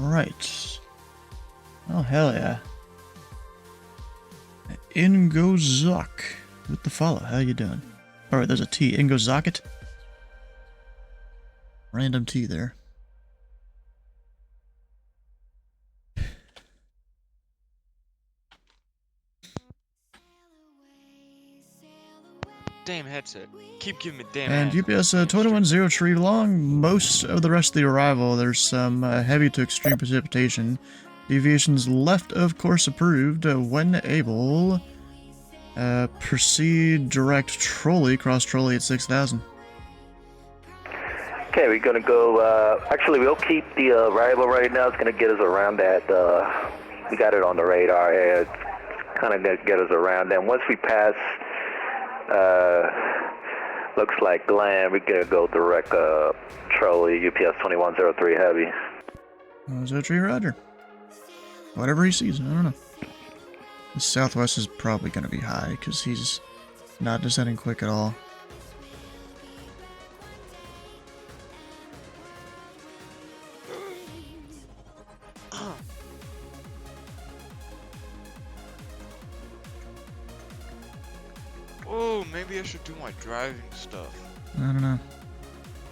Right. Oh, hell yeah. Ingozak with the follow. How you doing? Alright, there's a T. Ingozakit. Random T there. Damn headset. Keep giving me damn And ad. UPS 210 tree along most of the rest of the arrival. There's some heavy to extreme precipitation. Deviations left of course approved. When able, proceed direct trolley, cross trolley at 6,000. Okay, we're gonna go, actually we'll keep the arrival right now. It's gonna get us around that, we got it on the radar, and it's kind of gonna get us around. Then once we pass, looks like Glen, we're gonna go direct, trolley, UPS 2103 Heavy. 03 Roger. Whatever he sees, I don't know. The southwest is probably gonna be high, because he's not descending quick at all. Oh, maybe I should do my driving stuff. I don't know.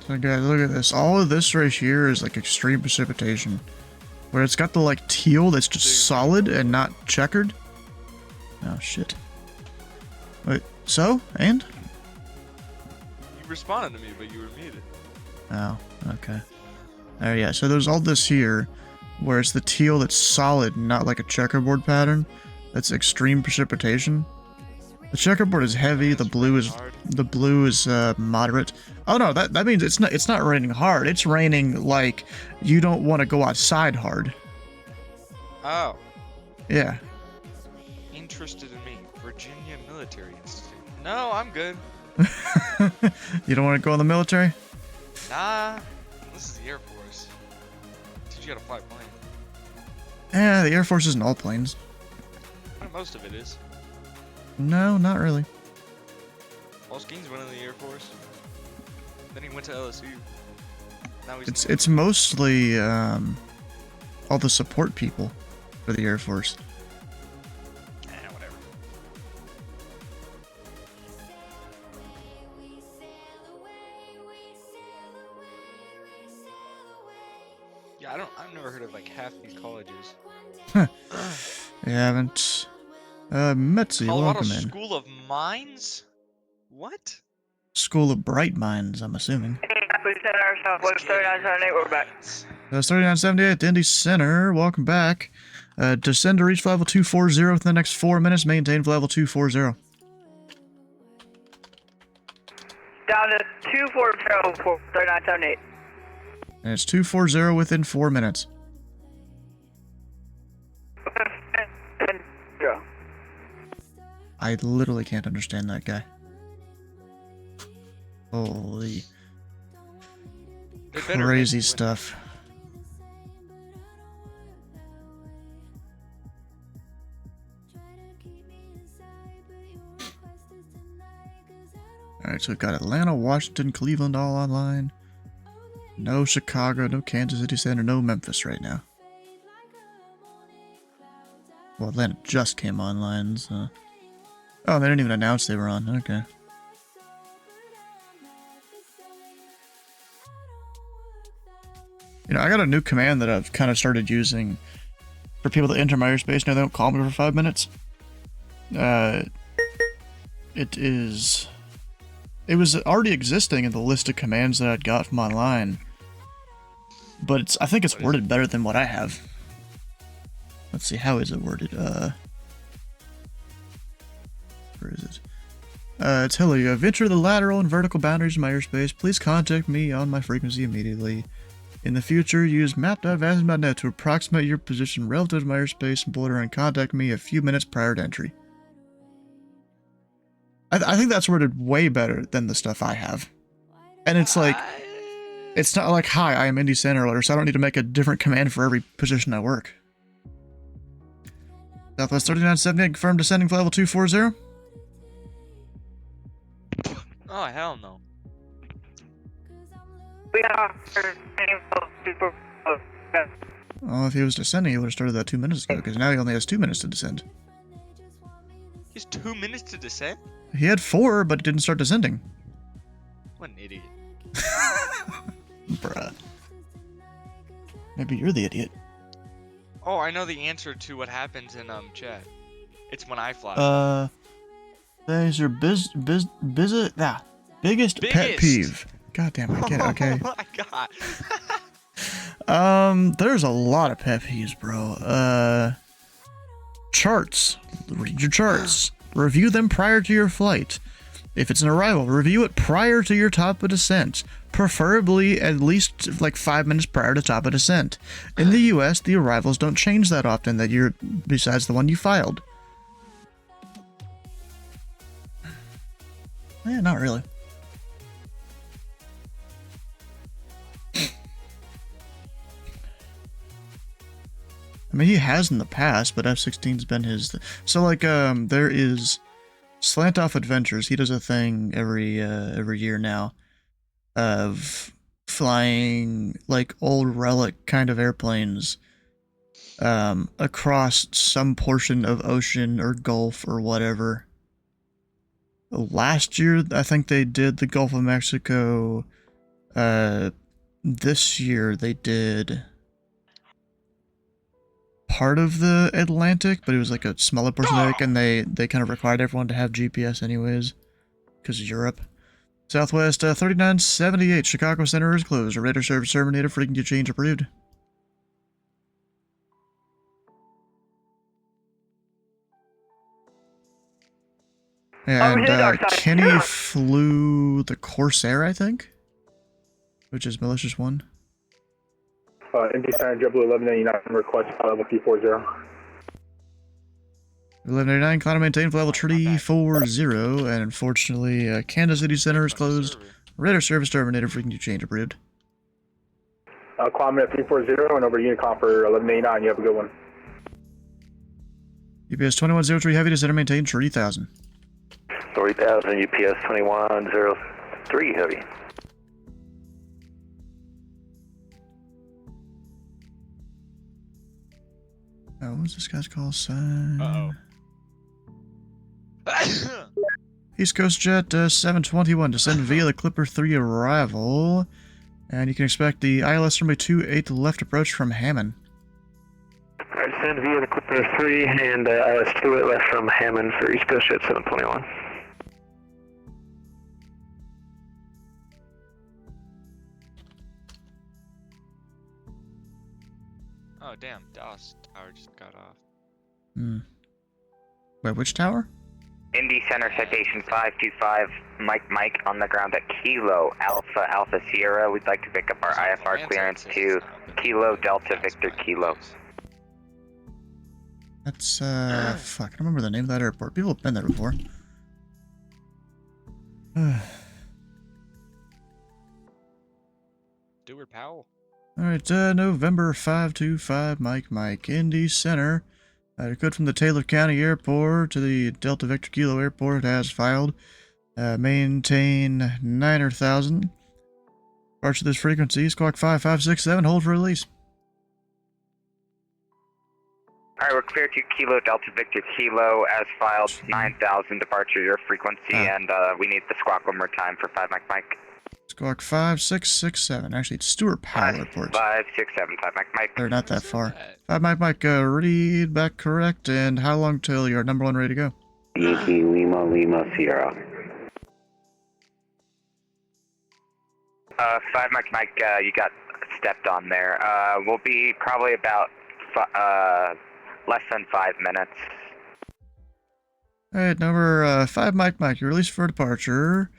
So guys, look at this. All of this right here is like extreme precipitation. Where it's got the like teal that's just solid and not checkered. Oh shit. Wait, so? And? You responded to me, but you were muted. Oh, okay. Oh yeah, so there's all this here, where it's the teal that's solid, not like a checkerboard pattern. That's extreme precipitation. The checkerboard is heavy. The blue is moderate. Oh no, that means it's not raining hard. It's raining like you don't want to go outside hard. Oh. Yeah. Interested in me. Virginia Military Institute. No, I'm good. You don't want to go in the military? Nah. This is the Air Force. Teach you how to fly a plane. Yeah, the Air Force isn't all planes. Most of it is. No, not really. Paul Skeen's went in the Air Force. Then he went to LSU. Now he's It's mostly all the support people for the Air Force. Whatever. Yeah, I've never heard of like half these colleges. Huh. You haven't. Metzi, Colorado welcome in. School of Mines? What? School of Bright Minds, I'm assuming. Southwest 3978, we're back. That's 3978 Indy Center. Welcome back. Descend to reach level 240 within the next 4 minutes. Maintain level 240. Down to 240 for 3978. And it's 240 within 4 minutes. I literally can't understand that guy. Holy crazy stuff. Alright, so we've got Atlanta, Washington, Cleveland all online. No Chicago, no Kansas City Center, no Memphis right now. Well, Atlanta just came online, so... Oh, they didn't even announce they were on. Okay. You know, I got a new command that I've kind of started using for people that enter my airspace. Now they don't call me for 5 minutes. It was already existing in the list of commands that I'd got from online. But I think it's worded better than what I have. Let's see, how is it worded? Where is it? It's hello, you have entered the lateral and vertical boundaries of my airspace. Please contact me on my frequency immediately. In the future, use map.vazm.net to approximate your position relative to my airspace and border and contact me a few minutes prior to entry. I think that's worded way better than the stuff I have. And it's like, it's not like, hi, I am Indy Center, so I don't need to make a different command for every position I work. Southwest 3978, confirmed descending for level 240. Oh, hell no. We are Well, if he was descending, he would have started that 2 minutes ago, because now he only has 2 minutes to descend. He has 2 minutes to descend? He had 4, but didn't start descending. What an idiot. Bruh. Maybe you're the idiot. Oh, I know the answer to what happens in chat. It's when I fly. There's your biggest pet peeve. God damn, I get it, okay? Oh my god. There's a lot of pet peeves, bro. Charts. Read your charts. Review them prior to your flight. If it's an arrival, review it prior to your top of descent. Preferably at least like 5 minutes prior to top of descent. In the US, the arrivals don't change that often that you're besides the one you filed. Yeah, not really. I mean, he has in the past, but F-16's been his... So, like, there is Slant Off Adventures. He does a thing every year now of flying, like, old relic kind of airplanes across some portion of ocean or gulf or whatever. Last year, I think they did the Gulf of Mexico. This year, they did part of the Atlantic, but it was like a smaller portion of it, and they kind of required everyone to have GPS anyways, because of Europe. Southwest 3978, Chicago Center is closed. Radar service terminated. Frequency change approved. And Kenny flew the Corsair, I think, which is Malicious 1. Indy Center, Double 1199, request level 340. 1189, climb and maintain for level 340, and unfortunately, Kansas City Center is closed. Radar service terminated. Frequency change approved. Climb at 340 and over Unicom for 1189. You have a good one. UPS 2103 heavy to center maintain 3000. 3000, UPS 2103 heavy. Oh, what was this guy's call sign? Uh-oh. East Coast Jet 721 descend via the Clipper 3 arrival. And you can expect the ILS runway 28 left approach from Hammond. Alright, descend via the Clipper 3 and ILS 28 left from Hammond for East Coast Jet 721. Oh damn, Dallas Tower just got off. Wait, which tower? Indy Center citation 525, Mike on the ground at Kilo Alpha Sierra. We'd like to pick up our IFR clearance to Kilo Delta Victor Kilo. That's, fuck, I don't remember the name of that airport. People have been there before. Stewart Powell. Alright, November 525, Mike, Indy Center. Code from the Taylor County Airport to the Delta Victor Kilo Airport as filed. Maintain 9,000. Departure this frequency, squawk 5567, hold for release. Alright, we're clear to Kilo Delta Victor Kilo as filed, 9,000 departure your frequency, and we need the squawk one more time for 5 Mike. Squawk 5667. Actually, it's Stewart Powell Airport. 567, 5 Mike. They're not that far. 5 Mike, read back correct, and how long till you're number 1 ready to go? Yankee Lima Sierra. 5 Mike, you got stepped on there. We'll be probably about less than 5 minutes. Alright, number 5 Mike, you're released for departure.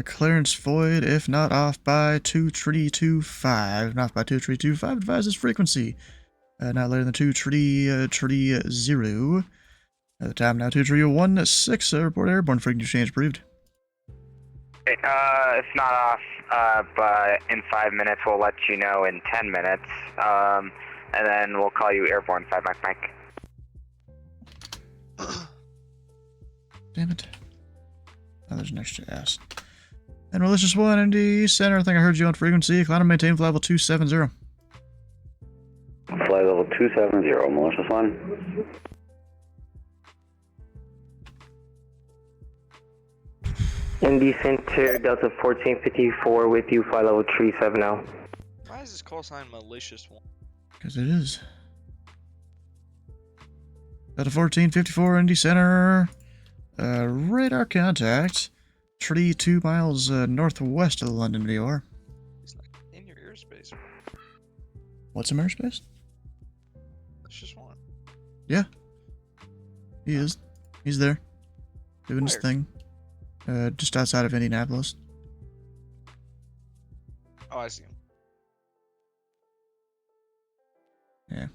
Clearance void, if not off by 2325. Not by 2325, advise this frequency. Not later than 2330. At the time now, 2316. Report airborne frequency change approved. It's not off, but in 5 minutes, we'll let you know in 10 minutes. And then we'll call you airborne, 5 Mike. Damn it. Oh, there's an extra S. And Malicious 1, Indy Center, I think I heard you on frequency. Climb and maintain for level 270. Flight 270, malicious one. Indy Center, Delta 1454 with you, flight level 370. Why is this call sign malicious one? Because it is. Delta 1454, Indy Center. Radar contact. Tree 2 miles northwest of the London VOR. It's not in your airspace. What's in airspace? It's just one. Yeah. He is. He's there. Doing his Where? thing. Just outside of Indianapolis. Oh, I see him. Yeah.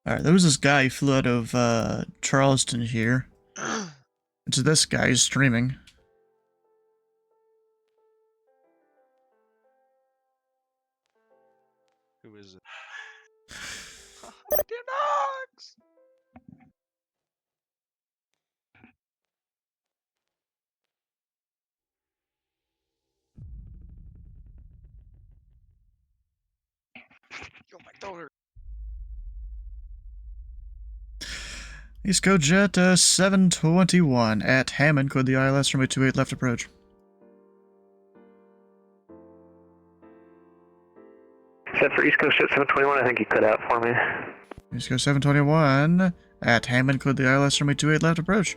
Alright, there was this guy who flew out of Charleston here. It's this guy who's streaming. Who is it? Dear dogs! Yo, my daughter. East Coast Jet 721 at Hammond, code the ILS runway 28 left approach. Set for East Coast Jet 721, I think you cut out for me. East Coast 721 at Hammond, code the ILS runway 28 left approach.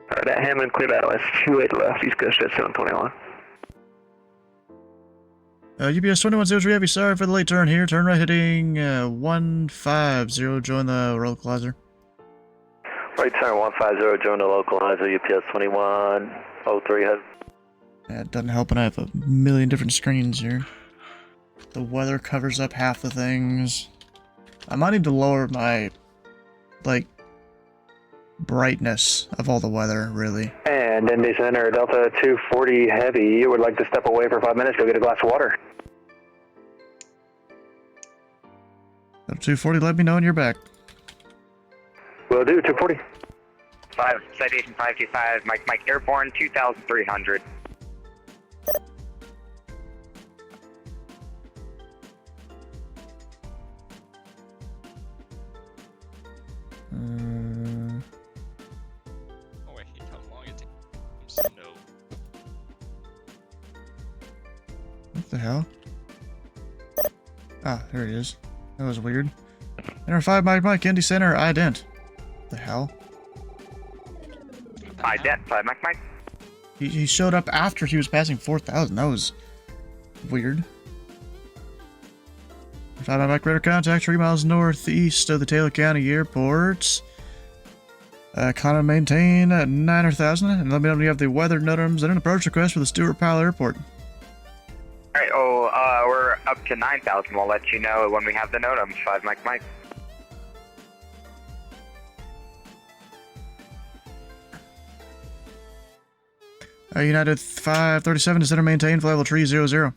Alright, at Hammond, clear that LS 28 left, East Coast Jet 721. UPS 2103 Heavy, sorry for the late turn here. Turn right heading 150, join the localizer. Right turn 150, join the localizer, UPS 2103 head. Yeah, it doesn't help when I have a million different screens here. The weather covers up half the things. I might need to lower my, like, brightness of all the weather, really. And Indy Center, Delta 240 Heavy, you would like to step away for 5 minutes, go get a glass of water. Delta 240, let me know when you're back. Will do, 240. 5, citation 525, Mike Airborne, 2300. Oh wait, how long it takes to know. What the hell? Ah, there he is. That was weird. Enter 5 Mike, Indy Center, ident. The hell? Identify, Mike. He showed up after he was passing 4,000. That was weird. 5 Mike, radar contact 3 miles northeast of the Taylor County Airport. Kind of maintain 9,000, and let me know when you have the weather NOTAMs and an approach request for the Stewart Powell Airport. Alright, we're up to 9,000. We'll let you know when we have the NOTAMs. 5 Mike. United 537 to center maintain, flight level 300.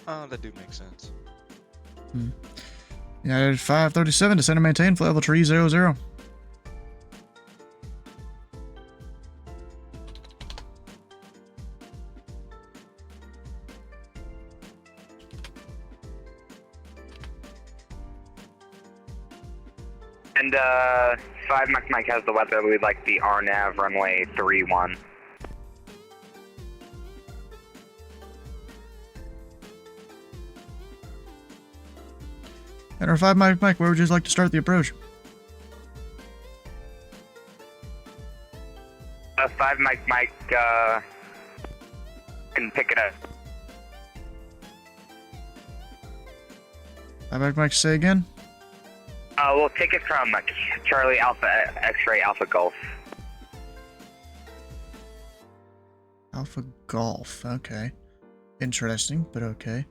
Oh, that do make sense. United 537 to center maintain, flight level 300. And 5 Mike has the weather. We'd like the RNAV runway 31. Enter 5 Mike, where would you like to start the approach? 5 Mike, can pick it up. 5 Mike, say again? We'll take it from Charlie Alpha X-Ray Alpha Golf. Alpha Golf, okay. Interesting, but okay.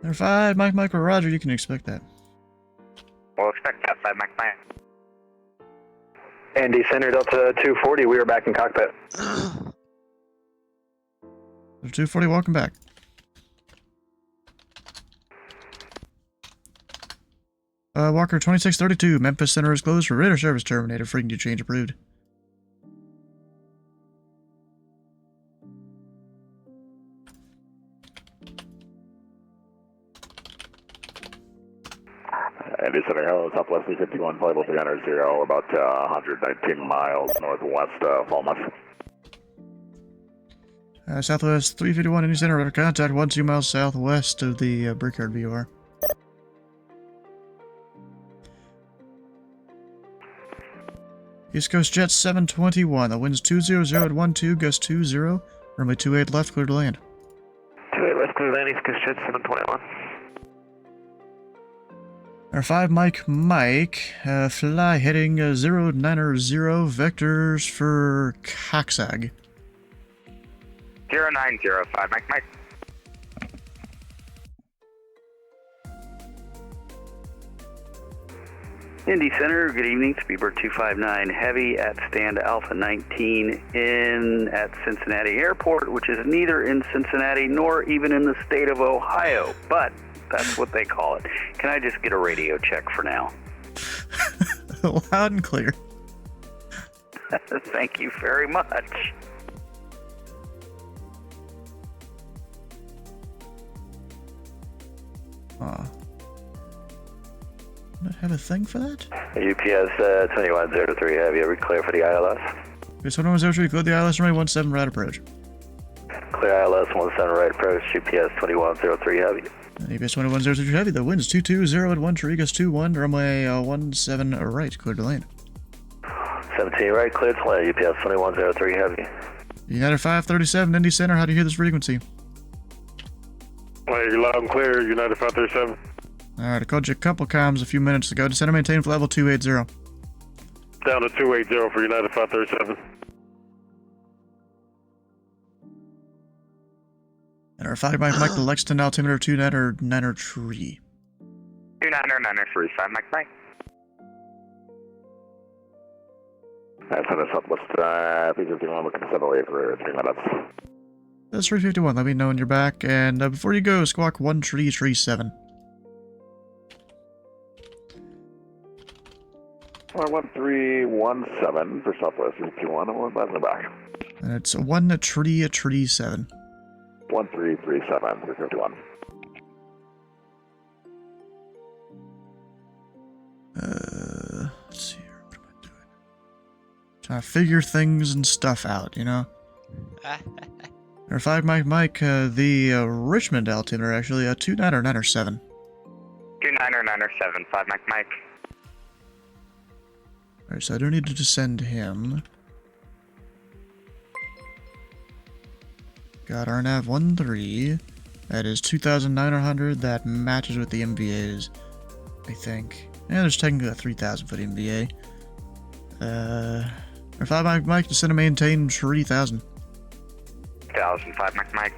Enter 5 Mike, Roger, you can expect that. We'll expect that 5 Mike Mike. Indy Center Delta 240, we are back in cockpit. 240, welcome back. Walker 2632, Memphis Center is closed for radar service terminated. Frequency change approved. Indy Center, hello, Southwest 351, flight level 300, about 119 miles northwest of Falmouth. Southwest 351, Indy Center, radar contact 12 miles southwest of the Brickyard VOR. East Coast Jet 721, the wind's 200 at 12, gust 20, runway 28 left, clear to land. 28 left, clear to land, East Coast Jet 721. Our 5 Mike, fly heading 090, vectors for Coxsag. 0905 Mike Mike. Indy Center, good evening. Speedbird 259 Heavy at stand Alpha 19 in at Cincinnati Airport, which is neither in Cincinnati nor even in the state of Ohio, but that's what they call it. Can I just get a radio check for now? Loud and clear. Thank you very much. Not have a thing for that? UPS 2103 Heavy, are we clear for the ILS? Okay, 2103, clear the ILS runway 17 right approach. Clear ILS 17 right approach, UPS 2103 Heavy. UPS 2103 Heavy, the wind's 220 at 1 tree, gust 21, runway 17 right, clear to land. 17 right, cleared to land, UPS 2103 Heavy. United 537, Indy Center, how do you hear this frequency? You're loud and clear, United 537. Alright, I called you a couple comms a few minutes ago. Descend and maintain for level 280. Down to 280 for United 537. And our 5 Mike to Lexington, altimeter 29 tree. 2993 5 Mike Mike. Center Southwest 351, looking to settle for 3 minutes. That's 351, let me know when you're back. And before you go, squawk 1 tree 7. 1317 for Southwest 351, and we're back in the back. And it's 1 tree 7. 1337 for 51. Let's see here, what am I doing? Trying to figure things and stuff out, you know? Or 5 Mike, the Richmond altimeter actually, 2997. 2997 5 Mike Mike. Alright, so I do need to descend him. Got RNAV 13. That is 2,900. That matches with the MVAs, I think. Yeah, there's technically a 3,000 for the MVA. Or 5 Mike, descend and maintain 3,000. 1005 Mike Mike.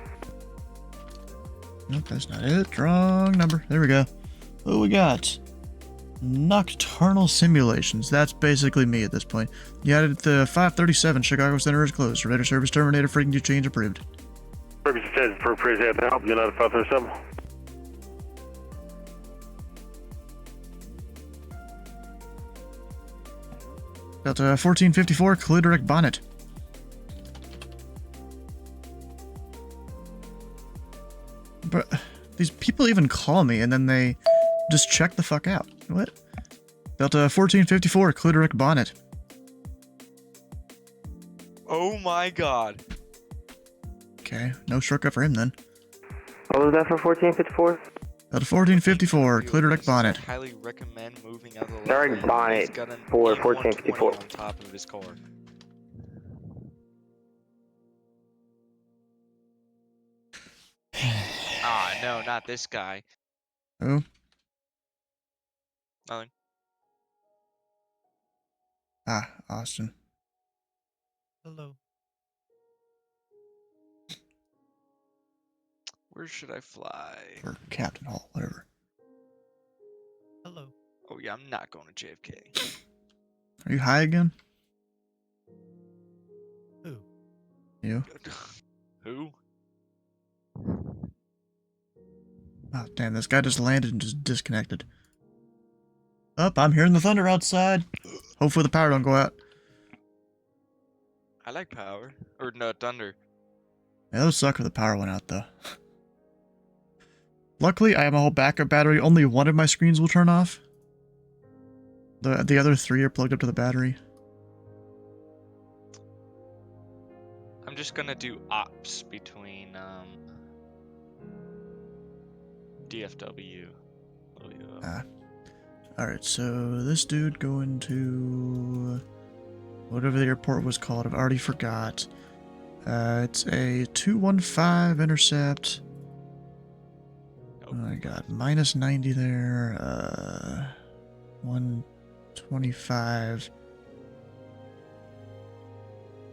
Nope, that's not it. Wrong number. There we go. What we got? Nocturnal simulations. That's basically me at this point. United 537, Chicago Center is closed. Radar service terminated. Frequency change approved. Frequency change for appreciate the help, United 537. Delta 1454, clear direct bonnet. But these people even call me and then they just check the fuck out. What? Delta 1454, clear direct bonnet. Oh my god. Okay, no shortcut for him then. What was that for 1454? Delta 1454, clear direct bonnet. I highly recommend moving out of the Direct left lane. bonnet He's got an for M120 1454. on top of his car. Ah, no, not this guy. Who? Nothing. Ah, Austin. Hello. Where should I fly? Or Captain Hall, whatever. Hello. Oh, Yeah, I'm not going to JFK. Are you high again? Who? You? Who? Oh, damn, this guy just landed and just disconnected. I'm hearing the thunder outside. Hopefully the power don't go out. I like power. Or no, thunder. Yeah, that would suck if the power went out, though. Luckily, I have a whole backup battery. Only one of my screens will turn off. The other 3 are plugged up to the battery. I'm just gonna do ops between DFW. Alright, so this dude going to whatever the airport was called, I've already forgot. It's a 215 intercept. Oh my god, minus 90 there, 125.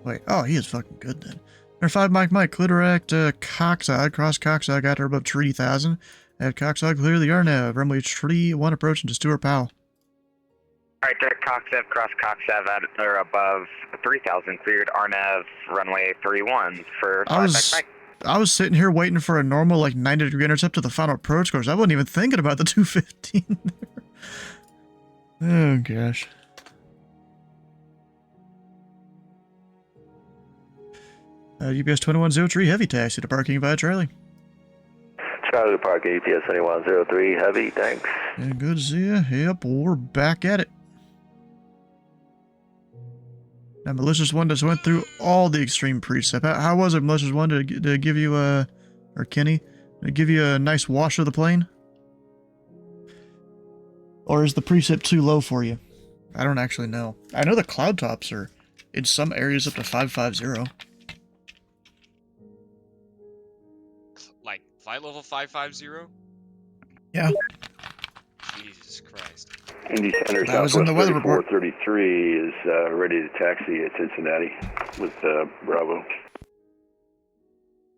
Wait, oh, he is fucking good then. Number 5, Mike, Clitorect, Coxside, cross Coxside, got her above 3,000. At Coxside, clear the RNAV, runway tree 1 approaching to Stewart Powell. Alright, direct Coxev, cross Coxev at or above 3,000, cleared RNAV, runway 31 for Mike. I was sitting here waiting for a normal, like, 90-degree intercept to the final approach course. I wasn't even thinking about the 215 there. Oh, gosh. UPS 2103, heavy taxi to parking via Charlie. Charlie parking UPS 2103, heavy, thanks. Yeah, good to see you. Yep, we're back at it. Now, Malicious One just went through all the extreme precept. How was it, Malicious One, to give you or Kenny, to give you a nice wash of the plane? Or is the precept too low for you? I don't actually know. I know the cloud tops are in some areas up to 550. Like flight level 550? Yeah. Jesus Christ. Indy Center, That was in the weather report. 3433 is ready to taxi at Cincinnati with Bravo.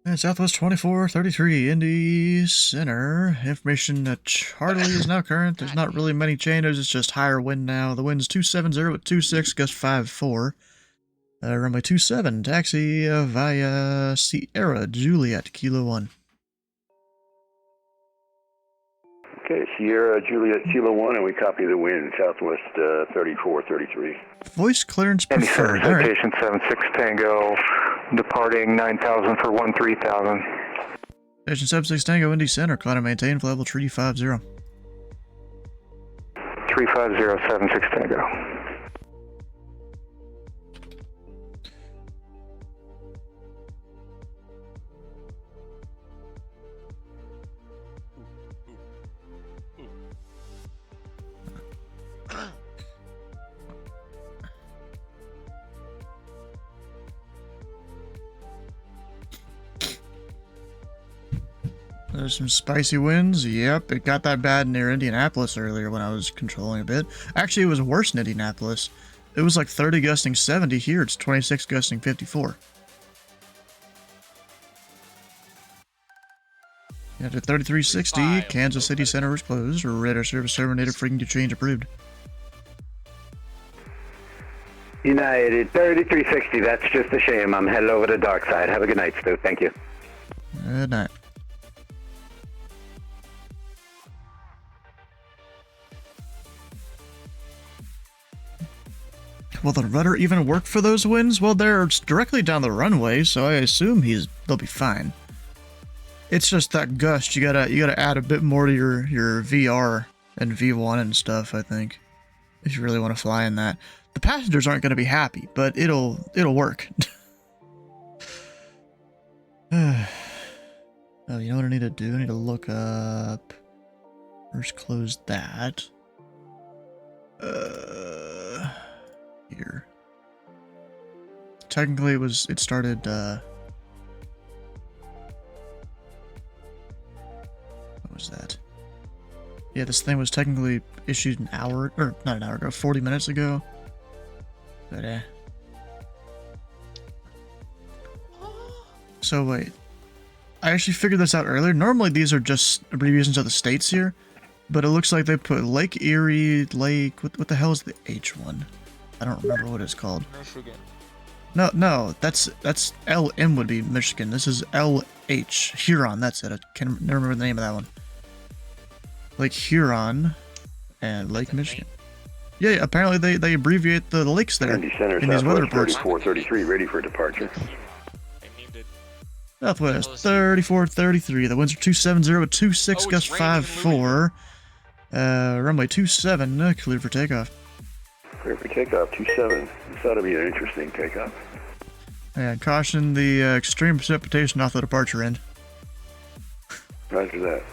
And Southwest 2433, Indy Center. Information that Charlie is now current. There's not really many changes. It's just higher wind now. The wind's 270 at 26, gust 54. Runway 27, taxi via Sierra Juliet, Kilo 1. Okay, Sierra Juliet Kilo 1, and we copy the wind, Southwest 3433. Voice clearance Indy Center, preferred. All right. citation 76 Tango, departing 9,000 for 13,000. Station 76 Tango, Indy Center, climb and maintain, flight level 350. 350, 76 Tango. There's some spicy winds. Yep, it got that bad near Indianapolis earlier when I was controlling a bit. Actually, it was worse in Indianapolis. It was like 30 gusting 70. Here, it's 26 gusting 54. Yeah, to 3360, Kansas City Center is closed. Radar service terminated. Frequency change approved. United 3360, that's just a shame. I'm headed over to dark side. Have a good night, Stu. Thank you. Good night. Will the rudder even work for those winds? Well, they're directly down the runway, so I assume they'll be fine. It's just that gust. You gotta add a bit more to your VR and V1 and stuff, I think, if you really want to fly in that. The passengers aren't gonna be happy, but it'll work. Oh, you know what I need to do? I need to look up. First, close that. Here. Technically, it started, what was that? Yeah, this thing was technically issued an hour, or not an hour ago, 40 minutes ago. But, So, wait. I actually figured this out earlier. Normally, these are just abbreviations of the states here. But it looks like they put Lake Erie, what the hell is the H one? I don't remember what it's called. Michigan. No, that's LM would be Michigan. This is LH, Huron, that's it. I can't never remember the name of that one. Lake Huron and Lake Michigan. Yeah, apparently they abbreviate the lakes there Indy Center, in these weather Southwest reports. 3433, ready for departure. They named it. Southwest 3433. The winds are 270 with 26 Oh, gust it's raining in 54. Runway 27, clear for takeoff. Clear for takeoff, 27. This ought to be an interesting takeoff. And caution the extreme precipitation off the departure end. Roger that.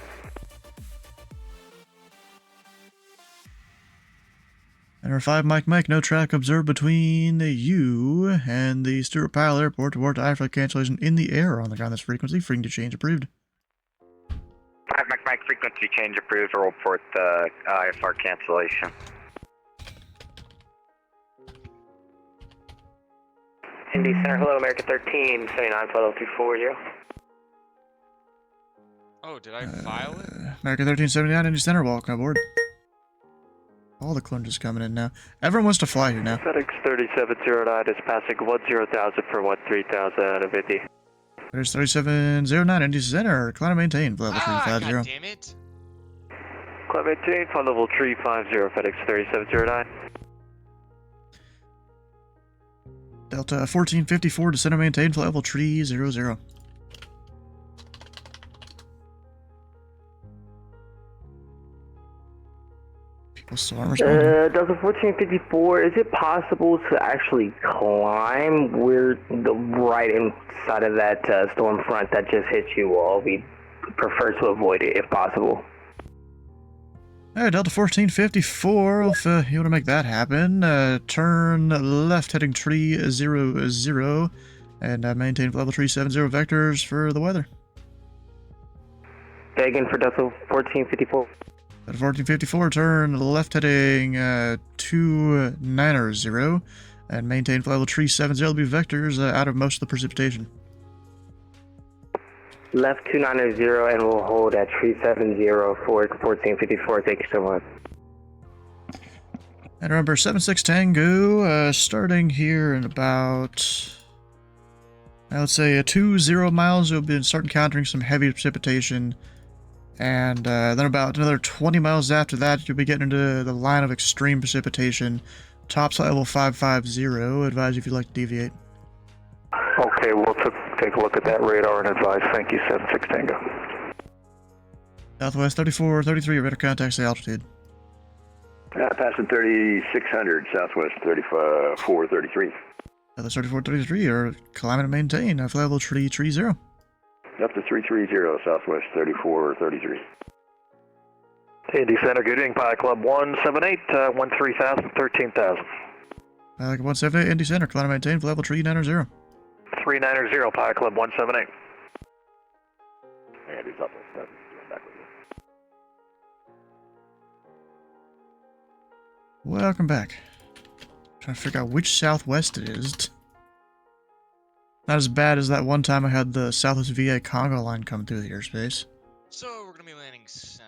And 5 Mike, no track observed between you and the Stuart Powell Airport toward IFR cancellation in the air on the ground. This frequency to change approved. 5 Mike, frequency change approved. We'll report the IFR cancellation. Indy Center, hello, American 13, 79, 240. Oh, did I file it? American 1379, Indy Center, welcome aboard. All the clone coming in now. Everyone wants to fly here now. FedEx 3709 is passing 10,000 for 13,050. There's 3709, Indy Center, climb and maintain, level Ah, 350. God damn it. Climb maintain, flight level 350, FedEx 3709. Delta 1454 to center maintain, flight level 300. People still aren't responding. Delta 1454, is it possible to actually climb? We're right inside of that storm front that just hit you all. We prefer to avoid it if possible. Alright, Delta 1454, if you want to make that happen, turn left heading 300 and maintain level 370 vectors for the weather. Again for Delta 1454. Delta 1454, turn left heading 290 and maintain level 370. There'll be vectors out of most of the precipitation. Left 290 and we'll hold at 370 for 1454. Thank you so much. And remember, 76 Tango, starting here in about, I would say, 20 miles, you'll be starting encountering some heavy precipitation. And then about another 20 miles after that, you'll be getting into the line of extreme precipitation. Topside level 550. Advise if you'd like to deviate. Okay, we'll take a look at that radar and advise. Thank you, 76 Tango. Southwest 3433, radar contacts the altitude. Passing 3600, Southwest 3433. Southwest 3433, or climb and maintain, flight level 330. Up to 330, Southwest 3433. Indy Center, good evening, Pilot Club 178, 13,000, 13,000. Pilot 178, Indy Center, climb and maintain, flight level 390. 390, Pilot Club 178. And he's up with that. Back with you. Welcome back. Trying to figure out which Southwest it is. Not as bad as that one time I had the Southwest VA Congo line come through the airspace. So we're gonna be landing south.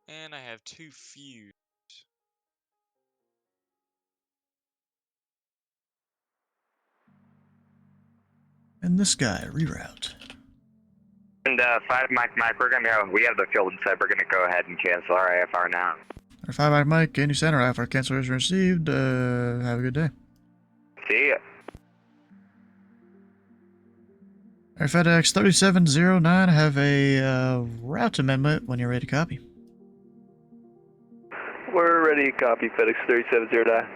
And I have 2 fuse. And this guy, reroute. And 5 Mike, we're gonna go. We have the field inside. We're gonna go ahead and cancel our IFR now. Our 5 Mike, Indy Center, IFR cancellation received. Have a good day. See ya. Our FedEx 3709, have a route amendment when you're ready to copy. We're ready to copy, FedEx 3709.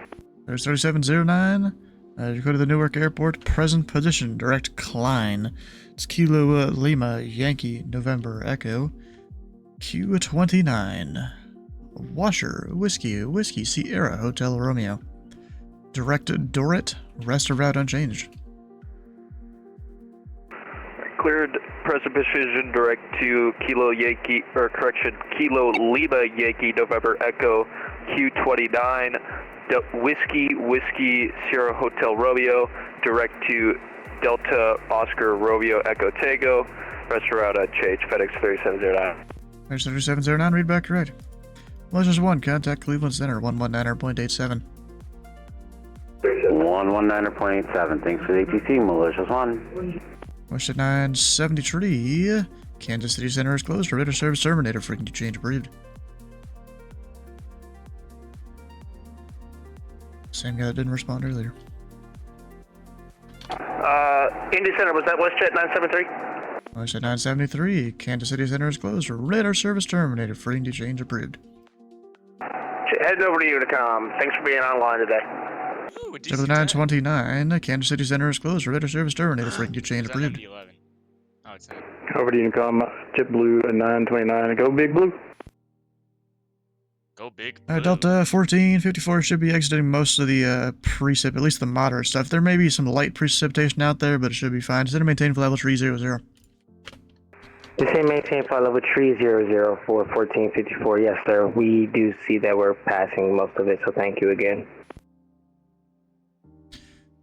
There's 3709. You go to the Newark Airport, present position, direct climb. It's Kilo Lima, Yankee, November, Echo. Q29. Washer, Whiskey, Sierra, Hotel Romeo. Direct Dorrit, rest of route unchanged. Cleared present position direct to Kilo Lima Yankee, November Echo, Q29, Whiskey Sierra Hotel Romeo, direct to Delta Oscar Romeo Echo Tango, rest route change, FedEx 3709. FedEx 3709, read back correct. Malicious 1, contact Cleveland Center, 119.87. 119.87, thanks for the ATC, Malicious 1. West 973, Kansas City Center is closed. Radar service terminated. Freaking to change approved. Same guy that didn't respond earlier. Indy Center, was that WestJet 973? West 973, Kansas City Center is closed. Radar service terminated. Freaking to change approved. Heading over to Unicom. Thanks for being online today. Ooh, 929, Kansas City Center is closed. Radar service terminated. Freaking to change approved. Oh, it's not. Over to Unicom, JetBlue at 929. Go Big Blue. Go big. Blue. Delta 1454 should be exiting most of the precip, at least the moderate stuff. There may be some light precipitation out there, but it should be fine. Instead of maintain flight level 300. You say maintain flight level 300 for 1454. Yes, sir. We do see that we're passing most of it, so thank you again.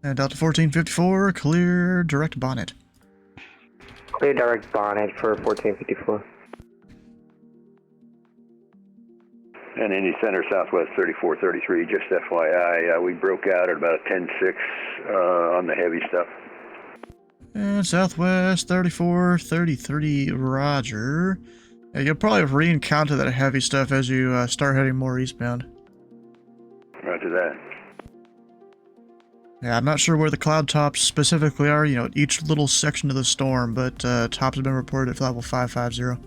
And Delta 1454, clear direct bonnet. Clear direct bonnet for 1454. And Indy Center, Southwest 3433, just FYI, we broke out at about a 10-6 on the heavy stuff. And Southwest 3433, roger. Yeah, you'll probably re-encounter that heavy stuff as you start heading more eastbound. Roger that. Yeah, I'm not sure where the cloud tops specifically are, you know, each little section of the storm, but tops have been reported at flight level 550.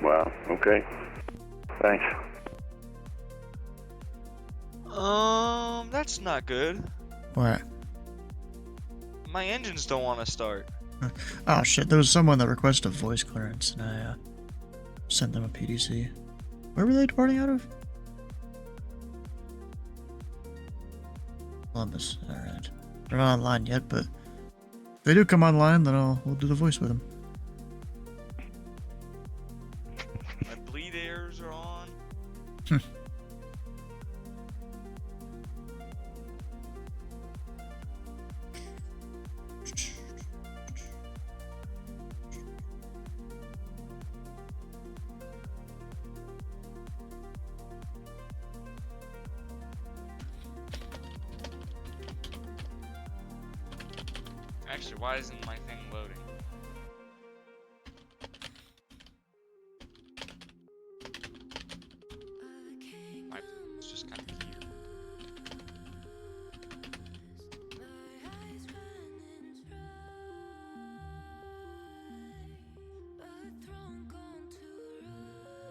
Wow, okay. Thanks. That's not good. What? My engines don't want to start. Oh shit, there was someone that requested a voice clearance, and I sent them a PDC. Where were they departing out of? Columbus, alright. They're not online yet, but if they do come online, then we'll do the voice with them. My bleed airs are on. Actually, why isn't my thing loading? It's just kind of here.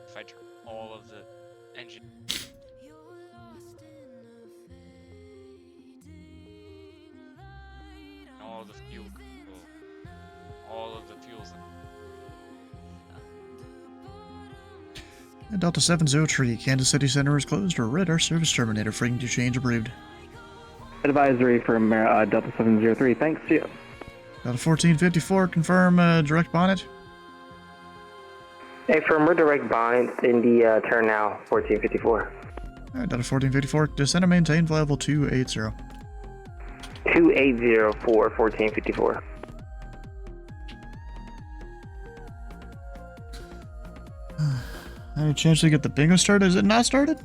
If I turn all of the engine. All the fuel, all of the fuels. And Delta 703, Kansas City Center is closed. Radar service terminated. Freaking to change approved. Advisory from Delta 703. Thanks, see you. Delta 1454, confirm direct bonnet. Hey, firm, we're direct bonnet in the turn now, 1454. Alright, Delta 1454, descend and maintain flight level 280. 280 for 1454. Any chance to get the bingo started? Is it not started?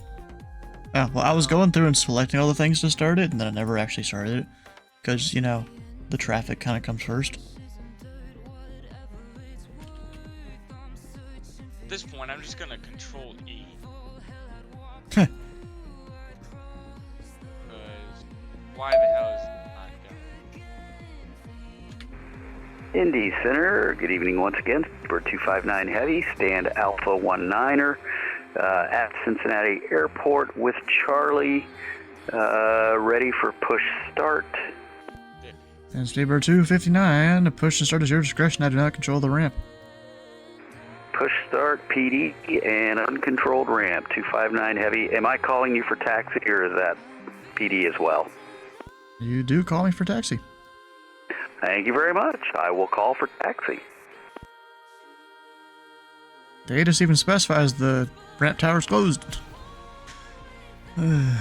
Oh, well, I was going through and selecting all the things to start it, and then I never actually started it. Because, you know, the traffic kind of comes first. At this point, I'm just gonna control E. Heh. Because why the hell is it not going? Indy Center, good evening once again. Bird 259 Heavy, stand Alpha 19er at Cincinnati Airport with Charlie, ready for push start. And Speedbird 259, push and start is your discretion. I do not control the ramp. Push start, PD, and uncontrolled ramp, 259 Heavy. Am I calling you for taxi, or is that PD as well? You do call me for taxi. Thank you very much. I will call for taxi. The ATIS even specifies the ramp tower is closed. No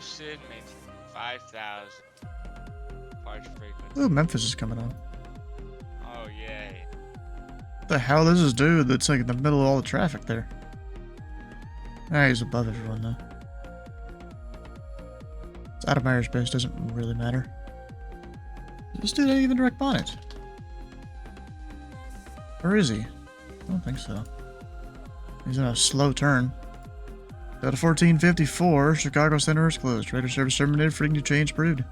Sid maintain 5,000. Large frequency. Ooh, Memphis is coming on. Oh, yay. What the hell is this dude that's like in the middle of all the traffic there? Ah, he's above everyone though. It's out of my airspace, doesn't really matter. Is this dude even direct bonnet? Or is he? I don't think so. He's in a slow turn. Delta 1454, Chicago Center is closed. Radar service terminated, frequency change approved.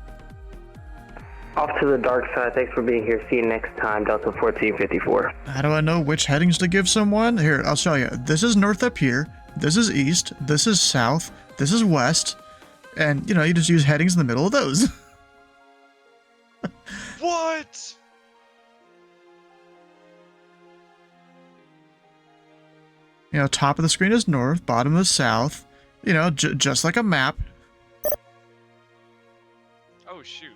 Off to the dark side. Thanks for being here. See you next time, Delta 1454. How do I know which headings to give someone? Here, I'll show you. This is north up here. This is east. This is south. This is west. And, you know, you just use headings in the middle of those. What? You know, top of the screen is north, bottom is south. You know, just like a map. Oh, shoot.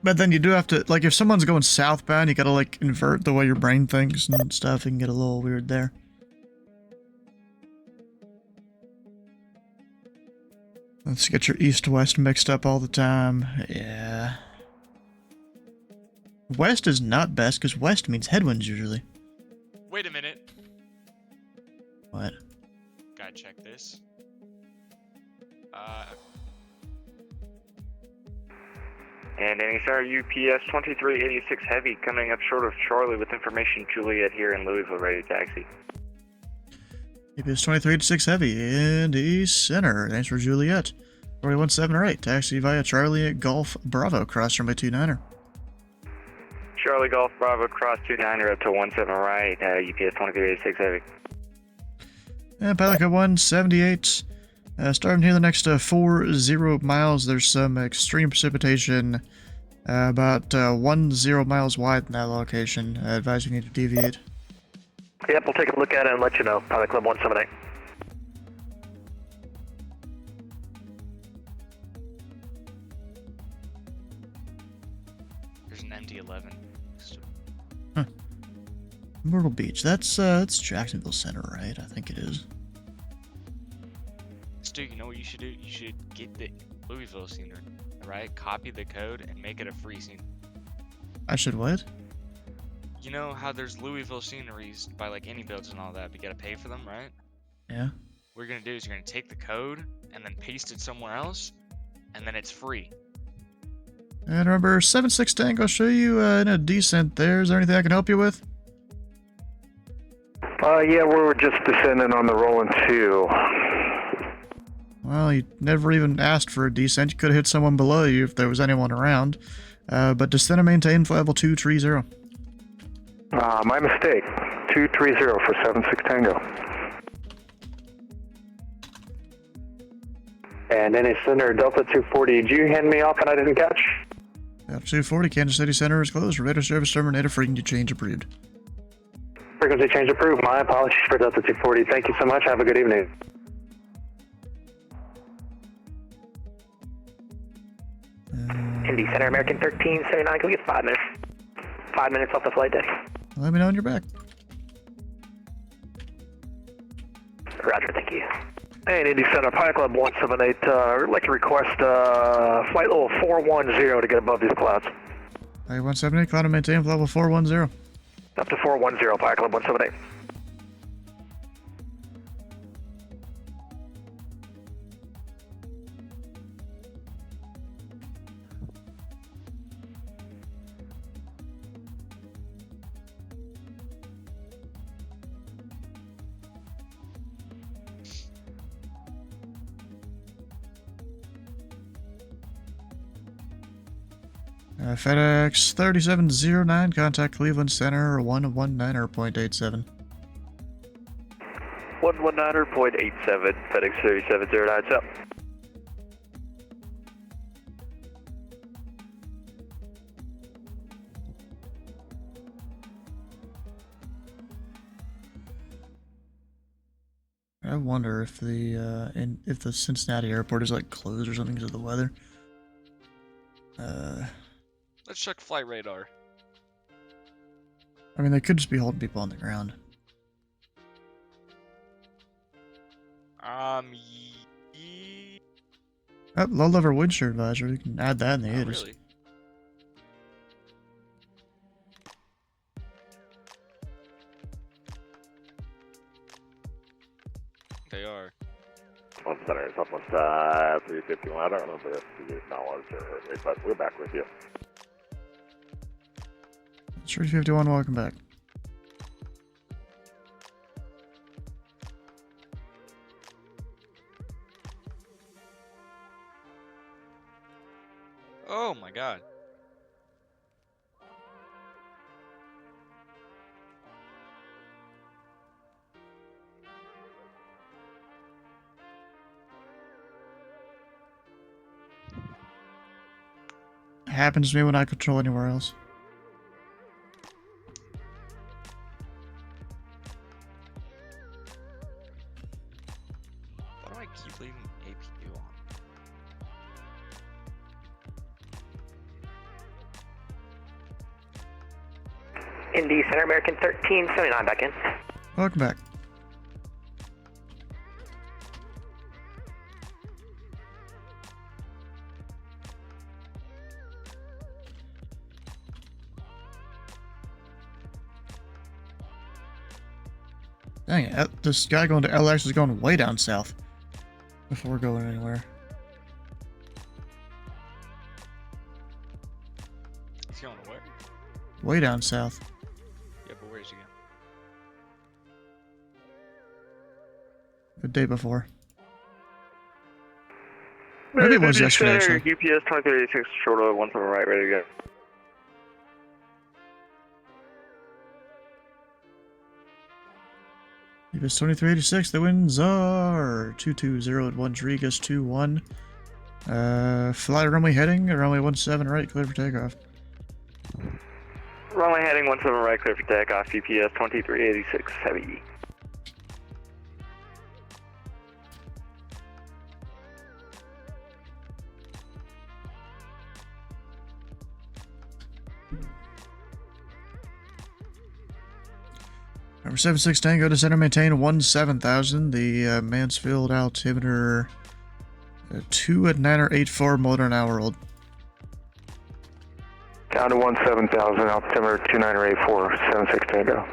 But then you do have to, like, if someone's going southbound, you gotta, like, invert the way your brain thinks and stuff. It can get a little weird there. Let's get your east-west mixed up all the time. Yeah. West is not best, because west means headwinds, usually. Wait a minute. What? Gotta check this. And Indy Center, UPS 2386 Heavy coming up short of Charlie with information Juliet here in Louisville, ready to taxi. UPS 2386 Heavy, Indy Center. Thanks for Juliet. 4178, taxi via Charlie at Golf Bravo, cross runway 29er. Charlie Golf Bravo, cross 29er up to 17 right, UPS 2386 Heavy. And Pelican 178. Starting here the next 40 miles, there's some extreme precipitation about 10 miles wide in that location. I advise you need to deviate. Yep, we'll take a look at it and let you know. Pilot Club 178. There's an MD-11. Huh. Myrtle Beach, that's Jacksonville Center, right? I think it is. Stu, you know what you should do? You should get the Louisville scenery, right? Copy the code and make it a free scene. I should what? You know how there's Louisville sceneries by like any builds and all that, but you gotta pay for them, right? Yeah. What you're gonna do is you're gonna take the code and then paste it somewhere else, and then it's free. And remember, 76 Tango, I'll show you in a descent there. Is there anything I can help you with? Yeah, we're just descending on the rolling 2. Well, you never even asked for a descent. You could have hit someone below you if there was anyone around. But descend and maintain flight level 230. My mistake. 230 for 76 Tango. And Indy Center, Delta 240. Did you hand me off and I didn't catch? Delta 240, Kansas City Center is closed. Radar service terminated. Frequency change approved. Frequency change approved. My apologies for Delta 240. Thank you so much. Have a good evening. Indy Center, American 1379. Can we get 5 minutes? 5 minutes off the flight deck. Let me know when you're back. Roger, thank you. Hey, Indy Center, Pilot Club 178. I'd like to request flight level 410 to get above these clouds. Hey, 178, cloud and maintain flight level 410. Up to 410, Pilot Club 178. FedEx 3709, contact Cleveland Center 119.87. 119.87, FedEx 3709, up. I wonder if the Cincinnati airport is like closed or something because of the weather. Let's check flight radar. I mean, they could just be holding people on the ground. Oh, low-level wind shear advisory. We can add that in the 80s. Really? They are. One center, Southwest 351. I don't remember if you acknowledged or heard me, but we're back with you. 351, welcome back. Oh my god. Happens to me when I control anywhere else. Why do I keep leaving APU on? Indy Center, American 1379, back in. Welcome back. Dang it, this guy going to LX is going way down south before going anywhere. He's going to where? Way down south. Yeah, but where's he going? The day before. Maybe it was yesterday, actually. UPS 2386, short of 17 right, ready to go. UPS 2386, the winds are 220 at 1 Rodriguez 21. Fly runway heading, runway 17 right, clear for takeoff. Runway heading 17 right, clear for takeoff, UPS 2386, heavy. Number 76 Tango to center, maintain 17,000. The Mansfield altimeter 2 at 984 motor an hour old. Down to 17,000, altimeter 2984, 76 Tango.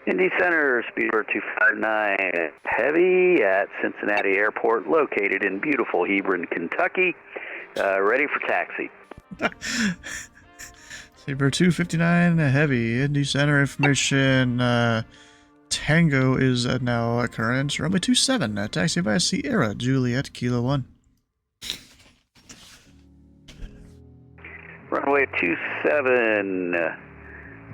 Indy Center, speedbird 259, heavy at Cincinnati Airport, located in beautiful Hebron, Kentucky. Ready for taxi. Saber 259, heavy. Indy Center information. Tango is now occurrence. Runway 27, taxi via Sierra, Juliet, Kilo 1. Runway 27,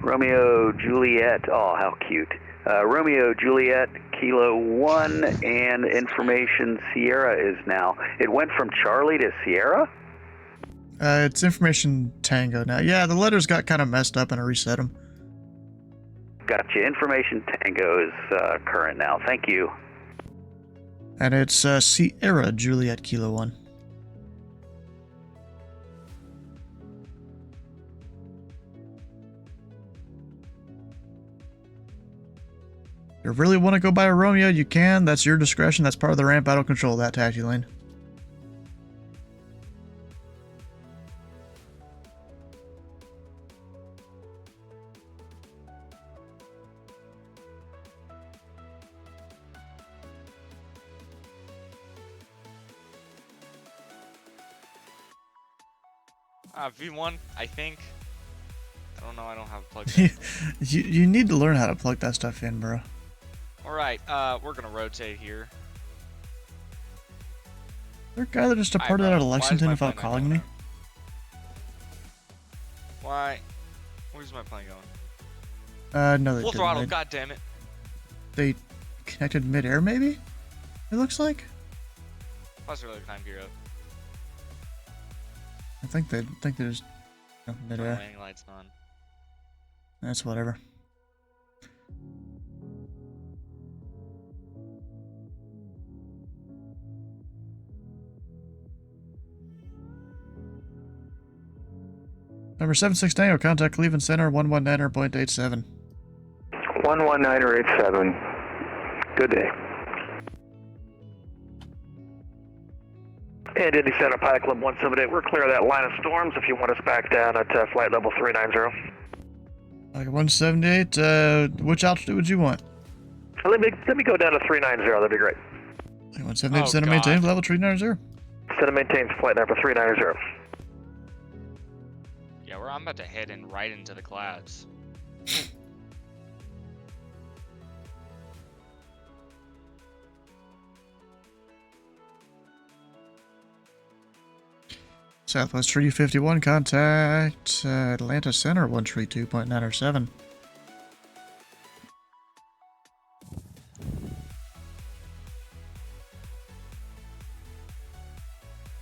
Romeo Juliet. Oh, how cute. Romeo Juliet, Kilo 1, and information Sierra is now. It went from Charlie to Sierra? It's information Tango now. Yeah, the letters got kind of messed up and I reset them. Gotcha. Information Tango is current now. Thank you. And it's Sierra, Juliet, Kilo 1. If you really want to go by a Romeo, you can. That's your discretion. That's part of the ramp. I don't control that taxi lane. V1, I think. I don't know, I don't have a plug. you need to learn how to plug that stuff in, bro. Alright, we're gonna rotate here. Is there a guy that just departed out of Lexington without calling me? Why? Where's my plane going? No, they Full didn't. throttle, god damn it. They connected mid-air, maybe? It looks like? Plus earlier time gear up. I think they just mid-air. Landing lights on. That's whatever. Number 769, contact Cleveland Center 119.87. 119.87. Good day. And Indy Center, Pilot Club 178, we're clear of that line of storms if you want us back down at flight level 390. Like 178, which altitude would you want? Let me go down to 390, that'd be great. Like 178, center maintain, level 390. Center maintains flight number 390. Yeah, I'm about to head in right into the clouds. Southwest Treaty 51, contact Atlanta Center 132.907.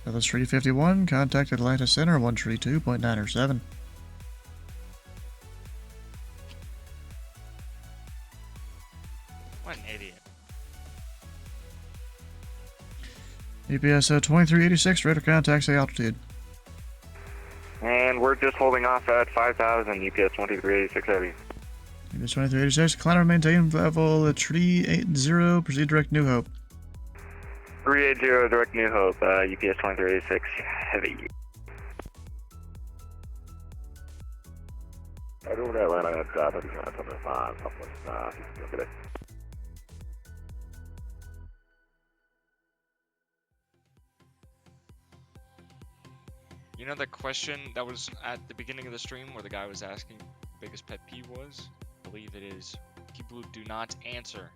Southwest Treaty 51, contact Atlanta Center 132.907. What an idiot. EPS 2386, radar contacts the altitude. And we're just holding off at 5,000, UPS 2386 heavy. EPS 2386, climb and maintain level 380, proceed direct New Hope. 380 direct New Hope, UPS 2386 heavy. I do Atlanta at 3975, Southwest, good day. You know the question that was at the beginning of the stream where the guy was asking biggest pet peeve was? I believe it is people who do not answer.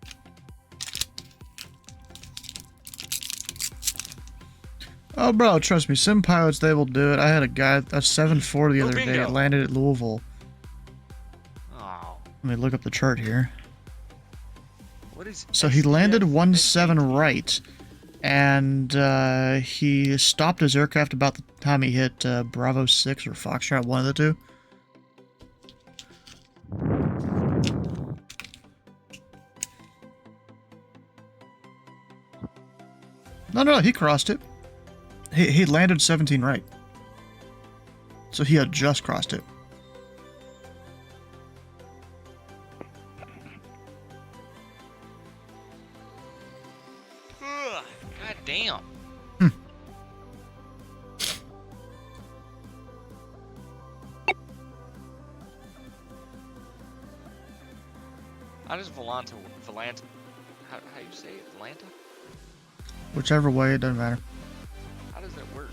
Oh, bro, trust me, sim pilots, they will do it. I had a guy, a 7-4 the other day, it landed at Louisville. Oh. Let me look up the chart here. What is So he landed 1-7 right, and he stopped his aircraft about the time he hit Bravo 6 or Foxtrot, one of the two. No, he crossed it. He landed 17 right. So he had just crossed it. Ugh, God damn. How does Volanta, how you say it? Volanta? Whichever way, it doesn't matter. How does that work?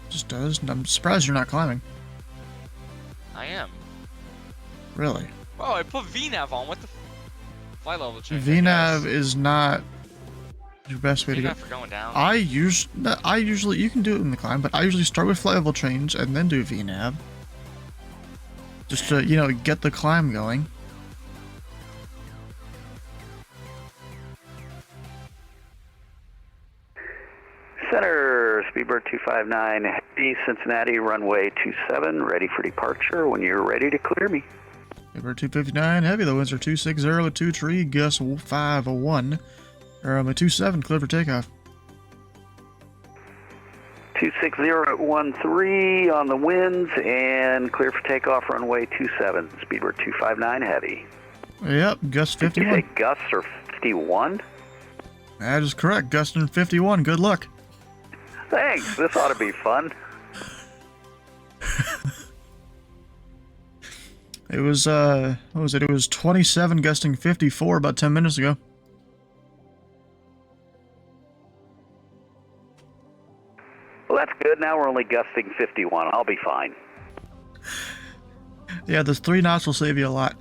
Just does. I'm surprised you're not climbing. I am. Really? Oh, I put VNAV on. What the flight level change? VNAV is not your best way to go. VNAV for going down. I usually, you can do it in the climb, but I usually start with flight level change and then do VNAV. Just to, get the climb going. Center, Speedbird 259, heavy, Cincinnati, runway 27, ready for departure when you're ready to clear me. Speedbird 259, heavy, the winds are 260 at 23, gust 501. Runway 27, clear for takeoff. 260 at 13 on the winds and clear for takeoff, runway 27, Speedbird 259, heavy. Yep, gust 51. Did you say gusts are 51? That is correct, gusting 51, good luck. Thanks, this ought to be fun. It was, what was it? It was 27 gusting 54 about 10 minutes ago. Well, that's good. Now we're only gusting 51. I'll be fine. Yeah, those 3 knots will save you a lot.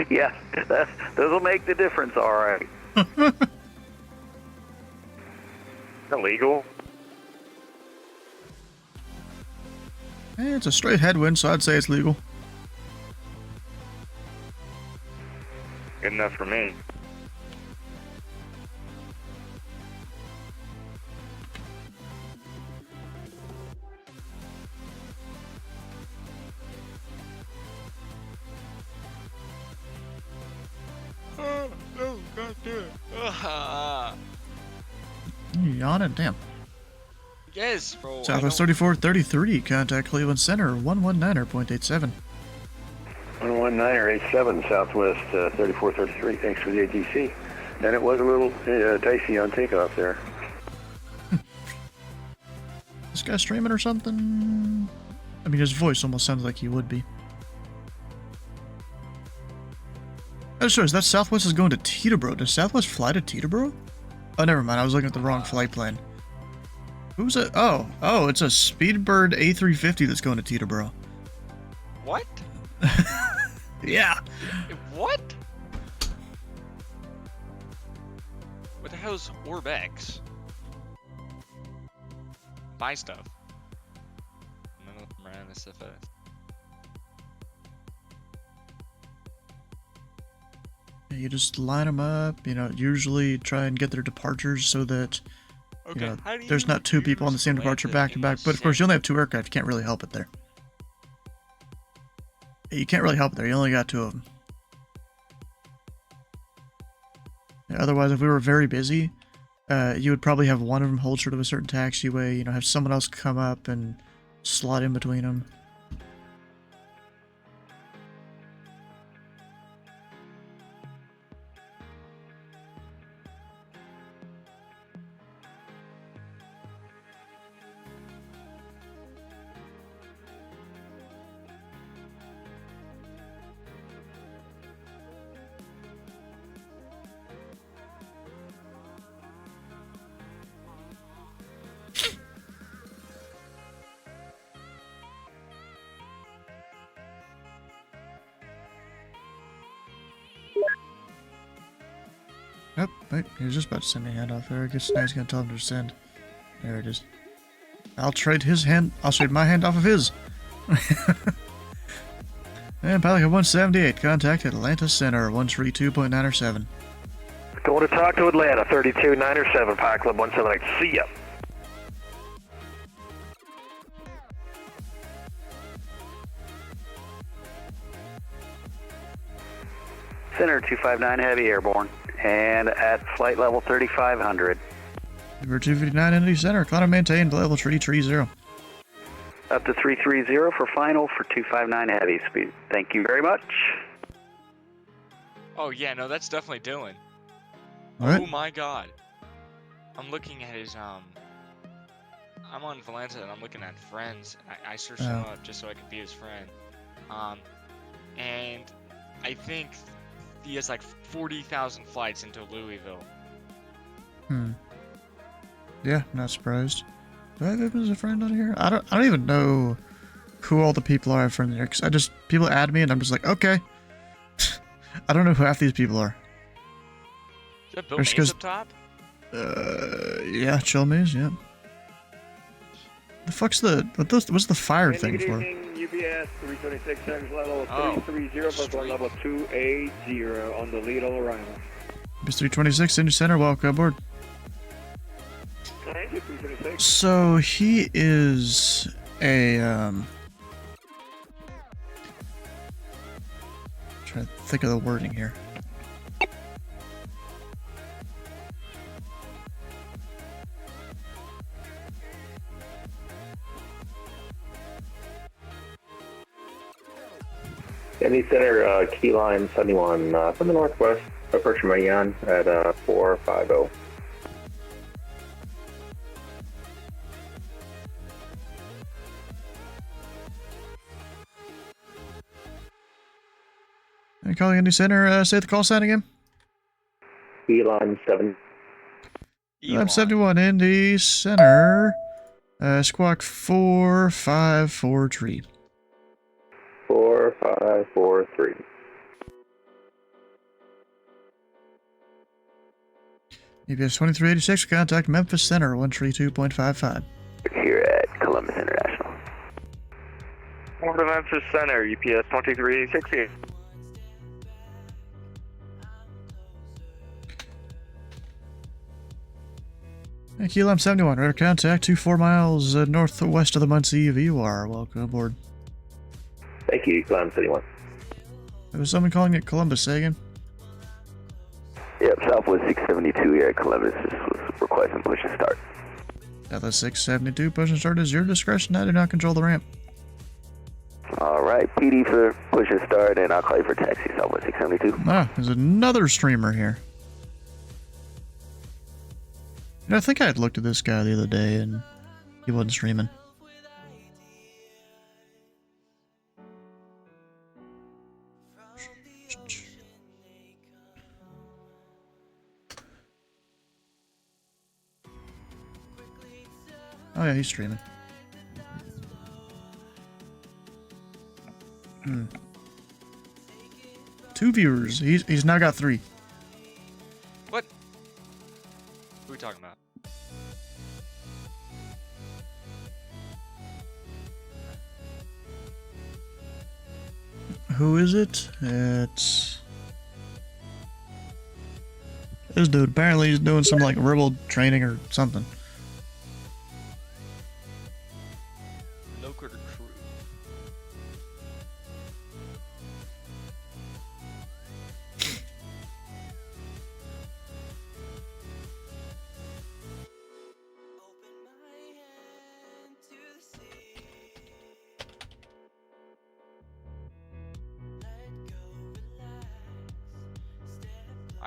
Yeah, those will make the difference, all right. Illegal? Hey, it's a straight headwind, so I'd say it's legal. Good enough for me. Oh, no, God damn it. You yawning? Damn. Yes, bro. Southwest 3433, contact Cleveland Center, 119.87. 11987, Southwest 3433. Thanks for the ATC. And it was a little dicey on takeoff there. This guy streaming or something? I mean, his voice almost sounds like he would be. Oh, sorry, is that Southwest is going to Teterboro? Does Southwest fly to Teterboro? Oh, never mind. I was looking at the wrong flight plan. Who's it? Oh, it's a Speedbird A350 that's going to Teterboro. What? Yeah. What? What the hell's Orbex? Buy stuff. None of them ran SFS. You just line them up, usually try and get their departures so that there's not two people on the same departure back to back. But of course, you only have two aircraft. You can't really help it there. You can't really help it there. You only got two of them. Otherwise, if we were very busy, you would probably have one of them hold short of a certain taxiway, have someone else come up and slot in between them. Yep, wait, he was just about to send me a handoff there. I guess now he's gonna tell him to send. There it is. I'll trade my hand off of his. And Pelican 178, contact Atlanta Center, 132.907. Going to talk to Atlanta, 32907, Pilot Club 178. See ya. Center 259 Heavy Airborne, and at flight level 3500. Number 259 Indy Center, climb and maintain level 330. Up to 330 for final for 259 Heavy speed. Thank you very much. Oh yeah, no, that's definitely Dylan. What? Oh my god. I'm looking at his I'm on Valenta and I'm looking at friends. I searched him up just so I could be his friend. And I think he has like 40,000 flights into Louisville. Yeah, not surprised. Do I have him as a friend on here? I don't even know who all the people are I have friends here, because people add me and I'm just like, okay. I don't know who half these people are. Is that Bill Mays up top? Yeah, Chill Maze, yeah. The fuck's what's the fire thing for? UPS 326 service level 330 plus one level 280 on the lead all arrival. UPS 326 Indy Center, welcome aboard. Thank you, 326. So he is a trying to think of the wording here. Indy Center, key line 71 from the northwest, approaching Mayan at 450. Hey, calling Indy Center, say the call sign again. Elon 7. Elon 71 Indy Center, squawk 4543. 4543. UPS 2386, contact Memphis Center, 132.55. Here at Columbus International. Over to Memphis Center, UPS 2386. Kilo 71, radar contact 24 miles northwest of the Muncie VUR. Welcome aboard. Thank you, Climb 71. There was someone calling it Columbus, say again? Yep, Southwest 672 here at Columbus. This was requesting push and start. Delta 672, push and start is your discretion. I do not control the ramp. Alright, PD for push and start, and I'll call you for taxi, Southwest 672. Ah, there's another streamer here. You know, I think I had looked at this guy the other day, and he wasn't streaming. Oh yeah, he's streaming. Two viewers. He's now got 3. What? Who are we talking about? Who is it? It's this dude. Apparently he's doing some like rebel training or something. No critter crew.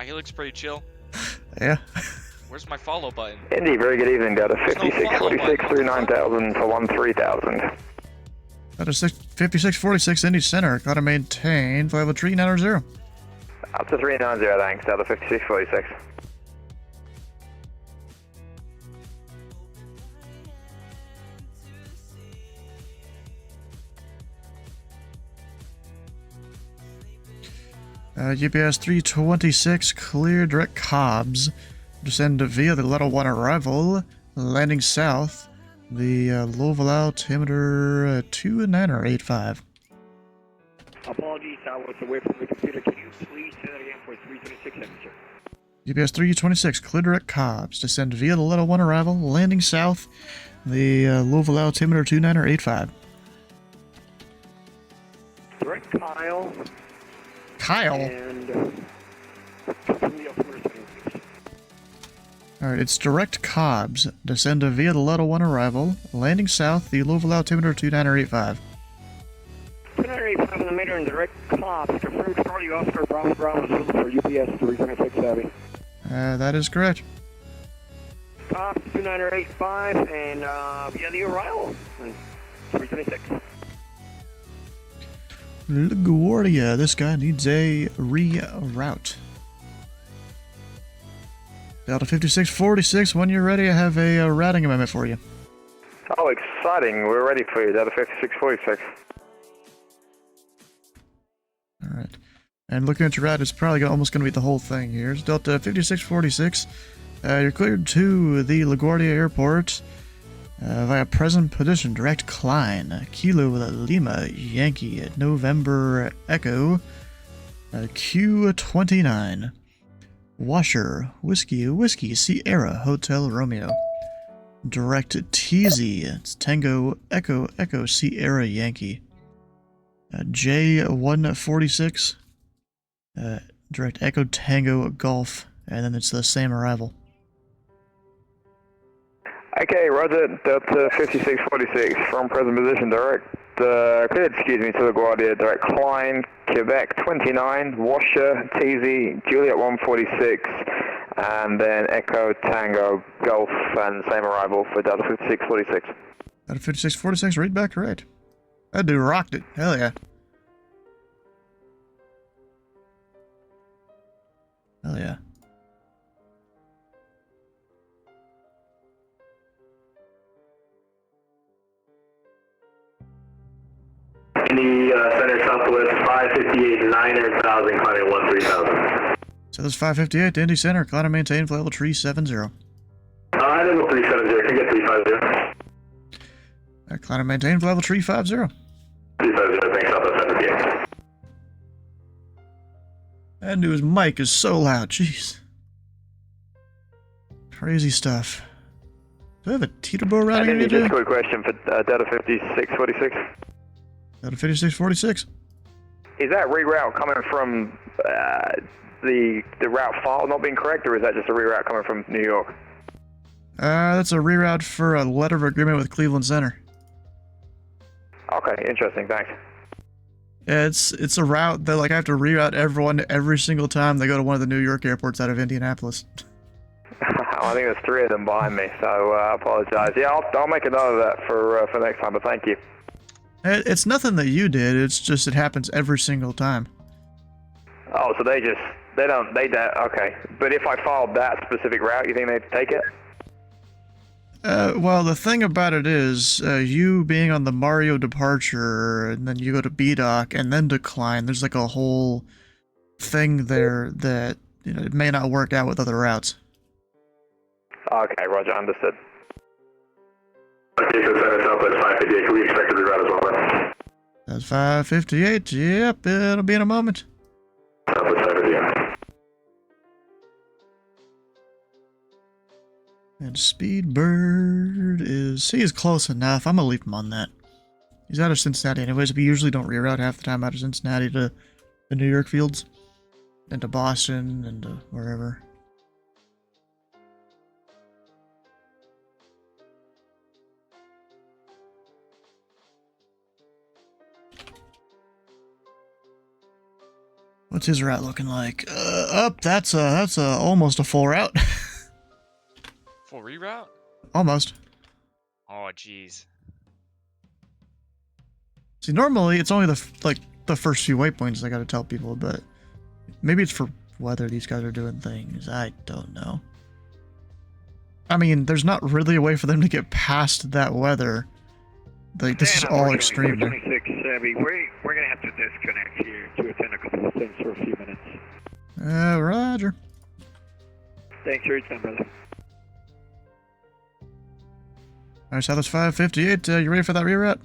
He looks pretty chill. Yeah. Where's my follow button? Indy, very good evening. Delta There's no 5646 through 9000 to 13,000. That is 5646 Indy Center. Gotta maintain flight level 390. Up to 390, thanks. Delta 5646. UPS 326, clear direct Cobbs. Descend via the level 1 arrival, landing south. The Louisville altimeter 2985. Apologies, I was away from the computer. Can you please say that again for 326 temperature? UPS 326, clear direct Cobbs. Descend via the level 1 arrival, landing south. The Louisville altimeter 2985. Direct Kyle. Kyle? And Alright, it's direct Cobbs. Descend via the level 1 arrival, landing south. The Louisville altimeter 2985. 2985 on the meter and direct Cobbs. Confirm Charlie Oscar Bravo Bravo Zulu for UPS 326 Savvy. That is correct. Cobbs 2985 and via the arrival. 326. LaGuardia, this guy needs a reroute. Delta 5646, when you're ready, I have a routing amendment for you. Oh, exciting. We're ready for you. Delta 5646. Alright. And looking at your route, it's probably almost going to be the whole thing here. It's Delta 5646. You're cleared to the LaGuardia Airport via present position, direct Klein, Kilo Lima, Yankee, November Echo, Q29, Washer, Whiskey, Sierra, Hotel Romeo, direct TZ, it's Tango, Echo, Sierra, Yankee, J146, direct Echo, Tango, Golf, and then it's the same arrival. Okay, roger, Delta 5646, from present position, direct, cleared, to LaGuardia, direct Klein, Quebec 29, Washer, TZ, Juliet 146, and then Echo, Tango, Golf, and same arrival for Delta 5646. Delta 5646, read back correct. That dude rocked it, hell yeah. Hell yeah. Indy Center Southwest 558 9,000, climbing 13,000. So this 558 to Indy Center, climb and maintain flight level 370. I level 370, can get 350. Climb and maintain flight level 350. 350, thanks, Southwest 558. That dude's mic is so loud, jeez. Crazy stuff. Do I have a teeterboard routing I need to do? Just a quick question for Delta 5646. Delta 5646. Is that reroute coming from the route file not being correct, or is that just a reroute coming from New York? That's a reroute for a letter of agreement with Cleveland Center. Okay, interesting, thanks. Yeah, it's a route that, like, I have to reroute everyone every single time they go to one of the New York airports out of Indianapolis. I think there's 3 of them behind me, so I apologize. Yeah, I'll make a note of that for next time, but thank you. It's nothing that you did, it's just it happens every single time. Oh, so they don't, okay. But if I followed that specific route, you think they'd take it? Well, the thing about it is, you being on the Mario departure, and then you go to B-Dock, and then decline, there's like a whole thing there that, you know, it may not work out with other routes. Okay, roger, understood. Okay, so Southwest 558, can we expect a reroute as well, then? That's 558, yep, it'll be in a moment. Southwest 558. And Speedbird is... he's close enough. I'm gonna leave him on that. He's out of Cincinnati anyways, but we usually don't reroute half the time out of Cincinnati to the New York fields. And to Boston, and to wherever. What's his route looking like? That's almost a full route. Full reroute? Almost. Oh, jeez. See, normally it's only the first few waypoints I gotta tell people, but maybe it's for weather these guys are doing things. I don't know. I mean, there's not really a way for them to get past that weather. Like, this is all extreme. 26 Chevy, we're gonna have to disconnect here to attend a couple of things for a few minutes. Roger. Thanks for your time, brother. Alright, Southwest 558, you ready for that reroute?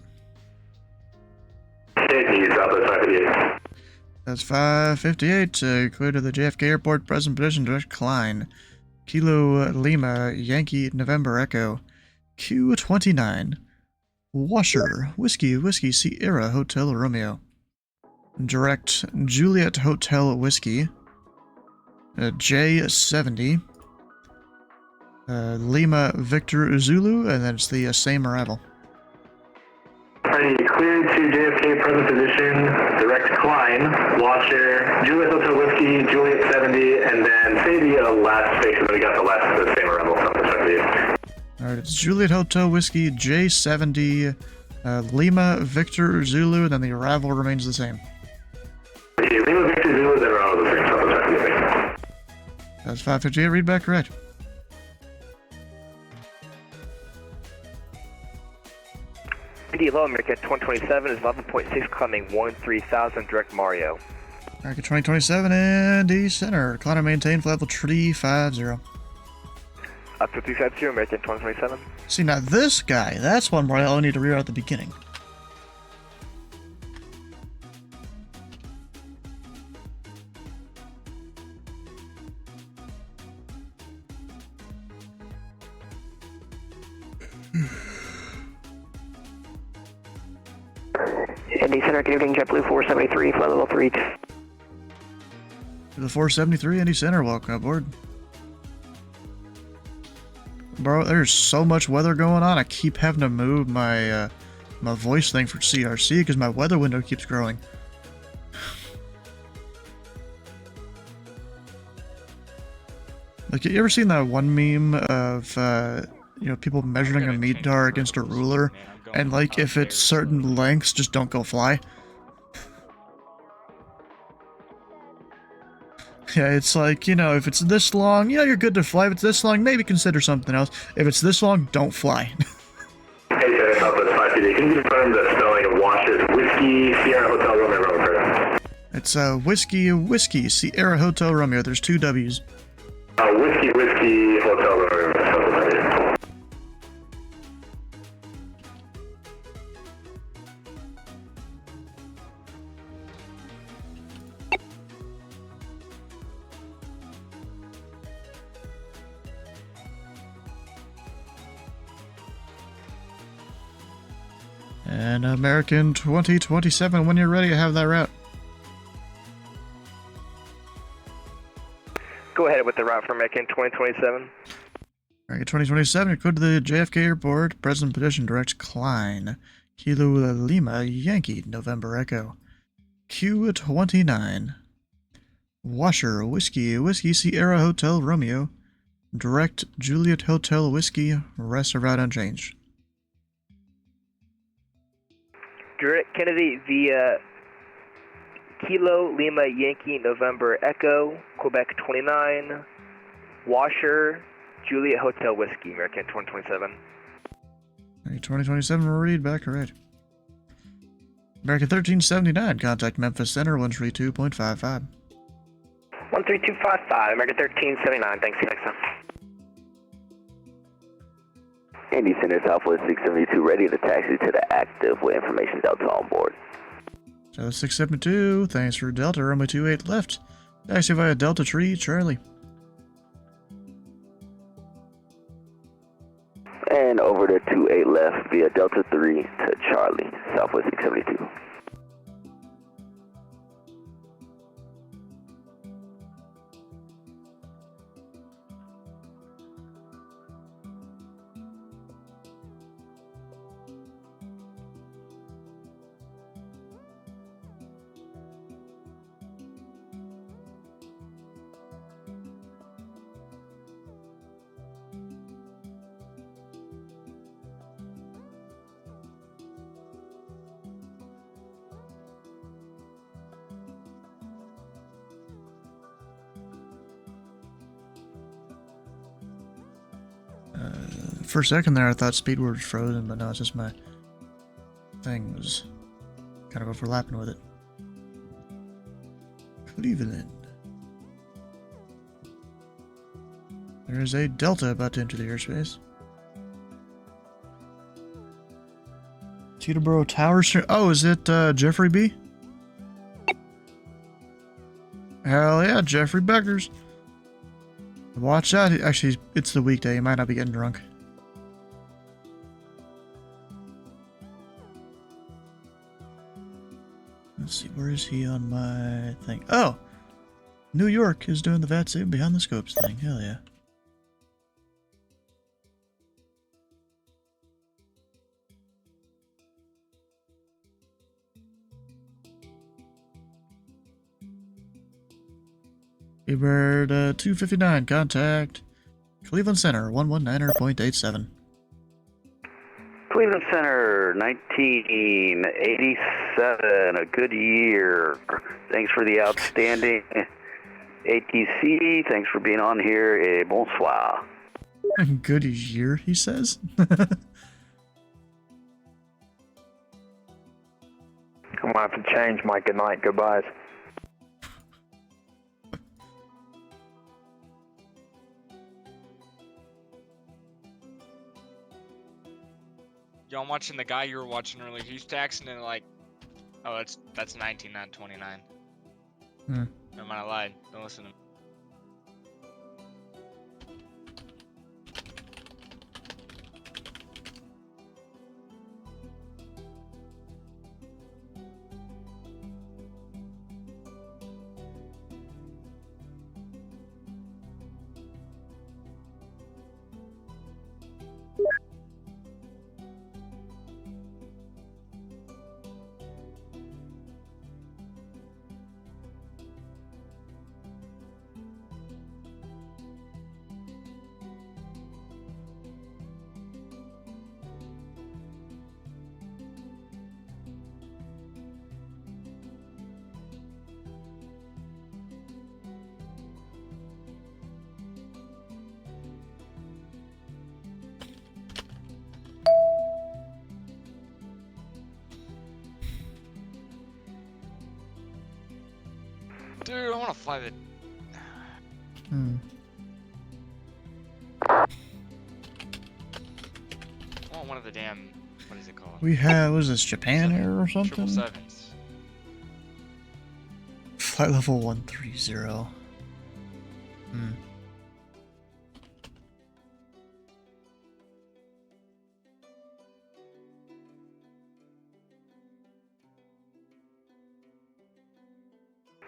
Southwest 558. That's 558, clear to the JFK Airport, present position, direct climb. Kilo Lima, Yankee, November Echo, Q29. Washer, Whiskey, Sierra, Hotel Romeo. Direct Juliet Hotel Whiskey. J70. Lima Victor Zulu, and then it's the same arrival. Alrighty, cleared to JFK, present position, direct climb, Washer, Juliet Hotel Whiskey, Juliet 70, and then say the last station that we got the same arrival from the Alright, it's Juliet Hotel Whiskey, J70, Lima Victor Zulu, and then the arrival remains the same. Okay, Lima Victor Zulu, then arrival the same. That's 558, read back correct. Indy Low American 2027 is 11.6 climbing 13,000 direct Mario. American 2027 Indy Center, climb and maintain flight level 350. Up to 350 American 2027. See, now this guy, that's one where I only need to reroute at the beginning. Indy Center, good evening, JetBlue 473, flight level 3. To the 473 Indy Center, welcome aboard. Bro, there's so much weather going on, I keep having to move my my voice thing for CRC because my weather window keeps growing. Like, you ever seen that one meme of, you know, people measuring a METAR against a ruler, and like, if it's certain lengths, just don't go fly? Yeah, it's like, you know, if it's this long, yeah, you're good to fly. If it's this long, maybe consider something else. If it's this long, don't fly. Hey, Southwest 558, can you confirm the spelling of Washer's Whiskey, Sierra Hotel Romeo, Romeo? It's Whiskey, Sierra Hotel Romeo. There's 2 W's. Whiskey, Hotel Romeo, Southwest 558. And American 2027, when you're ready to have that route. Go ahead with the route for American 2027. Alright, 2027, go to the JFK Airport. President petition directs Klein. Kilo Lima Yankee, November Echo. Q29. Washer, Whiskey Sierra Hotel Romeo. Direct Juliet Hotel Whiskey, rest are route unchanged. Direct Kennedy via Kilo Lima Yankee November Echo, Quebec 29. Washer, Juliet Hotel Whiskey, American 2027. 2027 read back, alright. American 1379, contact Memphis Center 132.55. 13255, American 1379, thanks, Alexa. Indy Center Southwest 672, ready to taxi to the active with information Delta on board. So 672, thanks for Delta, runway 28 left. Taxi via Delta Tree, Charlie. And over to 28 left via Delta 3 to Charlie, Southwest 672. For a second there, I thought Speedward was frozen, but no, it's just my thing was kind of overlapping with it. Cleveland. There is a Delta about to enter the airspace. Teterboro Tower. Oh, is it Jeffrey B? Hell yeah, Jeffrey Beckers. Watch out. Actually, it's the weekday. He might not be getting drunk. Let's see, where is he on my thing? Oh! New York is doing the VATSU behind the scopes thing. Hell yeah. Bird 259, contact Cleveland Center 119er.87. Cleveland Center, 1987, a good year. Thanks for the outstanding ATC. Thanks for being on here. Et bonsoir. Good year, he says. I'm gonna have to change my goodnight goodbyes. Yo, I'm watching the guy you were watching earlier. He's taxing in like, oh, that's 19, not 29. Never mind, I lied. Don't listen to me. Dude, I want to fly the... I want one of the damn... What is it called? We have, what is this, Japan Air or something? 777s. Flight level 130.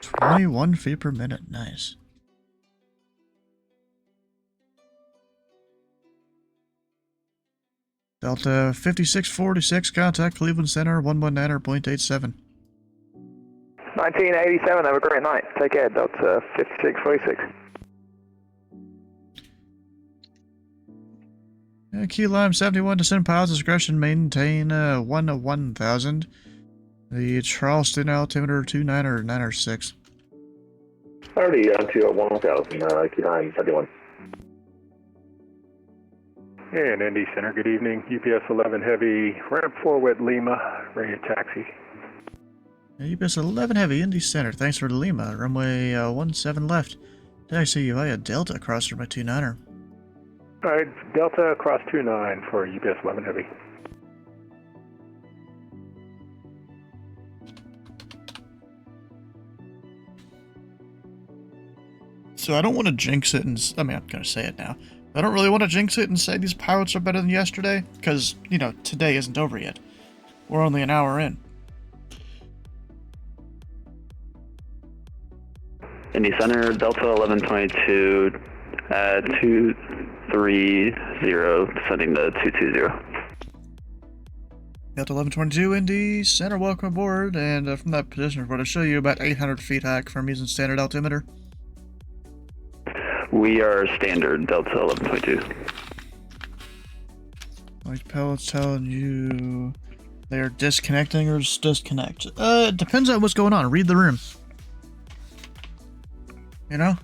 $21 feet per minute, nice. Delta 5646, contact Cleveland Center 119.87. 1987, have a great night. Take care, Delta 5646. Key Lime 71, descend piles discretion, maintain 1000. The Charleston altimeter 29 or 9 or 6. Already on to 1000, key line 71. And Indy Center, good evening. UPS 11 Heavy, ramp 4 with Lima, ready to taxi. UPS 11 Heavy, Indy Center, thanks for the Lima. Runway 17 left. Taxi you via Delta across runway 29er. Alright, Delta across 29 for UPS 11 Heavy. So I don't want to jinx it and, I'm going to say it now. I don't really want to jinx it and say these pilots are better than yesterday, because, today isn't over yet. We're only an hour in. Indy Center, Delta 1122, 230, descending to 220. Delta 1122, Indy Center, welcome aboard, and from that position report, I'll show you about 800 feet high from using standard altimeter. We are standard, Delta 1122. Like pilots telling you they're disconnecting or just disconnect. It depends on what's going on. Read the room. You know?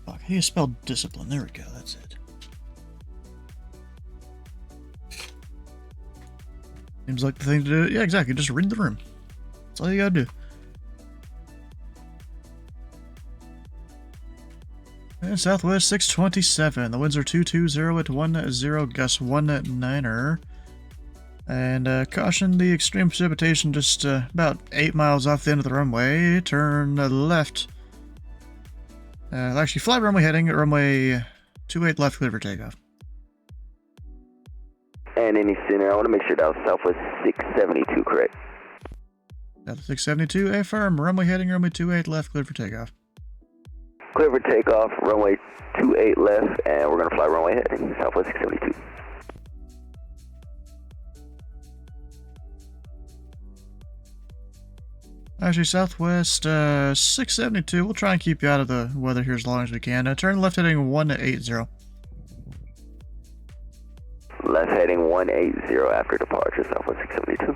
Fuck, how do you spell discipline? There we go, that's it. Seems like the thing to do. Yeah, exactly, just read the room. That's all you gotta do. And Southwest 627. The winds are 220 at 10, gust 19er. And caution the extreme precipitation just about 8 miles off the end of the runway. Turn left. Actually, fly runway heading at runway 28 left, clear for takeoff. And Indy Center, I want to make sure that was Southwest 672, correct? Delta 672, affirm. Runway heading, runway 28 left, clear for takeoff. Clear for takeoff, runway 28 left, and we're going to fly runway heading, Southwest 672. Actually, Southwest 672, we'll try and keep you out of the weather here as long as we can. Turn left heading 180. Left heading 180 after departure, Southwest 672.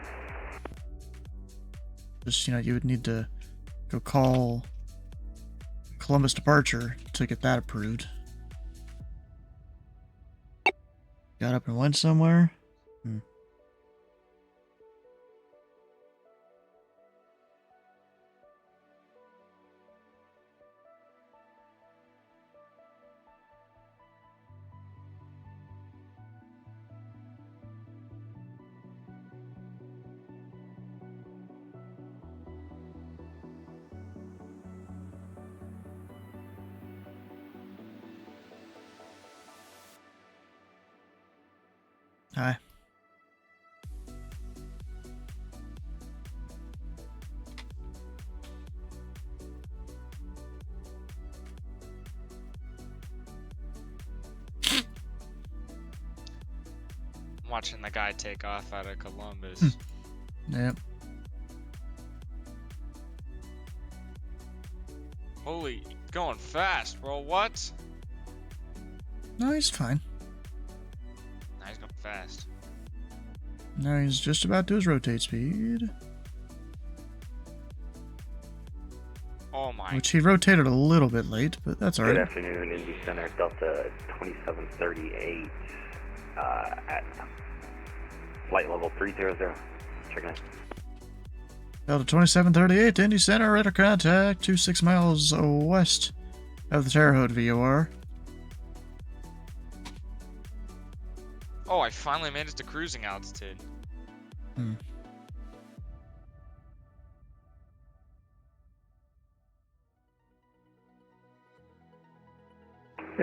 Just, you would need to go call Columbus departure to get that approved. Got up and went somewhere? Hi. I'm watching the guy take off out of Columbus. Yep. Holy, going fast, bro. What? No, he's fine. Nah, he's going fast. Now he's just about to his rotate speed. Oh my. Which he rotated a little bit late, but that's alright. Good afternoon, Indy Center, Delta 2738 at flight level 300. Checking in. Delta 2738 to Indy Center, radar contact 26 miles west of the Terre Haute VOR. Oh, I finally made it to cruising altitude.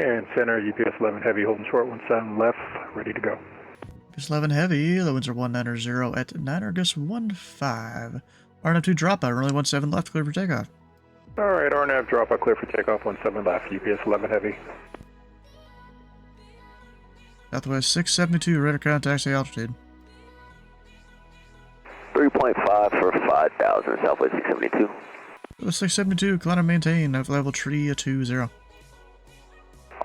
And center, UPS 11 Heavy, holding short, 17 left, ready to go. UPS 11 Heavy, the winds are 190 at 9 August 15. RNF2 drop out, runway 17 left, clear for takeoff. Alright, RNAV drop out, clear for takeoff, 17 left, UPS 11 Heavy. Southwest 672, radar contact, say altitude. 3.5 for 5,000, Southwest 672. Southwest 672, climb and maintain, level tree 20.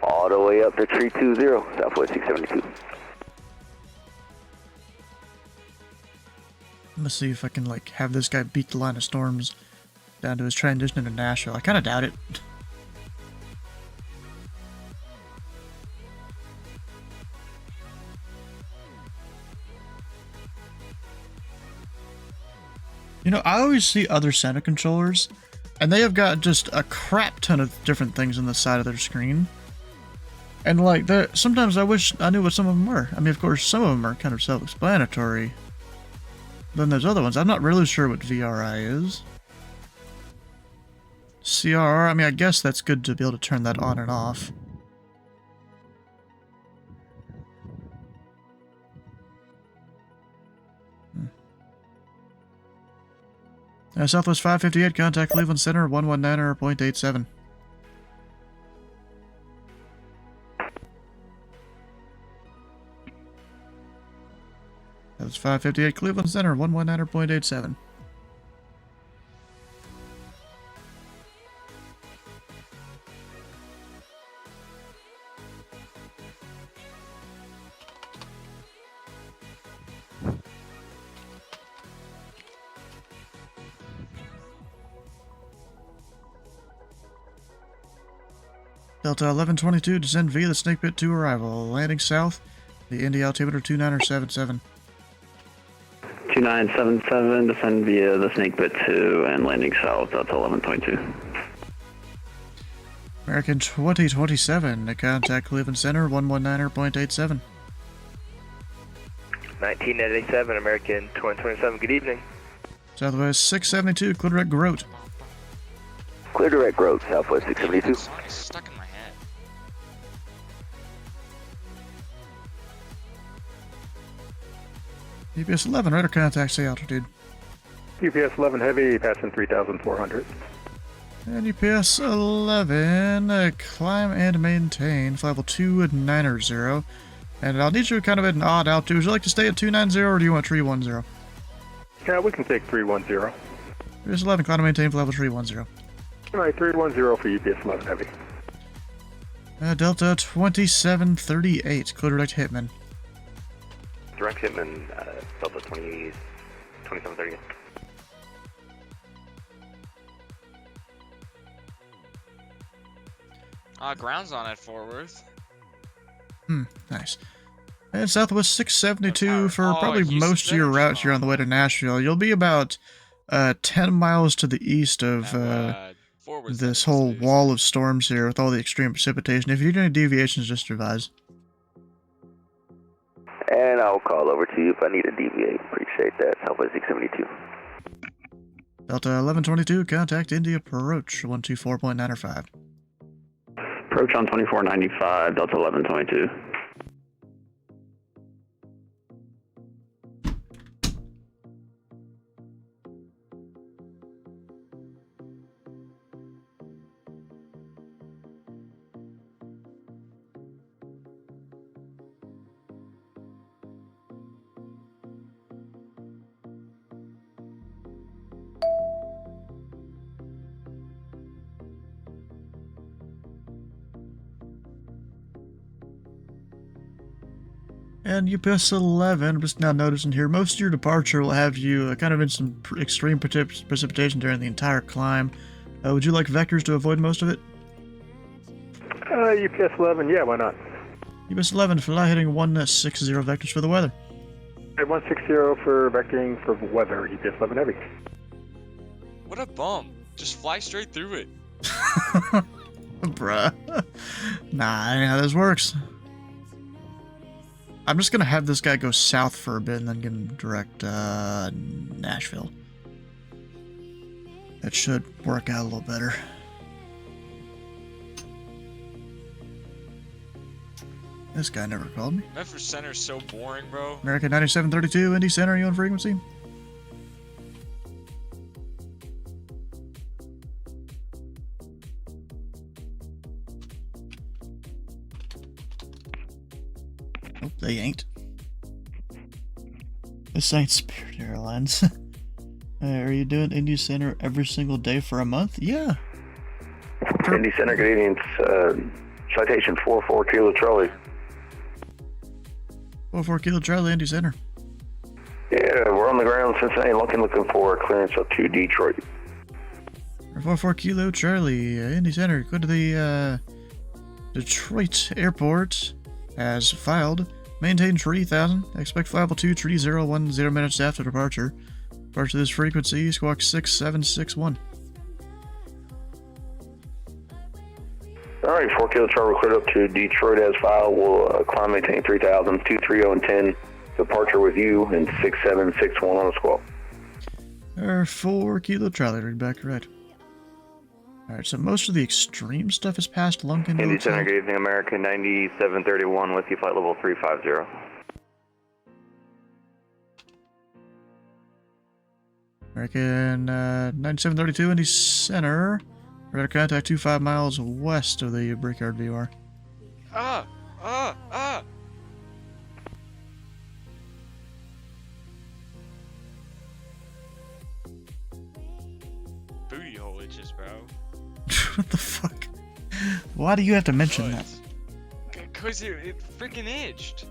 All the way up to tree 20, Southwest 672. I'm gonna see if I can, like, have this guy beat the line of storms down to his transition into Nashville. I kind of doubt it. You know, I always see other center controllers, and they have got just a crap ton of different things on the side of their screen. And, like, sometimes I wish I knew what some of them were. I mean, of course, some of them are kind of self-explanatory. Then there's other ones. I'm not really sure what VRI is. CRR, I mean, I guess that's good to be able to turn that on and off. Southwest 558, contact Cleveland Center, 119.87. That's 558 Cleveland Center, 119.87. Delta 1122, descend via the Snake Pit to arrival. Landing south, the Indy altimeter 2977. 2977, descend via the Snake Pit 2 and landing south, Delta 1122. American 2027, to contact Cleveland Center, 119.87. 1987, American 2027, good evening. Southwest 672, clear direct Grote. Clear direct Grote, Southwest 672. Song is stuck in my head. UPS 11, radar contact, say altitude. UPS 11 Heavy, passing 3,400. And UPS 11, climb and maintain, flight level 290. And I'll need you kind of at an odd altitude. Would you like to stay at 290 or do you want 310? Yeah, we can take 310. UPS 11, climb and maintain, flight level 310. Alright, 310 for UPS 11 Heavy. Delta 2738, clear direct Hitman. Direct Hitman, Delta 2730. Ground's on at Fort Worth. Nice. And Southwest 672 for probably most of your route here on the way to Nashville. You'll be about 10 miles to the east of this whole wall of storms here with all the extreme precipitation. If you do any deviations, just advise. And I'll call over to you if I need to deviate. Appreciate that. Southwest 672. Delta 1122, contact Indy approach 124.95. Approach on 2495, Delta 1122. And UPS 11, I'm just now noticing here, most of your departure will have you kind of in some extreme precipitation during the entire climb. Would you like vectors to avoid most of it? UPS 11, yeah, why not? UPS 11, fly heading 160 vectors for the weather. 160 for vectoring for weather, UPS 11 Heavy. What a bum. Just fly straight through it. Bruh. Nah, I know how this works. I'm just gonna have this guy go south for a bit and then give him direct Nashville. That should work out a little better. This guy never called me. Memphis Center's so boring, bro. American 9732, Indy Center, you on frequency? Nope, they ain't. This ain't Spirit Airlines. Are you doing Indy Center every single day for a month? Yeah. Indy Center, good evening. Citation 44 Kilo Charlie. 44 Kilo Charlie, Indy Center. Yeah, we're on the ground in Cincinnati looking for clearance up to Detroit. 44 Kilo Charlie, Indy Center. Go to the Detroit airport as filed. Maintain 3000. Expect flight level 2, tree 010 minutes after departure. Departure to this frequency, squawk 6761. Alright, 4 Kilo Charlie, we're cleared up to Detroit as filed. We'll climb, maintain 3000, 230 and 10. Departure with you in 6761 on the squawk. 4 Kilo Charlie, read back right. Alright, so most of the extreme stuff is past Lunkin. Indy Center, good evening, American 9731 with you, flight level 350. American 9732, Indy Center. Radar contact 25 miles west of the Brickyard VR. Booty hole itches, bro. What the fuck? Why do you have to mention that? Because it freaking itched.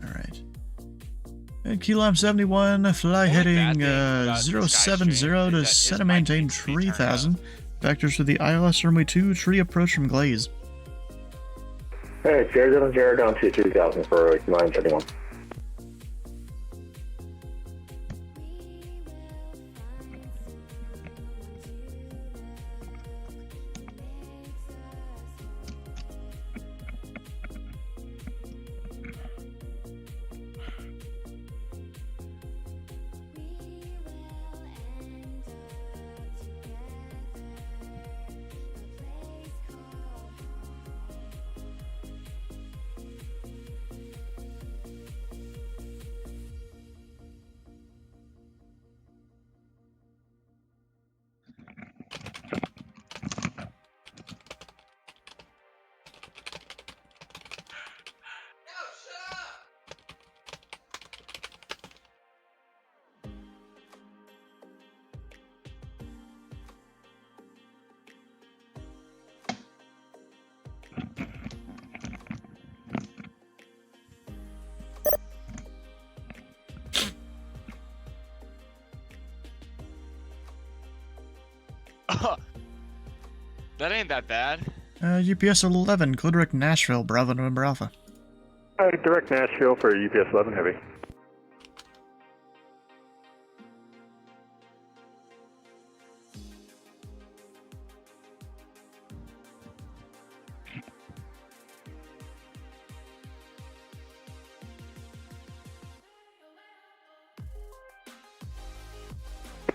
Alright. And Kilo 71, fly heading 070 to center maintain 3000. Vectors to the ILS runway 2, tree approach from Glaze. Hey, 070 down to 3000 for 931. That ain't that bad. UPS 11, clear direct Nashville, Bravo November Alpha. Direct Nashville for UPS 11 Heavy.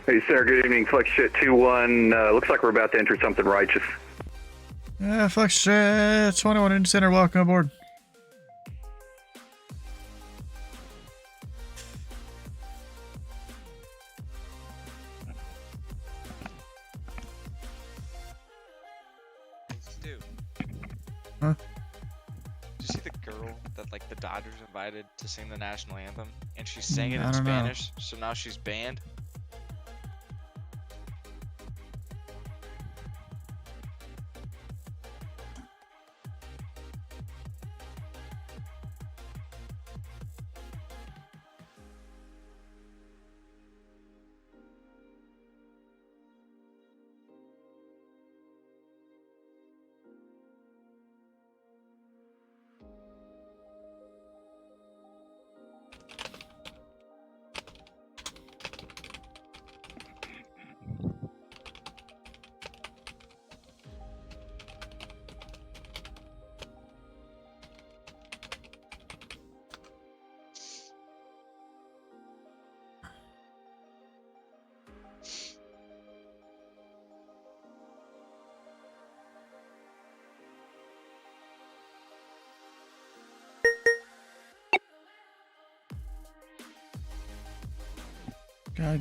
Hey, sir, good evening. Flex Jet 21. Looks like we're about to enter something righteous. Flex Jet 21 Indy Center, welcome aboard. Dude. Huh? Did you see the girl that like the Dodgers invited to sing the national anthem, and she sang it I in don't know. Spanish, so now she's banned?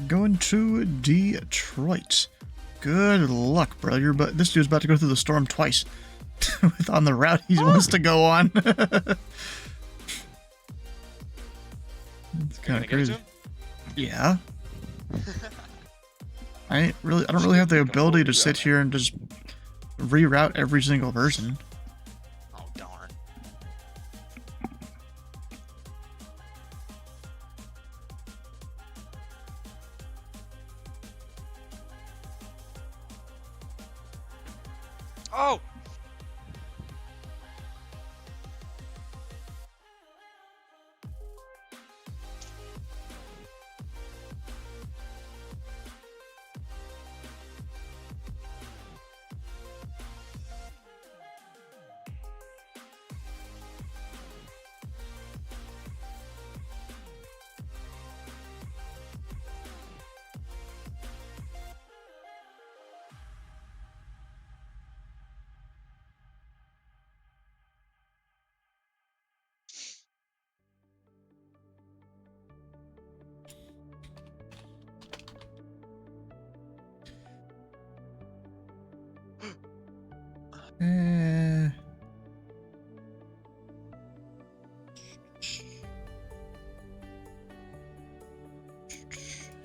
Going to Detroit. Good luck, brother. But this dude's about to go through the storm twice. On the route he wants to go on. It's kind of crazy. Yeah. I don't really have the ability to sit here and just reroute every single person. Oh, darn. Oh!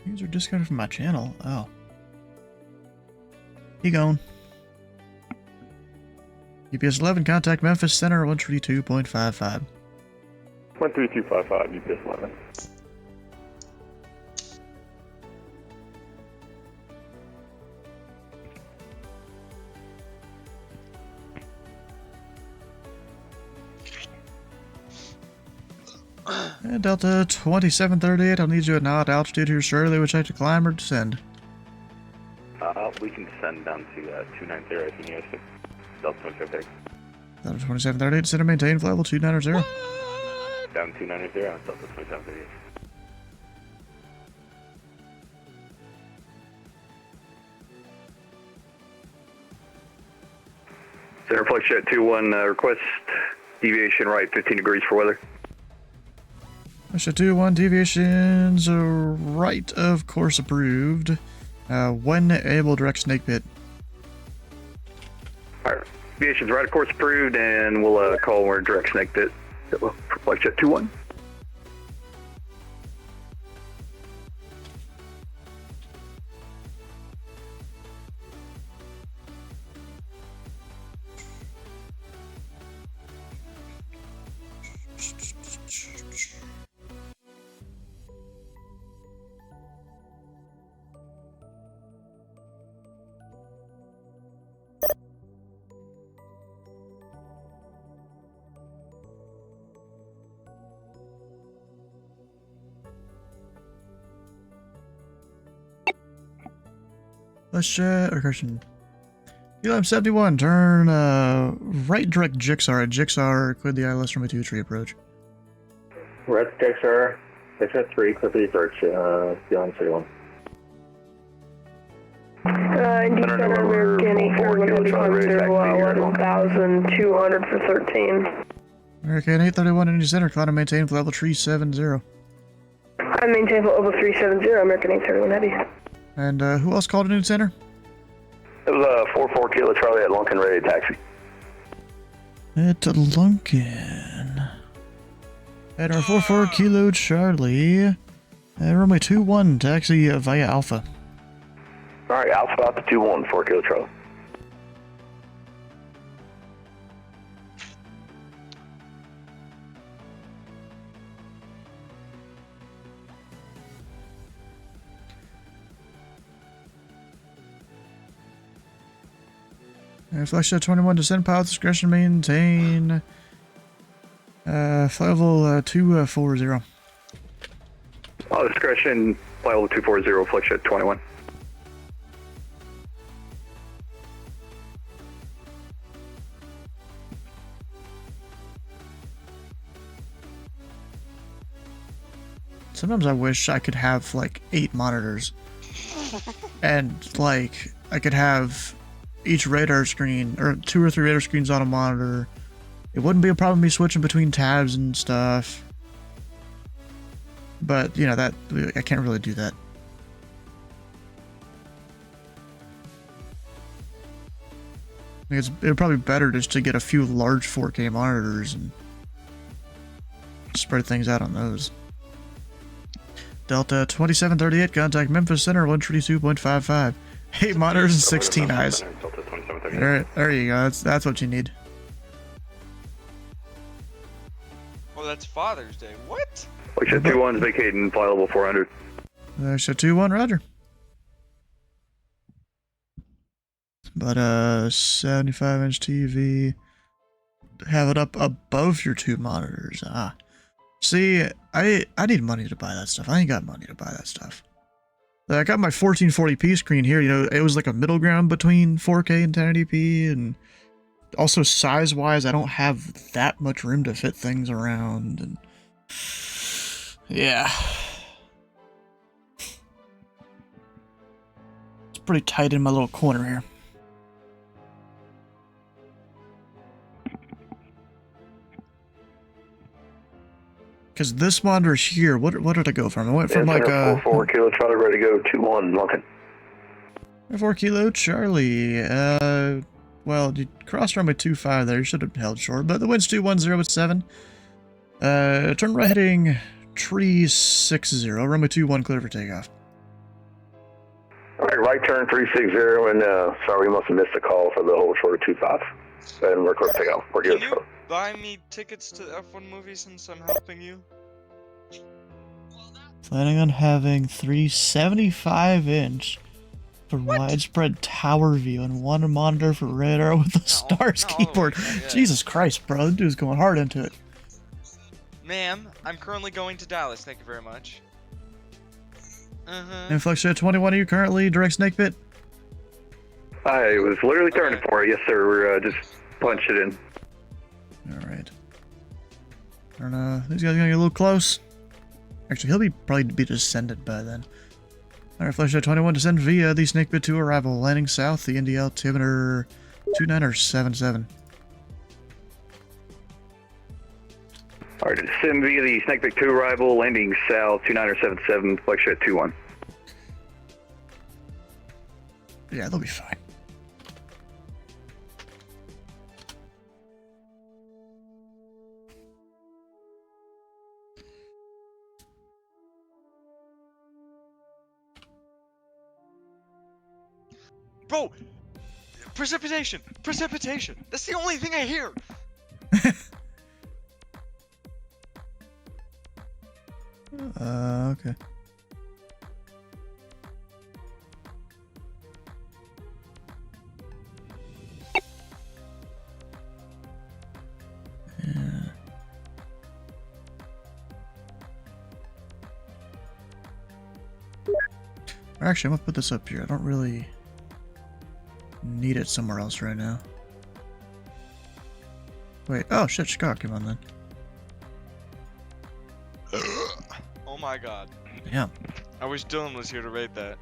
User discarded from my channel. Oh. He going. UPS 11, contact Memphis Center 132.55. 13255, UPS 11. Delta 2738, I'll need you at not altitude here shortly. Would you like to climb or descend? We can descend down to 290, I think, Yosef. Delta 2730. Delta 2738, center maintain, flight level 290. Down 290, Delta 2738. Center flight jet 21, request deviation right 15 degrees for weather. Russia 2-1, deviations right, of course, approved. When able, direct snake pit. Alright, deviations right, of course, approved, and we'll call when we're direct snake pit. For flight jet 21. Let's check, or question. ULM 71, turn right direct Jigsaw at Jigsaw, clear the ILS from a 2-tree approach. Red Jigsaw, Jigsaw 3, clear for the approach, ULM 71. Indy Center, American 11,200 for 13. American 831, Indy Center, climb and maintain for level 370. I maintain for level 370, American 831 Heavy. And who else called Indy Center? It was 44 Kilo Charlie at Lunken, ready to taxi. At Lunken. At our 44 Kilo Charlie. Runway 21, taxi via Alpha. Alright, Alpha out to 21, 4 Kilo Charlie. Flight 21, descend pilot discretion, maintain. Flight level 240. Pilot discretion, flight level 240, flight jet 21. Sometimes I wish I could have like 8 monitors. And like I could have each radar screen, or 2 or 3 radar screens on a monitor. It wouldn't be a problem me switching between tabs and stuff. But, you know, that I can't really do that. It's it'd probably be better just to get a few large 4K monitors and spread things out on those. Delta 2738, contact Memphis Center 132.55. 8 monitors and 16 eyes. There you go. That's what you need. Oh, that's Father's Day. What? Like 2-1's vacating, fly level 400. There's a 2-1, roger. But 75-inch TV. Have it up above your 2 monitors. Ah. See, I need money to buy that stuff. I ain't got money to buy that stuff. I got my 1440p screen here. You know, it was like a middle ground between 4K and 1080p, and also size-wise, I don't have that much room to fit things around, and yeah. It's pretty tight in my little corner here. Because this monitor here, what did I go from? I went from like 4 Kilo Charlie, ready to go, 2-1, Lunkin. 4 Kilo Charlie, well, you crossed runway 25 there, you should have held short, but the wind's 210 at 7. Turn right heading tree 60, runway 21 clear for takeoff. Alright, right turn 360, and sorry, we must have missed the call for the whole short of 25. And we're clear for takeoff. We're good. Can you buy me tickets to the F1 movie since I'm helping you? Planning on having 3 75-inch for widespread tower view and 1 monitor for radar with a stars keyboard. Jesus Christ, bro, this dude's going hard into it. Ma'am, I'm currently going to Dallas, thank you very much. Influx at 21, are you currently direct snake pit? I was literally turning for it, yes sir, we're just punched it in. Alright. These guys are gonna get a little close. Actually, he'll probably be descended by then. Alright, Flash at 21, descend via the snake pit to arrival. Landing south, the Indy altimeter 2977. Alright, descend via the Snake Pit 2 arrival, landing south, 2977, flex at 2-1. Yeah, they'll be fine. Bro! Precipitation! Precipitation! That's the only thing I hear! Okay. Yeah. Actually, I'm gonna put this up here. I don't really need it somewhere else right now. Wait, oh shit, Chicago, come on then. Oh my god. Yeah. I wish Dylan was here to rate that.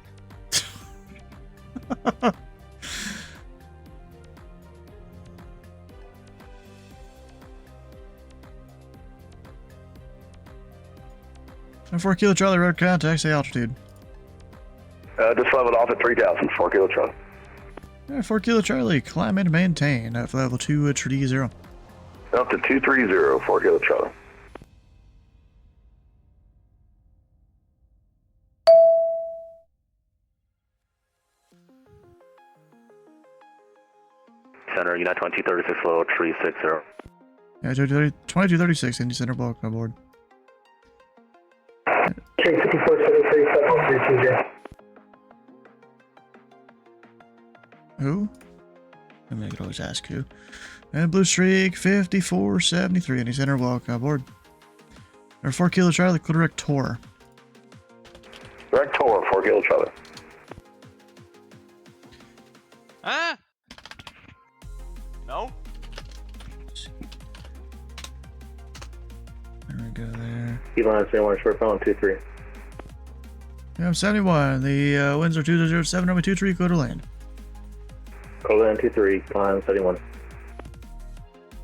And 4 Kilo Charlie, road contact, say altitude. Just leveled off at 3,000, 4 Kilo Charlie. 4 Kilo Charlie, climb and maintain at level 2 at 30. Up to 230, 4 Kilo Charlie. Center, United 2236, low, tree 60. Yeah, 2236, Indy Center, welcome aboard. Okay, 5473, 70320. Who? I mean, I could always ask who. And Blue Streak 5473, Indy Center, welcome aboard. Or 4 Kilo Charlie, direct tour. Direct tour, 4 Kilo Charlie. Huh? No? There we go there. Elon 71, short phone 23. Yeah, I'm 71. The winds are 2007, runway 23, go to land. Cola 23, climb 71.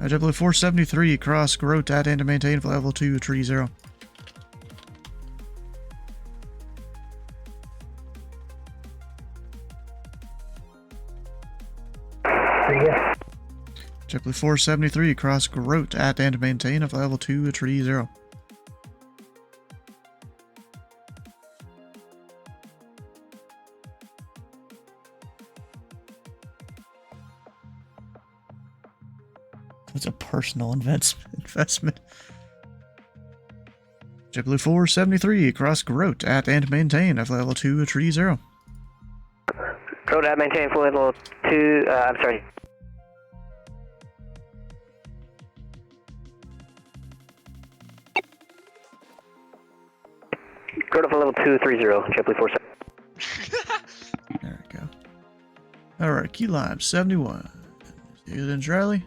JetBlue 473, cross, grow, data, and to maintain for level 2, 30. Yeah. JetBlue 473, cross Grote at and maintain of level 2 tree 0. It's a personal investment. JetBlue 473, cross Grote at and maintain of level 2 tree 0. Grote at maintain for level 2, I'm sorry. Grote for level 230, JetBlue 473. There we go. Alright, key lime 71. Is it in Charlie?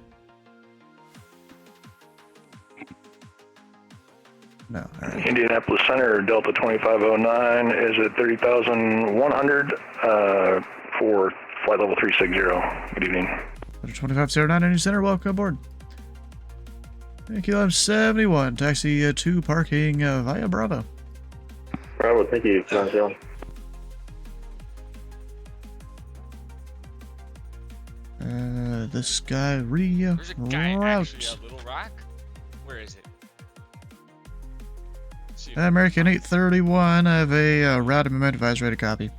No, alright. Indianapolis Center, Delta 2509 is at 30,100 for flight level 360. Good evening. 2509 Indy Center, welcome aboard. Thank you, I'm 71. Taxi to parking via Bravo. Bravo, thank you. This guy There's a guy actually reroute. at Little Rock. Where is it? American 831, I have a route and moment advisory to copy.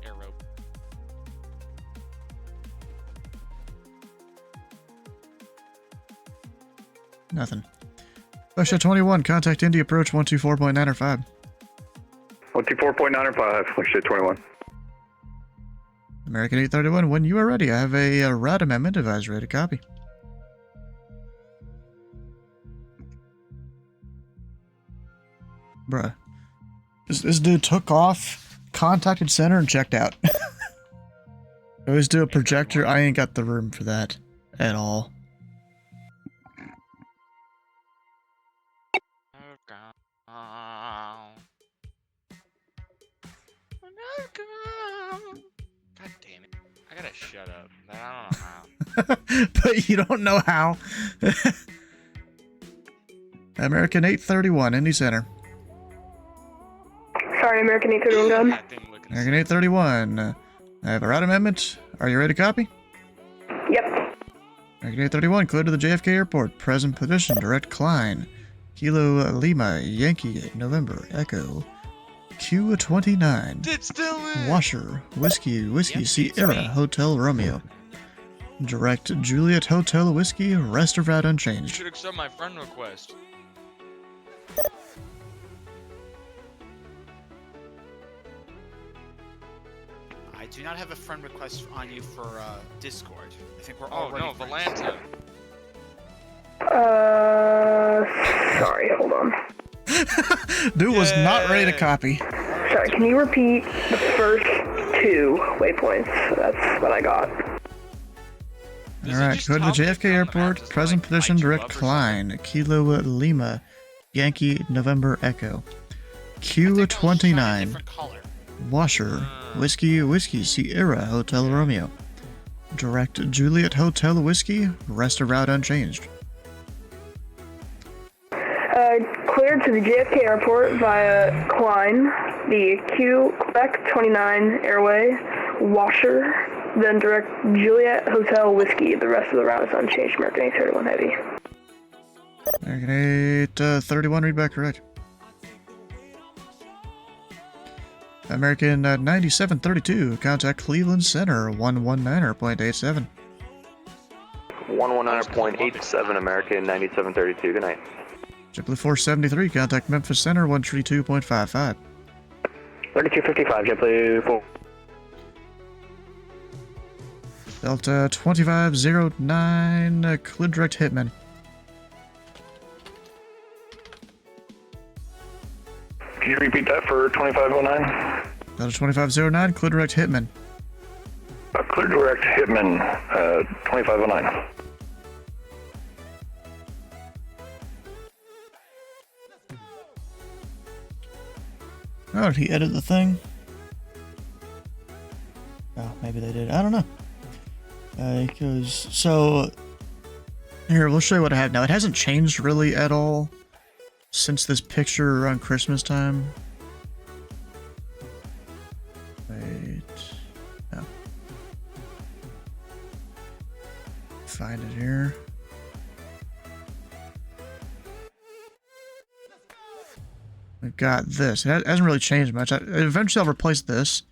Air rope. Nothing. Russia 21, contact Indy approach 124.905. 124.905, Flight 21. American 831, when you are ready, I have a route amendment advisory to copy. Bruh. This dude took off, contacted center, and checked out. I always do a projector. I ain't got the room for that at all. God damn it. I gotta shut up. I don't know how. But you don't know how. American 831, Indy Center. Sorry, American 831, go ahead. American 831, I have a route amendment. Are you ready to copy? Yep. American 831, clear to the JFK Airport. Present position, direct Klein. Kilo Lima, Yankee, November, Echo. Q29. Washer, Whiskey, Sierra, Hotel Romeo. Direct Juliet Hotel Whiskey, rest of route You unchanged. should accept my friend request. I do not have a friend request on you for Discord. I think we're Oh already no, friends. Valanta. Sorry, hold on. Dude was not ready to copy. Sorry, can you repeat the first two waypoints? That's what I got. Alright, go to the JFK Airport. Present position, direct Klein. Kilo Lima, Yankee, November, Echo. Q29. Washer, Whiskey, Sierra, Hotel Romeo. Direct Juliet Hotel Whiskey, rest of route unchanged. Cleared to the JFK Airport via Klein, the Q Quebec 29 Airway, Washer, then direct Juliet Hotel Whiskey. The rest of the route is unchanged. American 831 Heavy. American 831, read back correct. American 9732, contact Cleveland Center, 119.87. 119.87, American 9732, good night. JetBlue 473, contact Memphis Center, 132.55. 3255, JetBlue 4. Delta 2509, clear direct Hitman. Can you repeat that for 2509? Delta 2509, clear direct Hitman. Clear direct Hitman, 2509. Oh, did he edit the thing? Oh, maybe they did. I don't know. So, here, we'll show you what I have now. It hasn't changed really at all since this picture around Christmas time. Wait. No. find it here. We've got this. It hasn't really changed much. Eventually I'll replace this.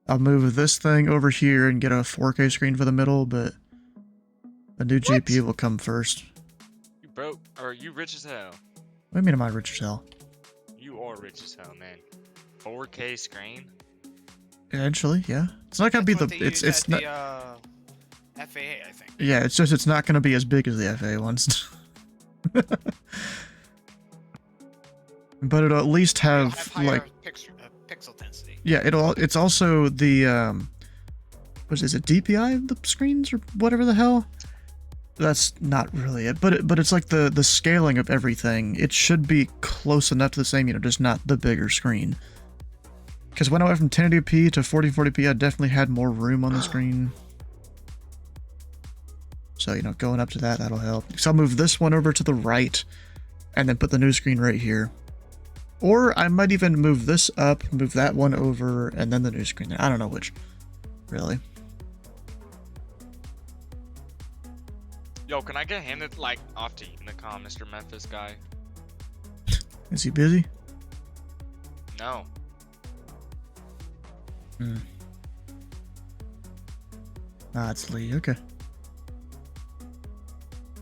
I'll move this thing over here and get a 4K screen for the middle, but the new GPU will come first. You broke, or you rich as hell. What do you mean am I rich as hell? You are rich as hell, man. 4K screen? Eventually, yeah. It's not gonna be the. It's not. FAA, I think. Yeah, it's just it's not gonna be as big as the FAA ones. But it'll at least have like pixel density. Yeah, it's also the is it DPI the screens or whatever the hell? That's not really it, but it's like the scaling of everything. It should be close enough to the same, just not the bigger screen. Because when I went from 1080p to 1440p, I definitely had more room on the screen. So, going up to that'll help. So I'll move this one over to the right and then put the new screen right here. Or I might even move this up, move that one over, and then the new screen there. I don't know which, really. Yo, can I get handed, off to Unicom, Mr. Memphis guy? Is he busy? No. Ah, it's Lee, okay.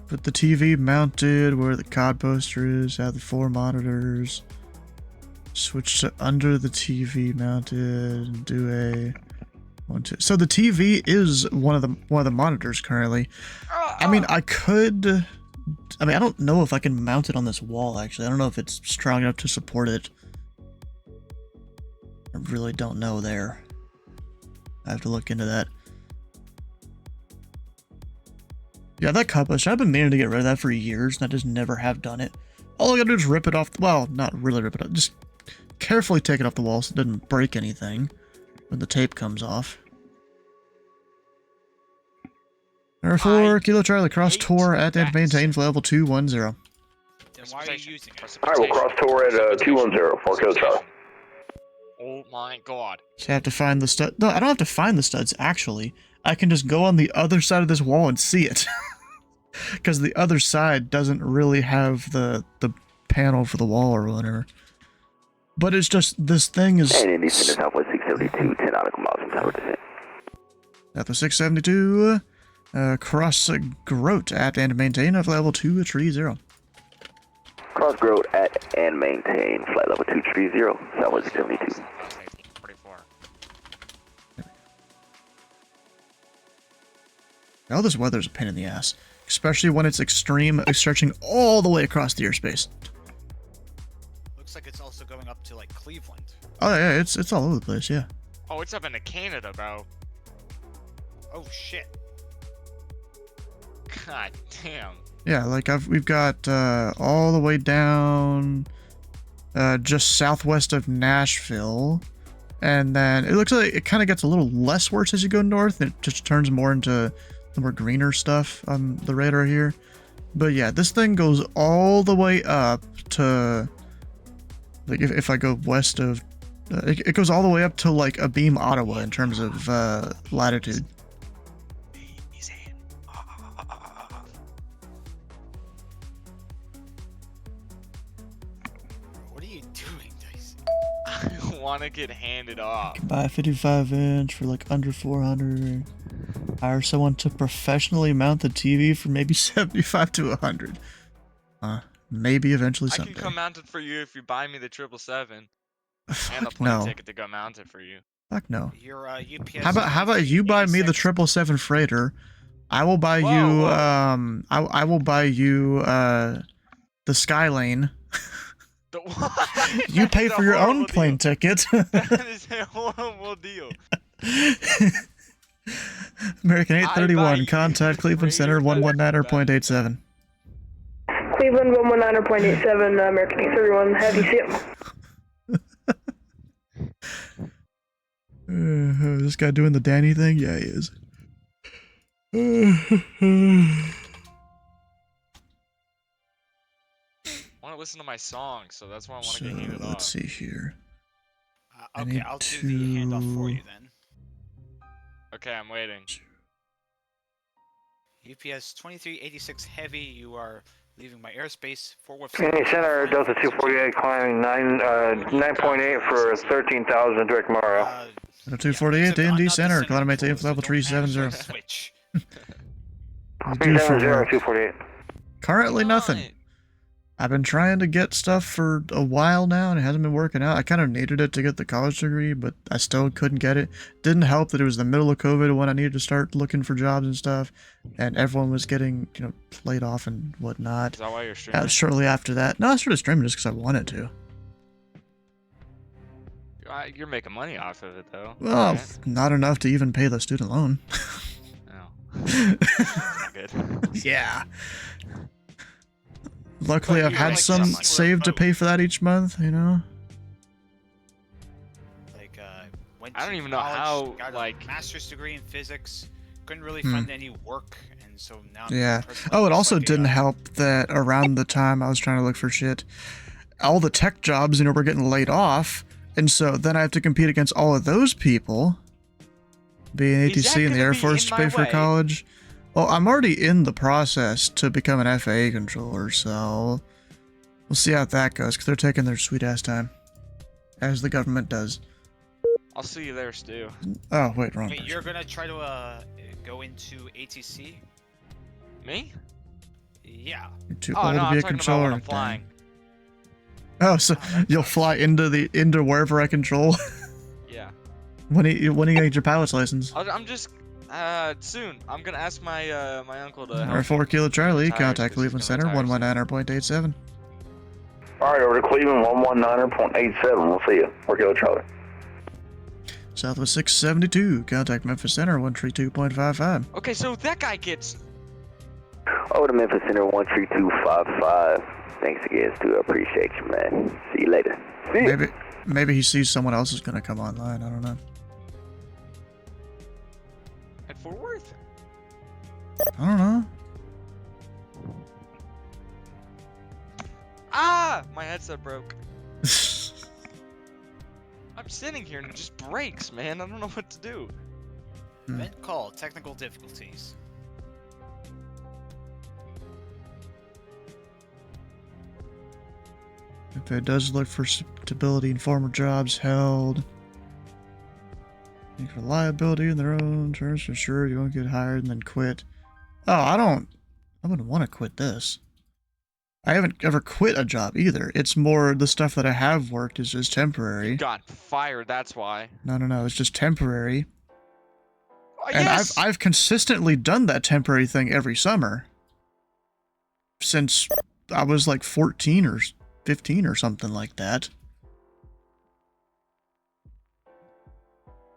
Put the TV mounted where the COD poster is, have the 4 monitors. Switch to under the TV mounted and do a 1, 2. So the TV is one of the monitors currently. I mean, I don't know if I can mount it on this wall actually. I don't know if it's strong enough to support it. I really don't know there. I have to look into that. Yeah, that cup, I've been meaning to get rid of that for years, and I just never have done it. All I gotta do is rip it off, well, not really rip it off, just carefully take it off the wall so it doesn't break anything when the tape comes off. Number 4, Kilo Charlie, cross tour at and maintain for level 210. Then why are you using it? Alright, we'll cross tour at 210 for Kilo Charlie. Oh my god. So I have to find the stud. No, I don't have to find the studs, actually. I can just go on the other side of this wall and see it. Because the other side doesn't really have the panel for the wall or whatever. But it's just, this thing is... And Indy Center Southwest 672, 10 nautical miles from tower descent. Southwest 672, cross Grote at and maintain of level 230. Cross Grote at and maintain, flight level 230, Southwest 672. Now this weather's a pain in the ass. Especially when it's extreme, stretching all the way across the airspace. Looks like it's also going up to Cleveland. Oh yeah, it's all over the place, yeah. Oh, it's up into Canada, bro. Oh shit. God damn. Yeah, we've got all the way down just southwest of Nashville. And then it looks like it kind of gets a little less worse as you go north, and it just turns more into the more greener stuff on the radar here. But yeah, this thing goes all the way up to, if I go west of, it goes all the way up to Abeam, Ottawa in terms of latitude. What are you doing, Dicey? I want to get handed off. Buy a 55-inch for under 400. Hire someone to professionally mount the TV for maybe 75 to 100. Maybe eventually someday. I can come mount it for you if you buy me the 777. And the Fuck plane no. ticket to go mount it for you. Fuck no. Your UPS. How about you buy me the 777 freighter? I will buy you I will buy you the Skylane. The what? You pay for your own plane ticket. That is a horrible deal. American 831, contact Cleveland Center 119.87. Cleveland 119.87, American 831, have you see it? Is this guy doing the Danny thing? Yeah, he is. I want to listen to my song, so that's why I want to get handed off. Let's see here. Okay, I'll do the handoff for you then. Okay, I'm waiting. UPS 2386 Heavy, you are leaving my airspace. Fort Worth. Indy Center, Delta 248, climbing 9.8 for 13,000 direct Mario. 248 to Indy Center, climb maintain for level 370. Switch. You do for 370, work. 248. Currently nothing. I've been trying to get stuff for a while now, and it hasn't been working out. I kind of needed it to get the college degree, but I still couldn't get it. Didn't help that it was the middle of COVID when I needed to start looking for jobs and stuff, and everyone was getting, laid off and whatnot. Is that why you're streaming? Shortly after that. No, I started streaming just because I wanted to. You're making money off of it, though. Well, right? not enough to even pay the student loan. Not good. Yeah. Luckily, I've had like some something saved to pay for that each month, Like, went I don't to even know college, how, got like... a master's degree in physics, couldn't really find any work, and so now... Yeah. Oh, it also didn't help that around the time I was trying to look for shit, all the tech jobs, were getting laid off, and so then I have to compete against all of those people, being ATC in the Air Force to pay for college. Well, I'm already in the process to become an FAA controller, so we'll see how that goes, because they're taking their sweet-ass time, as the government does. I'll see you there, Stu. Oh, wait, wrong Wait, person. you're gonna try to, go into ATC? Me? Yeah. You're too Oh, old no, to I'm be a talking about controller. when I'm flying. Oh, so you'll fly into wherever I control? Yeah. When you get your pilot's license? I'm just... soon. I'm gonna ask my my uncle to help. Or 4 Kilo Charlie, retires, contact 'cause he's Cleveland gonna Center, retire 119.87. Alright, over to Cleveland, 119.87. We'll see you. 4 Kilo Charlie. Southwest 672, contact Memphis Center, 132.55. Okay, so that guy gets... Over to Memphis Center, 13255. Thanks again, Stu. I appreciate you, man. See you later. See you. Maybe he sees someone else is gonna come online, I don't know. At Fort Worth? I don't know. Ah! My headset broke. I'm sitting here and it just breaks, man. I don't know what to do. Event call, technical difficulties. If it does look for stability in former jobs held, for liability in their own terms, for sure you won't get hired and then quit. Oh, I wouldn't want to quit this. I haven't ever quit a job either. It's more the stuff that I have worked is just temporary. You got fired, that's why. No, it's just temporary. And yes! I've consistently done that temporary thing every summer. Since I was like 14 or 15 or something like that.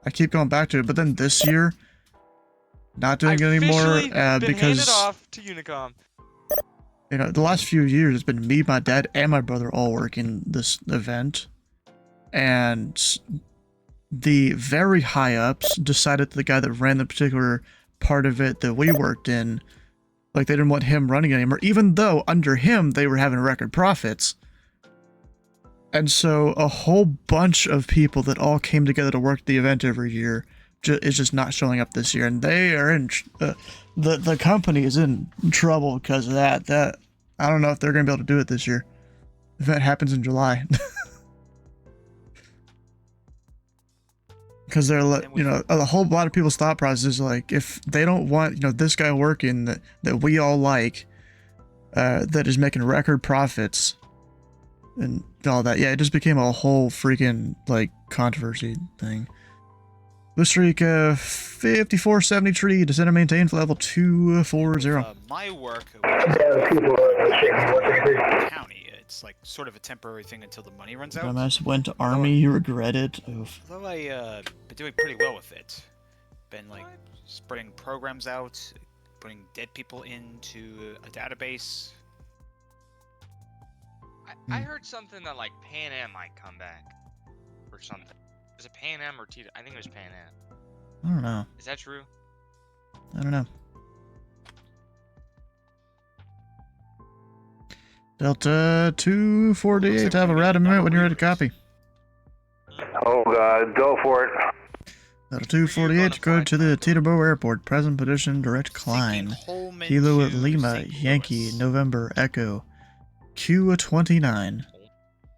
I keep going back to it, but then this year, not doing it anymore because handed off to Unicom. The last few years it's been me, my dad, and my brother all working this event, and the very high ups decided that the guy that ran the particular part of it that we worked in, like they didn't want him running anymore, even though under him they were having record profits. And so a whole bunch of people that all came together to work the event every year is just not showing up this year, and they are in the company is in trouble because of that. That I don't know if they're gonna be able to do it this year. The event happens in July. Because they're a whole lot of people's thought process is like, if they don't want this guy working that we all like, that is making record profits and all that. Yeah, it just became a whole freaking like controversy thing. Blue Streak 5473, descend and maintain for level 240. My work county, it's like sort of a temporary thing until the money runs out. Dumbass went to army, you regret it. Oof. Although I been doing pretty well with it. Been like spreading programs out, putting dead people into a database. I heard something that like Pan Am might come back or something. Was it Pan Am or T? I think it was Pan Am. I don't know. Is that true? I don't know. Delta 248, have a rat a minute when you're ready to copy. Oh God, go for it. Delta 248, go to the Tobu Airport. Present position, direct climb. Kilo Lima, Yankee, November, Echo. Q29.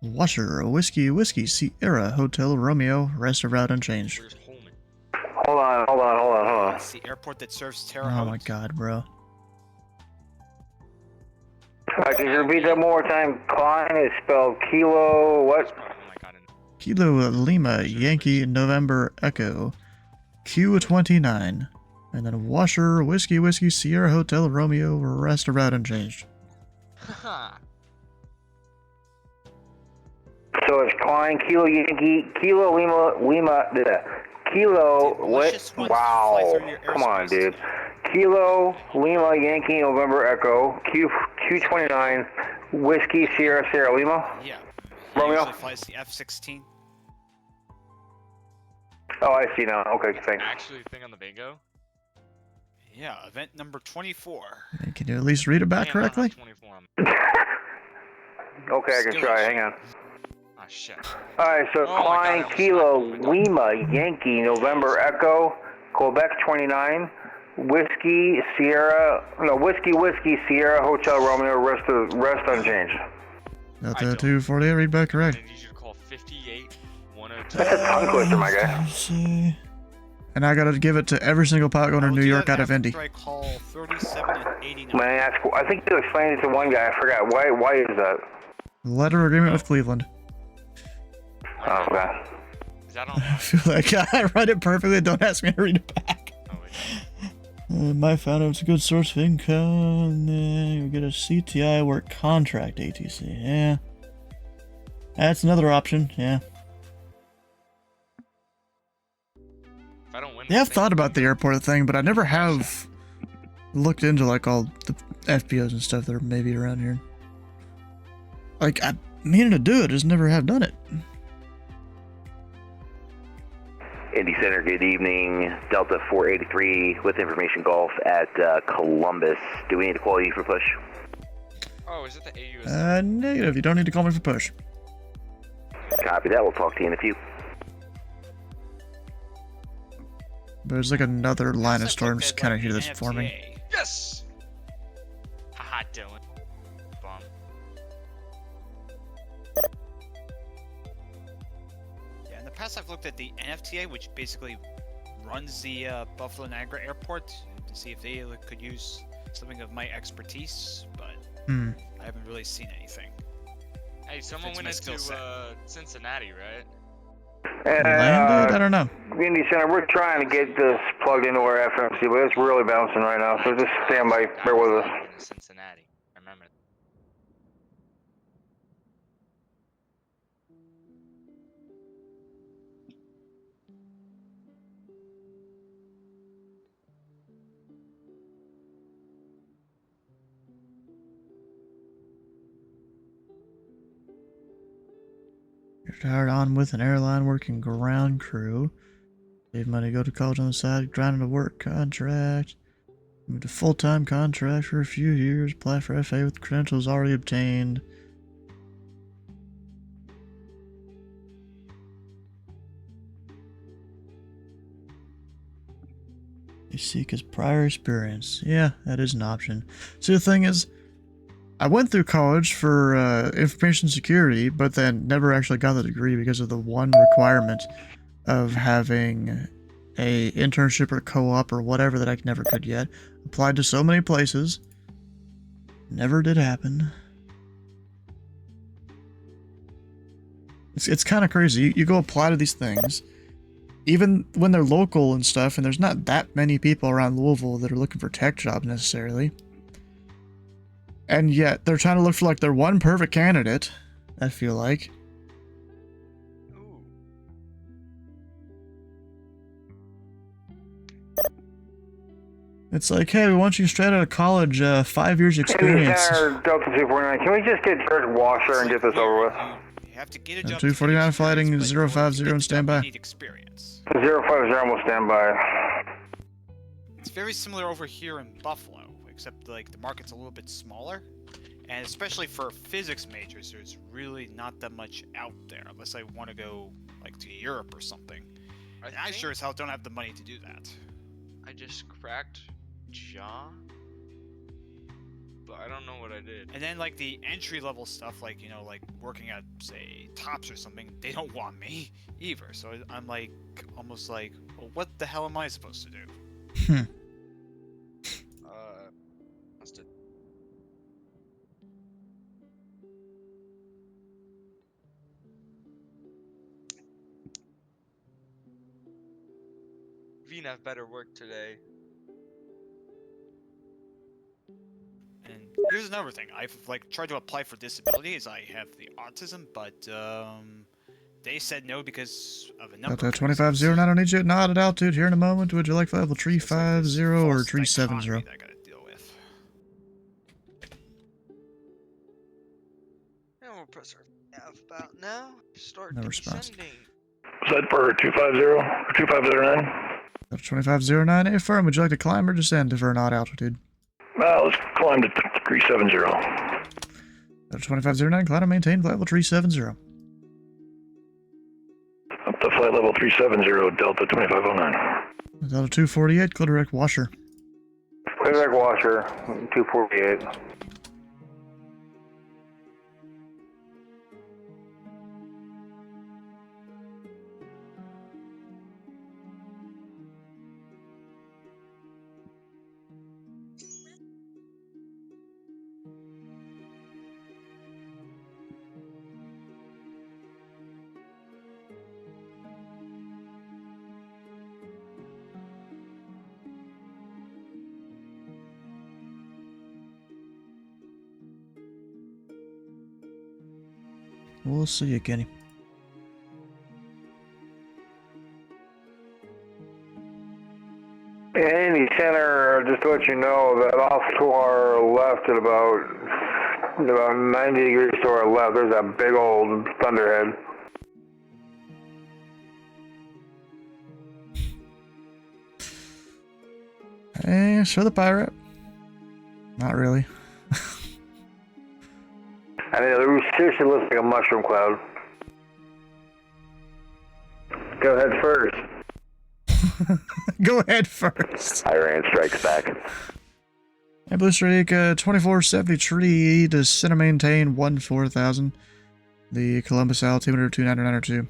Washer, Whiskey, Sierra, Hotel Romeo, rest of route unchanged. Hold on. It's the airport that serves Terre Oh Haute. my god, bro. Can you repeat that one more time? Klein is spelled Kilo, what? Kilo Lima, Yankee, November, Echo. Q29. And then Washer, Whiskey, Sierra, Hotel Romeo, rest of route unchanged. So it's Klein, Kilo Yankee, Kilo Lima, Kilo, what? Wow. Come on, dude. Kilo Lima Yankee November Echo, Q29, Whiskey Sierra Lima. Yeah. Romeo. Usually flies the F-16. Oh, I see now. Okay, thanks. Actually, thing on the bingo. Yeah, event number 24. Can you at least read it back correctly? Okay, I can try. Hang on. Ah, shit. Alright, so Klein, Kilo, Lima, Yankee, November, Echo, Quebec 29, Whiskey, Sierra, Hotel Romeo, rest unchanged. Delta 248, read back correct. I need you to call 58-102. That's a tongue twister, my guy. And I gotta give it to every single pot going to New York out of Indy. I call 37 and 89. May I ask, I think you explained it to one guy, I forgot. Why is that? Letter agreement with Cleveland. Oh, okay. I feel like I read it perfectly. Don't ask me to read it back. My founder was a good source of income. You get a CTI work contract ATC. Yeah. That's another option. Yeah. Yeah, I've thought about the airport thing, but I never have looked into like all the FBOs and stuff that are maybe around here. Like, I meaning to do it, just never have done it. Indy Center, good evening. Delta 483 with information golf at Columbus. Do we need to call you for push? Oh, is it the AUS? Negative. You don't need to call me for push. Copy that. We'll talk to you in a few. There's like another line of storms kind of here that's forming. Yes! Haha, Dylan. Bum. Yeah, in the past I've looked at the NFTA, which basically runs the Buffalo Niagara Airport, to see if they could use something of my expertise, but I haven't really seen anything. Hey, someone went into Cincinnati, right? Landed? I don't know. Indy Center, we're trying to get this plugged into our FMC, but it's really bouncing right now, so just stand by, bear with us. Cincinnati, remember. Retired on with an airline working ground crew. Save money, go to college on the side, grinding a work contract. Move to full-time contract for a few years. Apply for FA with credentials already obtained. You seek his prior experience. Yeah, that is an option. See, the thing is, I went through college for information security, but then never actually got the degree because of the one requirement of having a internship or co-op or whatever that I never could yet. Applied to so many places. Never did happen. It's kind of crazy. You go apply to these things, even when they're local and stuff, and there's not that many people around Louisville that are looking for tech jobs necessarily. And yet, they're trying to look for, like, their one perfect candidate, I feel like. It's like, hey, we want you straight out of college, 5 years experience. Delta 249, can we just get George Washer and get this over with? You have to get a job. 249 fighting 050 and standby. 050 will stand by. It's very similar over here in Buffalo, except like the market's a little bit smaller, and especially for physics majors, there's really not that much out there unless I want to go like to Europe or something. I sure as hell don't have the money to do that. I just cracked jaw, but I don't know what I did. And then like the entry level stuff, like like working at say Tops or something, they don't want me either. So I'm like almost like, well, what the hell am I supposed to do? Must have. Vina better work today. And here's another thing. I've like tried to apply for disability as I have the autism, but they said no because of a number. Delta 2509, I need you at not at altitude here in a moment. Would you like level 350 or 370? I gotta deal with. Yeah, we'll press our F about now. Start No response. descending. Is that for 250 or 2509? Delta 2509, affirm. Would you like to climb or descend for not altitude? Let's climb to 370. Delta 2509, climb and maintain level 370. Up to flight level 370, Delta 2509. Delta 248, clear direct washer. Clear direct washer, 248. We'll see you, Kenny. Indy Center, just to let you know that off to our left at about 90 degrees to our left, there's that big old thunderhead. Hey, show the pirate. Not really. I mean, it seriously looks like a mushroom cloud. Go ahead first. Go ahead first. Iran strikes back. And Blue Streak 2473 to center maintain 14,000. The Columbus altimeter 29902.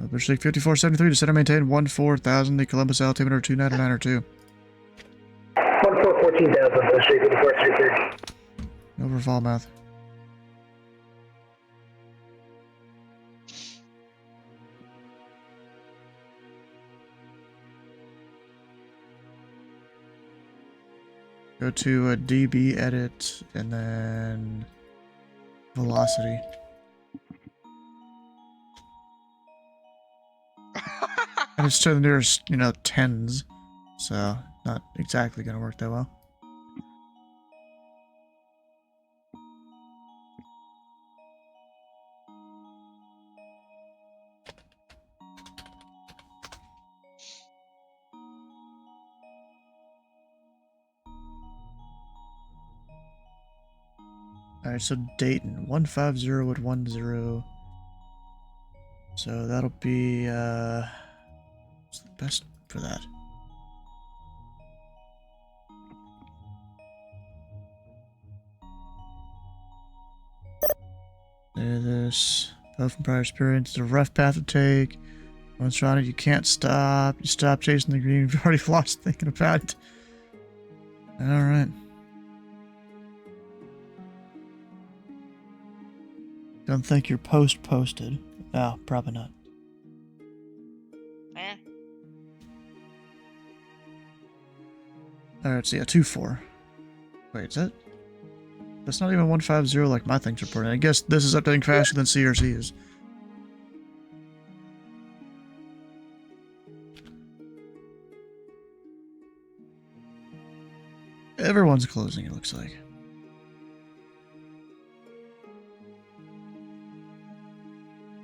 Blue Streak 5473 to center maintain 14,000. The Columbus altimeter 29902. 14,000, Blue Streak 5473. Over Fallmouth. Go to a DB edit and then velocity. And it's to the nearest, tens, so not exactly gonna work that well. Alright, so Dayton, 150 at 10. So that'll be, what's the best for that? This, from prior experience, it's a rough path to take. Once you're on it, you can't stop. You stop chasing the green, you've already lost thinking about it. Alright. Don't think you're posted. No, probably not. Alright, so yeah, 2-4. Wait, is that? That's not even 150 like my thing's reporting. I guess this is updating faster than CRC is. Everyone's closing, it looks like.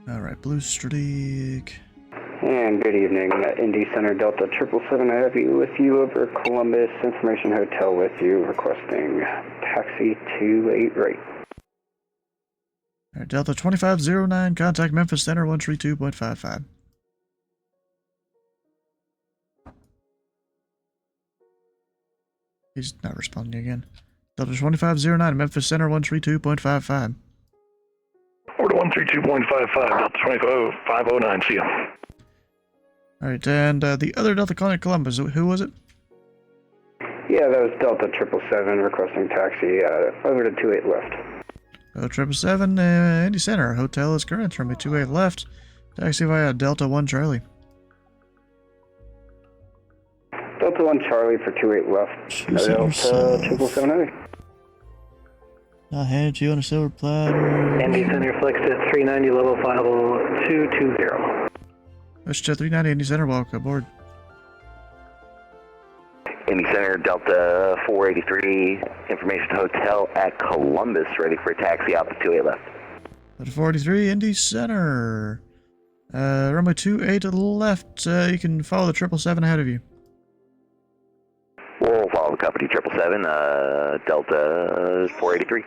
Alright, Blue Streak. And good evening, Indy Center Delta 777. I have you with you over Columbus Information Hotel with you, requesting taxi 28 right. Alright, Delta 2509, contact Memphis Center 132.55. He's not responding again. Delta 2509, Memphis Center 132.55. Order 132.55, Delta 20509, see ya. Alright, and the other Delta calling at Columbus, who was it? Yeah, that was Delta 777 requesting taxi over to 28 left. 777, Indy Center. Hotel is current. Runway 28 left. Taxi via Delta 1 Charlie. Delta 1 Charlie for 28 left. Delta 777. I'll hand you on a silver platter. Indy Center flex at 390, level 50220. Westjet 390, Indy Center, welcome aboard. Indy Center, Delta 483, information hotel at Columbus, ready for a taxi out to 28 left. Delta 483, Indy Center. Runway 28 to the left. You can follow the 777 ahead of you. We'll follow the company 777, Delta 483.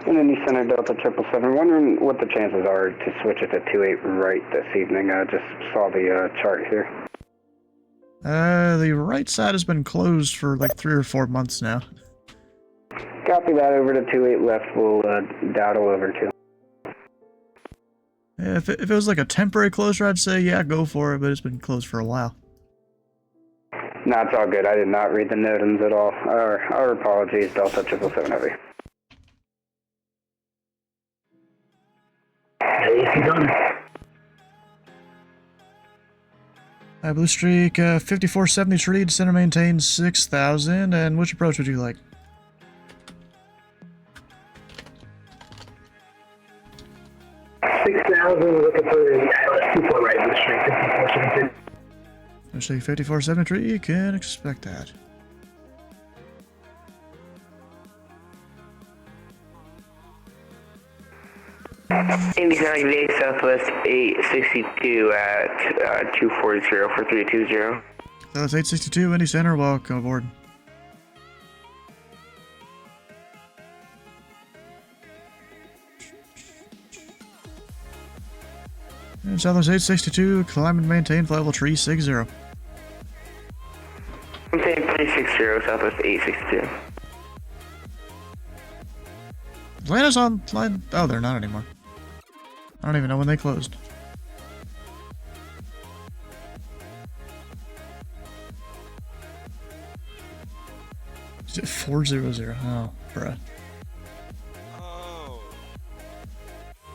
Indy Center, Delta 777. Wondering what the chances are to switch it to 28 right this evening. I just saw the chart here. The right side has been closed for like 3 or 4 months now. Copy that, over to 28 left. We'll daddle over to. Yeah, if it was like a temporary closure, I'd say, yeah, go for it, but it's been closed for a while. No, it's all good. I did not read the NOTAMs at all. Our apologies, Delta 777 Heavy. AC done. Blue Streak, 5470 tree, center maintain 6000, and which approach would you like? Looking for 24 right, Blue Streak, 5470. Blue Streak 5470 tree, you can expect that. Indy Center, VA Southwest 862 at 240 for 320. That's 862, Indy Center, welcome aboard. And Southwest 862, climb and maintain flight level 360. Maintain 360, Southwest 862. Atlanta's on line. Oh, they're not anymore. I don't even know when they closed. Is it 400? Oh, bruh. Oh.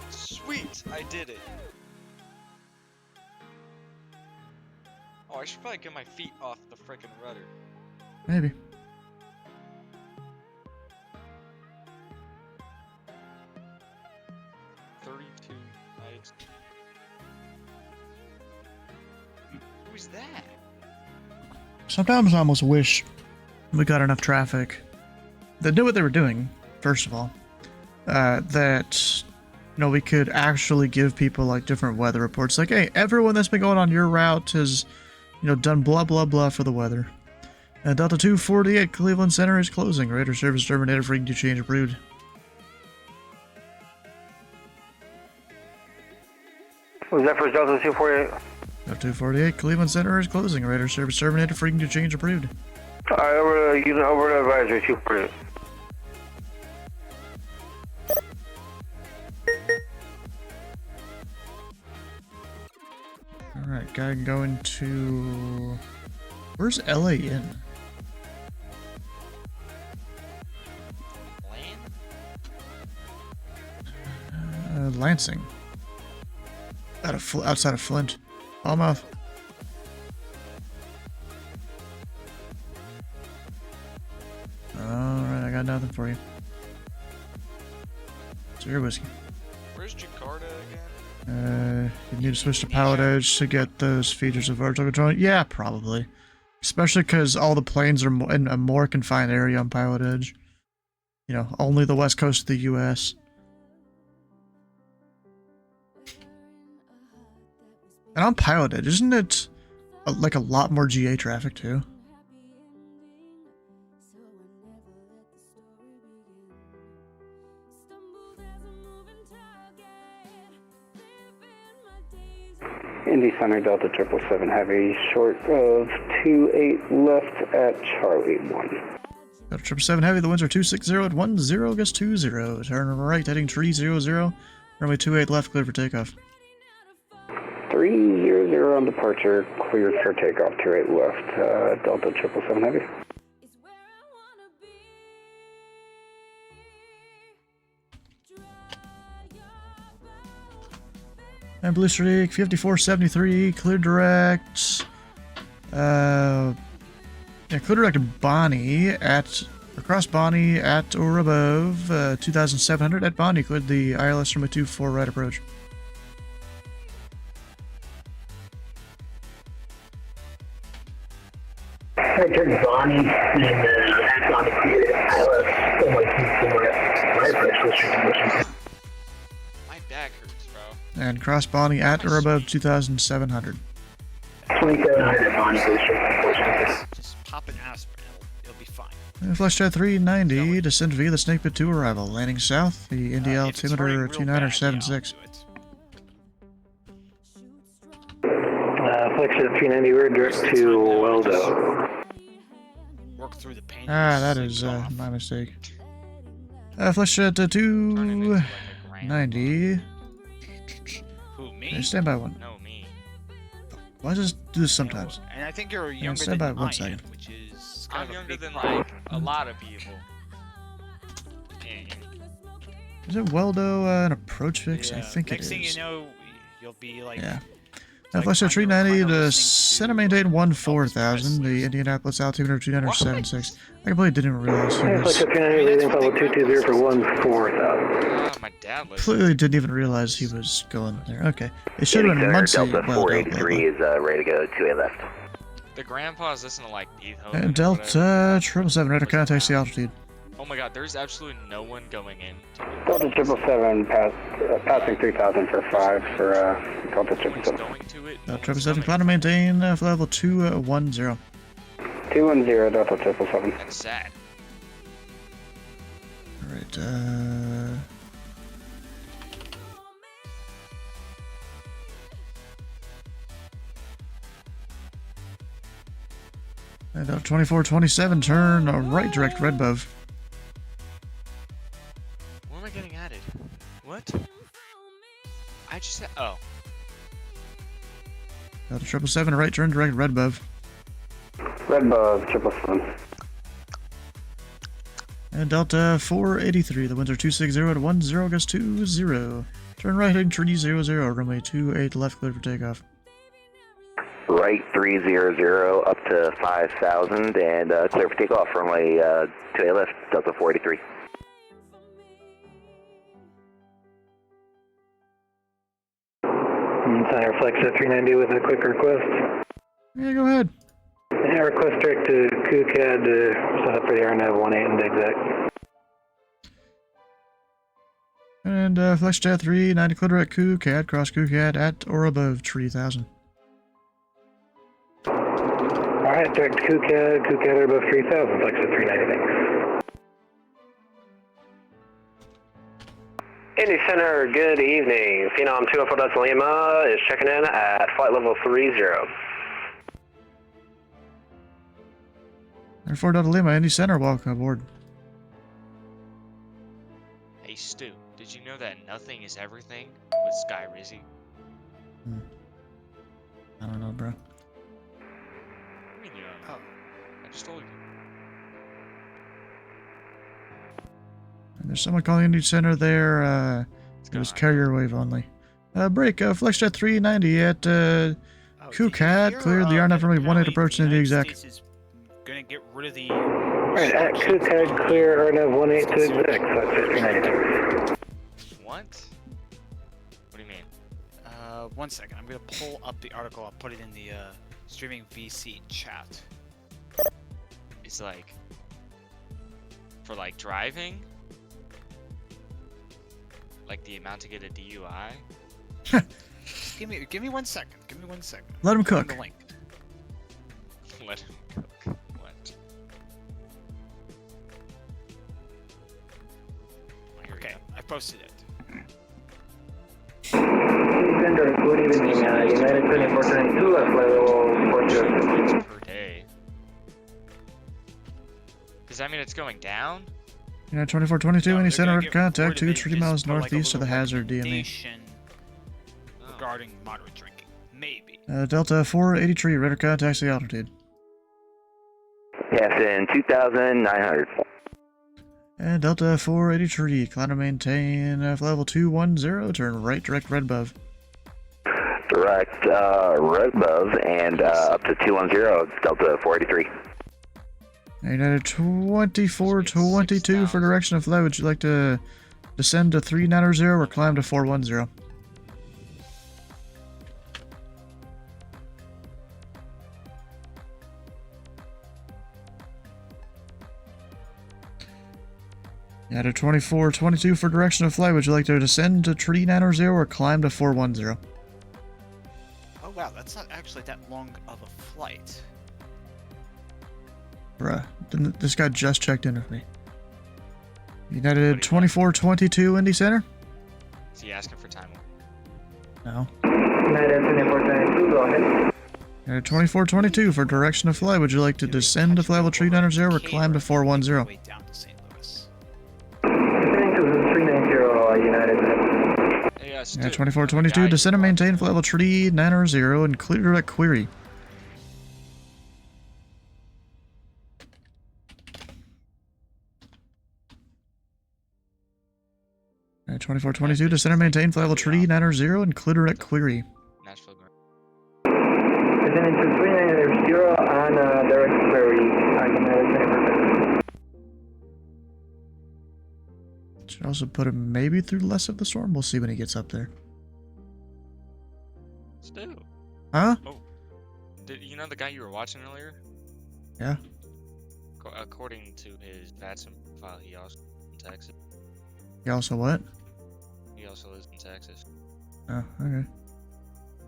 Sweet, I did it. Oh, I should probably get my feet off the frickin' rudder. Maybe. Who's that? Sometimes I almost wish we got enough traffic that knew what they were doing, first of all. That, you know, we could actually give people like different weather reports. Like, hey, everyone that's been going on your route has, you know, done blah blah blah for the weather. Delta 248 Cleveland Center is closing. Radar service terminated, freaking to change approved. Was that for Delta 248? Delta 248 Cleveland Center is closing. Radar service terminated, freaking to change approved. Alright, over to advisory 248. Alright, guy going to... Where's LA in? Lansing. Outside of Flint. Almost. Alright, I got nothing for you. So your whiskey. Where's Jakarta again? You need to switch to Pilot Edge to get those features of vertical control. Yeah, probably. Especially because all the planes are in a more confined area on Pilot Edge. You know, only the west coast of the U.S. And on Pilot Edge, isn't it like a lot more GA traffic too? Indy Center, Delta 777 Heavy, short of 28 left at Charlie 1. Delta 777 Heavy, the winds are 260 at 10, gust 20. Turn right, heading 300. Runway 28 left, clear for takeoff. 300 on departure, cleared for takeoff, 28 left, Delta 777 Heavy. And Blue Streak 5473, clear direct. Clear direct Bonnie at across Bonnie at or above 2700 at Bonnie. Cleared the ILS runway 24 right approach. I turned Bonnie and at Bonnie cleared ILS runway 24 right approach restriction. My back hurts, bro. And cross Bonnie at or above 2700. 2700 at Bonnie, please. Just pop an aspirin, it'll be fine. And Flush Jet 390, descend via the Snake Pit 2 arrival. Landing south, the Indy altimeter 2976. Flex Jet 390, we're direct to Weldo. Work through the pain. That is my mistake. Flush Jet 290. Who, me? Stand by one. No, me. Why does it do this sometimes? And I think you're younger stand by than one I second. am, which is kind I'm of a younger big than problem. like a lot of people. Is it Weldo an approach fix? I think Next it thing is. you know, you'll be like. Yeah. Flush Jet 390 to center maintain 14,000. The Indianapolis altimeter 2976. I completely didn't realize he Flex was. Jet 390, leading level 220 for 14,000. My dad was. Completely didn't even realize he was going there. Okay. It should have been Muncie. Delta 483 is ready to go, 2A left. The grandpa's listening to like Beethoven. And Delta 777 radar contacts the altitude. Oh my god, there's absolutely no one going in. Delta 777 passing 3000 for 5 for Delta 777. Delta 777 climb to maintain for level 210. 210 Delta 777. That's sad. Alright, and Delta 2427 turn right direct red above. Where am I getting added? What? I just said. Oh. Delta 777 right turn direct red above. Red above 777. And Delta 483, the winds are 260 at 10, gust 20. Turn right heading 300, runway 28 left clear for takeoff. Right 300 up to 5,000 and clear for takeoff, runway 28 left, Delta 483. Center Flex Jet 390 with a quick request. Yeah, go ahead. Yeah, request direct to KUCAD to set up for the RNAV 18 and exec. And Flex Jet 390 clear direct KUCAD, cross KUCAD at or above 3000. Alright, direct to KUCAD or above 3000, Flex Jet 390, thanks. Indy Center, good evening. Phenom 204 Delta Lima is checking in at flight level 30. And 4 Delta Lima, Indy Center, welcome aboard. Hey Stu, did you know that nothing is everything with Sky Rizzy? I don't know, bro. I mean, you don't know. I just told you. And there's someone calling Indy Center there. It was carrier wave only. Break, Flex Jet 390 at KUCAD, cleared the RNAV runway 18 approach into the exec. Gonna get rid of the. Alright, at KUCAD, clear RNAV 18 to exec, Flex Jet 390. What? What do you mean? 1 second. I'm gonna pull up the article. I'll put it in the streaming VC chat. It's like for like driving, like the amount to get a DUI. Give me 1 second. Give me 1 second. Let him Find cook. the link. Let him cook. What? Okay, I posted it. Good evening, United 2422, left level 40. Per day. Does that mean it's going down? United 2422, Indy Center, get contact rid of 230 it, miles just put, like, a northeast of the little hazard DME. recommendation regarding moderate drinking. Maybe. Delta 483, radar contacts the altitude. Pass in 2,900. And Delta 483, climb to maintain level 210, turn right, direct red above. Direct red above and up to 210, Delta 483. United 2422 for direction of flight. Would you like to descend to 390 or climb to 410? United 2422 for direction of flight. Would you like to descend to 390 or climb to 410? Oh wow, that's not actually that long of a flight. Bruh, this guy just checked in with me. United 2422 Indy Center? Is he asking for time? No. United 2422, go ahead. United 2422 for direction of flight. Would you like to descend to flight level 390 or climb to 410? Descending to 390, United. United 2422, descend and maintain flight level 390 and clear direct query. Alright, 2422, descend and maintain flight level 390 and clear direct query. Descending to 390 on direct query, United 2422. Should also put him maybe through less of the storm. We'll see when he gets up there. Still. Huh? Oh. Did you know the guy you were watching earlier? Yeah. According to his VATSIM file, he also lives in Texas. He also what? He also lives in Texas. Oh, okay.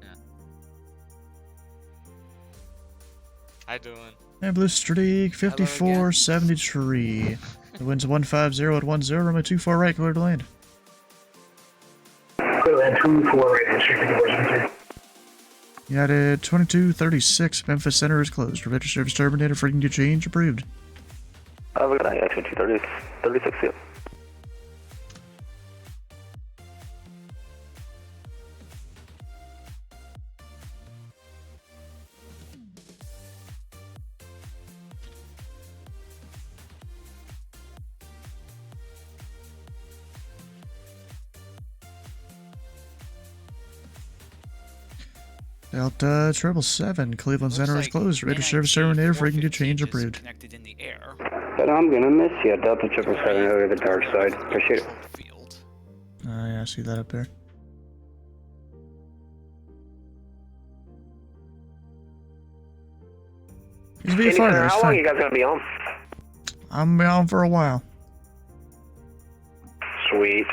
Yeah. How doing? And Blue Streak 5473. The wind's 150 at 10, runway 24 right, clear to land. Clear to land 24 right, entry 5473. United 2236, Memphis Center is closed. Register service terminated, frequency change approved. Have a good night, action 236, yeah. Delta 777, Cleveland Center is closed. Radar service terminated, frequency change approved. But I'm gonna miss you, Delta 777 over the dark side. Appreciate it. Oh yeah, I see that up there. He's being fine. How long are you guys gonna be on? I'm on for a while. Sweet.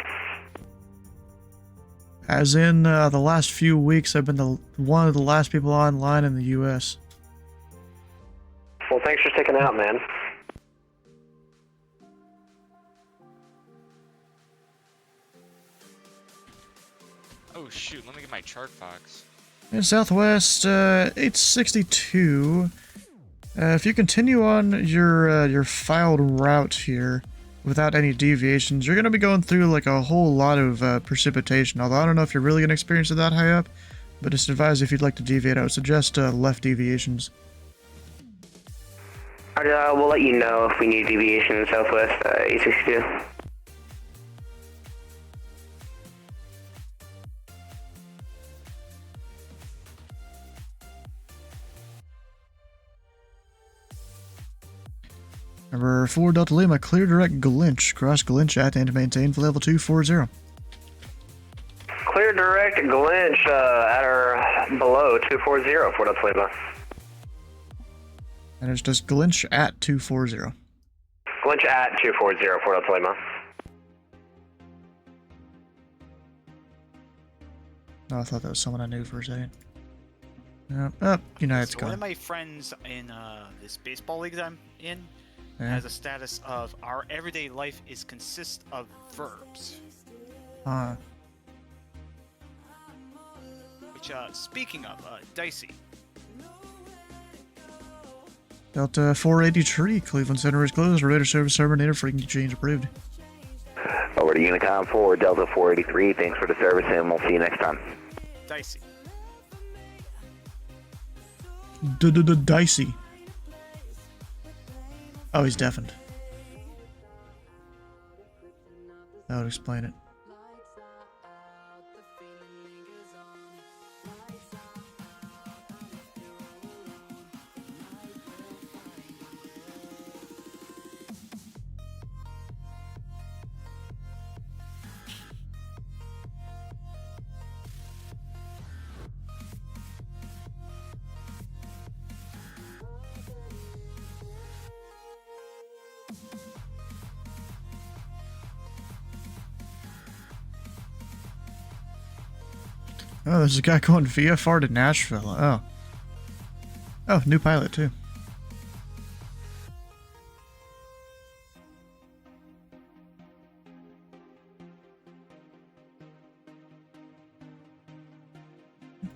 As in, the last few weeks, I've been one of the last people online in the U.S. Well, thanks for sticking out, man. Oh shoot, let me get my chart box. In Southwest, 862. If you continue on your filed route here, without any deviations, you're going to be going through like a whole lot of precipitation. Although I don't know if you're really going to experience it that high up, but just advise if you'd like to deviate, I would suggest left deviations. We'll let you know if we need deviation in Southwest 862. Number 4 Delta Lima, clear direct Glinch. Cross Glinch at and maintain for level 240. Clear direct Glinch at or below 240 for Delta Lima. And it's just Glinch at 240. Glinch at 240 for Delta Lima. Oh, I thought that was someone I knew for a second. United's So gone. one of my friends in this baseball league that I'm in Yeah. has a status of our everyday life consists of verbs. Huh. which, speaking of, dicey. Delta 483, Cleveland Center is closed. Radar service terminated. Frequency change approved. Over to Unicom 4, Delta 483. Thanks for the service, and we'll see you next time. Dicey. Dicey. Oh, he's deafened. That would explain it. Oh, there's a guy going VFR to Nashville. Oh. Oh, new pilot, too.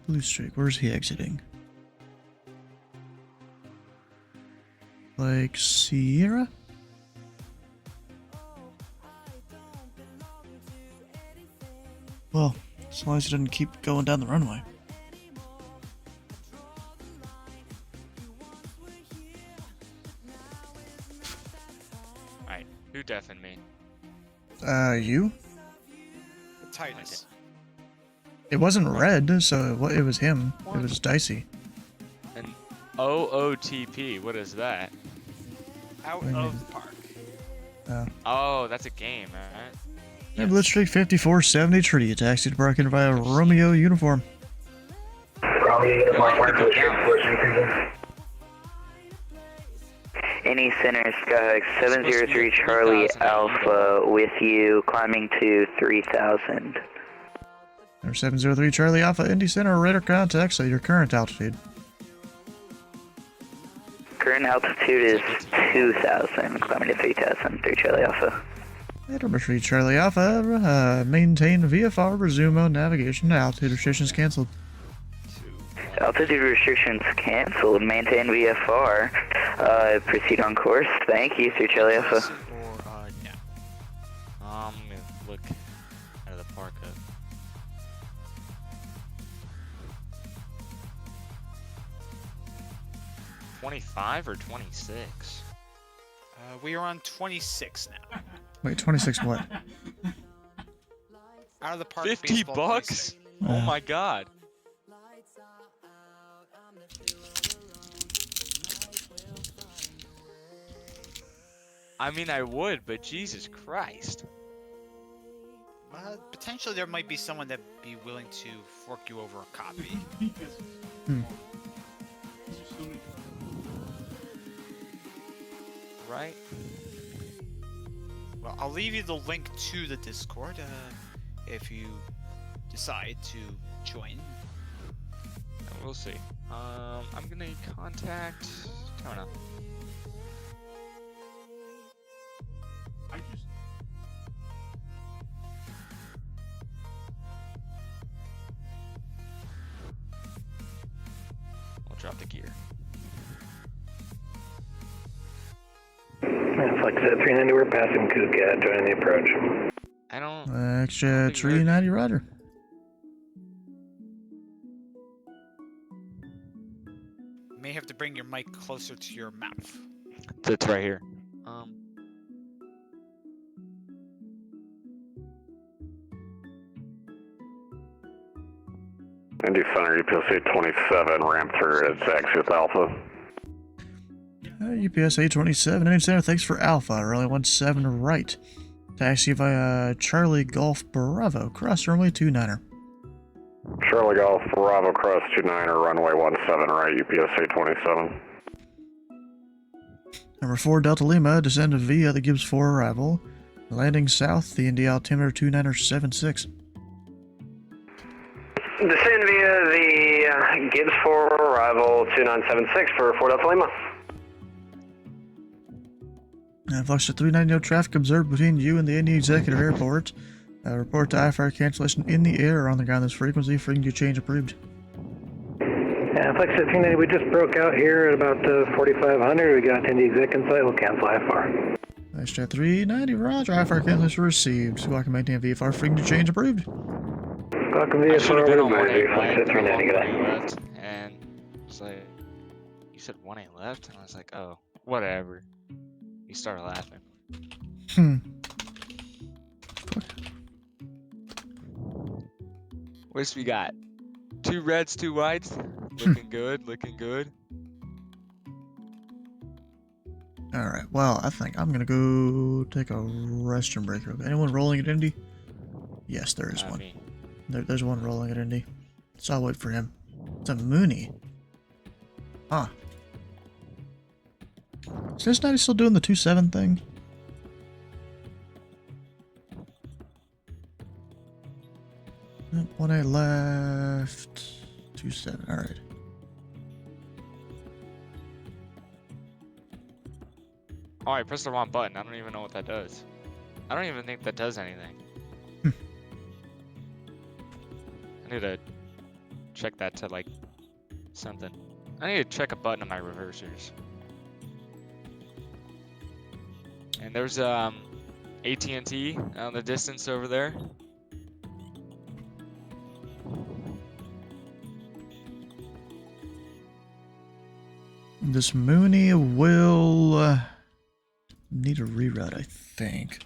Blue Streak, where's he exiting? Like Sierra? Well, as long as he doesn't keep going down the runway. Alright, who deafened me? You? Titus. It wasn't red, so it was him. It was Dicey. An OOTP, what is that? Out of the park. Oh, that's a game, alright. Yeah, Blitzstreak 5473, taxi to parking via Romeo uniform. Indy Center, Skyhawk 703 Charlie Alpha with you, climbing to 3000. Number 703 Charlie Alpha, Indy Center, radar contacts at your current altitude. Current altitude is 2000, climbing to 3000, 3 Charlie Alpha. Number 3 Charlie Alpha, maintain VFR, resume on navigation, altitude restrictions cancelled. Altitude restrictions canceled, maintain VFR, proceed on course, thank you, 3 Charlie Alpha. I'm gonna look out of the park up. $25 or 26? We are on 26 now. Wait, 26 what? Out of the park. 50 bucks? Oh my god. I mean, I would, but Jesus Christ. Potentially there might be someone that'd be willing to fork you over a copy. Right? Well, I'll leave you the link to the Discord if you decide to join. We'll see. I'm gonna contact Tona. We'll drop the gear. Flex at 390, we're passing Kook, joining the approach. I don't... Extra 390, roger. You may have to bring your mic closer to your mouth. It's right here. Indy Center, UPS 27, ramp through at Axios Alpha. UPS 827, Indy Center, thanks for Alpha, runway 17 right. Taxi via Charlie Golf Bravo, cross runway 29er. Charlie Golf Bravo, cross 29er, runway 17 right, UPS 827. Number 4 Delta Lima, descend via the Gibbs 4 arrival. Landing south, the Indy altimeter 29er76. Descend via the Gibbs 4 arrival 2976 for 4 Delta Lima. Flux to 390, no traffic observed between you and the Indy Executive Airport. Report to IFR cancellation in the air or on the ground this frequency. Frequency change approved. Yeah, Flex 1590, we just broke out here at about 4500. We got Indy Exec in sight. We'll cancel IFR. Nice chat 390, roger. IFR cancellation received. Welcome maintain VFR. Frequency change approved. Welcome I should have been on VFR. 1A, Flex right? 390, good One day. left, and it's like, you said 1A left? And I was like, oh, whatever. He started laughing. What's we got? 2 reds, 2 whites. Looking good, looking good. Alright, well, I think I'm gonna go take a restroom break. Anyone rolling at Indy? Yes, there is one. There's one rolling at Indy. So I'll wait for him. It's a Mooney. Huh. Is Cincinnati still doing the 2-7 thing? Yep, 1A left. 2-7, alright. Oh, I pressed the wrong button. I don't even know what that does. I don't even think that does anything. I need to check that to like something. I need to check a button on my reversers. And there's AT&T out in the distance over there. This Mooney will need a reroute, I think.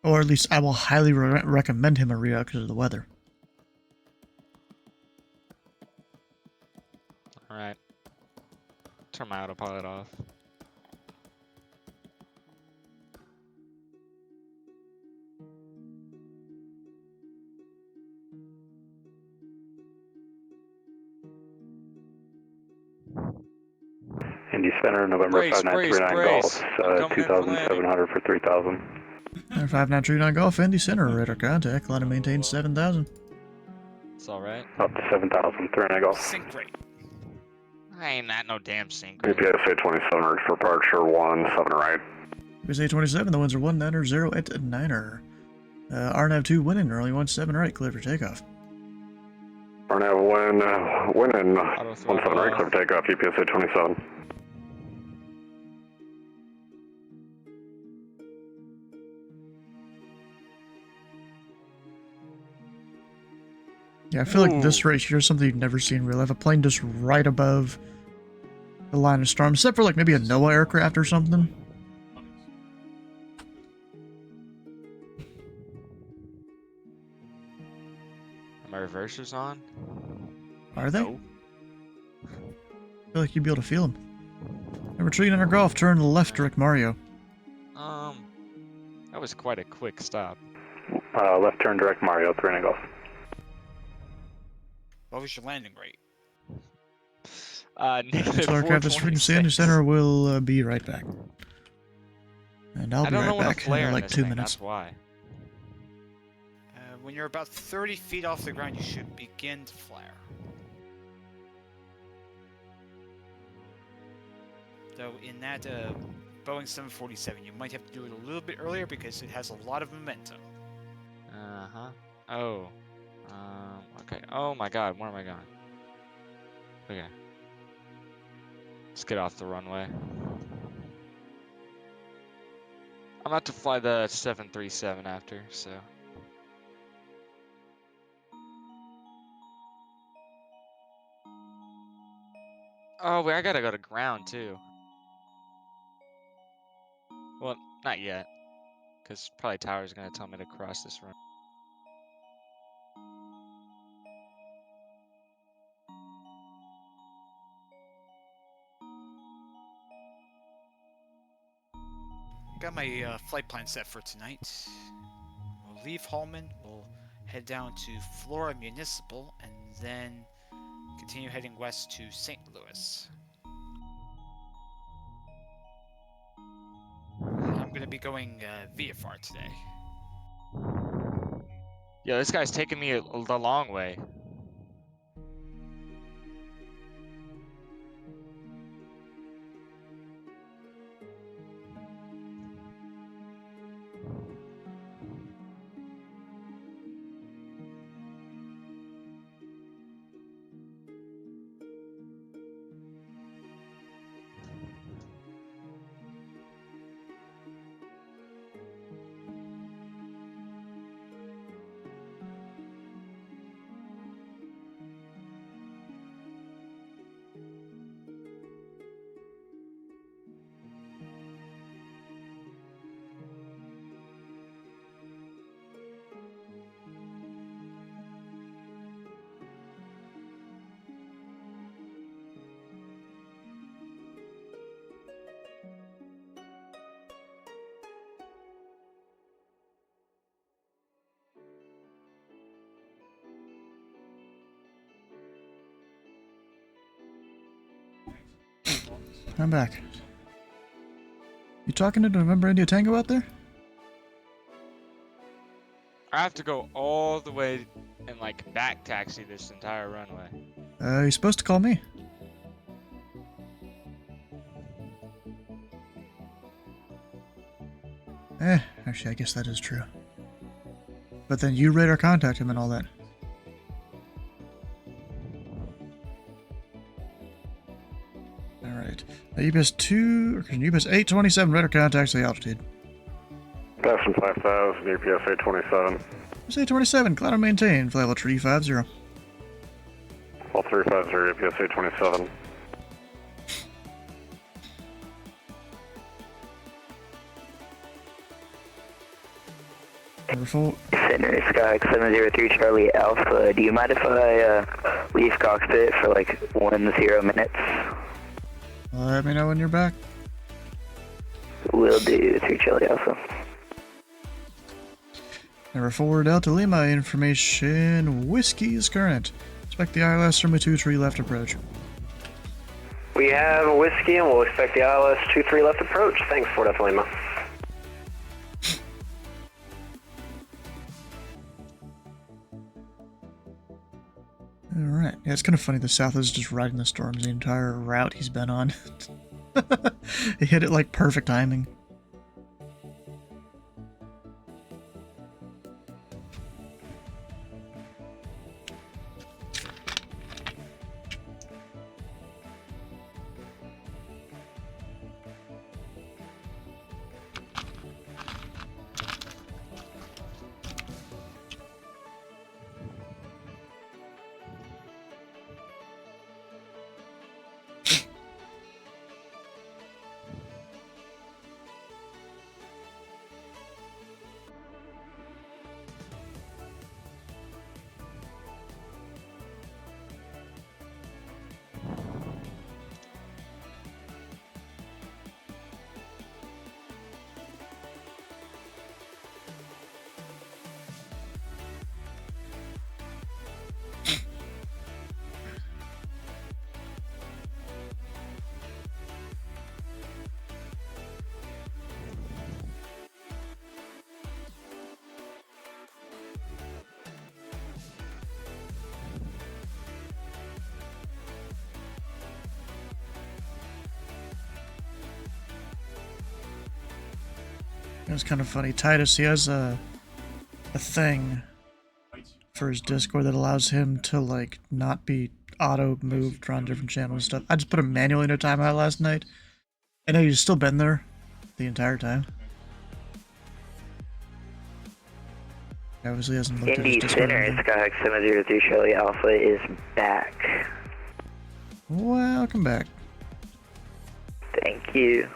Or at least I will highly recommend him a reroute because of the weather. Alright. Turn my autopilot off. Indy Center, November 5939 Golf, 2,700 for 3,000. 5939 Golf, Indy Center, radar contact, line to maintain 7,000. It's alright. Up to 7,000, 39 Golf. Sync rate. I ain't at no damn sync. PSA 27 for departure 17 right. PSA 27, the winds are 190 at 9er. RNAV 2 winning, early 17 right, clear for takeoff. RNAV winning 17 right, clear for takeoff, PSA 27. Yeah, I feel like this right here is something you've never seen in real life. A plane just right above the line of storm, except for like maybe a NOAA aircraft or something. Are my reversers on? Are they? No. I feel like you'd be able to feel them. And retreat under golf, turn left, direct Mario. That was quite a quick stop. Left turn direct Mario, 39 Golf. What was your landing rate? Negative Aircraft is frequency, Indy Center will be right back. And I'll be right back in like 2 minutes. That's why. When you're about 30 feet off the ground, you should begin to flare. Though in that Boeing 747, you might have to do it a little bit earlier because it has a lot of momentum. Uh-huh. Oh. Okay. Oh my god, where am I going? Okay. Let's get off the runway. I'm about to fly the 737 after, so... Oh, wait, I gotta go to ground, too. Well, not yet. Because probably Tower's gonna tell me to cross this run. Got my flight plan set for tonight. We'll leave Holman, we'll head down to Flora Municipal, and then continue heading west to St. Louis. I'm going to be going VFR today. Yo, this guy's taking me the long way. I'm back. You talking to November India Tango out there? I have to go all the way and like back taxi this entire runway. You're supposed to call me. Actually, I guess that is true. But then you radar contact him and all that. Alright. UPS 2, or UPS 827, radar contacts the altitude. Passing 5000, UPS 827. UPS 827, cloud and maintain, flight level 350. All 350, UPS 827. Number 4. Center, Sky 703 Charlie Alpha. Do you mind if I leave cockpit for like 10 minutes? Let me know when you're back. Will do, 3 Charlie Alpha. Number 4, Delta Lima, information, whiskey is current. Expect the ILS from a 2-3 left approach. We have a whiskey and we'll expect the ILS 23 left approach. Thanks, Fort Delta Lima. Alright, yeah, it's kind of funny the South is just riding the storms the entire route he's been on. He hit it like perfect timing. It was kind of funny. Titus, he has a thing for his Discord that allows him to, like, not be auto-moved around different channels and stuff. I just put him manually in a timeout last night. I know he's still been there the entire time. He obviously hasn't looked at his Indy Discord. Center, Skyhawk 703 Charlie Alpha is back. Welcome back. Thank you.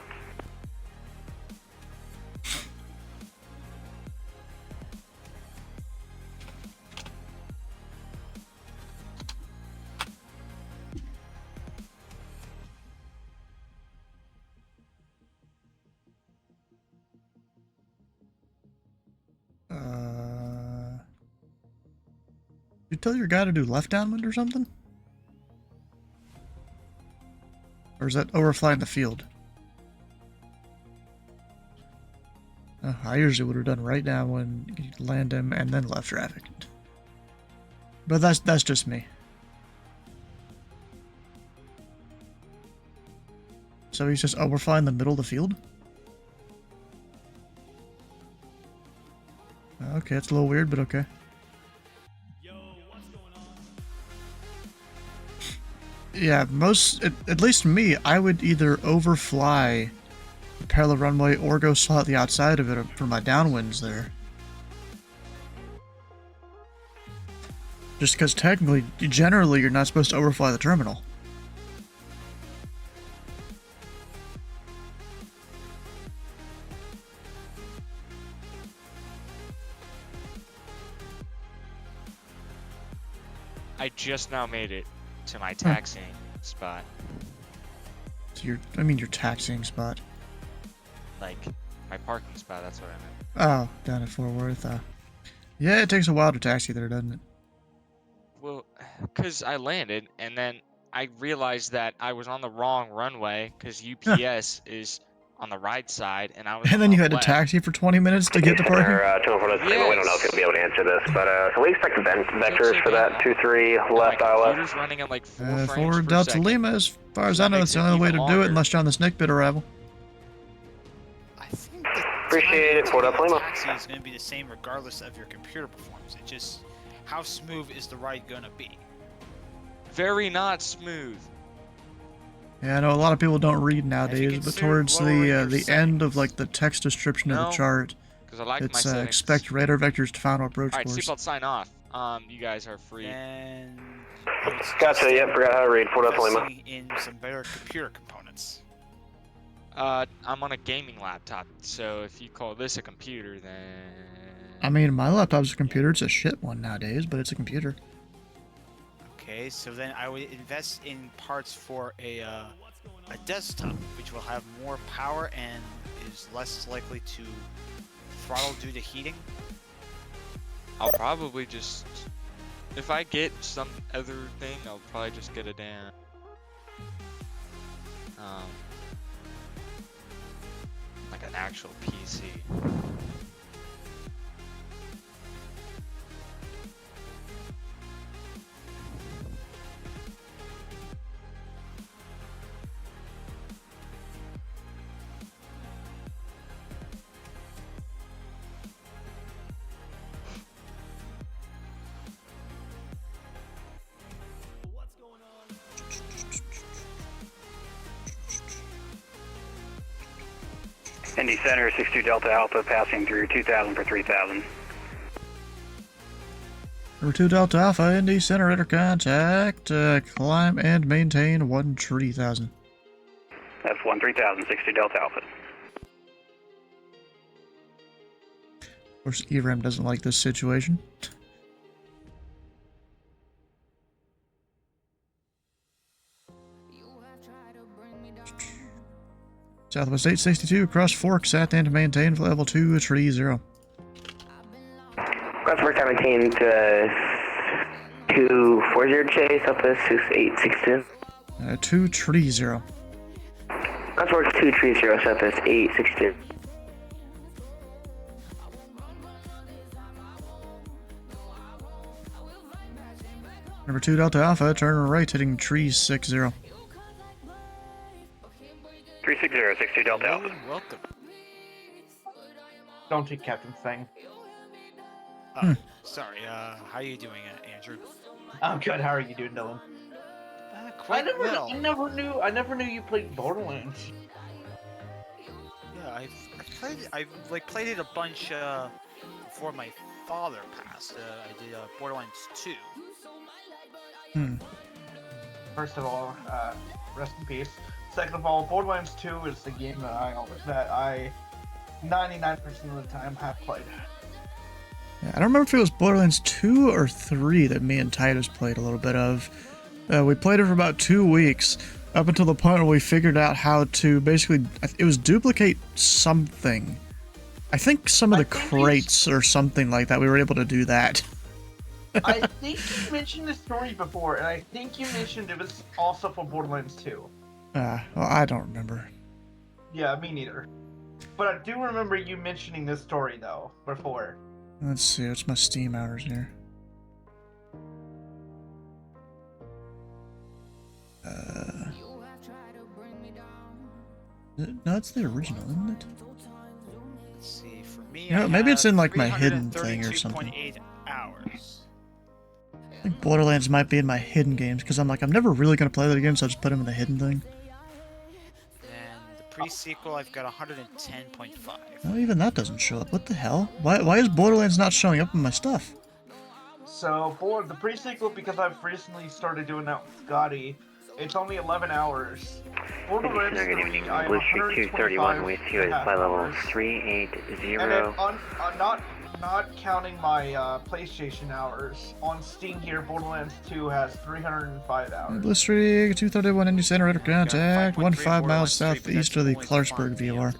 You tell your guy to do left downwind or something? Or is that overflying the field? I usually would have done right downwind, you land him, and then left traffic. But that's just me. So he's just overflying the middle of the field? Okay, it's a little weird, but okay. Yeah, at least me, I would either overfly the parallel runway or go slightly outside of it for my downwinds there. Just because technically, generally, you're not supposed to overfly the terminal. I just now made it to my taxiing spot. So your taxiing spot. Like, my parking spot, that's what I meant. Oh, down at Fort Worth. Yeah, it takes a while to taxi there, doesn't it? Well, because I landed, and then I realized that I was on the wrong runway because UPS is on the right side, and I was. And then you had to taxi for 20 minutes to get to parking? We don't know if you'll be able to answer this, but so we expect vectors for that 2-3 left ILS. Computer's running at like 4 frames For per Delta second. Lima, as far as I know, that's the makes it only way even to do it longer. unless you're on this Nick bit arrival. Appreciate it. Port up Lima. Taxi is going to be the same regardless of your computer performance. It just, how smooth is the ride going to be? Very not smooth. Yeah, I know a lot of people don't read nowadays, but towards the end of like the text description of the chart, 'cause I like my it's settings. expect radar vectors to final approach Alright, course. seatbelt sign off. You guys are free. And Gotcha. Yep, forgot how to read. Port up Lima. in some better computer components. I'm on a gaming laptop, so if you call this a computer, then... I mean, my laptop's a computer. It's a shit one nowadays, but it's a computer. Okay, so then I would invest in parts for a desktop, which will have more power and is less likely to throttle due to heating. I'll probably just... If I get some other thing, I'll probably just get a damn... like an actual PC. Indy Center, 62 Delta Alpha, passing through 2000 for 3000. Number 2 Delta Alpha, Indy Center, radar contact, climb and maintain 130,000. F1 3000, 62 Delta Alpha. Of course, ERAM doesn't like this situation. Southwest 862, cross forks at and maintain level 230. Crossword time maintained 240 Southwest 6862. 230. Crossword 230 Southwest 862. Number 2 Delta Alpha, turn right heading 360. 360, 62 Delta Alpha. Welcome. Don't take Captain Thing. Sorry, how are you doing, Andrew? I'm good. How are you doing, Dylan? Quite well. I never knew you played Borderlands. Yeah, I've played it a bunch before my father passed. I did Borderlands 2. First of all, rest in peace. Second of all, Borderlands 2 is the game that I 99% of the time have played. Yeah, I don't remember if it was Borderlands 2 or 3 that me and Titus played a little bit of. We played it for about 2 weeks, up until the point where we figured out how to basically, it was duplicate something. I think some of the crates or something like that, we were able to do that. I think you mentioned the story before, and I think you mentioned it was also for Borderlands 2. Well, I don't remember. Yeah, me neither. But I do remember you mentioning this story, though, before. Let's see, what's my Steam hours here? No, it's the original, isn't it? Let's see, for me, You know, maybe it's in like my hidden thing or something. 332.8 hours. I think Borderlands might be in my hidden games, because I'm never really going to play that again, so I just put them in the hidden thing. And the pre-sequel, I've got 110.5. Well, even that doesn't show up. What the hell? Why is Borderlands not showing up in my stuff? So, for the pre-sequel, because I've recently started doing that with Scotty, it's only 11 hours. Borderlands 3, Good evening. I have Blue Street 231 with you is flight level 380. And then not counting my PlayStation hours, on Steam here, Borderlands 2 has 305 hours. Blue Street 231 Indy Center, radar contact, 15 miles southeast of the Clarksburg VOR.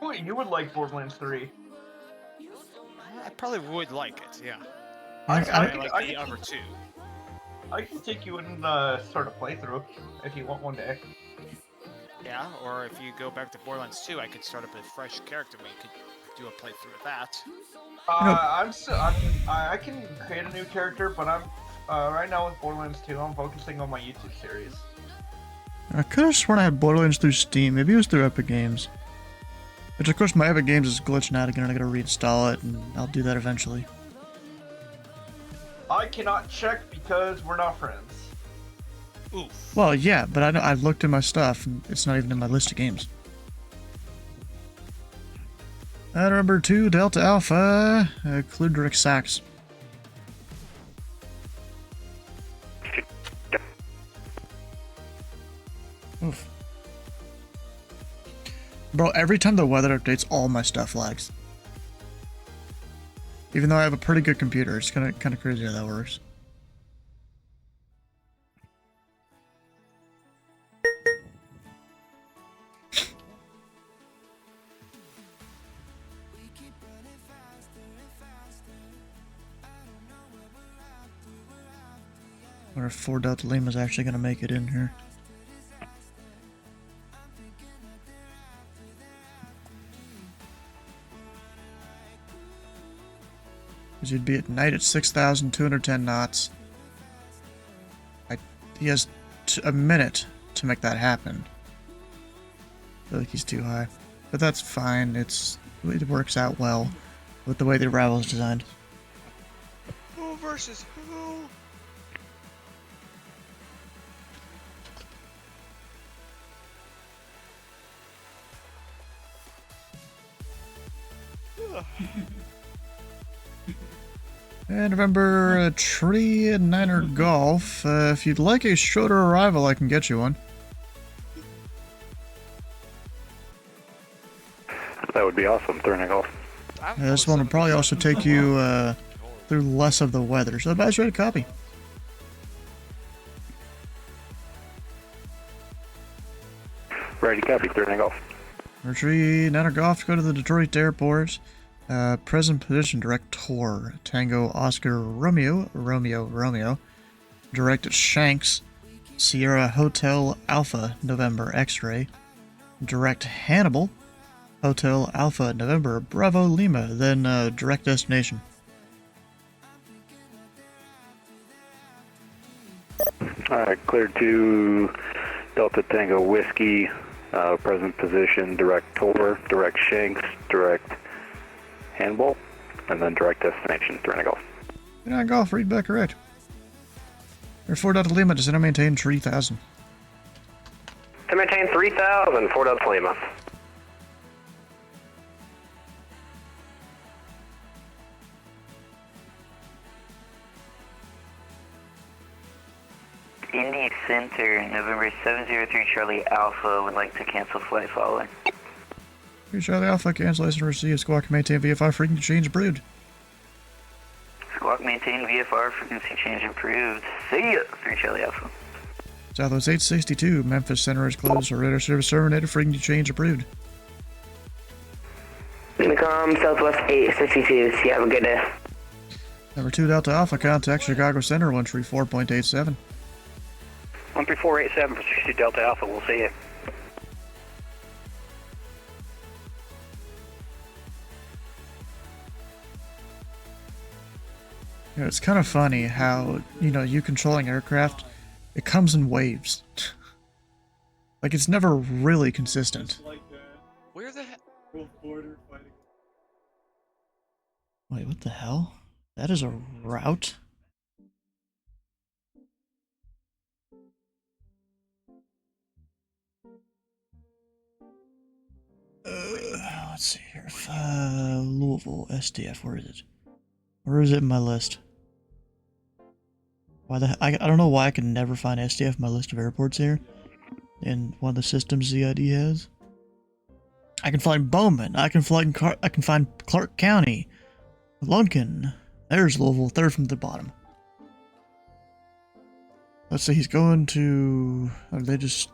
Wait, you would like Borderlands 3? I probably would like it, yeah. I like the other two. I can take you in sort of playthrough if you want one day. Yeah, or if you go back to Borderlands 2, I could start up a fresh character where you could do a playthrough of that. I can create a new character, but I'm right now with Borderlands 2. I'm focusing on my YouTube series. I could have sworn I had Borderlands through Steam. Maybe it was through Epic Games. Which, of course, my Epic Games is glitching out again, and I gotta reinstall it, and I'll do that eventually. I cannot check because we're not friends. Oof. Well, yeah, but I looked at my stuff, and it's not even in my list of games. Number 2, Delta Alpha, Kludrik Sachs. Oof. Bro, every time the weather updates, all my stuff lags. Even though I have a pretty good computer, it's kind of crazy how that works. I wonder if 4 Delta Lima's actually going to make it in here. Because you'd be at night at 6,210 knots. He has a minute to make that happen. I feel like he's too high. But that's fine. It works out well with the way the Arrival is designed. Who versus who? And remember, Tree Niner Golf. If you'd like a shorter arrival, I can get you one. That would be awesome, Thurning Golf. This one will probably also take you through less of the weather, so advise you to copy. Ready to copy, Thurning Golf. Tree Niner Golf, go to the Detroit airport. Present position, direct tour. Tango Oscar Romeo, Romeo. Direct at Shanks. Sierra Hotel Alpha, November X-ray. Direct Hannibal. Hotel Alpha, November Bravo Lima. Then direct destination. Alright, cleared to Delta Tango Whiskey. Present position, direct tour, direct Shanks, direct Handball, and then direct destination, Thurning Golf. Yeah, golf, read back correct. Air 4 Delta Lima, descend and maintain 3,000. To maintain 3,000, 4 Delta Lima. Indy Center, November 703 Charlie Alpha would like to cancel flight following. Charlie Alpha, cancellation received. Squawk, maintain VFR, frequency change approved. Squawk, maintain VFR, frequency change approved. See ya! 3 Charlie Alpha. Southwest 862, Memphis Center is closed. Radar service terminated, frequency change approved. Unicom, Southwest 862, so you have a good day. Number 2 Delta Alpha, contact Chicago Center, 134.87. 13487 for 60 Delta Alpha, we'll see you. You know, it's kind of funny how, you controlling aircraft, it comes in waves. Like, it's never really consistent. Where the heck? Wait, what the hell? That is a route? Let's see here. Louisville, SDF, where is it? Where is it in my list? I don't know why I can never find SDF in my list of airports here. In one of the systems ZID has. I can find Bowman. I can find Clark County. Lunkin. There's Louisville, third from the bottom. Let's see, he's going to... Oh, they just...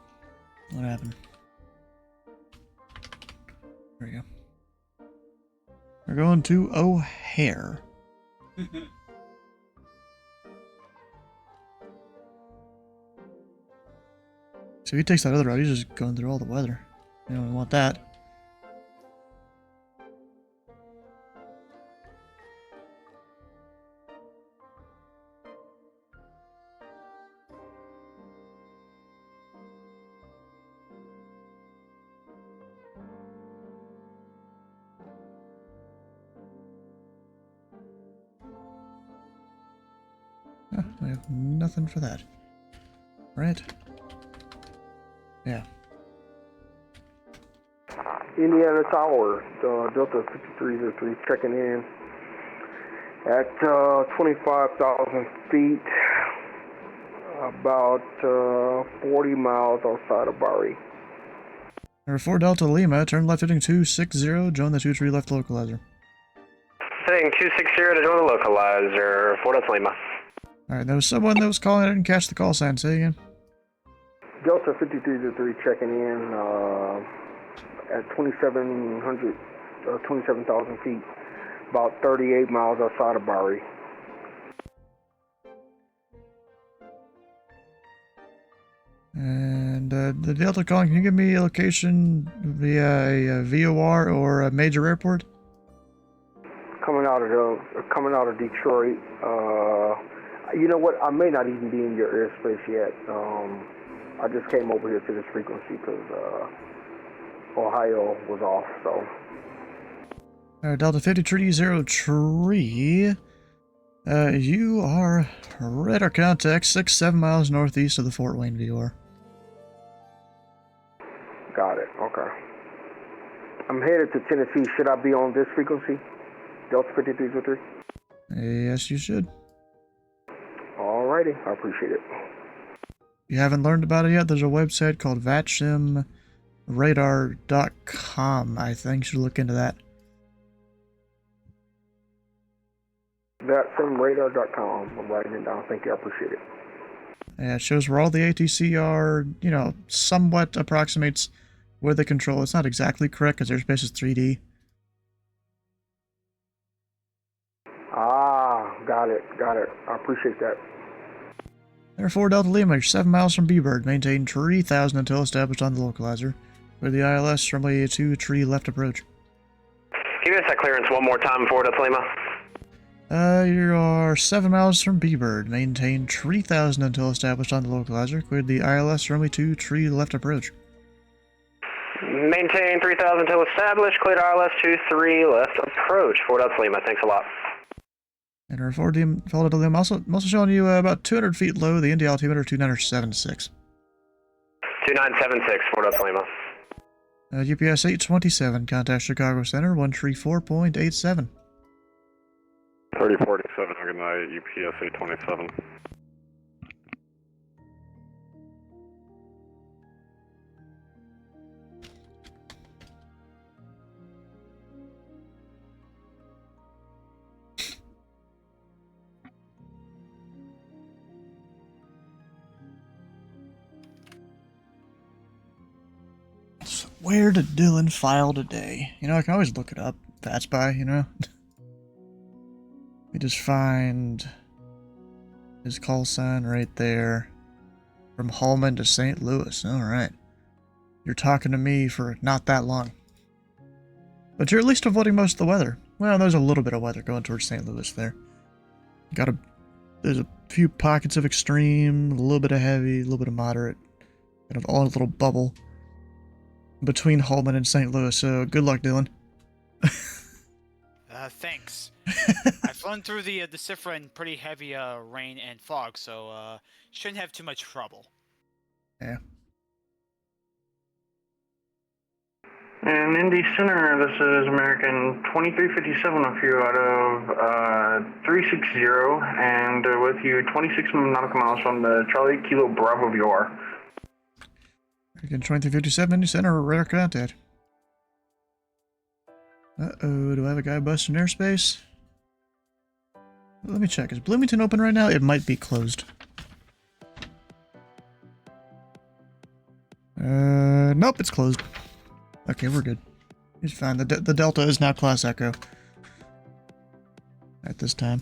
What happened? There we go. We're going to O'Hare. So if he takes that other route, he's just going through all the weather. You don't want that. Oh, I have nothing for that. Right? Yeah. Indiana Tower, Delta 5303 checking in at 25,000 feet, about 40 miles outside of Bari. Number 4 Delta Lima, turn left heading 260, join the 2-3 left localizer. Heading 260 to join the localizer, 4 Delta Lima. Alright, there was someone that was calling. I didn't catch the call sign. Say again. Delta 5303 checking in at 27,000 feet, about 38 miles outside of Bari. And the Delta calling, can you give me a location via a VOR or a major airport? Coming out of Detroit. You know what? I may not even be in your airspace yet. I just came over here to this frequency because Ohio was off. So. Delta 5303. You are radar contact 6-7 miles northeast of the Fort Wayne VOR. Got it. Okay. I'm headed to Tennessee. Should I be on this frequency? Delta 5303? Yes, you should. Alrighty. I appreciate it. You haven't learned about it yet? There's a website called vatsimradar.com. I think you should look into that. Vatsimradar.com. I'm writing it down. Thank you. I appreciate it. Yeah, it shows where all the ATC are, you know, somewhat approximates where they control. It's not exactly correct because airspace is 3D. Ah, got it. Got it. I appreciate that. Therefore, Delta Lima, you're 7 miles from B-Bird. Maintain 3,000 until established on the localizer. With the ILS, runway 23 left approach. Give us that clearance one more time for Delta Lima. You are 7 miles from B-Bird. Maintain 3,000 until established on the localizer. Cleared the ILS, runway 23 left approach. Maintain 3,000 until established. Cleared ILS 23 left approach. 4 Delta Lima. Thanks a lot. And our forward to them also showing you about 200 feet low, the Indy altimeter 2976. 2976, 4 Delta Lima. UPS 827, contact Chicago Center 134.87. 3047, good night, UPS 827. Where did Dylan file today? You know, I can always look it up. That's by, you know. We just find his call sign right there. From Hallman to St. Louis. Alright. You're talking to me for not that long. But you're at least avoiding most of the weather. Well, there's a little bit of weather going towards St. Louis there. There's a few pockets of extreme, a little bit of heavy, a little bit of moderate. Kind of all in a little bubble between Hallman and St. Louis, so good luck, Dylan. Thanks. I've flown through the Cifra in pretty heavy rain and fog, so shouldn't have too much trouble. Yeah. And Indy Center, this is American 2357 off you out of 360, and with you 26 nautical miles from the Charlie Kilo Bravo VOR. American 2357, Indy Center, radar contact. Uh-oh, do I have a guy busting airspace? Let me check. Is Bloomington open right now? It might be closed. Nope, it's closed. Okay, we're good. It's fine. The Delta is now Class Echo. At this time.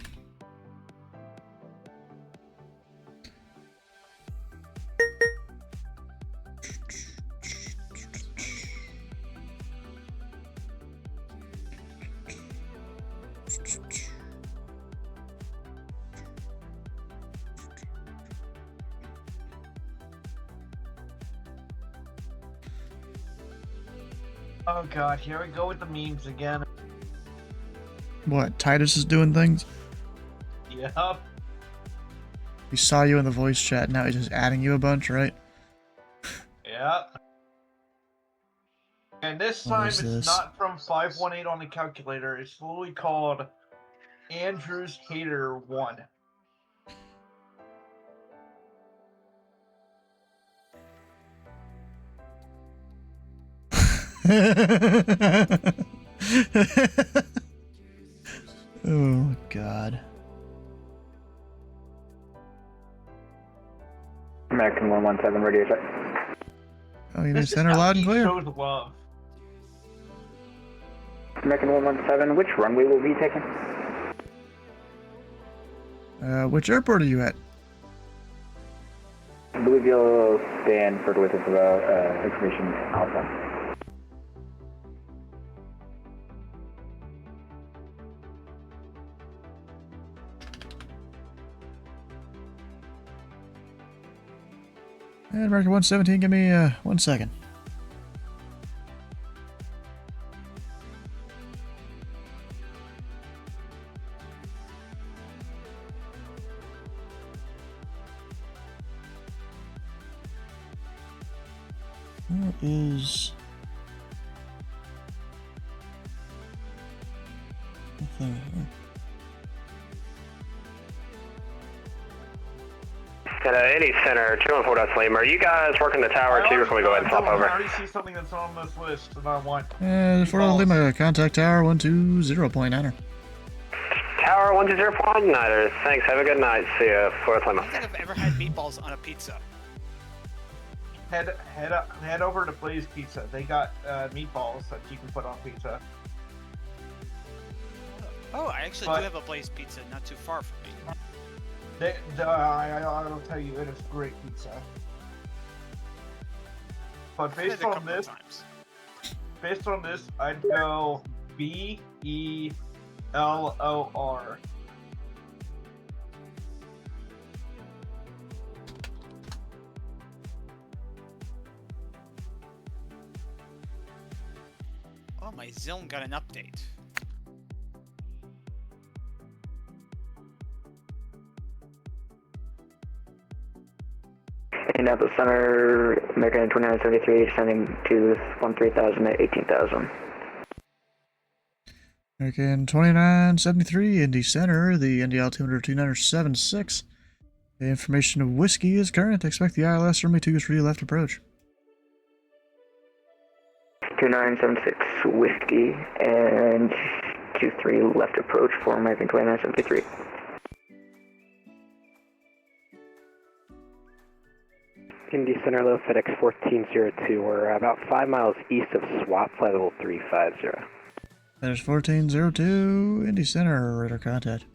Oh god, here we go with the memes again. What, Titus is doing things? Yep. He saw you in the voice chat, now he's just adding you a bunch, right? Yep. And this What time is it's this? not from 518 on the calculator. It's literally called Andrew's Hater 1. Oh, God. American 117 radio check. Oh, Indy This is Center how loud and he clear. shows love. American 117, which runway will we be taking? Which airport are you at? I believe you'll stand for with us about information alpha. And American 117, give me 1 second. Where is nothing here? Indy Center, 214 Lima. Are you guys working the tower too, or can we go ahead and swap over? I already see something that's on this list that I want. Fort Lima, contact tower 120.9er. Tower 120.9er. Thanks, have a good night. See ya, Fort Lima. I don't think I've ever had meatballs on a pizza. Head over to Blaze Pizza. They got meatballs that you can put on pizza. Oh, I actually do have a Blaze Pizza not too far from me. I'll tell you, it is great pizza. But based on this, I'd go BELOR. Oh, my zone got an update. Indianapolis Center, American 2973, descending to 13,000 at 18,000. American 2973, Indy Center, the Indy altimeter 2976. The information of whiskey is current. Expect the ILS runway 23 left approach. 2976 Whiskey and 23 left approach for American 2973. Indy Center, low FedEx 1402. We're about 5 miles east of SWAP, flight level 350. There's 1402, Indy Center, radar contact.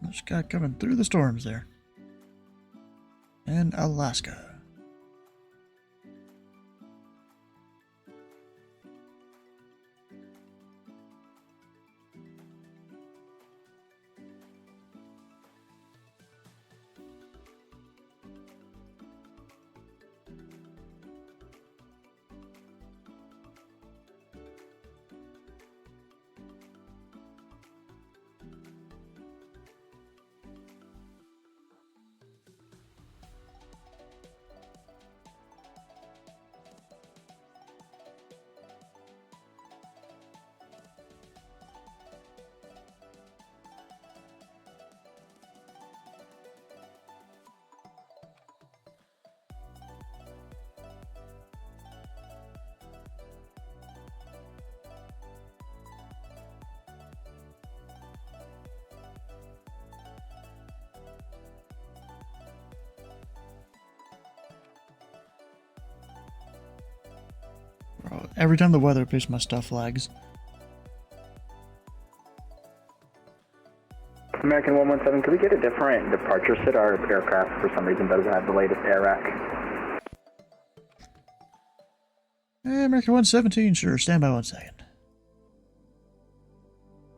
This guy coming through the storms there. And Alaska. Bro, every time the weather appears, my stuff lags. American 117, could we get a different departure set? Our aircraft, for some reason, doesn't have the latest air rack. American 117, sure. Stand by 1 second.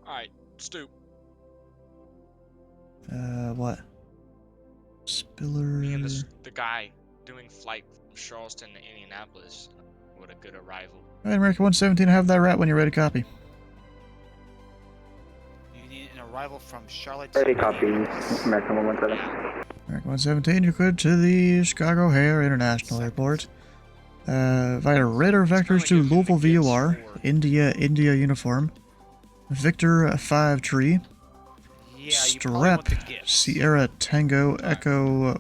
Alright, stoop. What? Spiller. Me and the guy doing flight from Charleston to Indianapolis. What a good arrival. Alright, American 117, have that rat when you're ready to copy. You need an arrival from Charlotte. Ready, copy. American 117. American 117, you're cleared to the Chicago O'Hare International Airport. Via radar vectors to Louisville VOR, India uniform. Victor 5 tree. Strep Sierra Tango Echo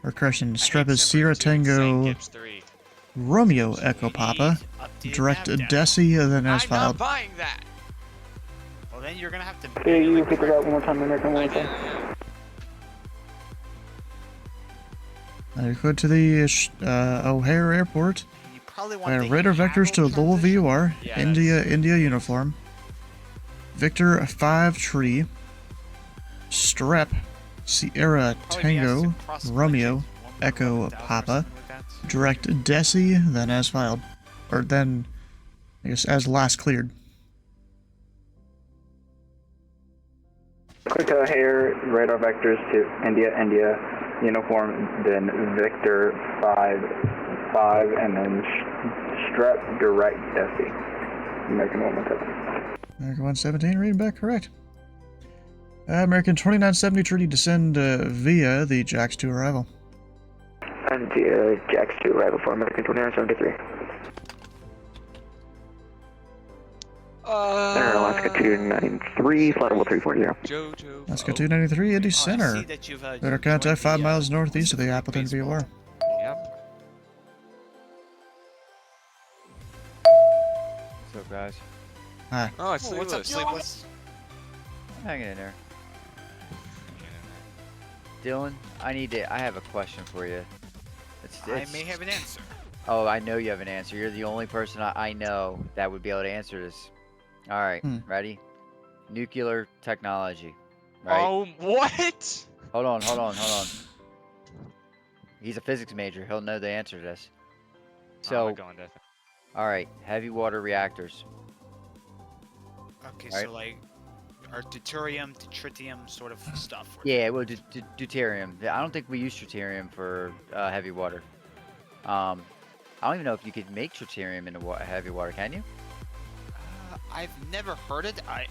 or correction, Strep is Sierra Tango Romeo Echo Papa. Direct Desi, then as filed. I'm not buying that. Well, then you're gonna have to. Hey, you repeat that one more time, American 117. You're good to the O'Hare Airport. Radar vectors to Louisville VOR, India uniform. Victor 5 tree. Strep Sierra Tango Romeo Echo Papa. Direct Desi, then as filed. Or then, I guess, as last cleared. Quick O'Hare, radar vectors to India uniform, then Victor 5, and then Strep direct Desi. American 117. American 117, reading back correct. American 2970 treaty descend via the Jax 2 arrival. And the Jax 2 arrival for American 2973. Center Alaska 293, flight level 340. Alaska 293, Indy Center. Radar contact 5 miles northeast of the Appleton VOR. Yep. What's up, guys? Hi. Oh, it's What's up, Sleepless? I'm hanging in there. Dylan, I have a question for you. I may have an answer. Oh, I know you have an answer. You're the only person I know that would be able to answer this. All right, ready? Nuclear technology. Right? Oh, what? Hold on. He's a physics major. He'll know the answer to this. So, all right, heavy water reactors. Okay, right? so like, our deuterium, tritium sort of stuff. Yeah, well, deuterium. I don't think we use tritium for heavy water. I don't even know if you could make tritium in heavy water. Can you? I've never heard it. I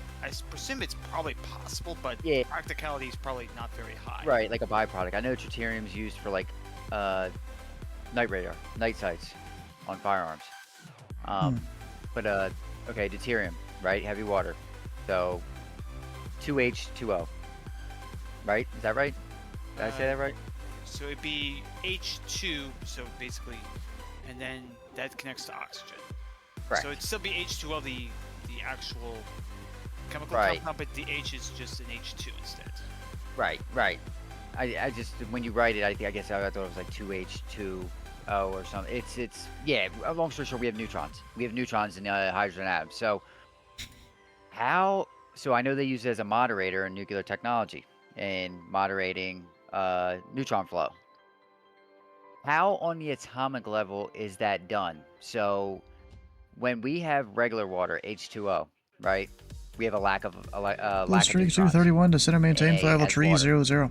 presume it's probably possible, but practicality is probably not very high. Right, like a byproduct. I know tritium is used for like night radar, night sights on firearms. But okay, deuterium, right? Heavy water. So 2H2O. Right? Is that right? Did I say that right? So it'd be H2, so basically, and then that connects to oxygen. Correct. So it'd still be H2O, the actual chemical Right. compound, but the H is just an H2 instead. Right. I just, when you write it, I guess I thought it was like 2H2O or something. It's yeah, long story short, we have neutrons. We have neutrons in hydrogen atoms. So I know they use it as a moderator in nuclear technology and moderating neutron flow. How on the atomic level is that done? So when we have regular water, H2O, right? We have a lack of lack of Streak neutrons. 231 to center maintain flight level 300.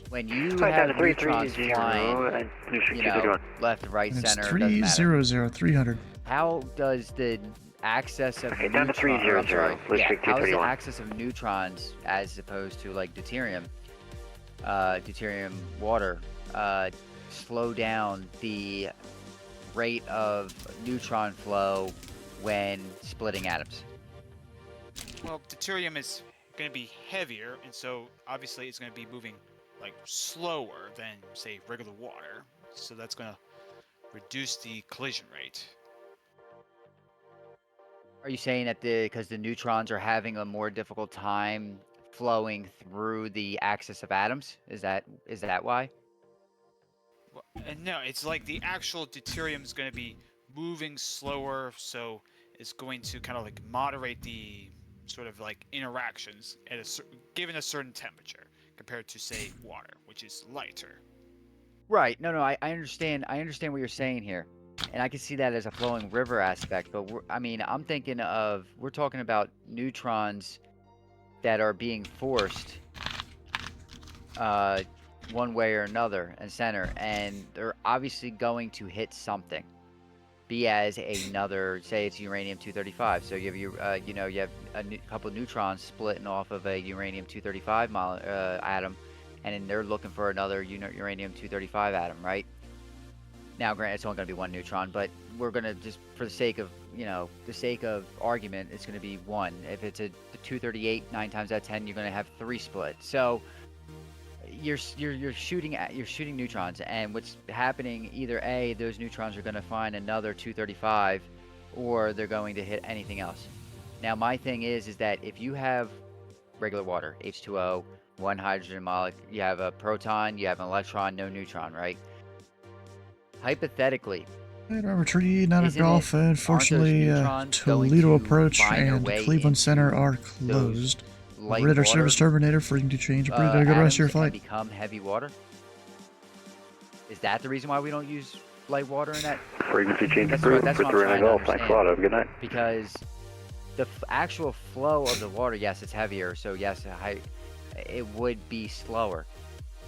When you Flight have down to neutrons 330 flying, and you know, left, right, And it's center, doesn't matter. 300. How does the access of down to 300, let's yeah, take how is the 231. access of neutrons as opposed to like deuterium water slow down the rate of neutron flow when splitting atoms? Well, deuterium is going to be heavier, and so obviously it's going to be moving like slower than, say, regular water. So that's going to reduce the collision rate. Are you saying that because the neutrons are having a more difficult time flowing through the axis of atoms? Is that why? And no, it's like the actual deuterium is going to be moving slower, so it's going to kind of like moderate the sort of like interactions at given a certain temperature compared to say water, which is lighter. Right. No, I understand. I understand what you're saying here, and I can see that as a flowing river aspect. But I mean, I'm thinking of we're talking about neutrons that are being forced one way or another and center, and they're obviously going to hit something. Be as another, say it's uranium-235. So you have your, you know, you have a couple of neutrons splitting off of a uranium-235 atom, and then they're looking for another uranium-235 atom, right? Now, granted, it's only going to be one neutron, but we're going to just, for the sake of, you know, the sake of argument, it's going to be one. If it's a 238, 9 times out of 10, you're going to have 3 split. So you're shooting neutrons, and what's happening, either A, those neutrons are going to find another 235, or they're going to hit anything else. Now, my thing is that if you have regular water, H2O, one hydrogen molecule, you have a proton, you have an electron, no neutron, right? Hypothetically, Robert Tree, not a golf. Unfortunately, Toledo Approach and Cleveland Center are closed. Radar service terminator, freezing to change. Pretty to good rest of your flight. Become heavy water. Is that the reason why we don't use light water in that? Frequency change approved for 3 golf. Thanks a lot. Have a good night. Because the actual flow of the water, yes, it's heavier. So yes, it would be slower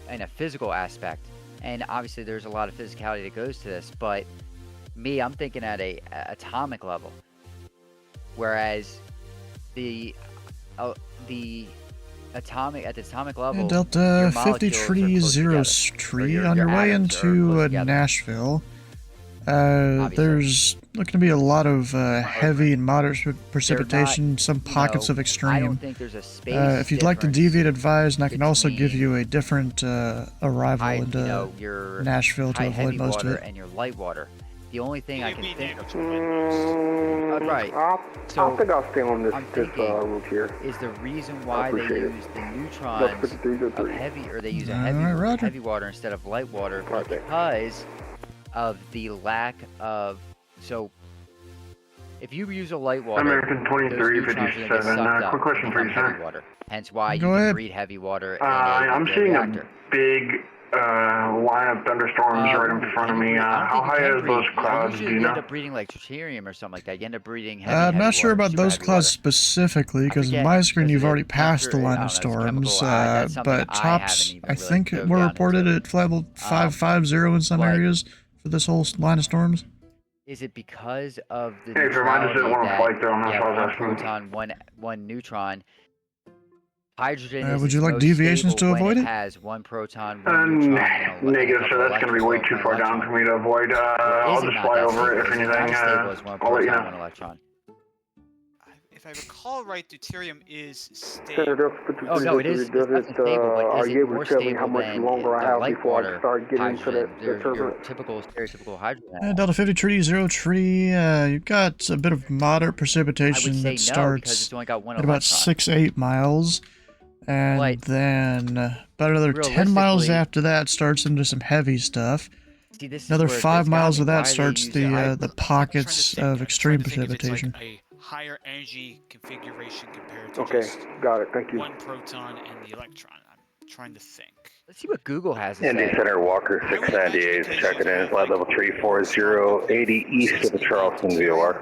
in a physical aspect. And obviously there's a lot of physicality that goes to this, but I'm thinking at a atomic level. Whereas at the atomic level, and Delta 5330 on your way into Nashville. There's looking to be a lot of heavy and moderate precipitation, some pockets of extreme. I don't think there's a space if you'd like to deviate, advise, and I can also give you a different arrival into Nashville to avoid most of it. And your light water. The only thing I can think of. Right. So I think I'll stay on this route here. Is the reason why they use the neutrons of heavy, or they use heavy water instead of light water, because of the lack of. So if you use a light water, American 2357. Quick question for you, sir. Water. Hence why you can breed heavy water in I'm seeing reactor. A big line of thunderstorms right in front of me. How high are those clouds? Do you You know? end up breeding like deuterium or something like that. You end up breeding heavy, I'm not sure water, about those clouds specifically, because in my screen you've already passed the line of storms, but tops, I think, were reported at flight level 550 in some areas for this whole line of storms. Is it because of the Hey, sir, mine just didn't want to that flight though. I'm not you sure have one that's proton, one neutron? Hydrogen is would you like most deviations stable to avoid when it? it has one proton, one neutron, and a Negative, couple sir. That's going to be way too far down for me to avoid. I'll just fly over it if anything. As stable as one I'll let you proton, know. one electron. If I recall right, deuterium is Senator, stable. Oh no, it is. It's definitely stable, but are is you it able more to tell me stable how much than longer I the have light before I water start getting into hydrogen? the Your turbulence? typical, stereotypical hydrogen. Delta 5330 tree, you've got a bit of moderate precipitation that starts at about 6-8 miles. And then about another 10 miles after that starts into some heavy stuff. See, this Another is where 5 miles of why that they starts use the pockets of extreme precipitation. A higher energy configuration compared to Okay, just got it. Thank you. one proton and the electron. I'm trying to think. Let's see what Google has to Indy say. Center Walker 698 checking in. Flight level 340, 80 east of the Charleston VOR.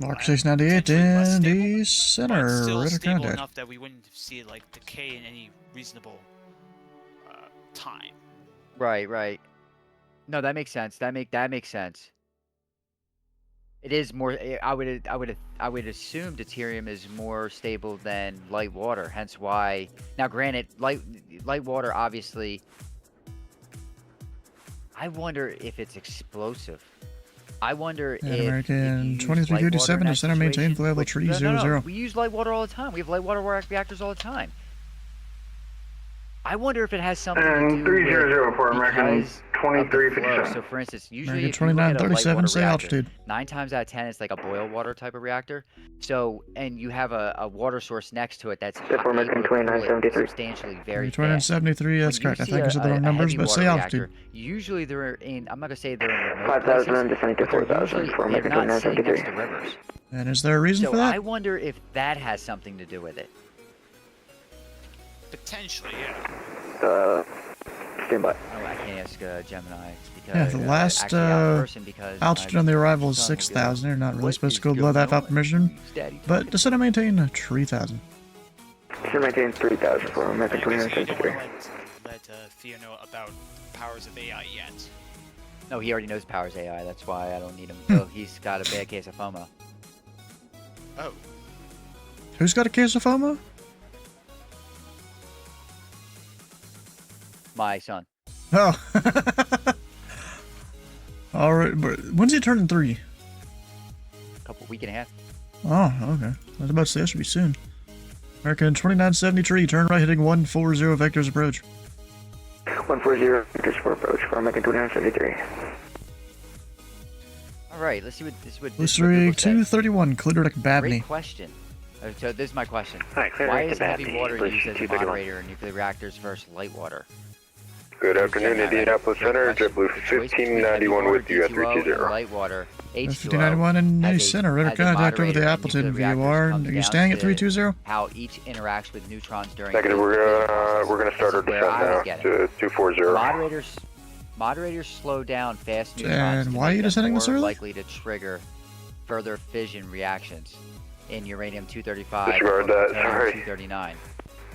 Mark 698 Indy Center, Still radar stable contact. enough that we wouldn't see like decay in any reasonable time. Right. No, that makes sense. That makes sense. It is more. I would assume deuterium is more stable than light water. Hence why. Now, granted, light water obviously. I wonder if it's explosive. I wonder if American 2357 to center maintain flight level 300. No, we use light water all the time. We have light water reactors all the time. I wonder if it has something to do with 300 for American 2357. So, for instance, usually American if you look at a light 2937, water say reactor, altitude. 9 times out of 10 it's like a boil water type of reactor. So, and you have a water source next to it that's able to American cool it 2973. substantially very fast. 2973, that's When you correct. I see think I said the wrong numbers, heavy but water say reactor, altitude. usually they're in, I'm not going to say they're in remote 5,000 places, descending to but they're 4,000 usually, for they're American not sitting next to 2973. rivers. And is there a reason So for that? I wonder if that has something to do with it. Potentially, yeah. Stand by. Oh, I can't ask Gemini because Yeah, the last actually out in person because altitude my on the arrival is son will go, 6,000. You're not really "What supposed is to go below going that without on? permission. Daddy But descend and maintain 3,000. Descend and maintain 3,000 for American I guess you don't 2973. want to let Theo know about powers of AI yet. No, he already knows Powers AI. That's why I don't need him. So he's got a bad case of FOMO. Oh. Who's got a case of FOMO? My son. Oh. Alright, but when's he turning 3? Week and a half. Oh, okay. I was about to say that should be soon. American 2973, turn right heading 140 vectors approach. 140 vectors for approach for American 2973. Alright, let's see what Blue Rig 231, clear direct Babney. Great question. So this is my question. Alright, clear Why direct is to heavy Babney, water Blue used as a 231. moderator in nuclear reactors versus light water? Good afternoon, Indianapolis Center. JetBlue 1591 with you at 320. Light water. 1591 in Indy Center, radar contact over the Appleton VOR. Are you staying at 320? How each interacts with neutrons during Negative, we're gonna start our descent now to 240. Moderators slow down fast neutrons. And to why are make you them descending this more early? likely to trigger further fission reactions in uranium-235 Disregard or that, sorry. plutonium-239.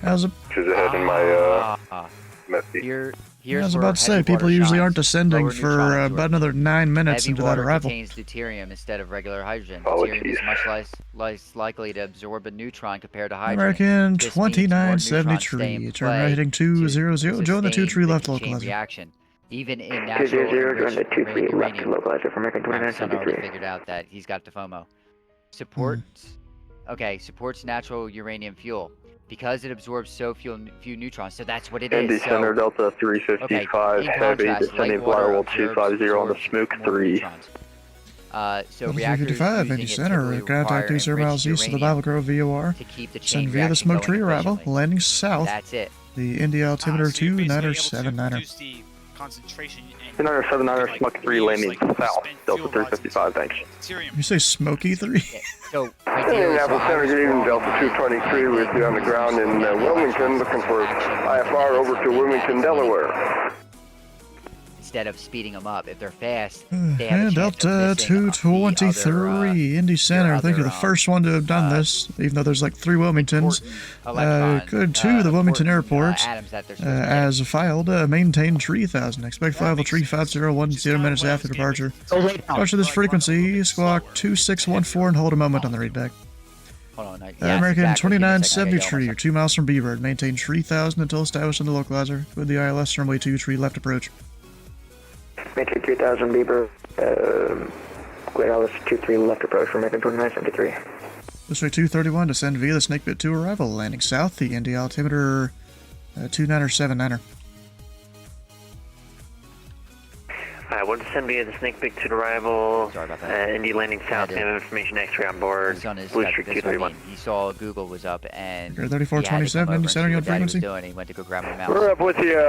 How's it? She's ahead in my, messy. I was about to say, people usually aren't descending for about another 9 minutes Heavy into that water arrival. contains deuterium instead of regular hydrogen. Oh, Deuterium is much less likely to absorb a neutron compared to hydrogen. American This means more neutrons stay 2973, in turn play right heading 200, join the sustain 2-tree left the chain localizer. reaction. Even in 200, natural join the enriched 23 left uranium. localizer for American My son already 2973. figured out that he's got the FOMO. Supports, supports natural uranium fuel because it absorbs so few neutrons. So that's what it is. Indy Center Delta 355 in heavy, contrast, descending light water firewall absorbs 250 on the Smook more 3. neutrons. So reactors 355, using Indy it Center, typically contact require 2 miles enriched east of the uranium Bible Grove VOR. to keep the chain Send via the reaction smoke going tree arrival, efficiently. landing south. That's it. The Indy altimeter 2979er. Concentration and 2979er Smook 3 landing south, Delta 355, thanks. You say Smoky 3? So, Indianapolis Center, good evening, Delta 223 with you on the ground in Wilmington, looking for IFR over to Wilmington, Delaware. instead of speeding them up, if they're fast, they have a And chance of Delta missing the 223, Indy Center. I think you're the other, first one to have done this, even though there's like 3 Wilmingtons. Good to the Wilmington Airport. atoms that they're supposed to As filed, maintain 3000. Expect flight level 35010 minutes after departure. Departure this frequency, squawk 2614 and hold a moment on the readback. Hold on, American exactly. Give me a second, I gotta 2973, you're 2 miles from B-Bird. Maintain 3000 until established in the localizer. With the ILS runway 23 left approach. Maintain 3000 Bieber, Great Alice 23 left approach for American 2973. This way 231, descend via the Snakebit 2 arrival. Landing south, the Indy altimeter 2979er. We'll descend via the Snake Big to arrival. Sorry about that. Indy landing south, we have information X-ray on board. Blue Streak 231. He saw Google was up and 3427, Indy Center, yield frequency. He went to go grab my mouse. We're up with you,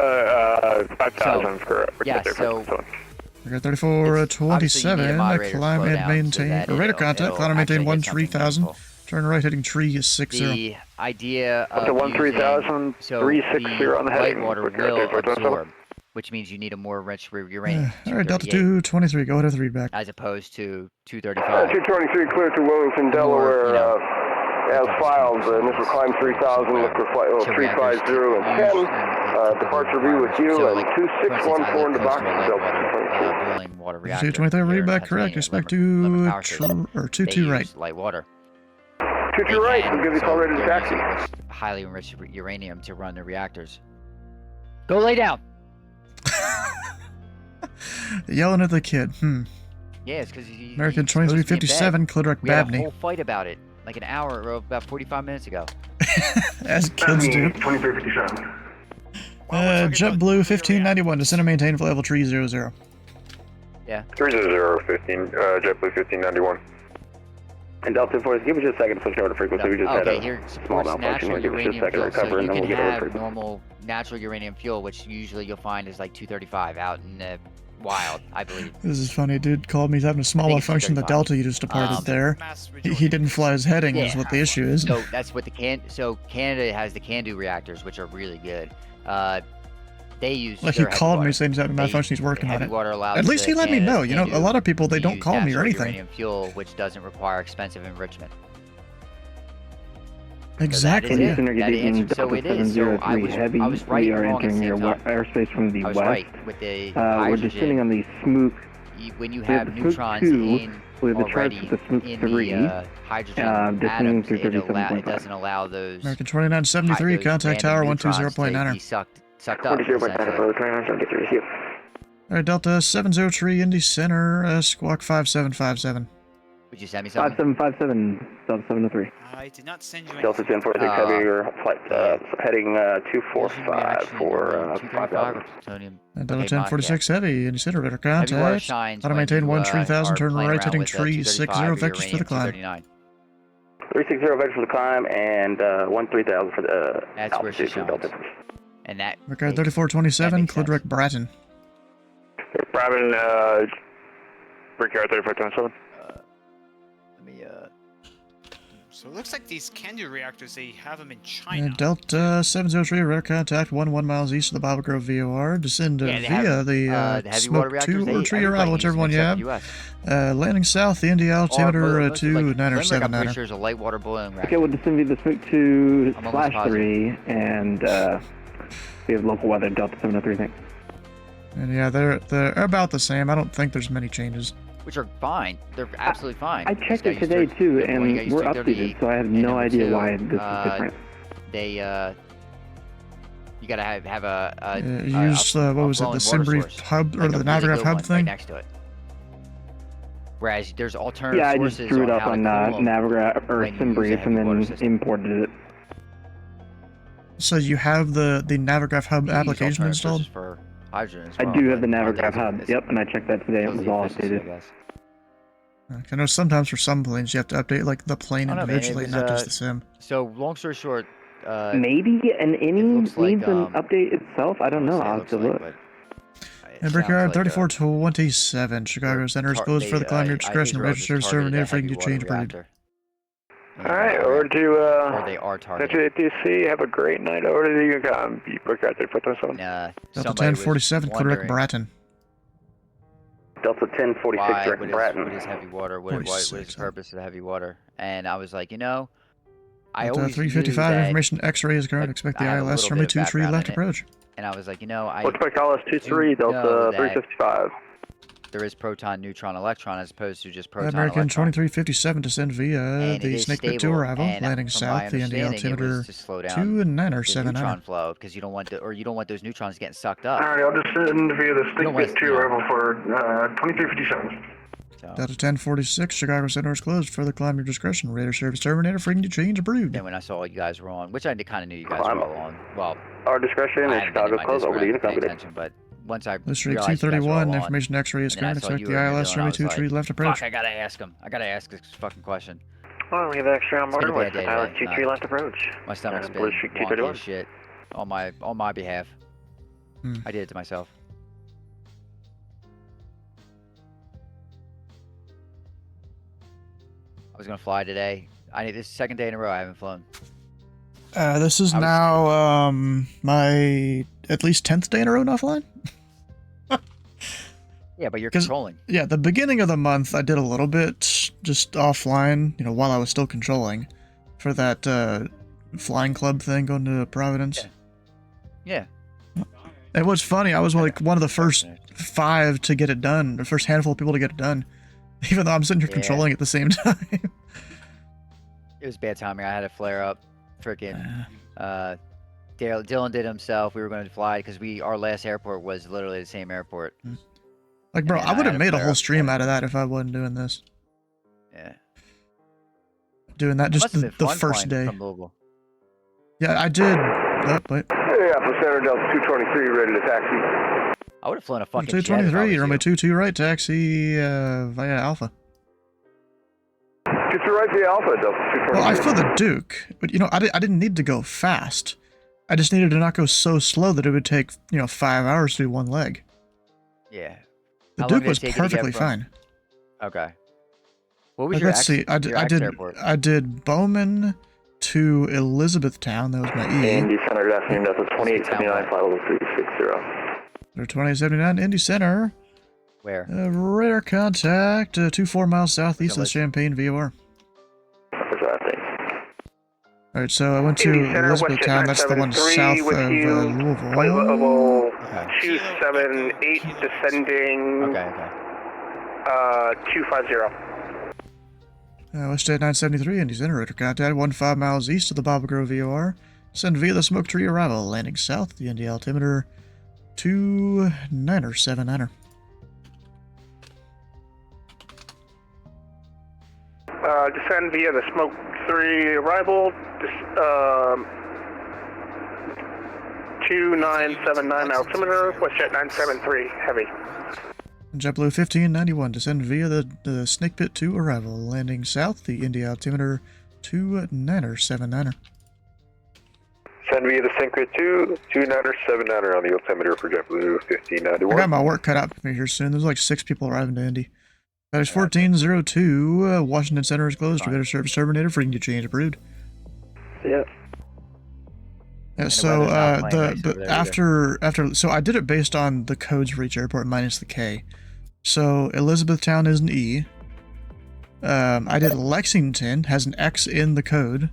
5,000 for We're 3427, climb and maintain, radar contact, climb and maintain 13000. Turn right heading tree is 60. The idea of Up to 13000, 360 on the heading. light water will absorb, which means you need a more rich uranium. Alright, Delta 223, go ahead with the readback. As opposed to 235. 223 clear to Wilmington, Delaware, as filed. Initial climb 3000, look for flight level 350 and 10. Departure view with you, and 2614 in the box. Boiling water reactor. 223 readback correct, expect 22 right. Light water. 22 right, we'll give you a call ready to taxi. Highly enriched uranium to run the reactors. Go lay down. Yelling at the kid, Yeah, it's because he. American 2357, clear direct We had a Babney. whole fight about it, like an hour or about 45 minutes ago. As kids do. 2357. JetBlue 1591, descend and maintain for level 300. Yeah. 300, 15, JetBlue 1591. And Delta Force, give us just a second to switch over to frequency. We just had a here small supports malfunction natural here. Give us just a uranium second to fuel. So recover, and you then can we'll get over to have frequency. normal natural uranium fuel, which usually you'll find is like 235 out in the wild, I believe. This is funny. Dude called me. He's having a small malfunction. The Delta you just departed there. He didn't fly his heading is what the issue is. So that's what so Canada has the CANDU reactors, which are really good. They use Like he called me saying he's having a malfunction. He's working on it. At least he let me know. You know, a lot of people they don't call me or anything. Uranium fuel, which doesn't require expensive enrichment. Exactly. So that answers. So it is. So I was right We are and wrong at the entering your same time. airspace from the I was west. right with the We're hydrogen. descending on the Smook. When you We have have the neutrons Smook 2 in with the charge already with the Smook in 3. the hydrogen descending atoms, through it 37.5. doesn't allow those. American 2973, those contact tower random neutrons to 120.9er. be sucked up. Essentially. Alright, Delta 703, Indy Center, squawk 5757. Would you send me something? 5757, Delta 703. I did not send you Delta 1046 Heavy, you're flight, heading 245 for 5,000. Delta 1046 Heavy, Indy Center, radar contact. shines Auto when maintain you, 13,000, are turn playing right, around heading with, 360 vectors for the climb. 239. 360 vectors for the climb, and 13,000 for the That's where she altitude for shines. Delta. And that. Record 3427, Clidrek Bratton. Bratton, Brickyard 3527. Let me, So it looks like these CANDU reactors, they have them in China. Delta 703, radar contact 1 miles east of the Bible Grove VOR. Descend Yeah, they via have, the heavy water Smoke reactors, 2 or tree arrival, whichever one you have. Landing south, the Indy altimeter 2907. I'm pretty sure is a light water boiling reactor. Okay, we'll descend via the Smook 2 I'm almost /3, and we have local weather, Delta 703, thanks. And yeah, they're about the same. I don't think there's many changes. Which are fine. They're absolutely fine. I checked it today too, and we're updated, so I have no idea why this is different. They you gotta have a use what was it, the Simbrief hub or the Navigraph hub thing? Right next to it. Whereas there's alternative Yeah, I sources just drew it up how on to cool them Navigraph or when you use a Simbrief heavy and water then system. imported it. So you have the Navigraph hub You use application alternative installed? sources for hydrogen as I well, do have but the on Navigraph those, hub, it's- yep, and I checked that today, it shows was the all efficiency, I updated. guess. I know sometimes for some planes you have to update like the plane I don't know, man, it individually, was, not just the sim. So long story short, Maybe an innie needs like, an update itself? I don't know, I'll have to look. And Brickyard 3427, Chicago Center is closed for the climb your discretion. Register terminated for you change breed. Alright, over to they are targeted. ATC, have a great night. Over to you, Brickyard 3427. Delta 1047, Clidrek Bratton. Delta 1046 direct Bratton. What is heavy water? What is the purpose of the heavy water? And I was like, I Delta always 355, knew that information X-ray is current. Expect the I have a ILS little from bit a of 23 background left in it. approach. And I was like, I Expect ILS 23, Delta 355. there is proton, neutron, electron as opposed to just proton, American electron. 2357 descend via And it the is Snakebit 2 stable, arrival, and landing from my south, the Indy understanding, it was altimeter to slow down 2 and 9er the 7 neutron flow because you don't want those neutrons getting sucked up. Alright, I'll descend via the You don't wanna- Snakebit 2 arrival for 2357. Delta 1046, Chicago Center is closed. Further climb your discretion. Radar service terminated. Freaking to change a brood. Then when I saw you guys were on, which I kind of knew you guys were all on. Well, Our discretion I is haven't been in Chicago my closed. Discord, Over to you, I haven't paid company. attention, but once I District realized you guys were all 231, on, information X-ray is and then I current. saw Expect you the were in ILS there, and I was 22 tree like, left approach. Fuck, I gotta ask him. I gotta ask this fucking question. Well, we have extra on It's been board a with bad day pilot today. 23 left approach. My stomach's been Blue Street wonky 231. as shit on my behalf. I did it to myself. I was gonna fly today. This is the second day in a row I haven't flown. This is now my at least 10th day in a row not flying. Yeah, but you're controlling. Yeah, the beginning of the month I did a little bit just offline, while I was still controlling for that flying club thing going to Providence. Yeah. It was funny. I was like one of the first 5 to get it done, the first handful of people to get it done, even though I'm sitting here controlling at the same time. It was bad timing. I had a flare up. Freaking. Dylan did himself. We were going to fly because our last airport was literally the same airport. Like, bro, I would have made a whole flare-up. stream out of that if I wasn't doing this. Yeah. Doing that just the first day. From Louisville. Yeah, I did. Oh, wait. Hey, Alpha Center, Delta 223, ready to taxi. I would have flown a fucking 223, runway 22 right, taxi via Alpha. 22 right via Alpha, Delta 223. Well, I flew the Duke, but you know, I didn't need to go fast. I just needed to not go so slow that it would take, 5 hours to do one leg. Yeah. The How long Duke did it was take you to get perfectly from- fine. Okay. What was your Let's see, I did Bowman to Elizabethtown, that was my E. Indy Center, good afternoon, Delta 2879, flight level 360. Or 2079, Indy Center. Where? Radar contact, 24 miles southeast of the Champaign VOR. Alright, so I went to Indy Center, Elizabethtown, that's the one south of Louisville. Louisville. 278 descending. 250. West 973, Indy Center, radar contact, 15 miles east of the Baba Grove VOR. Send via the Smoke Tree arrival, landing south, the Indy altimeter 2979er. Descend via the Smoke 3 arrival. 2979 altimeter, WestJet 973, heavy. JetBlue 1591, descend via the Snake Pit 2 arrival, landing south, the Indy altimeter 2979er. Send via the Snake Pit 2, 2979er on the altimeter for JetBlue 1591. I got my work cut out for me here soon. There's like 6 people arriving to Indy. That is 1402, Washington Center is closed. You better service terminated, freaking get change approved. Yeah. Yeah, so so I did it based on the codes for each airport minus the K. So Elizabethtown is an E. I did Lexington, has an X in the code.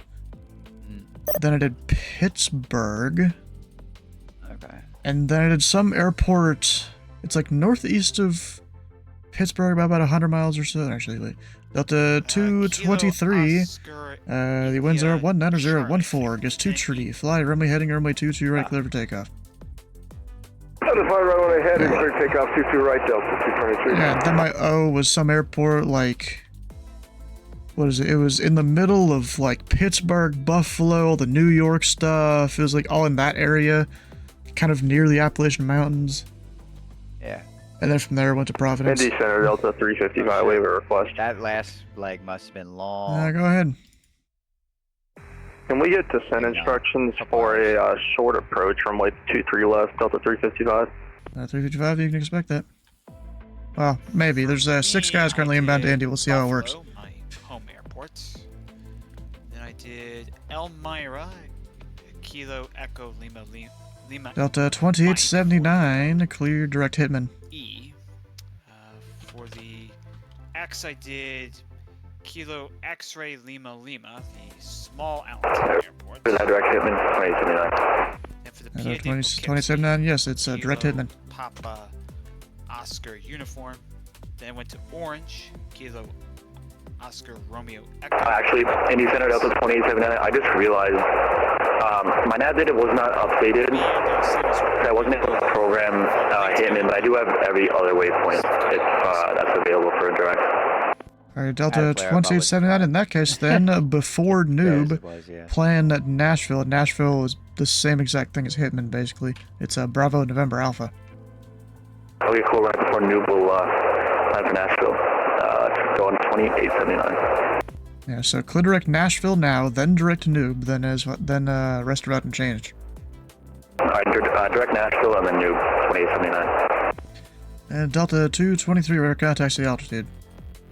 Then I did Pittsburgh. Okay. And then I did some airport. It's like northeast of Pittsburgh, about 100 miles or so. Actually, wait. Delta 223. The winds are 19014. Gets 2 tree. Fly runway heading runway 22 right, clear for takeoff. Fly runway heading, clear takeoff 22 right, Delta 223. Yeah, and then my O was some airport like. What is it? It was in the middle of like Pittsburgh, Buffalo, all the New York stuff. It was like all in that area, kind of near the Appalachian Mountains. Yeah. And then from there, I went to Providence. Indy Center, Delta 355, waiver request. That last leg must have been long. Go ahead. Can we get descent instructions for a short approach from like 23 left, Delta 355? 355, you can expect that. Well, maybe. There's 6 guys currently inbound to Indy. We'll see how it works. My home airport. Then I did Elmira, Kilo Echo Lima Lima. Delta 2879, clear direct hitman. E. For the X, I did Kilo X-Ray Lima Lima, the small altitude airport. Is that direct hitman? 2879. And for the 2079, yes, it's direct hitman. Papa Oscar uniform. Then went to Orange, Kilo Oscar Romeo Echo. Actually, Indy Center, Delta 2879, I just realized my nav data was not updated, so I wasn't able to program hitman, but I do have every other waypoint if that's available for a direct. Alright, Delta 2879, in that case then, before Noob, plan at Nashville. Nashville is the same exact thing as Hitman, basically. It's a Bravo November Alpha. Okay, cool, right before Noob will plan for Nashville. Go on 2879. Yeah, so clear direct Nashville now, then direct to Noob, then rest route and change. Alright, direct Nashville and then Noob 2879. And Delta 223 radar contacts the altitude.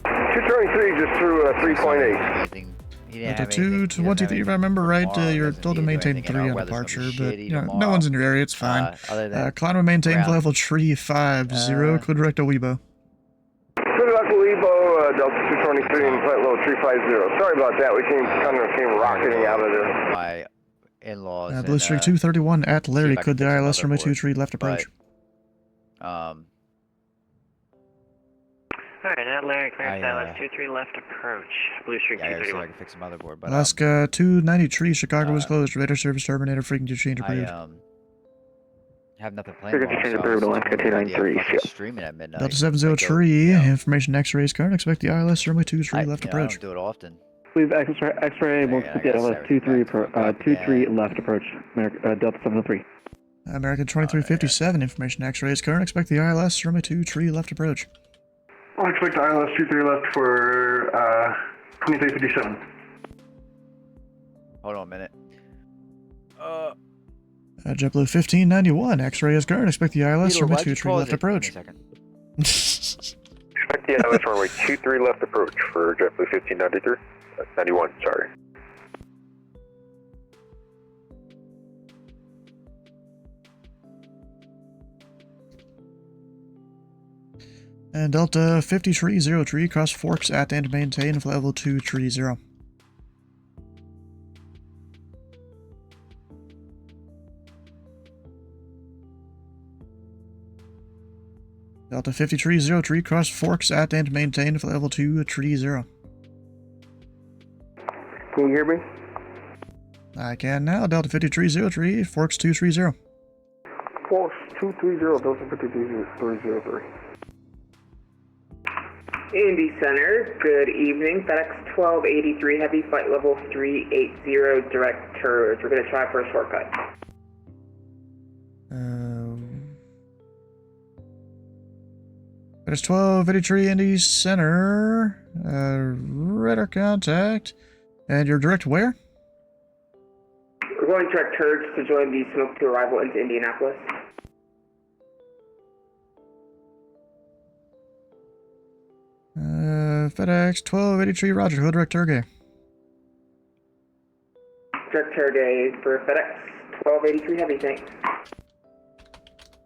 223 just through 3.8. Delta 223, if I remember right, you're told to maintain 3 on departure, but no one's in your area, it's fine. Climb and maintain level tree 50, clear direct to Weibo. Clear direct to Weibo, Delta 223 and flight level 350. Sorry about that, we came rocketing out of there. My in-laws. Blue Streak 231 at Larry, could the ILS runway 23 left approach. Alright, at Larry, clear ILS 23 left approach. Blue Streak 231. I can fix some motherboard, but Alaska 293, Chicago was closed. Radar service terminator, freaking to change approved. Have nothing planned. Alaska 293. Streaming at midnight. Delta 703, information X-rays current. Expect the ILS runway 23 left approach. I don't do it often. Please, X-ray, we'll keep the ILS 23 left approach, Delta 703. American 2357, information X-ray is current. Expect the ILS, runway 23 left approach. I'll expect ILS 23 left for 2357. Hold on a minute. JetBlue 1591, X-ray is current. Expect the ILS, runway 23 left approach. Expect the ILS runway 23 left approach for JetBlue 1593. 91, sorry. And Delta 5303, cross forks at and maintain flight level 230. Delta 5303, cross forks at and maintain flight level 230. Can you hear me? I can now. Delta 5303, forks 230. Force 230, Delta 5303. Indy Center, good evening. FedEx 1283 Heavy, flight level 380, direct turret. We're going to try for a shortcut. There's 1283 Indy Center. Radar contact. And you're direct where? We're going direct turrets to join the smoke to arrival into Indianapolis. FedEx 1283, roger. Who direct Turgay? Direct Turgay for FedEx 1283 Heavy, thanks.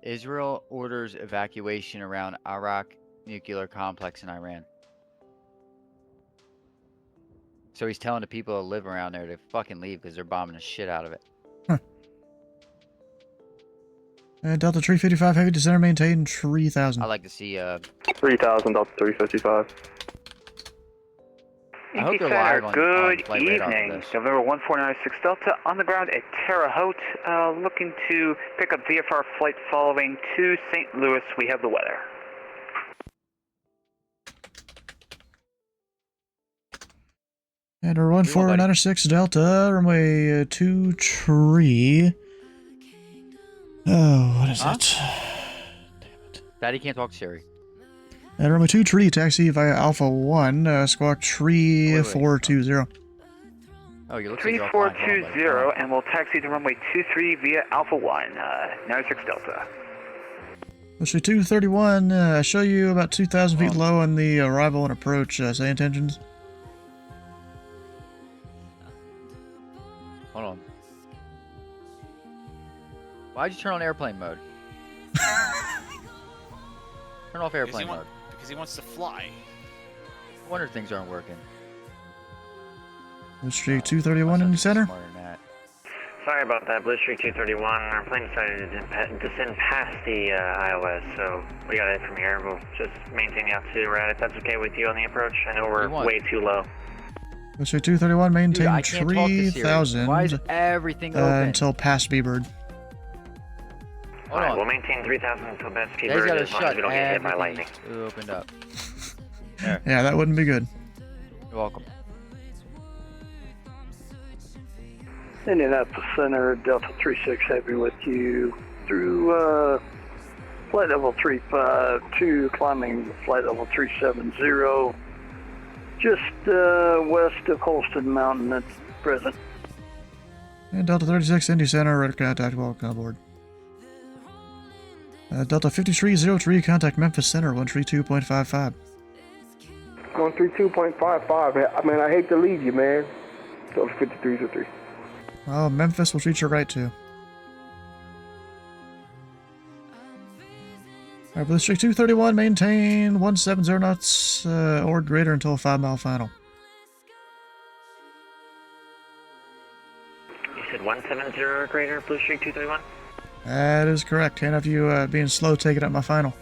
Israel orders evacuation around Arak nuclear complex in Iran. So he's telling the people that live around there to fucking leave because they're bombing the shit out of it. Delta 355 Heavy, descender maintain 3000. I like to see 3000, Delta 355. I hope Indy they're live on good flight radar for evening. this. November 1496 Delta on the ground at Terre Haute, looking to pick up VFR flight following to St. Louis. We have the weather. And we're 1496 Delta, runway 23. Oh, what is it? Daddy can't talk Siri. And runway 23, taxi via Alpha 1, squawk 3420. Oh, you look 3420, and we'll taxi to runway 23 via Alpha 1, 96 Delta. Let's see, 231, show you about 2,000 feet low on the arrival and approach, say intentions. Hold on. Why'd you turn on airplane mode? Turn off airplane mode. Because he wants to fly. No wonder things aren't working. Blue Streak 231 in the center. Sorry about that, Blue Streak 231. Our plane decided to descend past the ILS, so we got it from here. We'll just maintain the altitude we're at, if that's okay with you on the approach. I know we're way too low. Blue Streak 231, maintain Dude, I can't talk to Siri. 3000 Why is everything open? until past B-Bird. Alright, we'll maintain 3000 until past Guys P-Bird gotta as long as we don't get hit by lightning. Opened up. Yeah, that wouldn't be good. You're welcome. Indianapolis Center, Delta 36 Heavy with you through flight level 352, climbing flight level 370, just west of Holston Mountain at present. And Delta 36 Indy Center, radar contact, welcome aboard. Delta 5303, contact Memphis Center, 132.55. 132.55. I mean, I hate to leave you, man. Delta 5303. Well, Memphis will treat you right, too. Alright, Blue Streak 231, maintain 170 knots or greater until a 5-mile final. You said 170 or greater, Blue Streak 231? That is correct. Can't have you being slow taking up my final.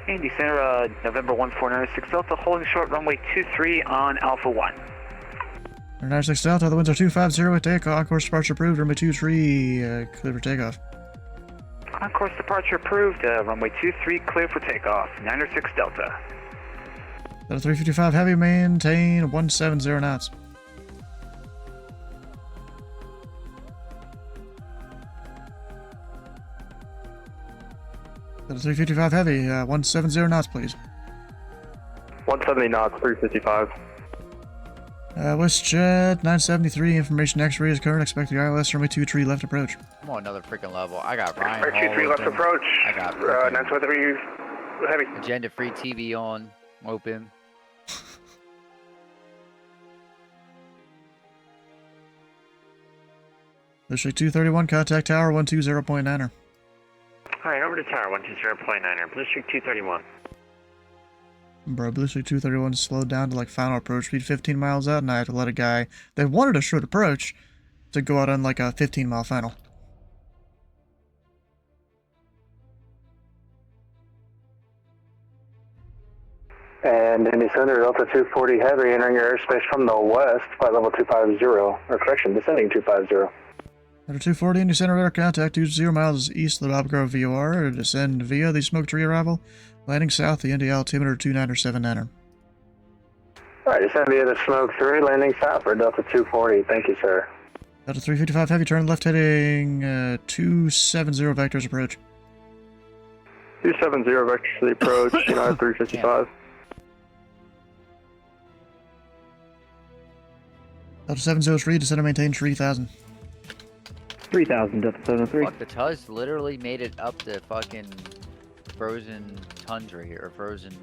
Indy Center, November 1496 Delta, holding short runway 23 on Alpha 1. 96 Delta, the winds are 250 at takeoff. Course departure approved. Runway 23, clear for takeoff. On course departure approved. Runway 23 clear for takeoff. 906 Delta. Delta 355 Heavy, maintain 170 knots. Delta 355 Heavy, 170 knots, please. 170 knots, 355. WestJet 973, information X-ray is current, expected ILS runway 23 left approach. I'm on another freaking level. I got Ryan Hall 23 left open. approach. I got 973 Heavy. Agenda Free TV on, open. District 231, contact tower 120.9er. Alright, over to tower 120.9er, Blue Streak 231. Bro, Blue Streak 231 slowed down to like final approach speed 15 miles out, and I had to let a guy that wanted a short approach to go out on like a 15-mile final. And Indy Center, Delta 240 Heavy, entering your airspace from the west, flight level 250, or correction, descending 250. Under 240, Indy Center radar contact 20 miles east of the Bob Grove VOR, descend via the smoke tree arrival, landing south the Indy altimeter 2979er. Alright, descend via the smoke 3, landing south for Delta 240, thank you, sir. Delta 355 Heavy, turn left heading 270 vectors approach. 270 vectors to the approach, United 355. Delta 703, descend and maintain 3000. 3000, Delta 703. Fuck, the Tuz literally made it up the fucking frozen tundra here, or frozen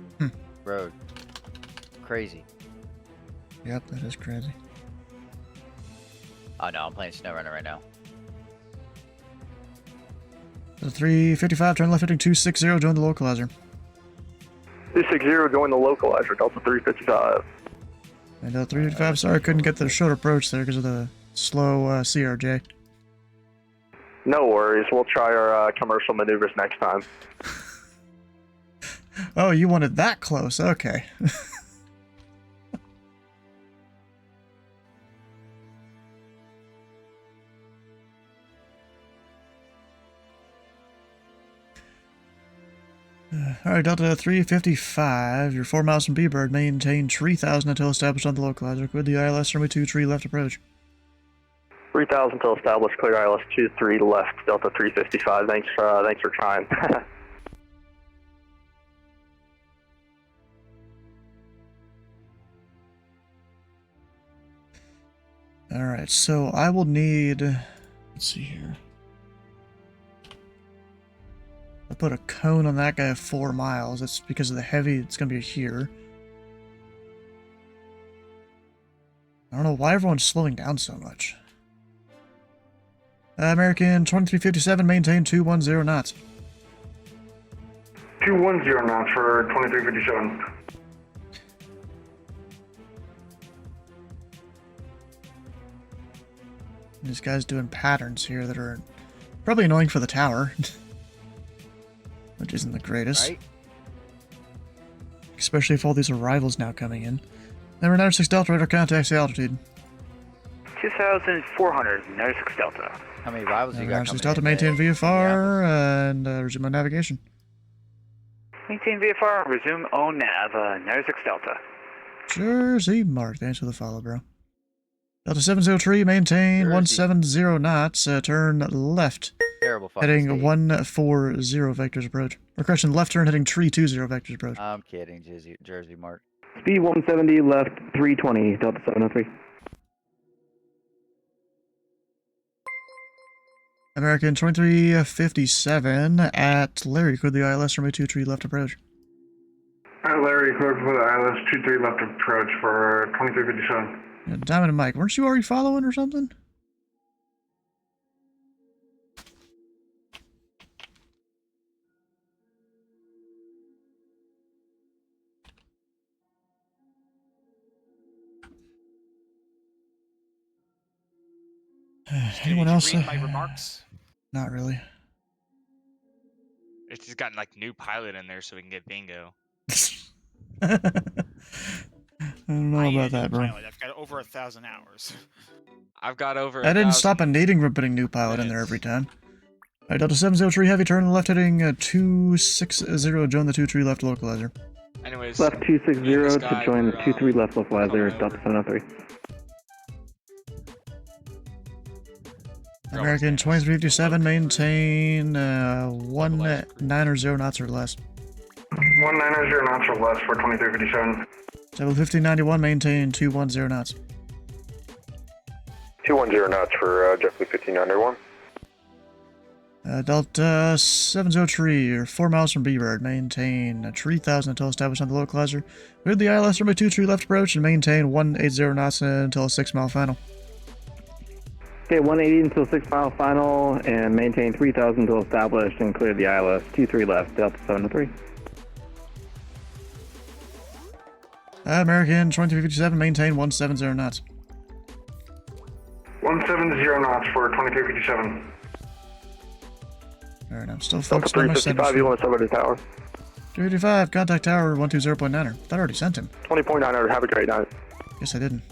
road. Crazy. Yep, that is crazy. Oh no, I'm playing SnowRunner right now. Delta 355, turn left heading 260, join the localizer. 260, join the localizer, Delta 355. And Delta 355, sorry I couldn't get the short approach there because of the slow CRJ. No worries, we'll try our commercial maneuvers next time. Oh, you wanted that close, okay. Alright, Delta 355, you're 4 miles from B-Bird, maintain 3000 until established on the localizer. With the ILS runway 23 left approach. 3000 until established, clear ILS 23 left, Delta 355, thanks for trying. Alright, so I will need... Let's see here. I put a cone on that guy of 4 miles. That's because of the heavy. It's going to be here. I don't know why everyone's slowing down so much. American 2357, maintain 210 knots. 210 knots for 2357. This guy's doing patterns here that are probably annoying for the tower. Which isn't the greatest. Right? Especially if all these arrivals now coming in. Number 96 Delta, radar contacts the altitude. 2,400, 96 Delta. How many rivals you got 96 coming Delta, in? maintain VFR, and resume my navigation. Maintain VFR, resume ONAV, 96 Delta. Jersey Mark, thanks for the follow, bro. Delta 703, maintain 170 knots, turn left. Terrible fucking heading state. 140 vectors approach. Or correction, left turn heading 320 vectors approach. I'm kidding, Jersey Mark. Speed 170, left 320, Delta 703. American 2357 at Larry, clear the ILS runway 23 left approach. Alright, Larry, clear for the ILS 23 left approach for 2357. Yeah, Diamond and Mike, weren't you already following or something? Anyone else? Read my remarks? Not really. It's just got like new pilot in there so we can get bingo. I don't know about that, bro. Pilot. I've got over 1,000 hours. I've got over. I didn't 1,000 stop a needing from putting new pilot in there every time. Alright, Delta 703 Heavy, turn left heading 260, join the 23 left localizer. Anyways, left 260 to join the 23 left localizer, Delta 703. American 2357, maintain 190 knots or less. 190 knots or less for 2357. Level 1591, maintain 210 knots. 210 knots for JetBlue 1591. Delta 703, or 4 miles from B-Bird, maintain 3000 until established on the localizer. Clear the ILS runway 23 left approach and maintain 180 knots until a 6-mile final. Okay, 180 until 6-mile final, and maintain 3000 until established, and clear the ILS 23 left, Delta 703. American 2357, maintain 170 knots. 170 knots for 2357. Alright, I'm still focused on my center. 355, you want to over the tower? 355, contact tower 120.9er. That already sent him. 20.9er, have a great night. Guess I didn't.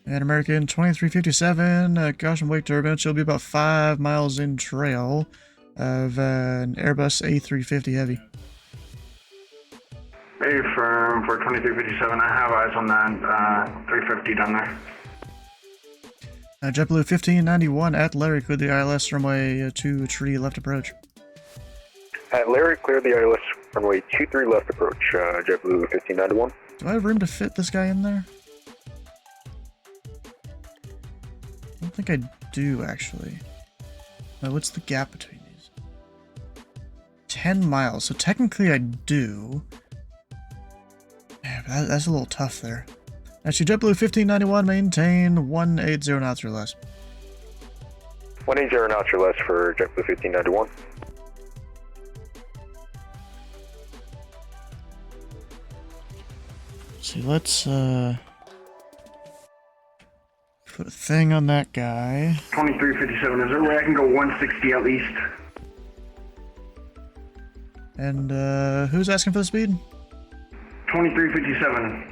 And American 2357, caution wake turbulence. She'll be about 5 miles in trail of an Airbus A350 Heavy. Hey, firm for 2357. I have eyes on that 350 down there. JetBlue 1591 at Larry, cleared the ILS runway 23 left approach. At Larry, clear the ILS runway 23 left approach, JetBlue 1591. Do I have room to fit this guy in there? I don't think I do, actually. What's the gap between these? 10 miles, so technically I do. Yeah, but that's a little tough there. Actually, JetBlue 1591, maintain 180 knots or less. 180 knots or less for JetBlue 1591. See, let's put a thing on that guy. 2357, is there a way I can go 160 at least? And who's asking for the speed? 2357.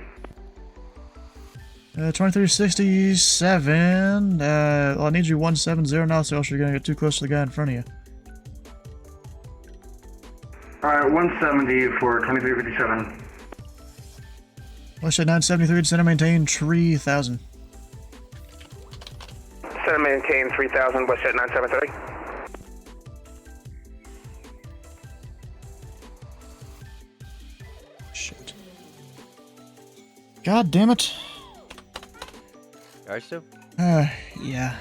2367. Well, I need you 170 now, so else you're gonna get too close to the guy in front of you. Alright, 170 for 2357. Let's at 973 to center, maintain 3000. Center maintain 3000, west at 973. Shit. God damn it. Are you still? Yeah.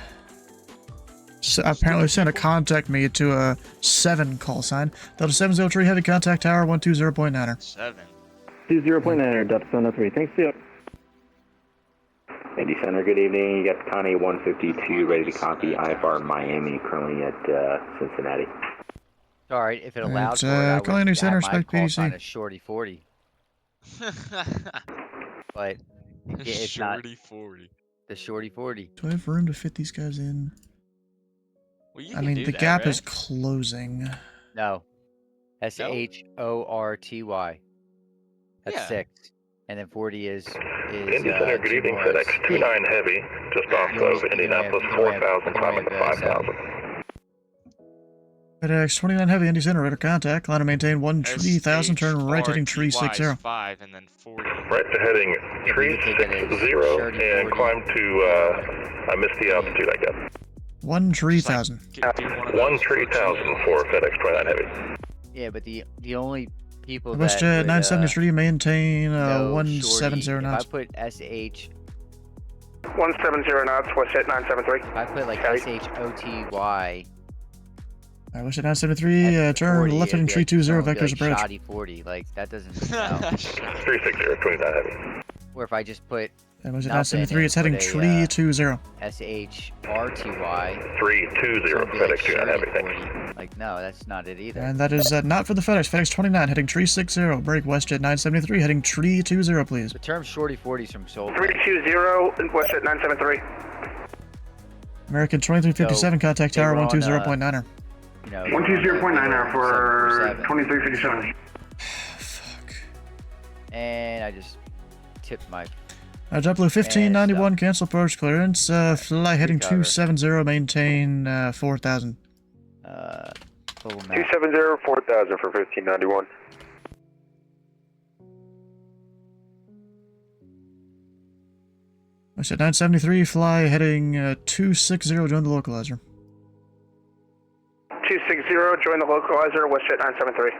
So apparently sent a contact me to a 7 call sign. Delta 703 heavy contact tower 120.9er. 7. 20.9er, Delta 703. Thanks, Theo. Indy Center, good evening. You got Connie 152 ready to copy IFR Miami, currently at Cincinnati. Alright, if it allowed for it, Calling I would Indy have Center, my spec call PDC. sign as Shorty 40. But it's not Shorty 40. the Shorty 40. Do I have room to fit these guys in? Well, you I can mean, do the that, gap right? is closing. No. SHORTY. That's Yeah. 6. And then 40 is Indy Center, good evening. FedEx 29 Heavy, just off of Indianapolis, 4,000, climbing to 5,000. FedEx 29 heavy, Indy Center, radar contact. Line to maintain 3000, turn right heading 360. 5 and then 40. Right to heading 360 and climb to, I missed the altitude, I guess. 3000. 13000 for FedEx 29 Heavy. Yeah, but the only people West that Jet 973, maintain know 170 Shorty, knots. If I put SH 170 knots, west at 973. If I put like SHOTY. Alright, West Jet 973, turn 40, left heading it'd be 320, like vectors approach. Shoddy 40, like that doesn't. No. 360, 29 Heavy. Or if I just put. And West Jet nothing 973, it's and heading put a, 320. SHRTY. 320, FedEx 29 Heavy, thanks. Like, no, that's not it either. And that is not for the FedEx. FedEx 29, heading 360. Break West Jet 973, heading 320, please. The term Shorty 40 is from Soul. 320, west at 973. American 2357, contact they tower were on, 120.9er. know. 120.9 for 2357. And I just tipped my. JetBlue 1591, cancel approach clearance. Fly heading 270, maintain 4000. 270, 4000 for 1591. I said 973, fly heading 260, join the localizer. 260, join the localizer, WestJet 973.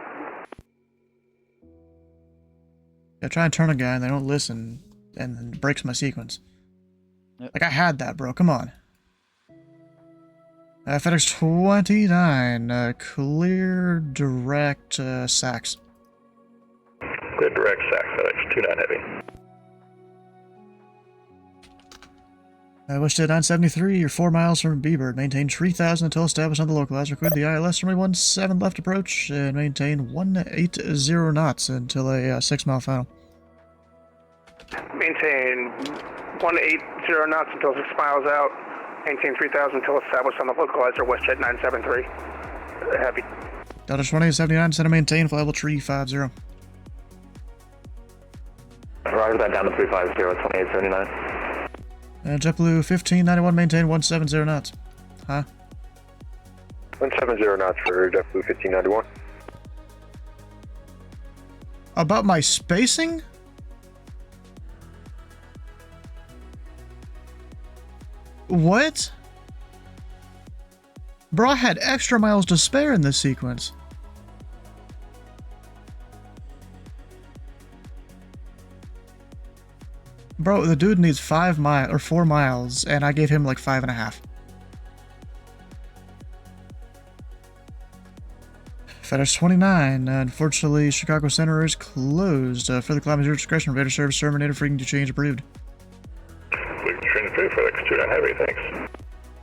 I try and turn a guy and they don't listen, and then it breaks my sequence. Like, I had that, bro, come on. FedEx 29, clear direct Saks. Clear direct Saks, FedEx 29 heavy. WestJet 973, you're 4 miles from B-Bird. Maintain 3000 until established on the localizer. Clear the ILS, runway 17 left approach, and maintain 180 knots until a 6-mile final. Maintain 180 knots until 6 miles out. Maintain 3000 until established on the localizer, WestJet 973. Heavy. Delta 2879, center maintain, fly level 350. Roger that, down to 350, 2879. JetBlue 1591, maintain 170 knots. Huh? 170 knots for JetBlue 1591. About my spacing? What? Bro, I had extra miles to spare in this sequence. Bro, the dude needs 4 miles, and I gave him like 5.5. FedEx 29, unfortunately, Chicago Center is closed. Further climb at your discretion. Radar service terminated. Freaking to change approved. FedEx 29 heavy, thanks.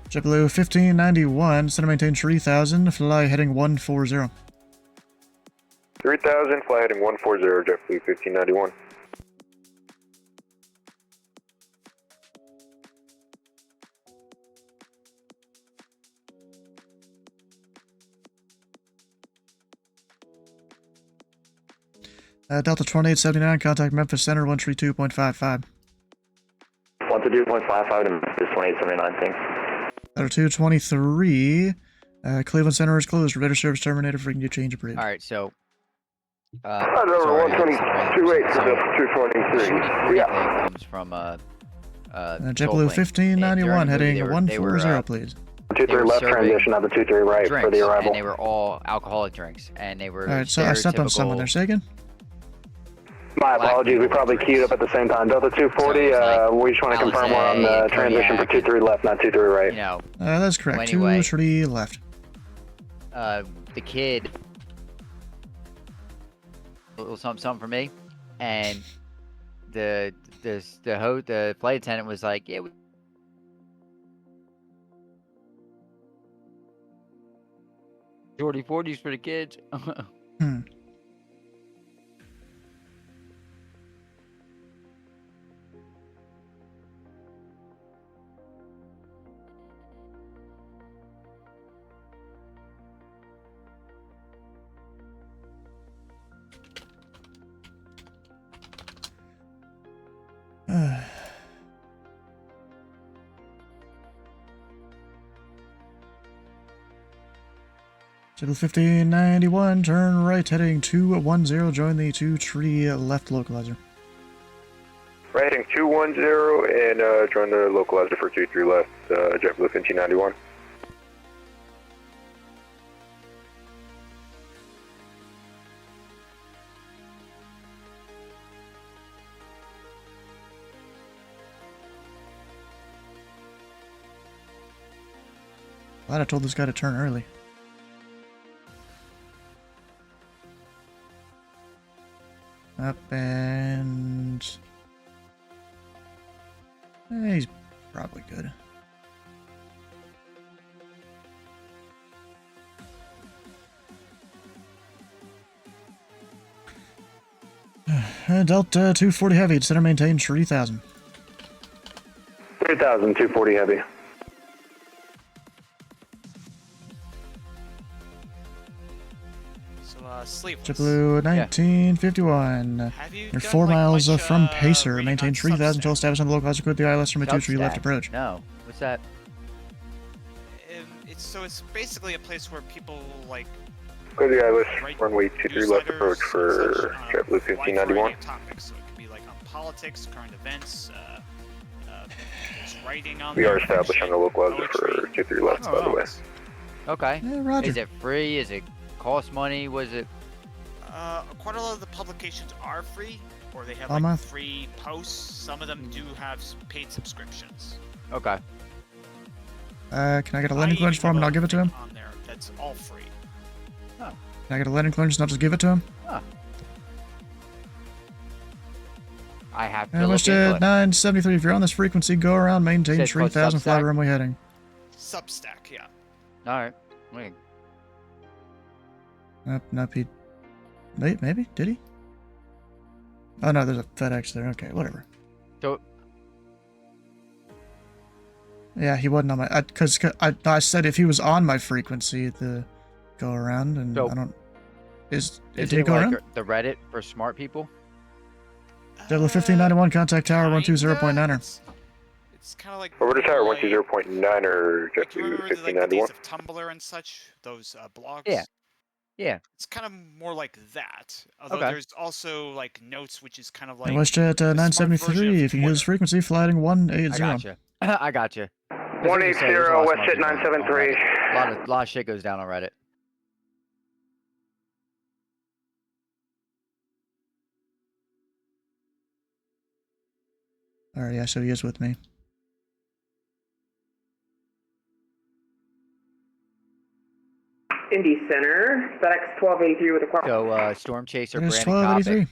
JetBlue 1591, center maintain 3000, fly heading 140. 3000, fly heading 140, JetBlue 1591. Delta 2879, contact Memphis Center 132.55. 132.55 to Memphis 2879, thanks. Delta 223, Cleveland Center is closed. Radar service terminated. Freaking to change approved. Alright, so. Over 122.8 for Delta 223. Yeah. Comes from JetBlue 1591, heading 140, please. 23 left transition on the 23 right for the arrival. And they were all alcoholic drinks, and they were. Alright, so I stepped on someone there. Say again? My apologies, we probably queued up at the same time. Delta 240, we just want to confirm we're on the transition for 23 left, not 23 right. You know, that's correct. Well, anyway, 23 left. The kid, a little something for me, and the flight attendant was like, yeah. Shorty 40s for the kids. JetBlue 1591, turn right, heading 210, join the 2-tree left localizer. Right, heading 210 and join the localizer for 23 left, JetBlue 1591. Glad I told this guy to turn early. Up and... he's probably good. Delta 240 heavy, center maintain 3000. 3000, 240 heavy. sleeveless. JetBlue 1951. You're 4 miles from Pacer. Maintain 3,000 until established on the localizer. Quit the ILS from a 2-3 left approach. No. What's that? It's basically a place where people like. Clear the ILS, runway 23 left approach for JetBlue 1591. Topics, so it could be like on politics, current events, writing on. We are established on the localizer for 23 left, by the way. Okay. Yeah, roger. Is it free? Is it cost money? Was it? Quite a lot of the publications are free, or they have All like month. free posts. Some of them do have paid subscriptions. Okay. Can I get a landing clearance form and I'll give it to him? On there, that's all free. Oh. Can I get a landing clearance and I'll just give it to him? Huh. I have to And look let's into it. 973. If you're on this frequency, go around, maintain Said called 3,000, fly Substack? runway heading. Substack, yeah. Alright. Wait. Nope, he... Wait, maybe? Did he? Oh no, there's a FedEx there. Okay, whatever. So... Yeah, he wasn't on my... Because I said if he was on my frequency, the go around, and So- I don't... Is did he it go like around? the Reddit for smart people? JetBlue 1591, contact tower 120.9er. It's kind of like. Over to tower 120.9 or JetBlue Like the 1591. days of Tumblr and such, those blogs. Yeah. Yeah. It's kind of more like that. Although Okay. there's also like notes, which is kind of like. And WestJet 973, if you can use frequency, fly heading 180. I gotcha. I gotcha. 180 WestJet 973. A lot of shit goes down on Reddit. Alright, yeah, so he is with me. Indy Center, FedEx 1283 with a clock. So, Storm Chaser, It is Brandon 1283.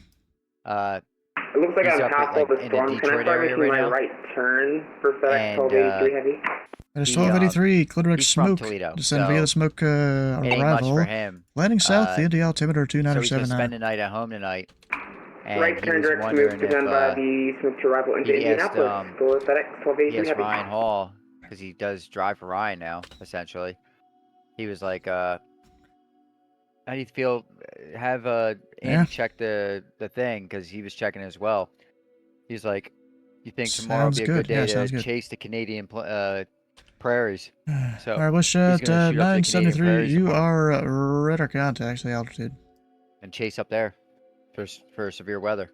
Copic. It looks like he's I'm up top at, of the like, in the storm. Can I Detroit start area making right my now? right turn for FedEx And, 1283 heavy? It is 1283, clear direct he's from smoke. Toledo, Descend so via the smoke it ain't much arrival. for him. Landing south, the Indy altimeter So he's gonna 2979. spend the night at home tonight. And Right he turn was direct wondering smooth descend by if the smoke to arrival into he asked, Indianapolis for FedEx he 1283 asked heavy. Ryan Hall, because he does drive for Ryan now, essentially. He was like, how do you feel? Have Andy Yeah. check the thing, because he was checking as well. He's like, you think tomorrow will Sounds be a good. good day Yeah, to sounds good. chase the Canadian prairies? So Alright, WestJet he's gonna shoot up to the Canadian 973, prairies you tomorrow are radar contacts the altitude. and chase up there for severe weather.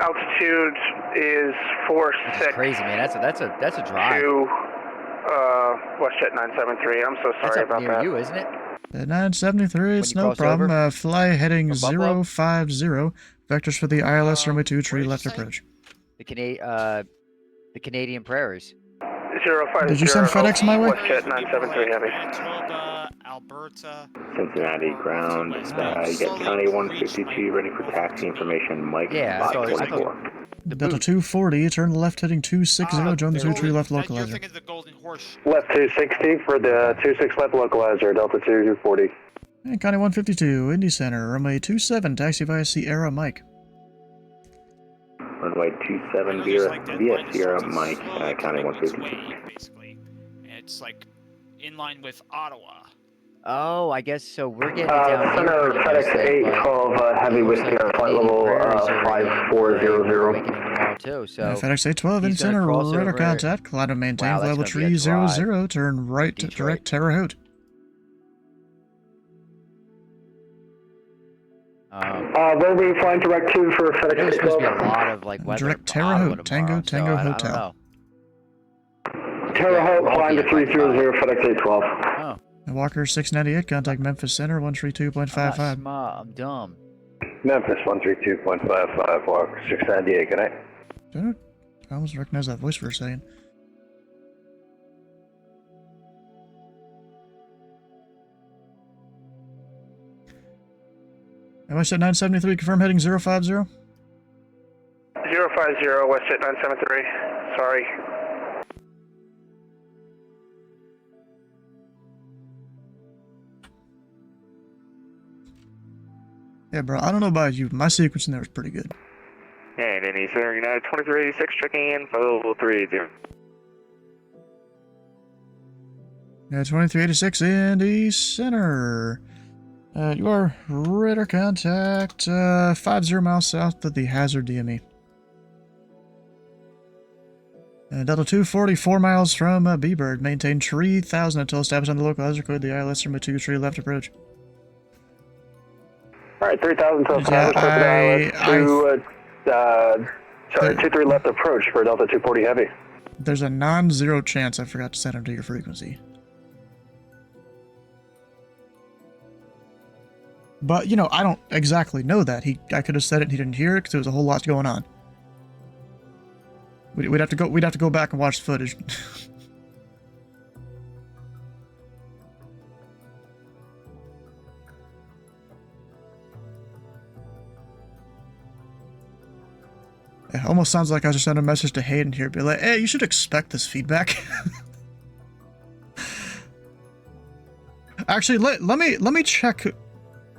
Altitude is 46 Crazy, man. That's a drive. to WestJet 973. I'm so That's sorry up about near that. you, isn't it? At 973, it's you no cross problem. over Fly heading from Buffalo? 050. Vectors for the ILS runway 23 left approach. The Canadian prairies. 050. Did you send FedEx my way? WestJet 973 heavy. Manitoba, Alberta. Cincinnati ground. You get County 152 ready for taxi information. Mike Yeah, I thought- 544. Delta 240, turn left heading 260, join the 23 left localizer. Left 260 for the 26 left localizer, Delta 240. And County 152, Indy Center, runway 27, taxi via Sierra Mike. Runway 27 via Sierra Mike, County 152. Basically, and it's like in line with Ottawa. Oh, I guess so. We're getting it down here. Center pretty FedEx nicely, 812 but Heavy it looks Whiskey like the flight Canadian level prairies are 5400. awakening tomorrow too. So FedEx 812 in he's gonna center, cross radar over- contact, climb and maintain Wow, that's level gonna be a 300, turn right to Detroit. direct Terre Haute. They'll be flying direct 2 for FedEx There's supposed to be a 812. lot of like weather. Direct Terre Ottawa Haute, Tango, tomorrow, Tango, so I don't Hotel. know. Terre Haute, we're flying to looking at 300, FedEx 812. Oh, And Walker 698, contact Memphis Center, 132.55. I'm smart. I'm dumb. Memphis 132.55, Walker 698, good night. Dude, I almost recognized that voice for a second. Am I set 973, confirm heading 050? 050 WestJet 973. Sorry. Yeah, bro, I don't know about you, but my sequence in there was pretty good. And Indy Center, United 2386, checking in, level 30. Yeah, 2386 Indy Center. You are radar contact 50 miles south of the hazard DME. Delta 240, 4 miles from B-Bird. Maintain 3000 until established on the local hazard code. The ILS from 2 tree left approach. Alright, 3000 until established. Sorry, 23 left approach for Delta 240 Heavy. There's a non-zero chance I forgot to set him to your frequency. But, you know, I don't exactly know that. I could have said it and he didn't hear it because there was a whole lot going on. We'd have to go back and watch the footage. It almost sounds like I just sent a message to Hayden here, be like, hey, you should expect this feedback. Actually, let me check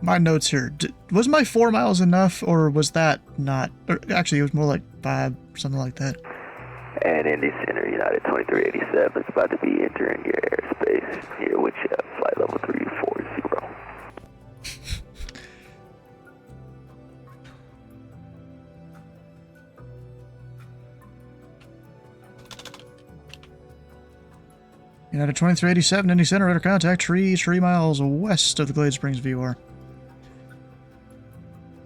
my notes here. Was my 4 miles enough, or was that not? Or actually, it was more like 5, something like that. And Indy Center, United 2387 is about to be entering your airspace here, which flight level 340. United 2387, Indy Center, radar contact, 3 miles west of the Glade Springs VOR.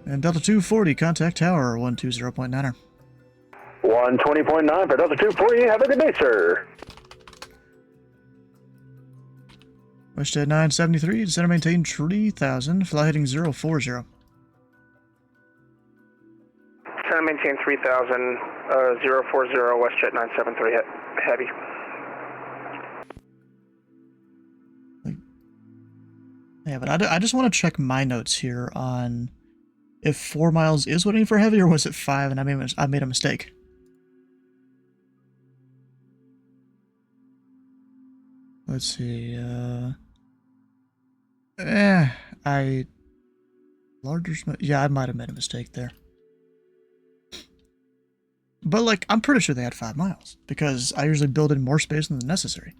And Delta 240, contact tower, 120.9er. 120.9 for Delta 240, have a good day, sir. Westjet 973, center maintain 3000, fly heading 040. Center maintain 3000, 040, Westjet 973, heavy. Yeah, but I just want to check my notes here on if 4 miles is what I need for heavy, or was it 5 and I made a mistake. Let's see, yeah, I might have made a mistake there. But, like, I'm pretty sure they had 5 miles, because I usually build in more space than necessary.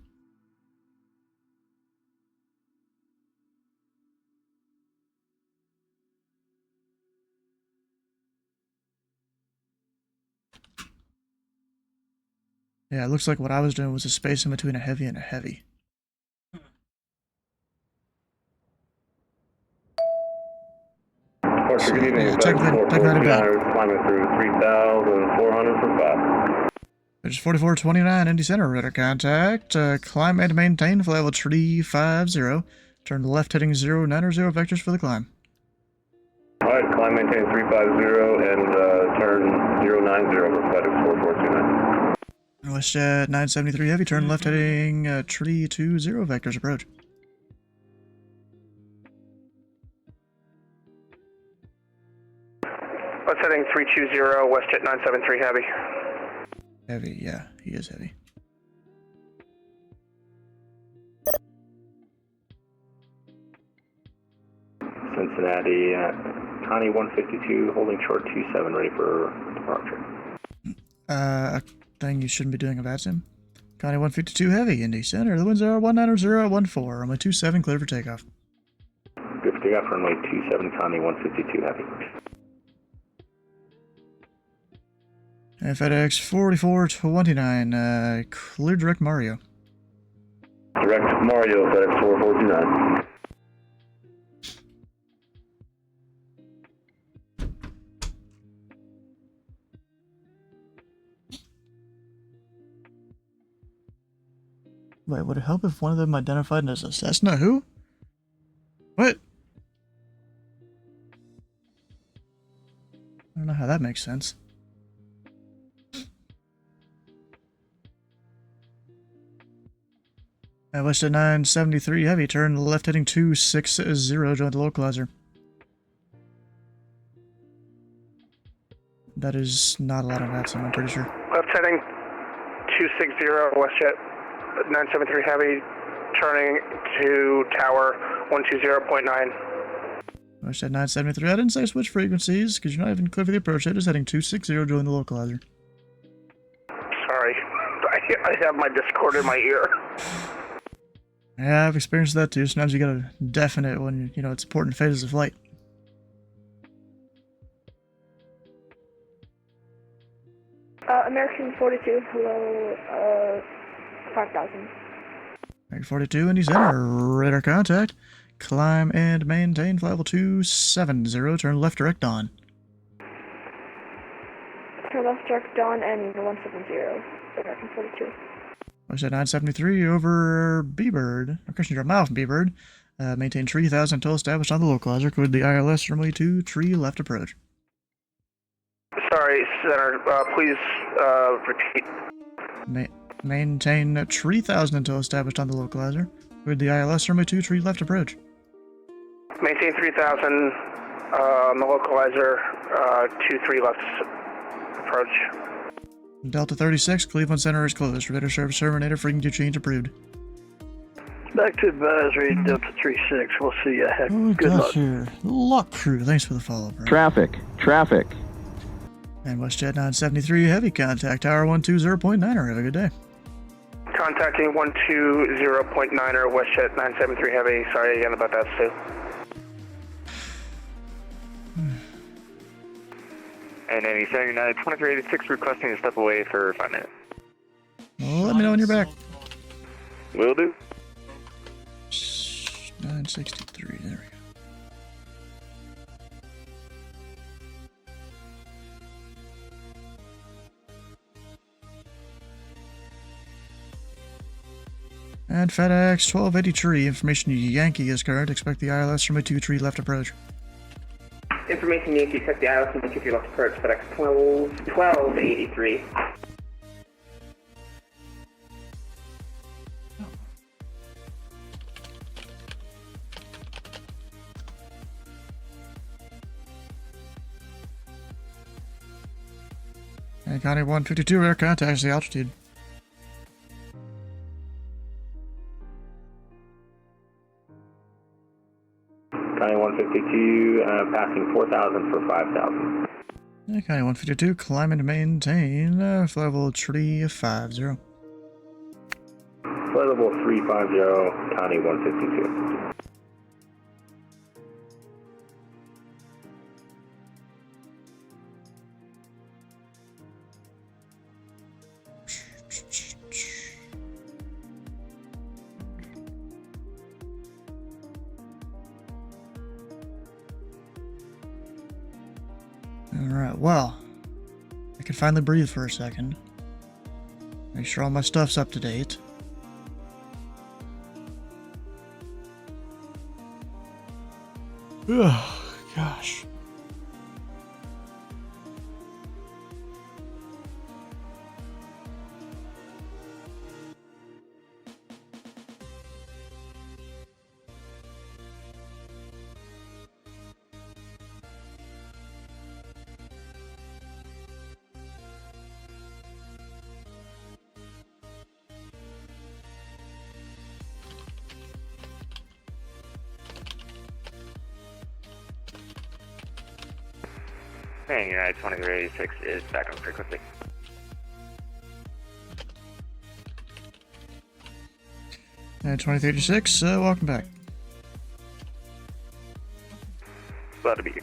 Yeah, it looks like what I was doing was a space in between a heavy and a heavy. Good evening, technically bad. Climbing through 3,400 for 5. There's 4429 Indy Center, radar contact. Climb and maintain, flight level 350. Turn left heading 090 vectors for the climb. Alright, climb maintain 350 and turn 090 for flight of 4429. Westjet 973 heavy, turn left heading 320 vectors approach. West heading 320, Westjet 973 heavy. Heavy, yeah, he is heavy. Cincinnati, Connie 152, holding short 27, ready for departure. A thing you shouldn't be doing a VATSIM. Connie 152 heavy, Indy Center. The winds are 190.14. Runway 27, clear for takeoff. Good for takeoff, runway 27, Connie 152 heavy. And FedEx 4429, clear direct Mario. Direct Mario, FedEx 4429. Wait, would it help if one of them identified as a Cessna who? What? I don't know how that makes sense. Westjet 973 heavy, turn left heading 260, join the localizer. That is not a lot of VATSIM, I'm pretty sure. Left heading 260, Westjet 973 heavy, turning to tower 120.9. Westjet 973, I didn't say switch frequencies, because you're not even clear for the approach, just heading 260, join the localizer. Sorry, I have my Discord in my ear. Yeah, I've experienced that too. Sometimes you gotta deafen it when, you know, it's important phases of flight. American 42, hello, 5,000. American 42, Indy Center, radar contact. Climb and maintain flight level 270, turn left direct on. Turn left direct on and 170, American 42. I said 973 over B-Bird. Question your mouth, B-Bird. Maintain 3000 until established on the localizer. Code the ILS runway 23 left approach. Sorry, Center, please repeat. Maintain 3000 until established on the localizer. Code the ILS runway 23 left approach. Maintain 3000 on the localizer, 23 left approach. Delta 36, Cleveland Center is closed. Radar service terminator, frequency change approved. Back to advisory, Delta 36. We'll see you. Good luck. Here. Luck crew. Thanks for the follow-up. Traffic. And WestJet 973, heavy contact, tower 120.9er. Have a good day. Contacting 120.9er, WestJet 973 Heavy. Sorry again about that, Stu. And Indy Center United 2386 requesting to step away for 5 minutes. Well, let me know when you're back. Will do. 963, there we go. And FedEx 1283, information Yankee is current. Expect the ILS from a 23 left approach. Information Yankee, check the ILS from 23 left approach, FedEx 1283. And County 152, air contacts the altitude. County 152, passing 4,000 for 5,000. Yeah, County 152, climb and maintain flight level 350. Flight level 350, County 152. Alright, well, I can finally breathe for a second. Make sure all my stuff's up to date. Ugh, gosh. And United 2386 is back on frequency. And 2036, welcome back. Glad to be here.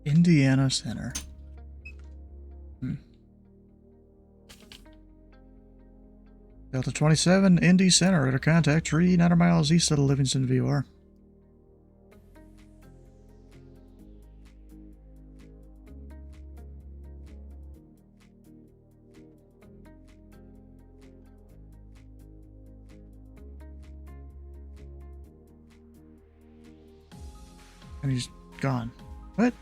Indiana Center. Delta 27, Indy Center, radar contact 300 miles east of the Livingston VOR. And he's gone. What?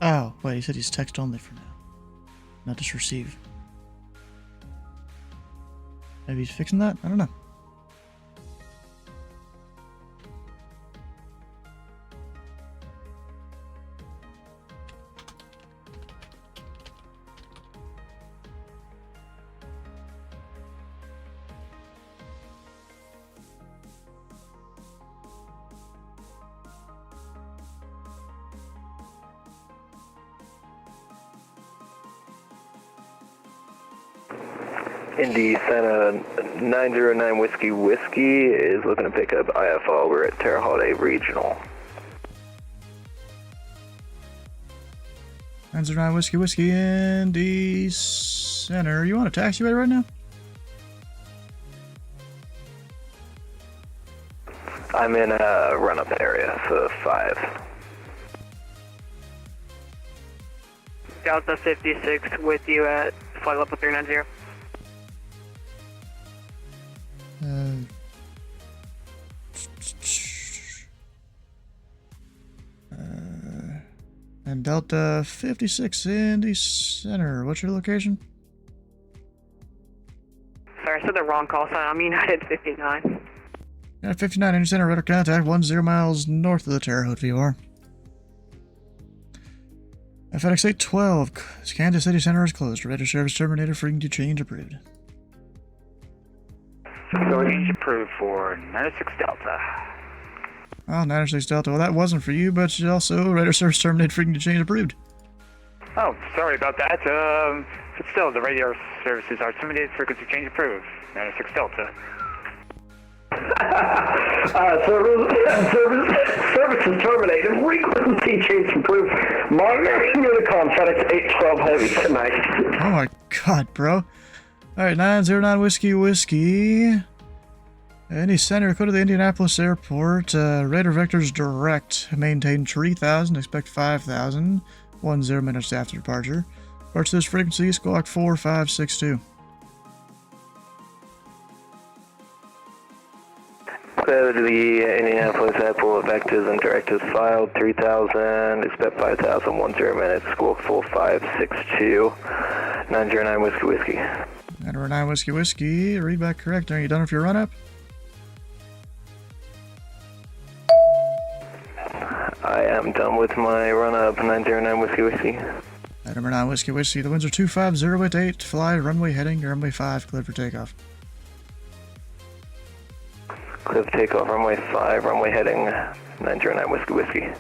Oh, wait, he said he's text only for now. Not just receive. Maybe he's fixing that? I don't know. Indy Center 909 Whiskey is looking to pick up IFR. We're at Terre Haute Regional. 909 Whiskey, Indy Center. You want a taxiway right now? I'm in a run-up area for 5. Delta 56 with you at flight level 390. And Delta 56 Indy Center. What's your location? Sorry, I said the wrong call sign. I'm United 59. Yeah, 59 Indy Center, radar contact 10 miles north of the Terre Haute VOR. FedEx 812, Kansas City Center is closed. Radar service terminated. Frequency change approved. Change approved for 96 Delta. Oh, 96 Delta. Well, that wasn't for you, but also radar service terminated. Frequency change approved. Oh, sorry about that. But still, the radio services are terminated. Frequency change approved. 96 Delta. Services terminated. Frequency change approved. Monitoring Unicom FedEx 812 Heavy tonight. Oh my god, bro. Alright, 909 Whiskey. Indy Center, go to the Indianapolis Airport. Radar vectors direct. Maintain 3000, expect 5000. 10 minutes after departure. Parts to this frequency, squawk 4562. Clear to the Indianapolis Airport vectors and directives filed 3000, expect 5000, 10 minutes, squawk 4562. 909 Whiskey. 909 Whiskey. Read back correct. Are you done with your run up? I am done with my run-up, 909 Whiskey. 909 Whiskey. The winds are 25088. Fly runway heading, runway 5, cleared for takeoff. Clear for takeoff, runway 5, runway heading, 909 Whiskey.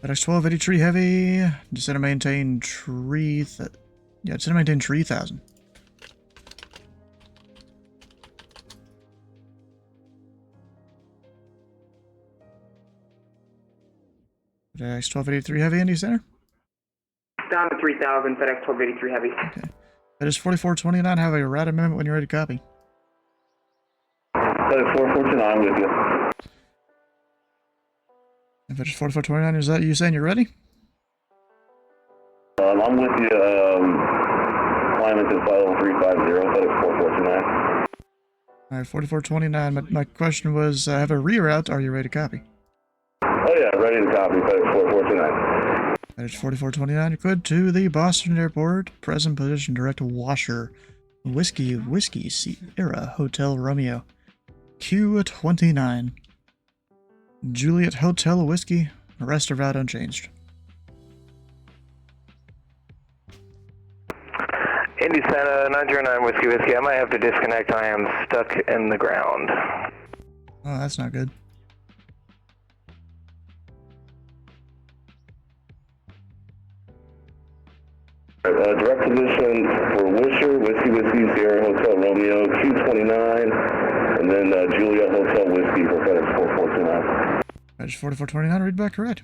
FedEx 1283 Heavy. Descend to maintain descend to maintain 3000. FedEx 1283 Heavy, Indy Center. Down to 3000, FedEx 1283 Heavy. Okay. FedEx 4429, have a RAT amendment when you're ready to copy. FedEx 4429 with you. And FedEx 4429, is that you saying you're ready? I'm with you, climbing to file 350, FedEx 4429. Alright, 4429, my question was, have a reroute, are you ready to copy? Oh yeah, ready to copy, FedEx 4429. FedEx 4429, you're good to the Boston Airport, present position, direct Washer, Whiskey, Sierra, Hotel Romeo, Q29, Juliet Hotel Whiskey, rest of route unchanged. Indy Center, 909 Whiskey. I might have to disconnect. I am stuck in the ground. Oh, that's not good. Direct position for Wisher, Whiskey, Sierra Hotel Romeo, Q29, and then Juliet Hotel Whiskey for FedEx 4429. FedEx 4429, read back correct.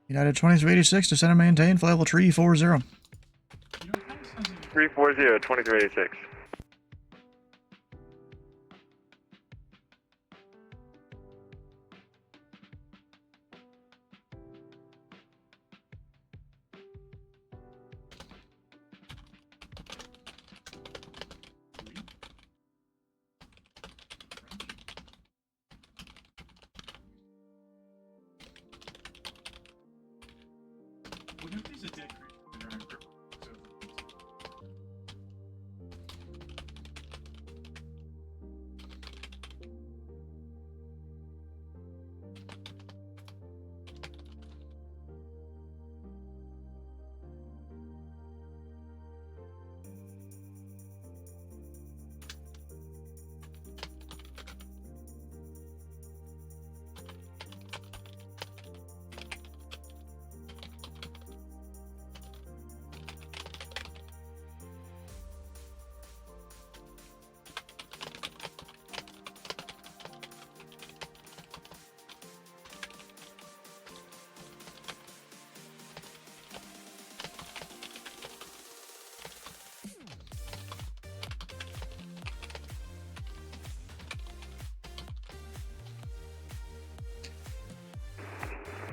United 2386, descend and maintain, flight level 340. 340, 2386.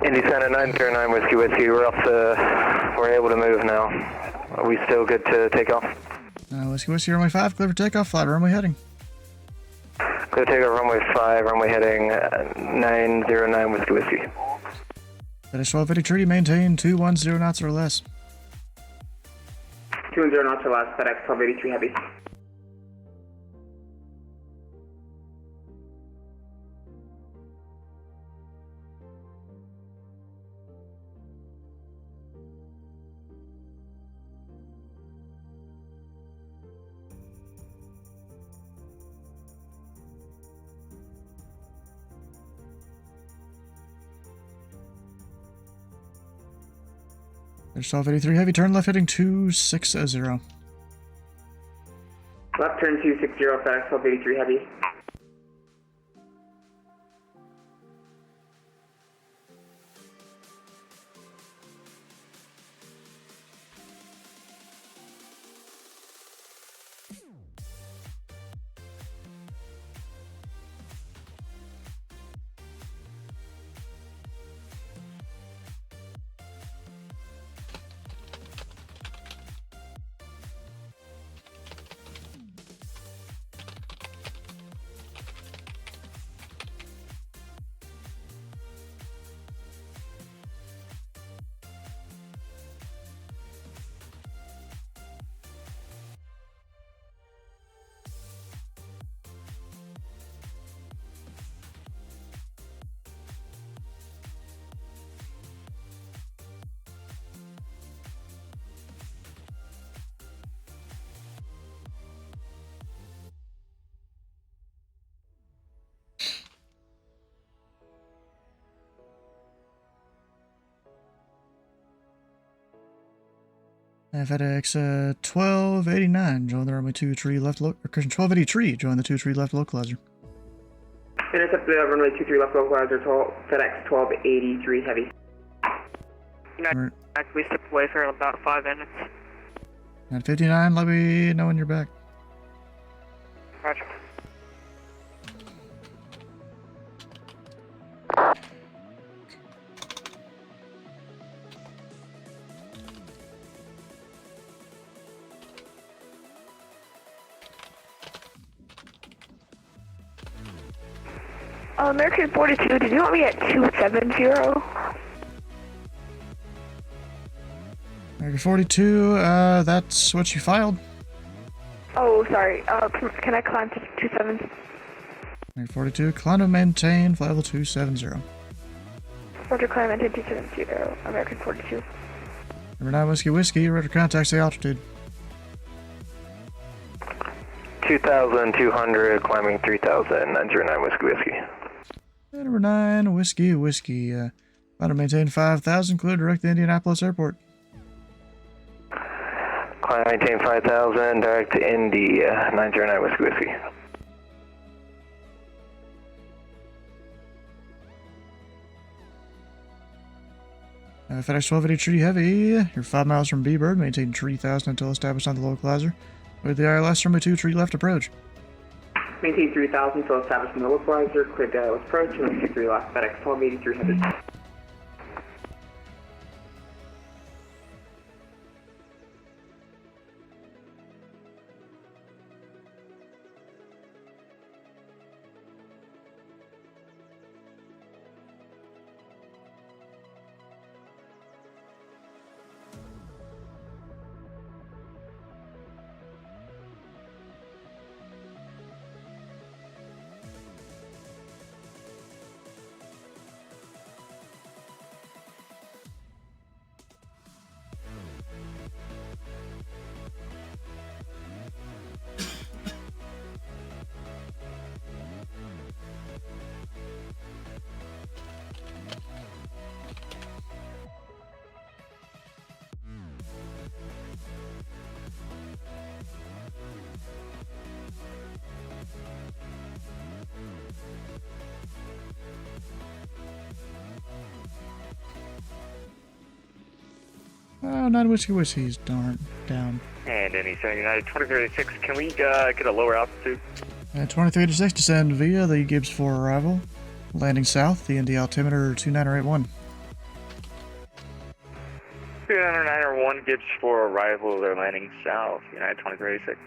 Indy Center 909 Whiskey Whiskey, we're able to move now. Are we still good to take off? Whiskey Whiskey, runway 5, clear for takeoff, flat runway heading. Clear takeoff, runway 5, runway heading 909 Whiskey Whiskey. FedEx 1283, maintain 210 knots or less. 210 knots or less, FedEx 1283 Heavy. There's 1283 heavy, turn left heading 260. Left turn 260, FedEx 1283 Heavy. FedEx 1289, join the runway 23 left, or 1283, join the 23 left localizer. Intercept the runway 23 left localizer, FedEx 1283 Heavy. Right. We step away for about 5 minutes. At 59, let me know when you're back. Roger. American 42, did you want me at 270? American 42, that's what you filed. Oh, sorry. Can I climb to 27? American 42, climb to maintain, flight level 270. Roger, climb maintain 270, American 42. Number 9 Whiskey Whiskey, ready to contact, say altitude. 2,200, climbing 3,000, 909 Whiskey Whiskey. Number 9 Whiskey Whiskey, want to maintain 5,000, clear direct to Indianapolis Airport. Climb maintain 5,000, direct to Indy, 909 Whiskey Whiskey. FedEx 1283 Heavy, you're 5 miles from B-Bird, maintain 3,000 until established on the localizer. With the ILS, runway 23 left approach. Maintain 3,000 until established in the localizer, clear the ILS approach, and 23 left, FedEx 1283 Heavy. Oh, 9 Whiskey's down. And Indy Center United 2386, can we get a lower altitude? 2386, descend via the Gibbs 4 arrival. Landing south, the Indy altimeter 2981. 2901 Gibbs 4 arrival, they're landing south, United 2386.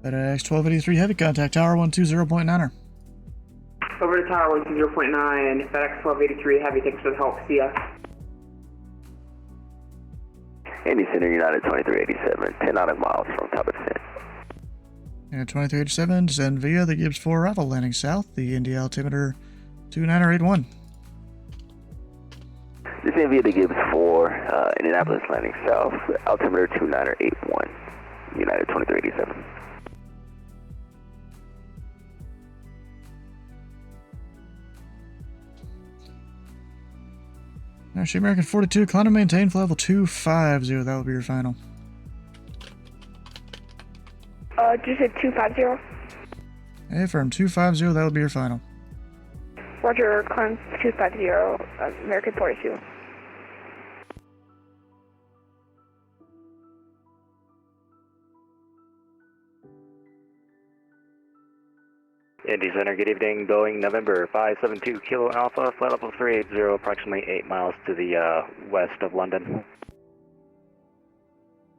FedEx 1283 Heavy, contact Tower 120.9er. Over to Tower 120.9, FedEx 1283 Heavy, thanks for the help, see ya. Indy Center United 2387, 10 nautical miles from top of descent. And 2387, descend via the Gibbs 4 arrival, landing south, the Indy altimeter 2981. Descend via the Gibbs 4, Indianapolis landing south, altimeter 2981, United 2387. Actually, American 42, climb and maintain for level 250, that will be your final. Did you say 250? Hey, firm 250, that will be your final. Roger, climb 250, American 42. Indy Center, good evening, Boeing November 572 Kilo Alpha, flight level 380, approximately 8 miles to the west of London.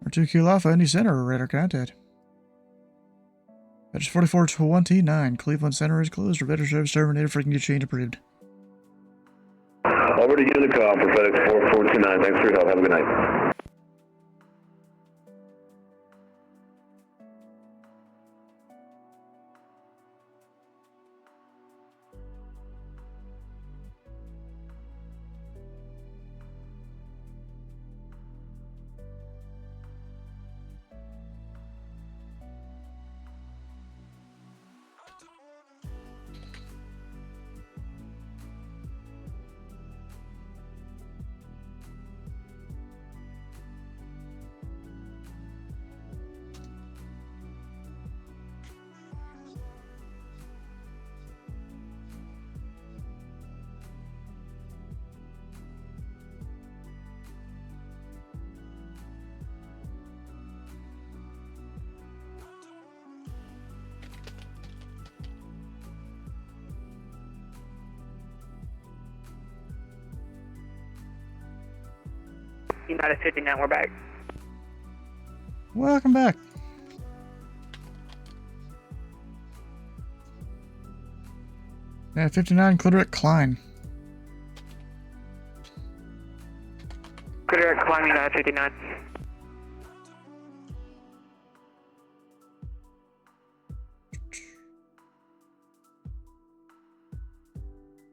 Or 2 Kilo Alpha, Indy Center, radar contact. Badge 4429, Cleveland Center is closed, radar service terminated, frequency change approved. Over to Unicom for FedEx 4429, thanks for your help, have a good night. United 59, we're back. Welcome back. Yeah, 59, Clitterick Klein. Clear climb United 59.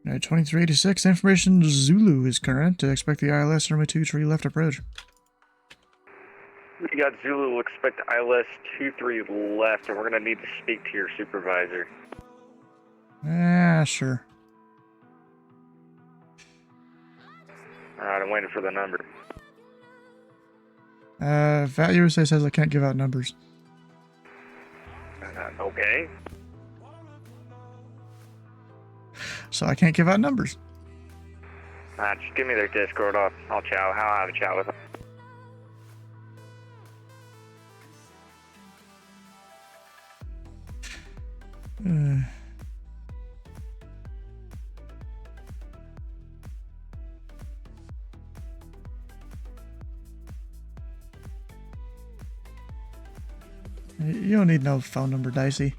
Alright, 2386, information Zulu is current. Expect the ILS runway 23 left approach. We got Zulu, expect ILS 23 left, and we're going to need to speak to your supervisor. Ah, sure. Alright, I'm waiting for the number. Vat USA says I can't give out numbers. Okay. So I can't give out numbers. Just give me their Discord, I'll have a chat with them. You don't need no phone number, Dicey.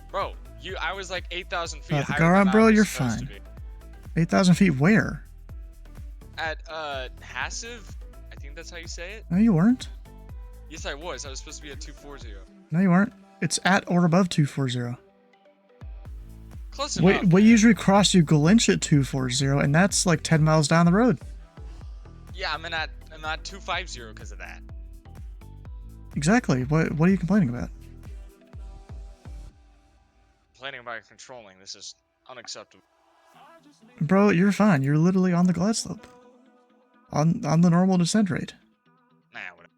Bro, I was like 8,000 feet higher All right, than bro, I was you're supposed to fine. be. 8,000 feet where? At, Hassive? I think that's how you say it? No, you weren't. Yes, I was. I was supposed to be at 240. No, you weren't. It's at or above 240. Close enough. We usually cross you Glench at 240, and that's like 10 miles down the road. Yeah, I'm at 250 because of that. Exactly. What are you complaining about? Complaining about controlling. This is unacceptable. Bro, you're fine. You're literally on the glide slope. On the normal descent rate. Nah, whatever.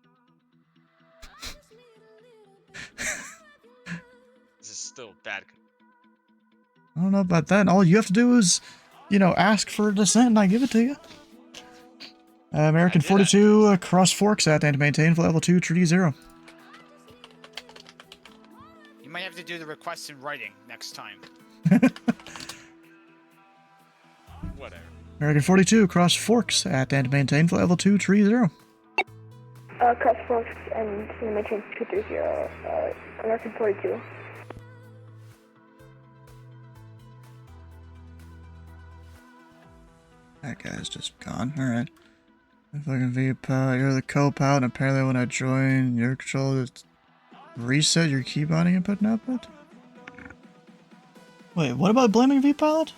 This is still bad. I don't know about that. All you have to do is, you know, ask for a descent and I give it to you. American 42, cross forks at and maintain flight level 2, treaty 0. You might have to do the request in writing next time. Whatever. American 42, cross forks at and maintain flight level 2, treaty 0. Cross Forks and maintain 230, American 42. That guy's just gone. Alright. Fucking V-Pilot, you're the co-pilot, and apparently when I join your control, it's reset your key binding input and output? Wait, what about blaming V-Pilot?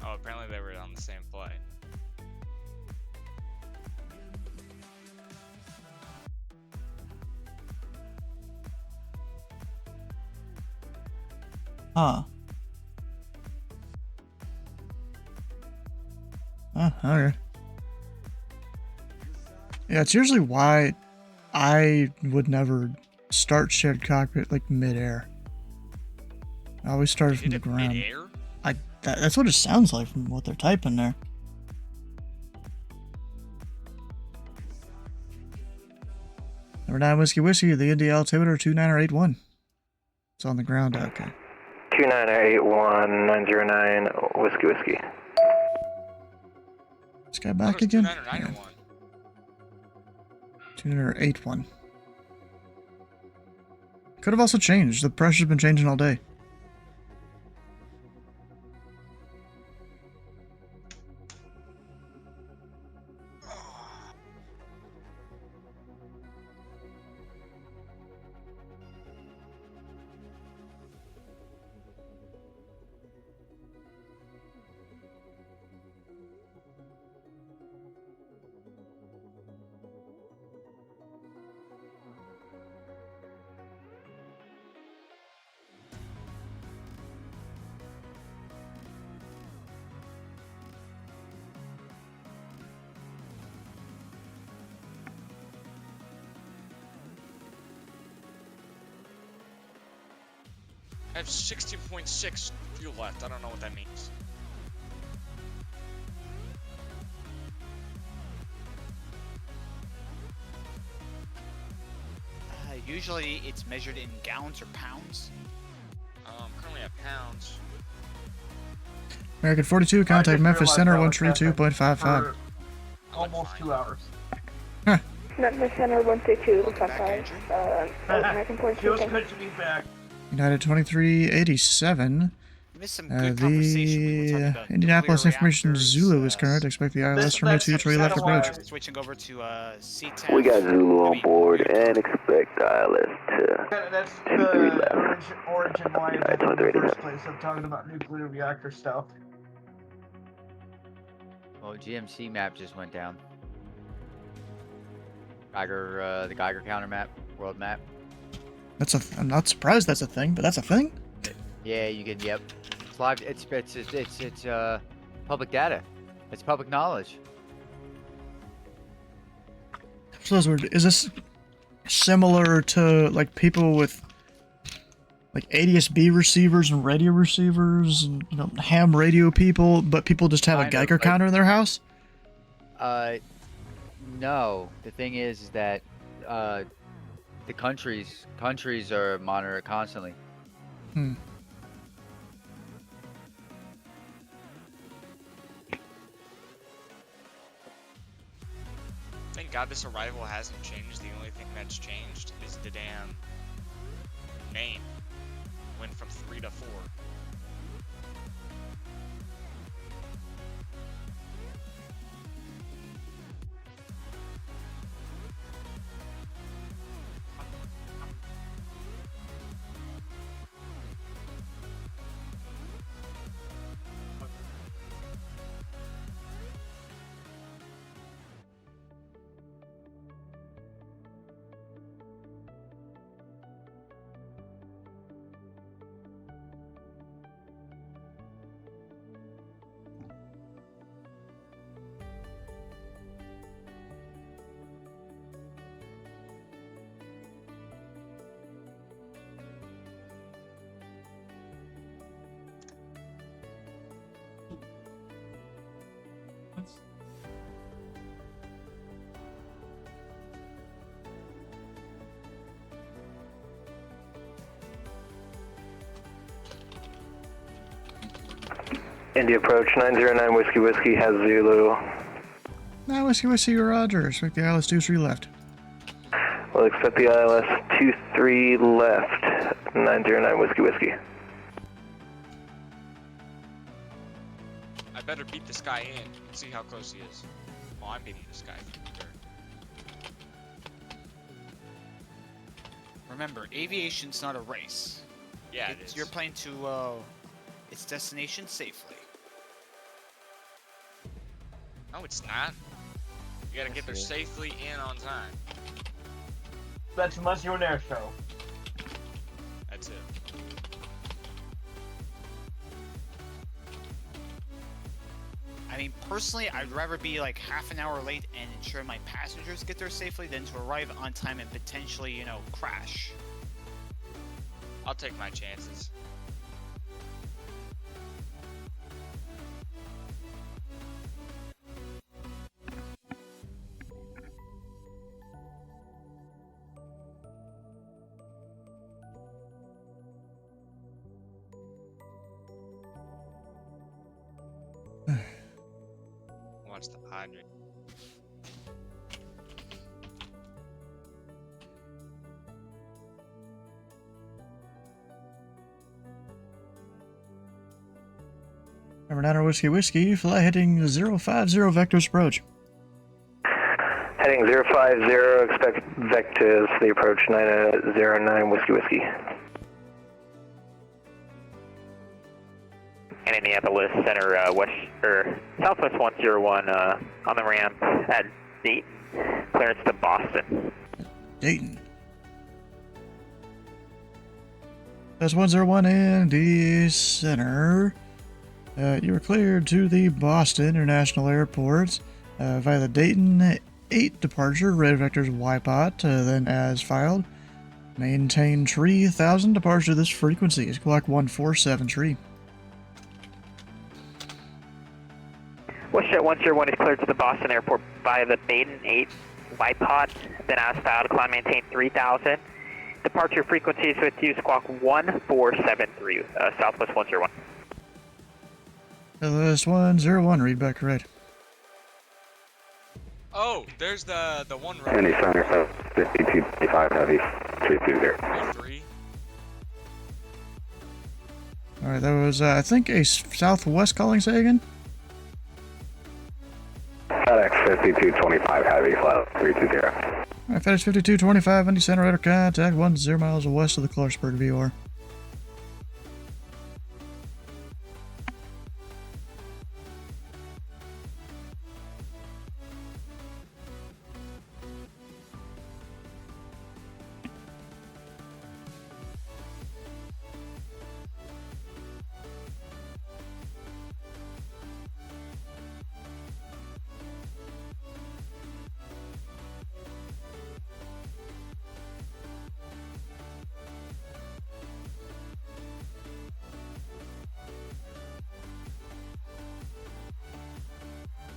Oh, apparently they were on the same flight. Huh. Oh, okay. Yeah, it's usually why I would never start shared cockpit like mid-air. I always started from the ground. Mid-air? That's what it sounds like from what they're typing there. Number 9 Whiskey Whiskey, the Indy altimeter 2981. It's on the ground, okay. 2981 909 Whiskey Whiskey. This guy back again? 2991. 2981. Could have also changed. The pressure's been changing all day. I have 16.6 fuel left. I don't know what that means. Usually it's measured in gallons or pounds. Currently at pounds. American 42, contact Memphis Center realized that was 132.55. for almost 2 hours. Memphis Center 132.55, American 42. She was good to be back. United 2387. The Indianapolis Information Zulu is current. Expect the ILS from 23 left approach. Switching over to C10. We got Zulu on board and expect ILS to That's 3 the left. origin why I'm in the first place of talking about nuclear reactor stuff. Oh, GMC map just went down. Geiger, the Geiger counter map, world map. I'm not surprised that's a thing, but that's a thing? Yeah, you can. Yep. It's live. It's public data. It's public knowledge. So that's weird. Is this similar to like people with like ADS-B receivers and radio receivers and ham radio people, but people just have a Geiger counter in their house? No. The thing is that the countries are monitored constantly. Thank God this arrival hasn't changed. The only thing that's changed is the damn name. Went from 3 to 4. Indy approach 909 Whiskey Whiskey has Zulu. Now Whiskey Whiskey Roger. Expect the ILS 23 left. We'll expect the ILS 23 left. 909 Whiskey Whiskey. I better beat this guy in and see how close he is. Oh, I'm beating this guy. Remember, aviation's not a race. Yeah, it is. You're playing to its destination safely. No, it's not. You gotta get there safely and on time. That's unless you're an air show. That's it. I mean, personally, I'd rather be like half an hour late and ensure my passengers get there safely than to arrive on time and potentially, you know, crash. I'll take my chances. Watch the hydrant. Number 9 Whiskey Whiskey, fly heading 050 vectors approach. Heading 050, expect vectors the approach 909 Whiskey Whiskey. Indianapolis Center, Southwest 101 on the ramp at Dayton. Clearance to Boston. Dayton. That's 101 Indy Center. You were cleared to the Boston International Airport via the Dayton 8 departure, red vectors YPOT, then as filed. Maintain 3000 departure to this frequency. It's clock 147 tree. WestJet 101 is cleared to the Boston Airport via the Dayton 8 YPOT, then as filed, climb maintain 3000. Departure frequencies with you, squawk 1473, Southwest 101. Southwest 101, read back correct. Oh, there's the one right. Indy Center, 5225 heavy, 320. Alright, that was, I think, a Southwest calling, say again? FedEx 5225 heavy, flat 320. Alright, FedEx 5225, Indy Center, radar contact 10 miles west of the Clarksburg VOR.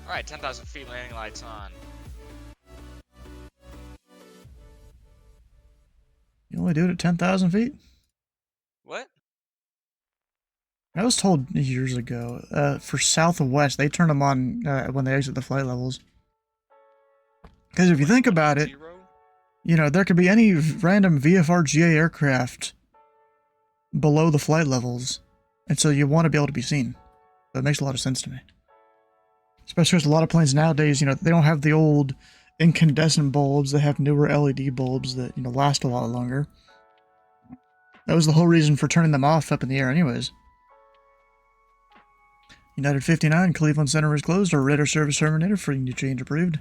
Alright, 10,000 feet, landing lights on. You only do it at 10,000 feet? What? I was told years ago, for Southwest, they turn them on when they exit the flight levels. Because if you think about it, you know, there could be any random VFR GA aircraft below the flight levels, and so you want to be able to be seen. That makes a lot of sense to me. Especially because a lot of planes nowadays, you know, they don't have the old incandescent bulbs. They have newer LED bulbs that, you know, last a lot longer. That was the whole reason for turning them off up in the air anyways. United 59, Cleveland Center is closed. Our radar service terminated. Free new change approved.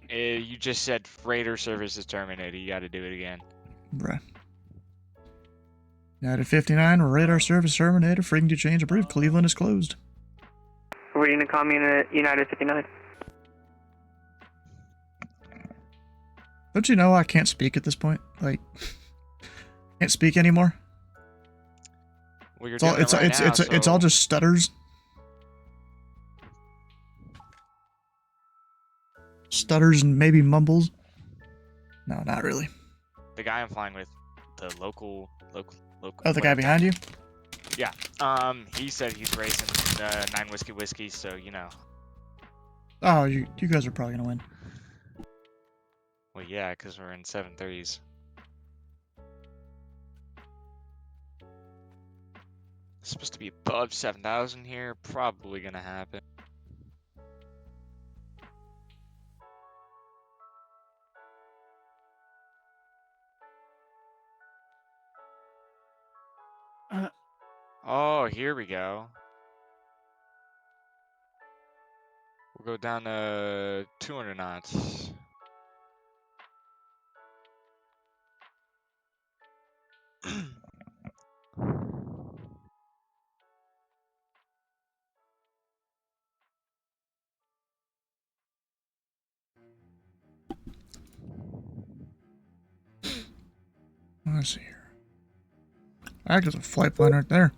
You just said radar service is terminated. You gotta do it again. Bruh. United 59, radar service terminated. Free new change approved. Cleveland is closed. Waiting to call me United 59. Don't you know I can't speak at this point? Like, can't speak anymore. Well, you're it's all just stutters. Stutters and maybe mumbles. No, not really. The guy I'm flying with, the local. Oh, the guy behind you? Yeah. He said he's racing 9 Whiskey Whiskey, so you know. Oh, you guys are probably gonna win. Well, yeah, because we're in 730s. It's supposed to be above 7,000 here. Probably gonna happen. Oh, here we go. We'll go down to 200 knots. Let's see here. There's a flight plan right there.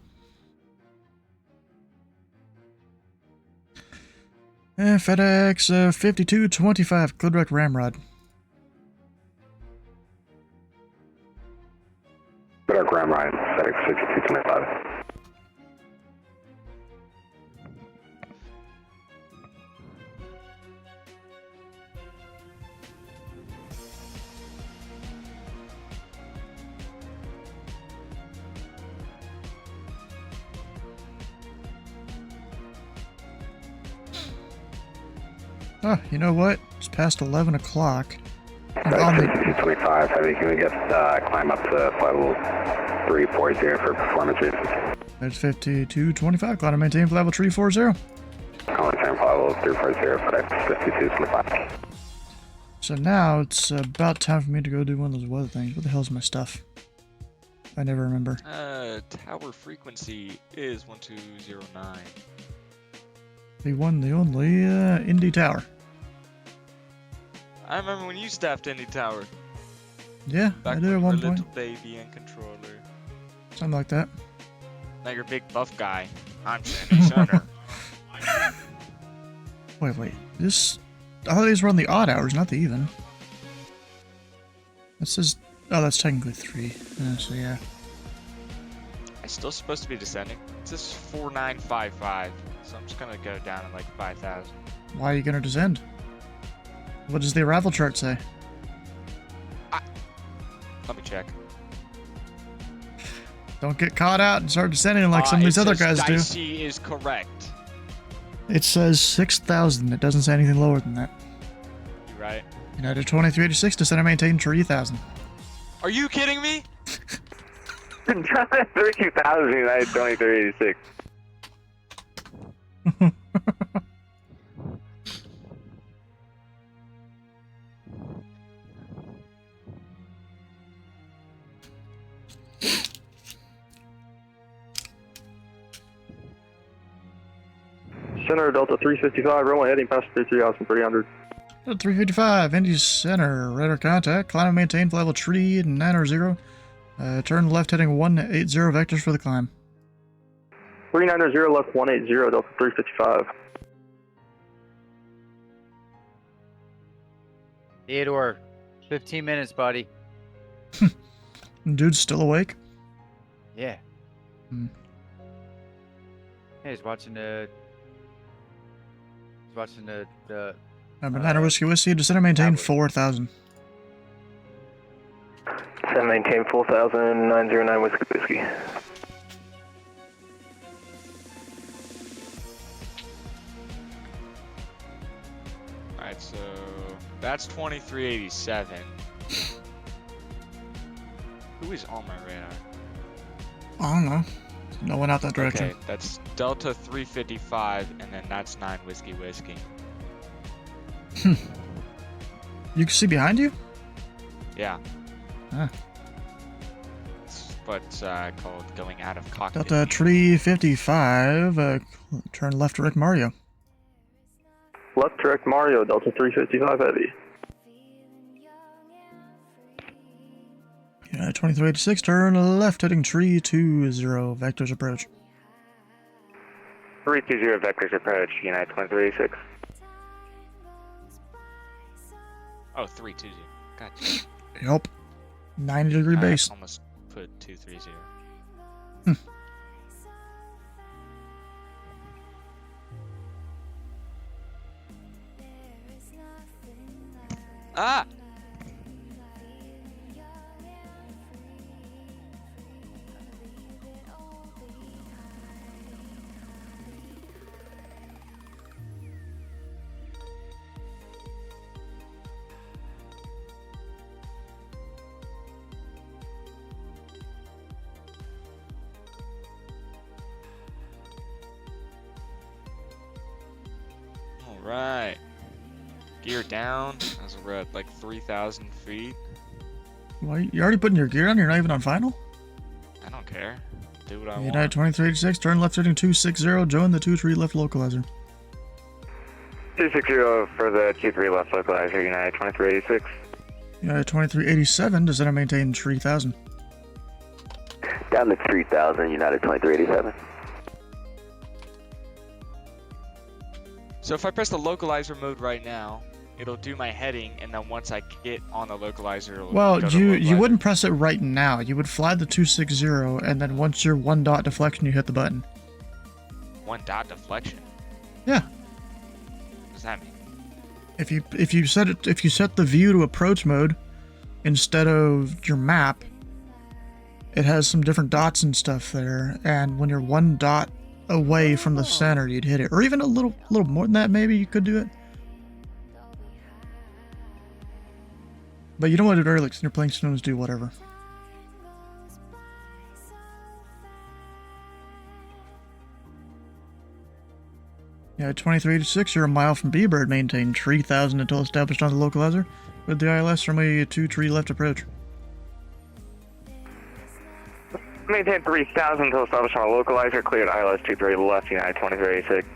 FedEx 5225, clear direct Ramrod. Direct Ramrod, FedEx 5225. Oh, you know what? It's past 11 o'clock. FedEx 5225, heavy, can we get climb up to flight level 340 for performance reasons? That's 5225, climb and maintain flight level 340. Calling time flight level 340, FedEx 5225. So now it's about time for me to go do one of those weather things. What the hell's my stuff? I never remember. Tower frequency is 1209. The one, the only, Indy Tower. I remember when you staffed Indy Tower. Yeah, Back I did at when one you were a point. little baby and controller. Something like that. Now you're a big buff guy. I'm Indy Center. Wait. This... I thought these were on the odd hours, not the even. That says... Oh, that's technically 3. So yeah. It's still supposed to be descending. It says 4955. So I'm just gonna go down to like 5,000. Why are you gonna descend? What does the arrival chart say? Let me check. Don't get caught out and start descending like some of these other guys do. Dicey is correct. It says 6,000. It doesn't say anything lower than that. You right? United 2386, descend and maintain 3,000. Are you kidding me? 32,000, United 2386. Center Delta 355, runway heading past 3,300. 355, Indy Center, radar contact, climb and maintain flight level 390. Turn left heading 180 vectors for the climb. 390 left 180, Delta 355. Theodore, 15 minutes, buddy. Dude's still awake? Yeah. Hmm. Hey, he's watching the... Banana Whiskey Whiskey, descend and maintain 4,000. Descend and maintain 4,000, 909 Whiskey Whiskey. Alright, so that's 2387. Who is on my radar? I don't know. No one out that direction. Okay, that's Delta 355, and then that's 9 Whiskey Whiskey. You can see behind you? Yeah. Ah. It's what's called going out of cockpit. Delta 355, turn left direct Mario. Left direct Mario, Delta 355 heavy. 2386, turn left heading 320, vectors approach. 320 vectors approach, United 2386. Oh, 320. Gotcha. Yup. 90-degree base. I almost put 230. Ah! Alright. Gear down, as we're at like 3,000 feet. Why, you already putting your gear on? You're not even on final? I don't care. Do what I want. United 2386, turn left heading 260, join the 2-3 left localizer. 260 for the 2-3 left localizer, United 2386. United 2387, descend and maintain 3000. Down to 3000, United 2387. So if I press the localizer mode right now, it'll do my heading, and then once I get on the localizer, it'll Well, go to you localizer. wouldn't press it right now. You would fly the 260, and then once you're 1 dot deflection, you hit the button. 1 dot deflection. Yeah. What does that mean? If you set the view to approach mode instead of your map, it has some different dots and stuff there, and when you're 1 dot away from the center, you'd hit it, or even a little more than that. Maybe you could do it, but you don't want to do it early because you're playing Snows do whatever. Yeah, 2386, you're a mile from B-Bird, maintain 3000 until established on the localizer, with the ILS from a 2-3 left approach. Maintain 3000 until established on a localizer, cleared ILS 23 left, United 2386.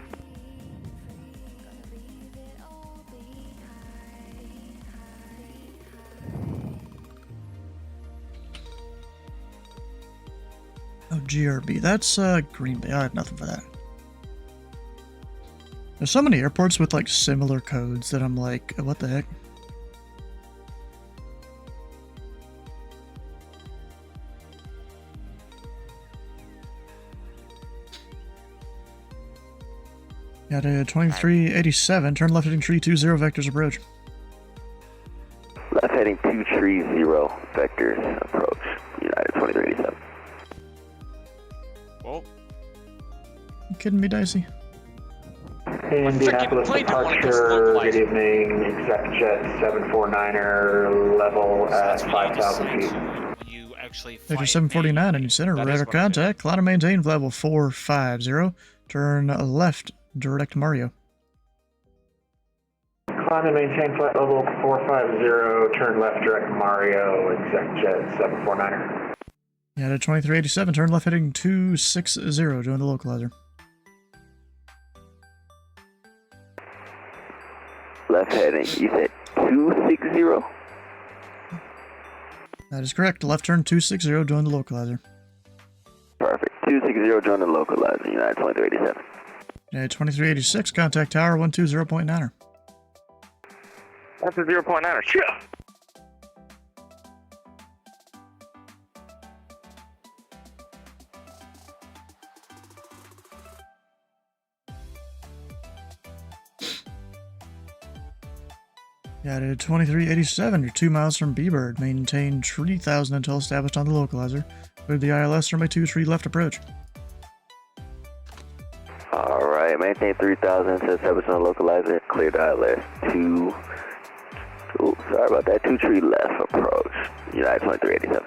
Oh, GRB, that's Green Bay. I have nothing for that. There's so many airports with like similar codes that I'm like, what the heck? Got a 2387, turn left heading 320 vectors approach. Left heading 230 vectors approach, United 2387. Well, You kidding me, Dicey? Indianapolis departure, good evening, exec jet 749er, level at 5,000 feet. Vector 749, Indy Center, radar contact, climb and maintain level 450, turn left, direct Mario. Climb and maintain flight level 450, turn left direct Mario, exec jet 749er. Yeah, to 2387, turn left heading 260, join the localizer. Left heading, you said 260? That is correct, left turn 260, join the localizer. Perfect, 260, join the localizer, United 2387. Yeah, 2386, contact tower 120.9er. That's a 0.9er, shit! Yeah, to 2387, you're 2 miles from B-Bird. Maintain 3000 until established on the localizer. With the ILS from a 2-3 left approach. Alright, maintain 3000 until established on the localizer. Clear the ILS 2. Oh, sorry about that. 2-3 left approach. United 2387.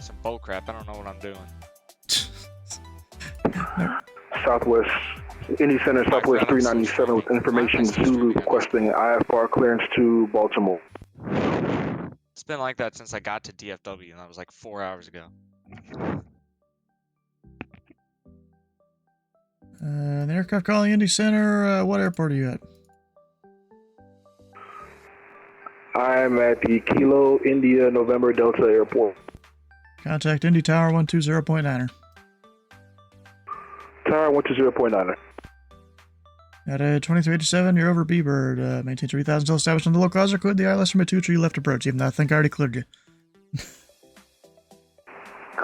some bull crap. I don't know what I'm doing. Southwest, Indy Center, Southwest 397 with information Zulu requesting IFR clearance to Baltimore. It's been like that since I got to DFW, and that was like 4 hours ago. The aircraft calling Indy Center, what airport are you at? I'm at the Kilo India November Delta Airport. Contact Indy Tower 120.9er. Tower 120.9er. At 2387, you're over B-Bird. Maintain 3000 until established on the localizer. Code the ILS from a 2-tree left approach, even though I think I already cleared you.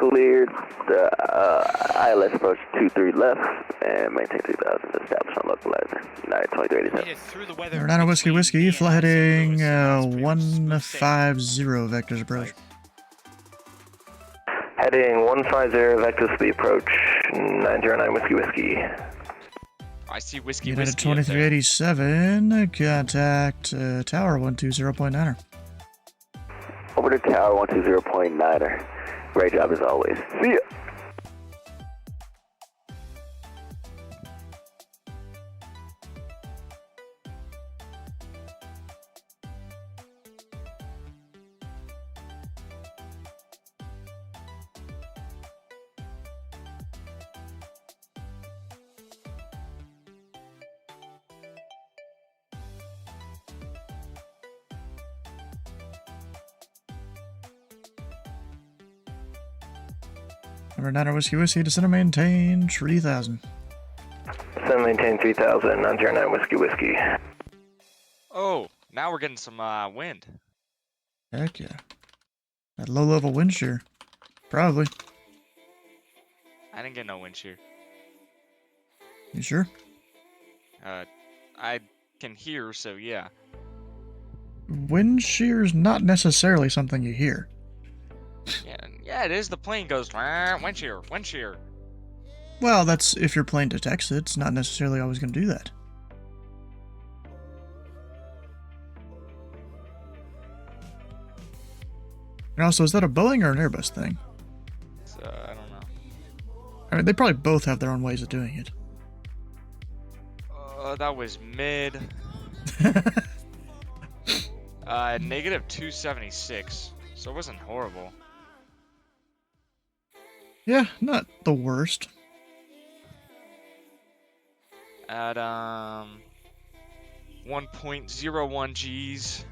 cleared. ILS approach 23 left and maintain 3000 established on localizer. United 2387. Nirvana Whiskey Whiskey, fly heading 150 vectors approach. Heading 150 vectors speed approach 909 Whiskey Whiskey. I see Whiskey United Whiskey. 2387, contact tower 120.9er. Over to tower 120.9er. Great job as always. See ya. Number 9 Whiskey Whiskey, descend and maintain 3000. Descend and maintain 3000, 909 Whiskey Whiskey. Oh, now we're getting some wind. Heck yeah. That low level wind shear. Probably. I didn't get no wind shear. You sure? I can hear, so yeah. Wind shear's not necessarily something you hear. Yeah, it is. The plane goes, wind shear, wind shear. Well, that's if your plane detects it. It's not necessarily always going to do that. And also, is that a Boeing or an Airbus thing? I don't know. I mean, they probably both have their own ways of doing it. That was mid. Negative 276. So it wasn't horrible. Yeah, not the worst. At 1.01 G's.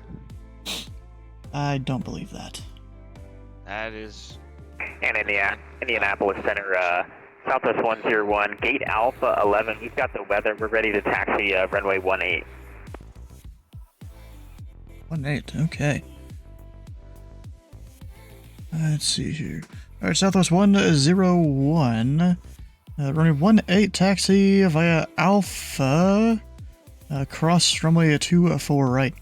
I don't believe that. That is. And Indianapolis Center, Southwest 101, Gate Alpha 11. We've got the weather. We're ready to taxi runway 18. 18, okay. Let's see here. Alright, Southwest 101. Runway 18, taxi via Alpha. Cross runway 24 right.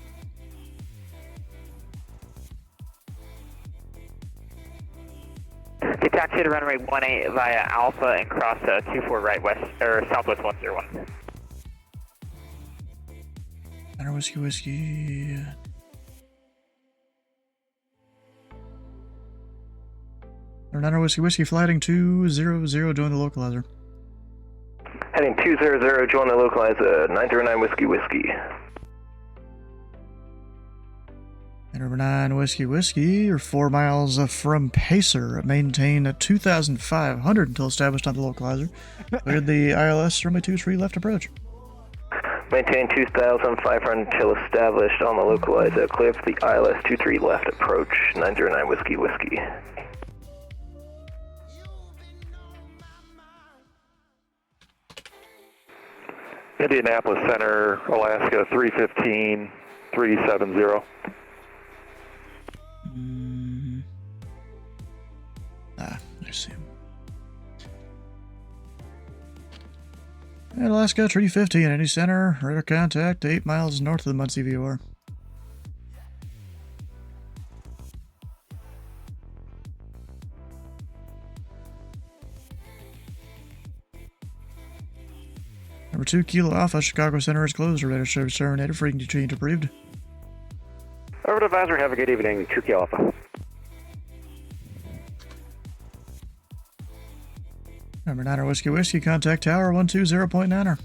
Get taxi to runway 18 via Alpha and cross 24 right west, or Southwest 101. Center Whiskey Whiskey. Niner Whiskey Whiskey, fly heading 200, join the localizer. Heading 200, join the localizer, 909 Whiskey Whiskey. Number 9 Whiskey Whiskey, you're 4 miles from Pacer. Maintain 2,500 until established on the localizer. Cleared the ILS runway 23 left approach. Maintain 2,500 until established on the localizer. Clear for the ILS 23 left approach, 909 Whiskey Whiskey. Indianapolis Center, Alaska 315, 370. I see. And Alaska 350 in Indy Center, radar contact 8 miles north of the Muncie VOR. Number 2 Kilo Alpha, Chicago Center is closed. Radar service terminated. Frequency change approved. Over to advisor, have a good evening. 2 Kilo Alpha. Number 9 Whiskey Whiskey, contact tower 120.9er.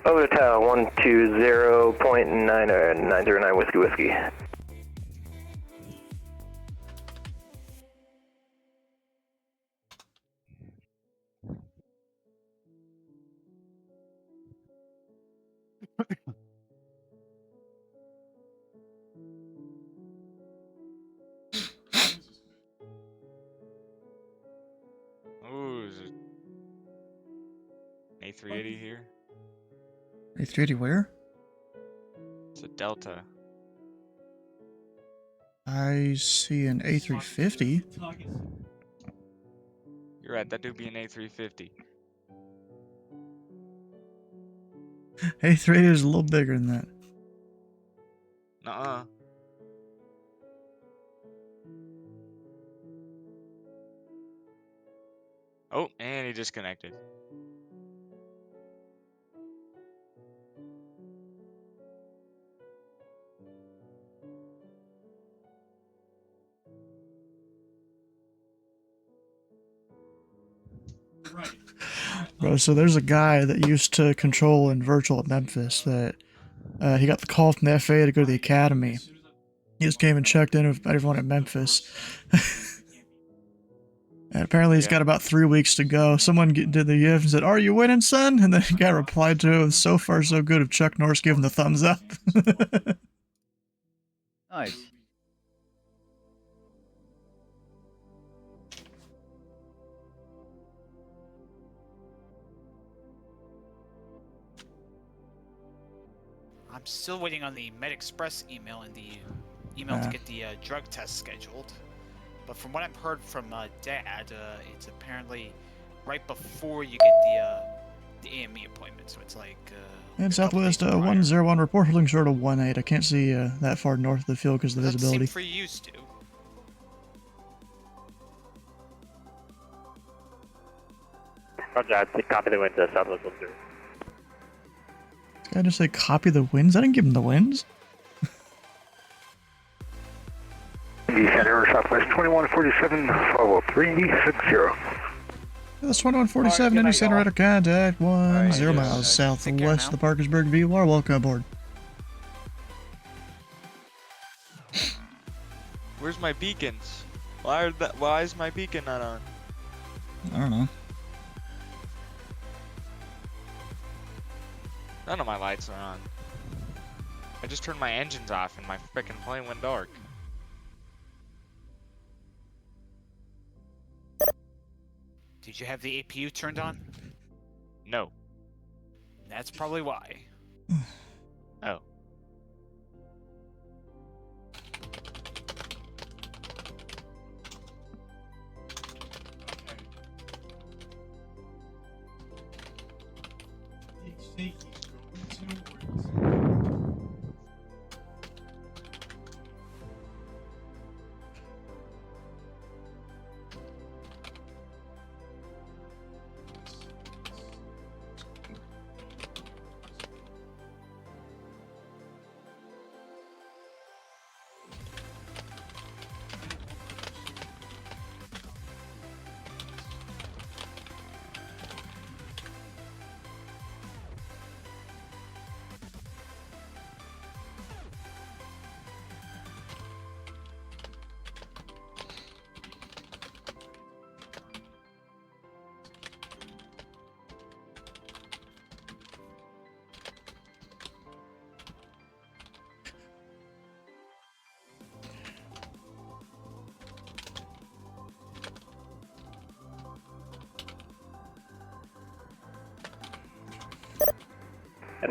Over to tower 120.9er, 909 Whiskey Whiskey. Ooh, is it A380 here? A380 where? It's a Delta. I see an A350. You're right, that dude be an A350. A380 is a little bigger than that. Nuh-uh. Oh, and he disconnected. Bro, so there's a guy that used to control in virtual at Memphis that he got the call from the FAA to go to the academy. He just came and checked in with everyone at Memphis. And apparently he's got about 3 weeks to go. Someone did the GIF and said, "Are you winning, son?" And then the guy replied to it with, "So far so good," of Chuck Norris giving the thumbs up. Nice. I'm still waiting on the MedExpress email and the email to get the drug test scheduled. But from what I've heard from Dad, it's apparently right before you get the AME appointment. So it's like. And Southwest 101 report holding short of 18. I can't see that far north of the field because of the visibility. That seemed pretty used to. Roger, I'd say copy the wind to Southwest 10. This guy just say copy the wins? I didn't give him the wins. Indy Center, Southwest 2147, 50360. That's 2147, Indy Center, radar contact, 10 miles southwest of the Parkersburg VOR. Welcome aboard. Where's my beacons? Why is my beacon not on? I don't know. None of my lights are on. I just turned my engines off and my frickin' plane went dark. Did you have the APU turned on? No. That's probably why. Oh.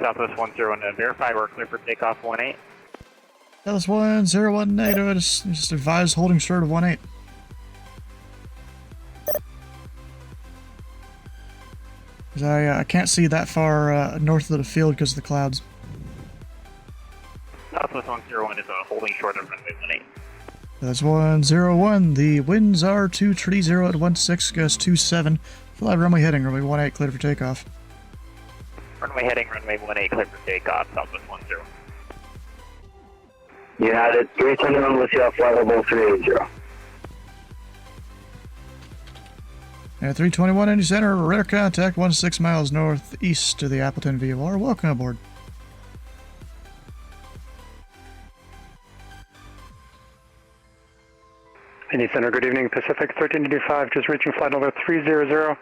Southwest 101, verify we're clear for takeoff 18. Dallas 101 NATO, just advise holding short of 18. I can't see that far north of the field because of the clouds. Southwest 101 is holding short of runway 18. That's 101. The winds are 230 at 16, gust 27. Fly runway heading, runway 18, clear for takeoff. Runway heading, runway 18, clear for takeoff, Southwest 10. United 321 with you, flight level 380. At 321 Indy Center, radar contact 16 miles northeast of the Appleton VOR. Welcome aboard. Indy Center, good evening. Pacific 1385, just reaching flight level 300.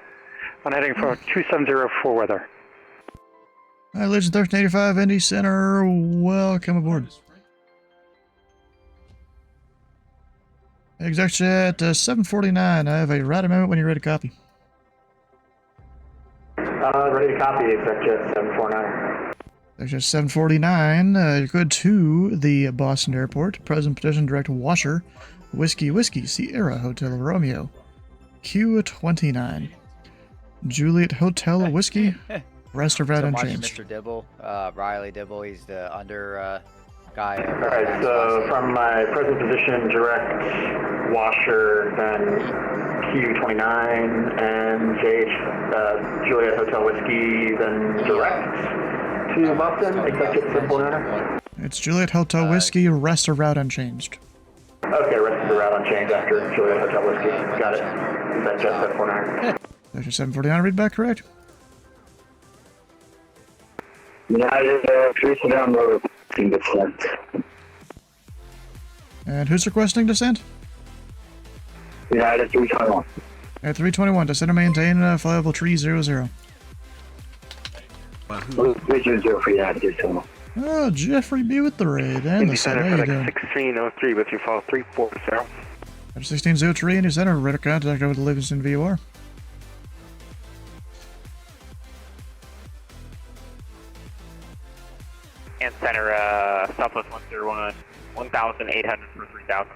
On heading for 270 for weather. Hi, Legend 1385, Indy Center. Welcome aboard. Exec Jet 749. I have a right amendment when you're ready to copy. Ready to copy, Exec Jet 749. Exec Jet 749. You're good to the Boston Airport. Present petition direct Washer. Whiskey Sierra Hotel Romeo. Q29. Juliet Hotel Whiskey. Rest of Rat So much, Unchanged. Mr. Dibble, Riley Dibble. He's the under guy. Alright, so from my present position, direct washer, then Q29, and Juliet Hotel Whiskey, then direct to Boston, executive 749er. It's Juliet Hotel Whiskey, rest of Route Unchanged. Okay, rest of the route unchanged after Juliet Hotel Whiskey. Got it. That's just 749er. Section 749, read back correct? United, tracing down road, descent. And who's requesting descent? United 321. At 321, descend and maintain flight level 300. 300 for United 321. Oh, Jeffrey B with the raid and the set. There you go. 1603 with you, follow 340. At 1603, Indy Center, radar contact over to Livingston VOR. And center, Southwest 101, 1,800 for 3,000.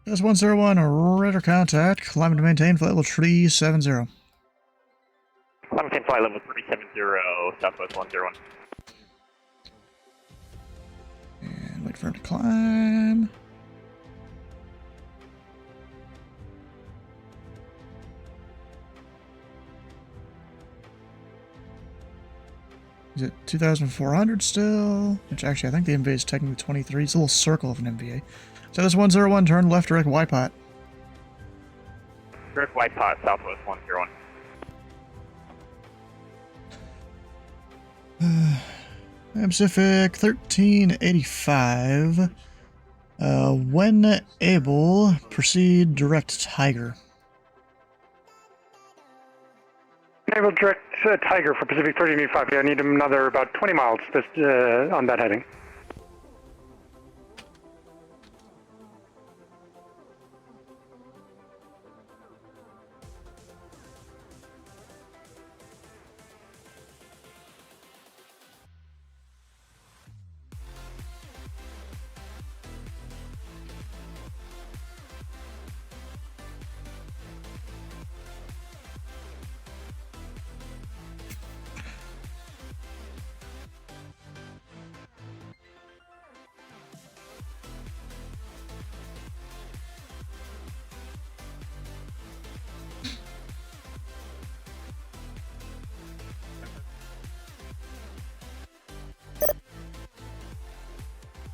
That's 101, radar contact, climbing to maintain flight level 370. Maintain flight level 370, Southwest 101. And wait for him to climb. Is it 2,400 still? Which actually, I think the MVA is technically 23. It's a little circle of an MVA. So this 101, turn left, direct Y pot. Direct white pot, Southwest 101. Pacific 1385. When able, proceed direct Tiger. Naval direct Tiger for Pacific 1385. I need another about 20 miles just, on that heading.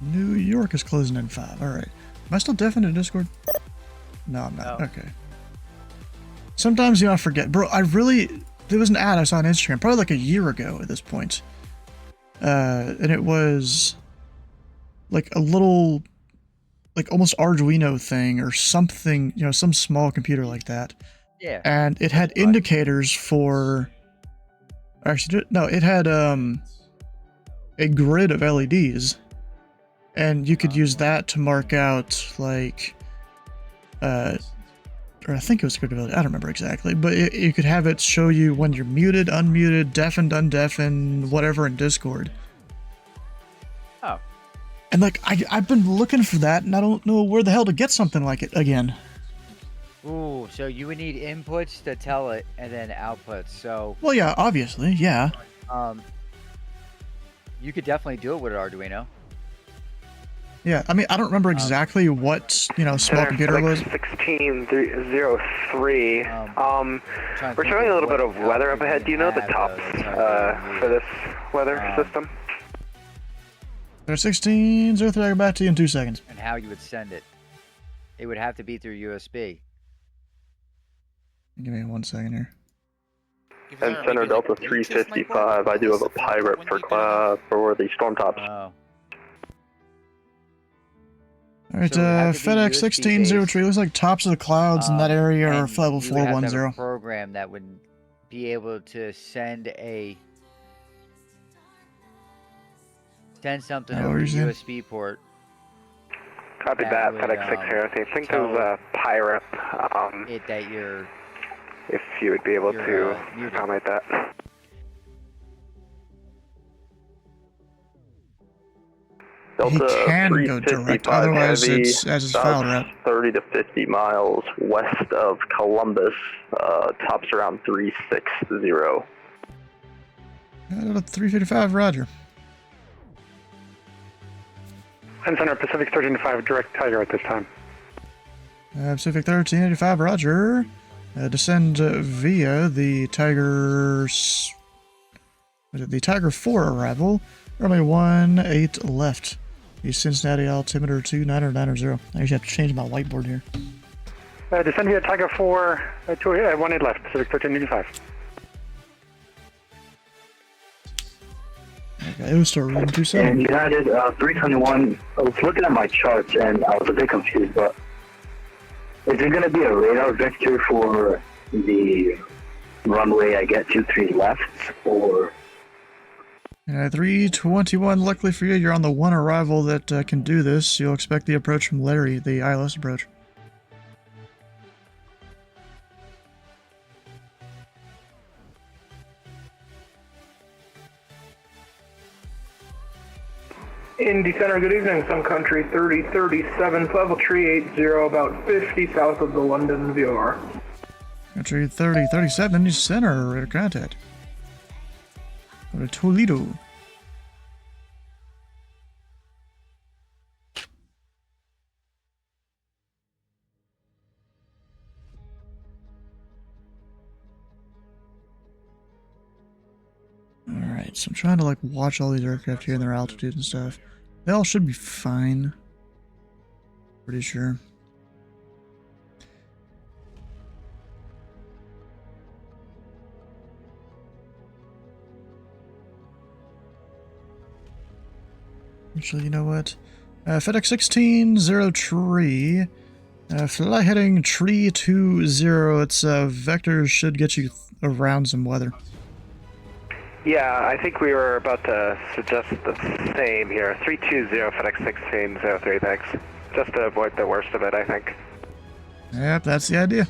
New York is closing in 5. Alright. Am I still deafened in Discord? No, I'm not. No. Okay. Sometimes, you know, I forget. Bro, there was an ad I saw on Instagram, probably like a year ago at this point. And it was like a little, like almost Arduino thing or something, you know, some small computer like that. Yeah. And it had indicators for, actually, no, it had a grid of LEDs. And you could use that to mark out, like, or I think it was grid of LED, I don't remember exactly, but you could have it show you when you're muted, unmuted, deafened, undeafened, whatever in Discord. Oh. And like, I've been looking for that, and I don't know where the hell to get something like it again. Ooh, so you would need inputs to tell it, and then outputs, so... Well, yeah, obviously, yeah. You could definitely do it with an Arduino. Yeah, I mean, I don't remember exactly what, you know, small computer it was. 1603. We're showing a little bit of weather up ahead. Do you know the tops for this weather system? There's 1603, I'll get back to you in 2 seconds. And how you would send it. It would have to be through USB. Give me 1 second here. And Center Delta 355, I do have a pirate for the storm tops. Oh. Alright, FedEx 1603, looks like tops of the clouds in that area are level 410. You would have to have a program that would be able to send something over a USB port. Copy that, FedEx 603. I think it was a pirate. That you're... If you would be able to accommodate that. he Delta can go direct, 355 otherwise heavy, it's as is about filed, right? 30 to 50 miles west of Columbus, tops around 360. Delta 355, roger. Indy Center, Pacific 13-5, direct Tiger at this time. Pacific 1385, roger. Descend via the Tiger's... Was it the Tiger 4 arrival? Runway 18 left. The Cincinnati altimeter 29990. I actually have to change my whiteboard here. Descend via Tiger 4, 18 left, Pacific 1385. Okay, it was still reading 27. And United 321, I was looking at my charts and I was a bit confused, but is it going to be a radar vector for the runway I get 23 left, or? 321, luckily for you, you're on the one arrival that can do this. You'll expect the approach from Larry, the ILS approach. Indy Center, good evening. Sun Country 3037, level 380, about 50 south of the London VR. Country 3037, Indy Center, radar contact. Go to Toledo. Alright, so I'm trying to like watch all these aircraft here and their altitude and stuff. They all should be fine. Pretty sure. Actually, you know what? FedEx 1603. Fly heading tree 20. Its vectors should get you around some weather. Yeah, I think we were about to suggest the same here. 320 FedEx 1603, thanks. Just to avoid the worst of it, I think. Yep, that's the idea.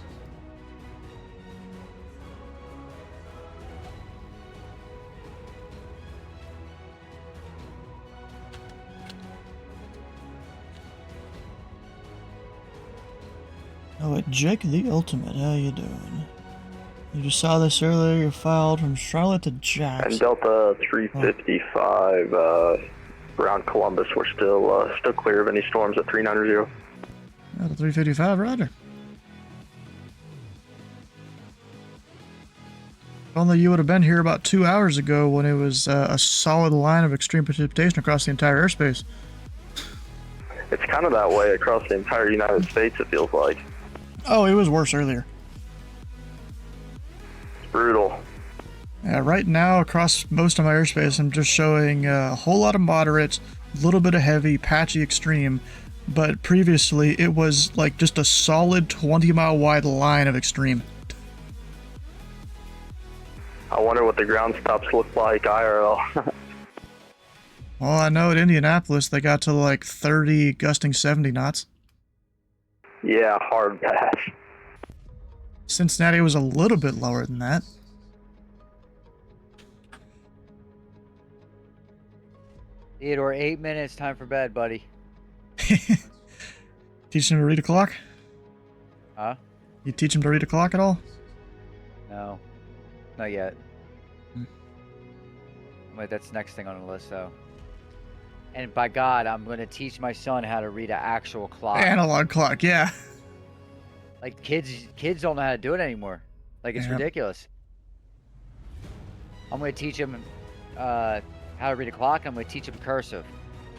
Oh, Jake the Ultimate, how you doing? You just saw this earlier, you're filed from Charlotte to Jackson. And Delta 355 around Columbus, we're still clear of any storms at 390. Delta 355, roger. If only you would have been here about 2 hours ago when it was a solid line of extreme precipitation across the entire airspace. It's kind of that way across the entire United States, it feels like. Oh, it was worse earlier. Brutal. Right now, across most of my airspace, I'm just showing a whole lot of moderate, a little bit of heavy, patchy extreme, but previously it was like just a solid 20-mile wide line of extreme. I wonder what the ground stops look like IRL. Well, I know at Indianapolis they got to like 30, gusting 70 knots. Yeah, hard pass. Cincinnati was a little bit lower than that. Theodore, 8 minutes, time for bed, buddy. Teach him to read a clock? Huh? You teach him to read a clock at all? No, not yet. Wait, that's the next thing on the list, though. And by God, I'm going to teach my son how to read an actual clock. Analog clock, yeah. Like, kids don't know how to do it anymore. Like, it's ridiculous. I'm going to teach him how to read a clock. I'm going to teach him cursive.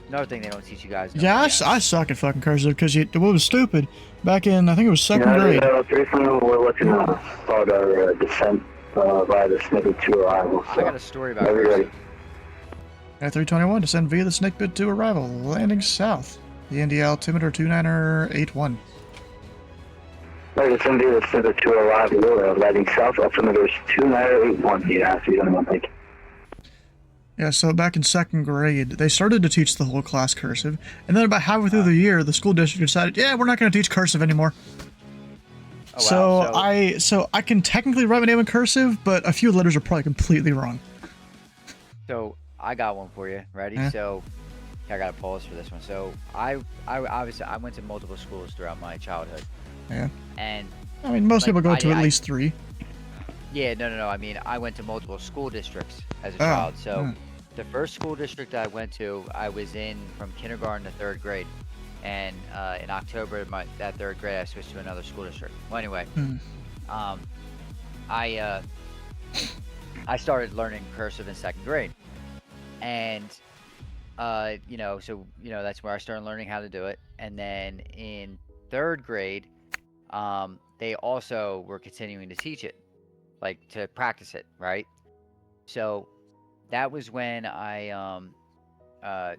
Another thing they don't teach you guys. Yeah, I suck at fucking cursive because what was stupid back in, I think it was second grade. We're looking to start our descent via the Snippet 2 arrival. I got a story about cursive. Air 321, descend via the Snake Pit 2 arrival, landing south. The Indy altimeter 2981. Descend via the Snippet 2 arrival, landing south, altimeter 2981. Yeah, so you don't want to think. Yeah, so back in second grade, they started to teach the whole class cursive, and then about halfway through the year, the school district decided, yeah, we're not going to teach cursive anymore. Oh, wow. So I can technically write my name in cursive, but a few letters are probably completely wrong. So I got one for you. Ready? Yeah. So I gotta pause for this one. So I obviously I went to multiple schools throughout my childhood. Yeah. And I mean, most people go to at I- least 3. Yeah, no. I mean, I went to multiple school districts as a Oh, child. So yeah. the first school district I went to, I was in from kindergarten to 3rd grade. And in October of that 3rd grade, I switched to another school district. Well, anyway, I started learning cursive in 2nd grade. And, that's where I started learning how to do it. And then in 3rd grade, they also were continuing to teach it, like to practice it, right? So that was when that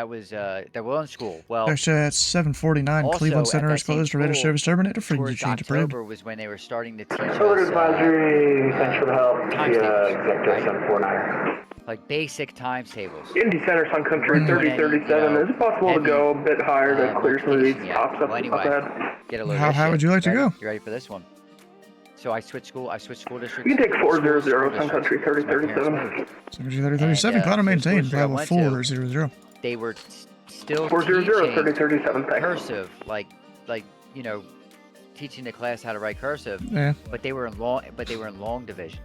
was in school. Well, Actually, at 7:49, also Cleveland at Center that is same closed. Radio school, service terminated. Frequency towards change approved. October was when they were starting to teach us Alert advisory, thanks for the help. times The tables, Executive right? 749. Like basic times tables. Indy Center, Sun Country, We're doing any, 3037. Is it possible to go a bit higher to clear some of these multiplication yet. tops up, Well, up anyway, ahead? get a load of How this high shit. would you like to Ready? go? You ready for this one? So I switched school districts. You can take School 400, Sun districts. Country, So my parents 3037. moved. Secretary 3037, And, cloud so the maintained. schools that I Level went to, 400. They were still 400, teaching 3037, thanks. cursive, like teaching the class how to write cursive. Yeah. But they were in long division.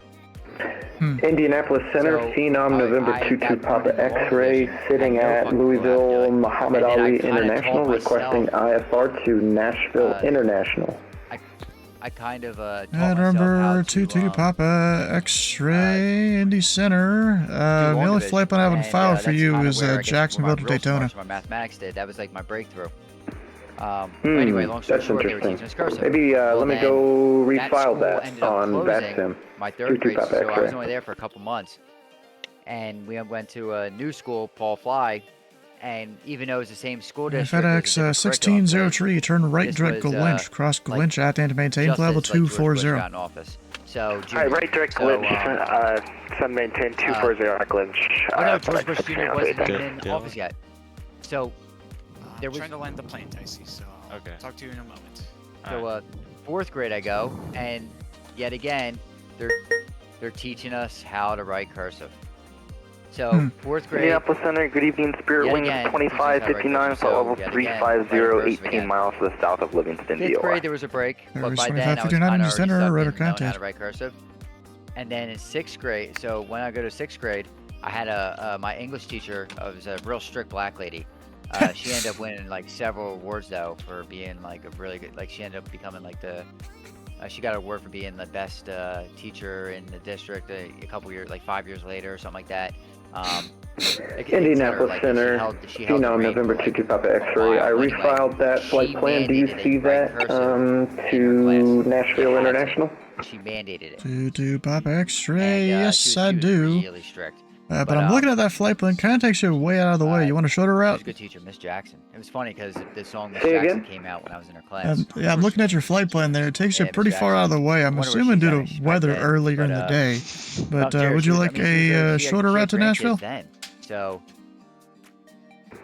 Indianapolis Center, So, Phenom, November I 22 got Papa learned in X-ray, long sitting division. I had at no fucking clue how to do Louisville it. Muhammad And then I Ali kinda International, taught requesting myself, IFR to Nashville International. I kind of taught And myself how number to 22 Papa X-ray, Indy Center. do The long only division. flight plan I have on And, file for that's you kinda is where I guess Jacksonville where to my real Daytona. smarts for my mathematics did. That was like my breakthrough. Anyway, long story That's short, they were interesting. teaching us cursive. Maybe Well, let me then, go that refile school that ended up on closing VATSIM. my 3rd 22 grade, Papa so I was X-ray. only there for a couple months. And we went to a new school, Paul Fly, and even though it was the same school district, it was a FedEx different curriculum, 1603, turn right this direct was, Glench, cross Glench at and maintain just level as, like, George Bush 240. got in office. So, Hi, right direct glitch, Sun maintain 240 at glitch. Oh no, George Bush Jr. wasn't even in office yet. So there was trying to land the plane, Dicey, so I'll talk to you in a moment. So 4th grade I go, and yet again they're teaching us how to write cursive. So 4th grade. Indianapolis Center, good evening, Spirit Yet Wings again, 2559, flight level 350, 18 miles to the south of Livingston, 5th DOR. grade there was a break, but by then I was 2559 kind Indy of Center, already radar stuck in knowing how contact. to write cursive. And then in 6th grade, so when I go to 6th grade, I had my English teacher was a real strict black lady. She ended up winning like several awards though for being like a really good, like she ended up becoming like she got an award for being the best teacher in the district a couple years, like 5 years later or something like that. Indianapolis Center, Phenom, November 22 Papa X-ray. I refiled that flight plan. Do you see that to Nashville International? She mandated it. 22 Papa X-ray, yes she I was do. really strict. But I'm looking at that flight plan, kind of takes you way out of the way. You want a shorter She route? was a good teacher, Miss Jackson. It was funny because the song Miss Say Jackson again? came out when I was in her class. Yeah, I'm looking at your flight plan there. It takes you Yeah, Miss pretty far out of the way. I'm wonder where assuming she's due at. to She's weather back then, earlier in but, the day. But no, would you she was- like I mean, she was a she had- shorter she had route to grandkids Nashville? Then. So,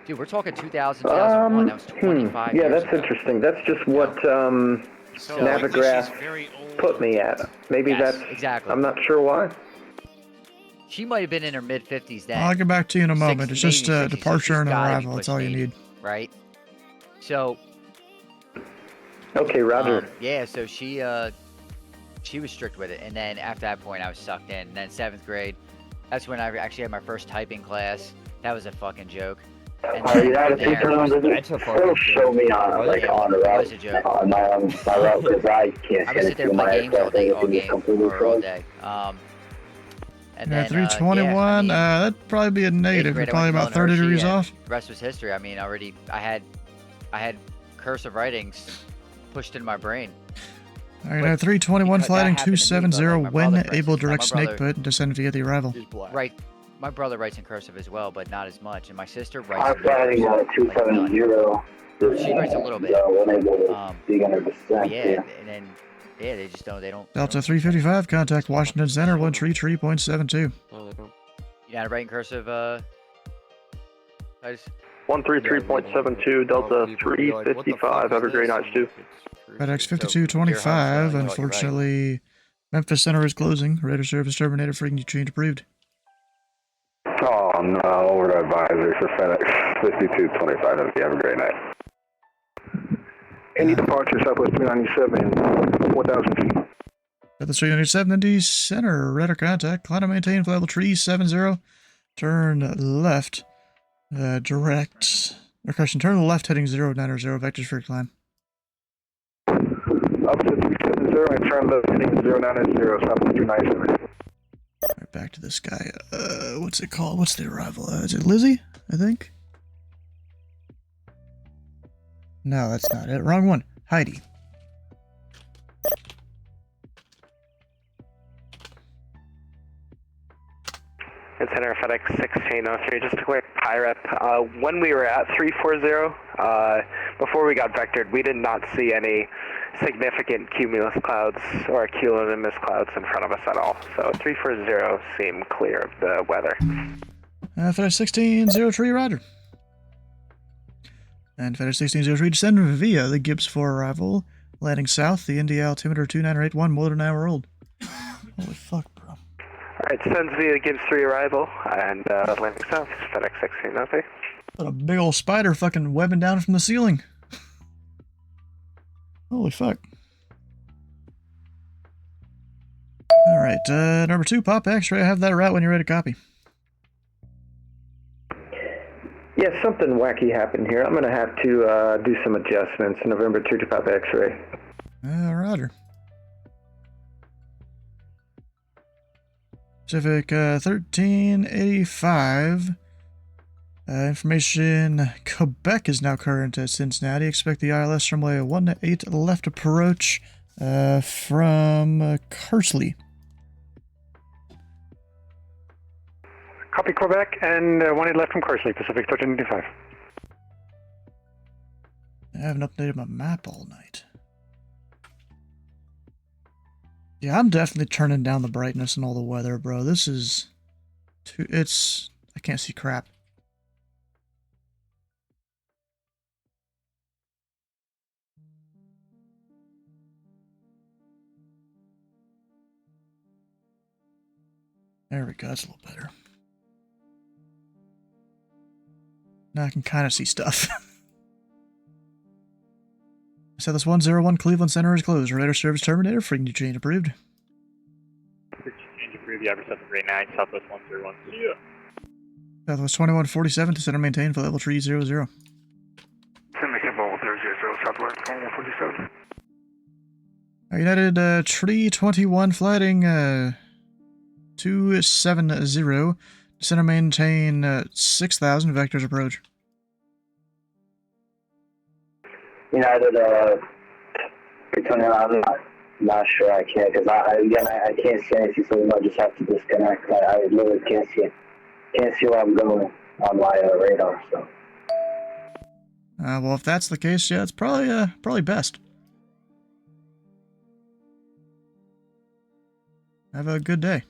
dude, we're talking 2000, 2001. That was 25 Yeah, years that's ago. interesting. That's just what Navigraph put me at. Maybe Yes, that's exactly. I'm not sure why. She might have been in her mid 50s then. I'll get back to you in a moment. 60, It's just maybe 60s, so departure she's and gotta be arrival. That's all you pushing 80, need. right? So, Okay, Roger. yeah, so she was strict with it, and then after that point, I was sucked in. And then 7th grade, that's when I actually had my first typing class. That was a fucking joke. And Are you then out from of two there, turns? It'll show me on like on the it route. was a joke. On my route because I can't I would send sit it there to and play my games all aircraft. day, Everything is completely or all frozen. day. And Yeah, then 321. yeah, I mean, That'd probably be a negative. You're grade, I probably went to about 30 Hershey, degrees and off. The rest was history. I mean, I had cursive writings pushed in my brain. All right, 321 because that flighting happened to me, but, 270 like, my when brother, for able instance, direct my snake brother- put and descend via the arrival. Right. My brother writes in cursive as well, but not as much. And my sister I'm writes in flying cursive. 270. She writes a little bit. When able to begin to descent. Yeah, and then they just don't. They don't. Delta 355, contact Washington Center 133.72. You know how to write in cursive, I just 133.72, Delta 355. Have a great night, Stu. FedEx 5225, unfortunately, Memphis Center is closing. Radar service terminated, frequency change approved. Oh, down over to advisory for FedEx 5225. Have a great night. Any departure Southwest 397, 4,000 feet. At the 397 Indy Center, radar contact. Climb and maintain flight level 370. Turn left. Direct. Or correction, turn left heading 090. Vectors for your climb. Opposite 370 and turn left heading 090, Southwest 397. Alright, back to this guy. What's it called? What's the arrival? Is it Lizzie? I think? No, that's not it. Wrong one. Heidi. Indy Center, FedEx 1603. Just a quick pirate. When we were at 340, before we got vectored, we did not see any significant cumulus clouds or cumulonimbus clouds in front of us at all. So 340 seemed clear of the weather. FedEx 1603, roger. And FedEx 1603, descend via the Gibbs 4 arrival. Landing south, the Indy altimeter 2981, more than an hour old. Holy fuck, bro. Alright, descends via the Gibbs 3 arrival, and landing south, FedEx 1603. What a big old spider fucking webbing down from the ceiling. Holy fuck. Alright, number 2, Pop X-ray. I have that route when you're ready to copy. Yes, something wacky happened here. I'm going to have to do some adjustments. November 2 to Pop X-ray. Roger. Pacific 1385. Information, Quebec is now current at Cincinnati. Expect the ILS runway 18 left approach from Carsley. Copy Quebec and 18 left from Carsley, Pacific 1385. I haven't updated my map all night. Yeah, I'm definitely turning down the brightness and all the weather, bro. This is too, I can't see crap. There we go, that's a little better. Now I can kind of see stuff. So this 101 Cleveland Center is closed. Radar service terminated. Frequency change approved. Frequency change approved. The average set of 9, Southwest 101. See ya. Southwest 2147 to center maintain for level 300. Maintain level 300, Southwest 2147. United 321 flighting 270. Center maintain 6,000 vectors approach. United 321, I'm not sure I can, because I can't see anything, so we might just have to disconnect. I literally can't see it. Can't see where I'm going on my radar, so. Well, if that's the case, yeah, it's probably best. Have a good day.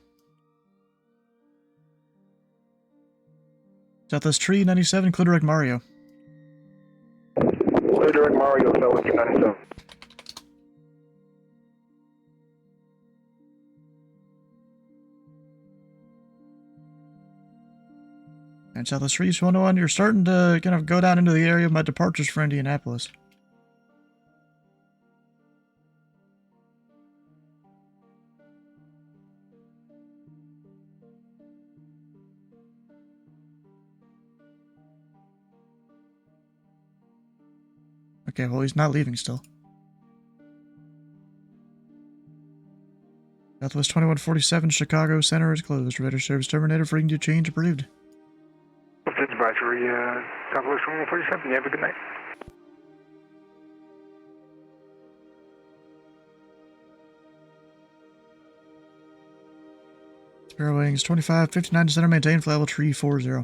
Southwest Tree 97, clear direct Mario. Clear direct Mario, Southwest 97. And Southwest Tree 101, you're starting to kind of go down into the area of my departures for Indianapolis. Okay, well, he's not leaving still. Southwest 2147, Chicago Center is closed. Radar service terminated. Frequency change approved. Advisory, Southwest 2147. You have a good night. Spirit Wings 2559 to center maintain flight level 340.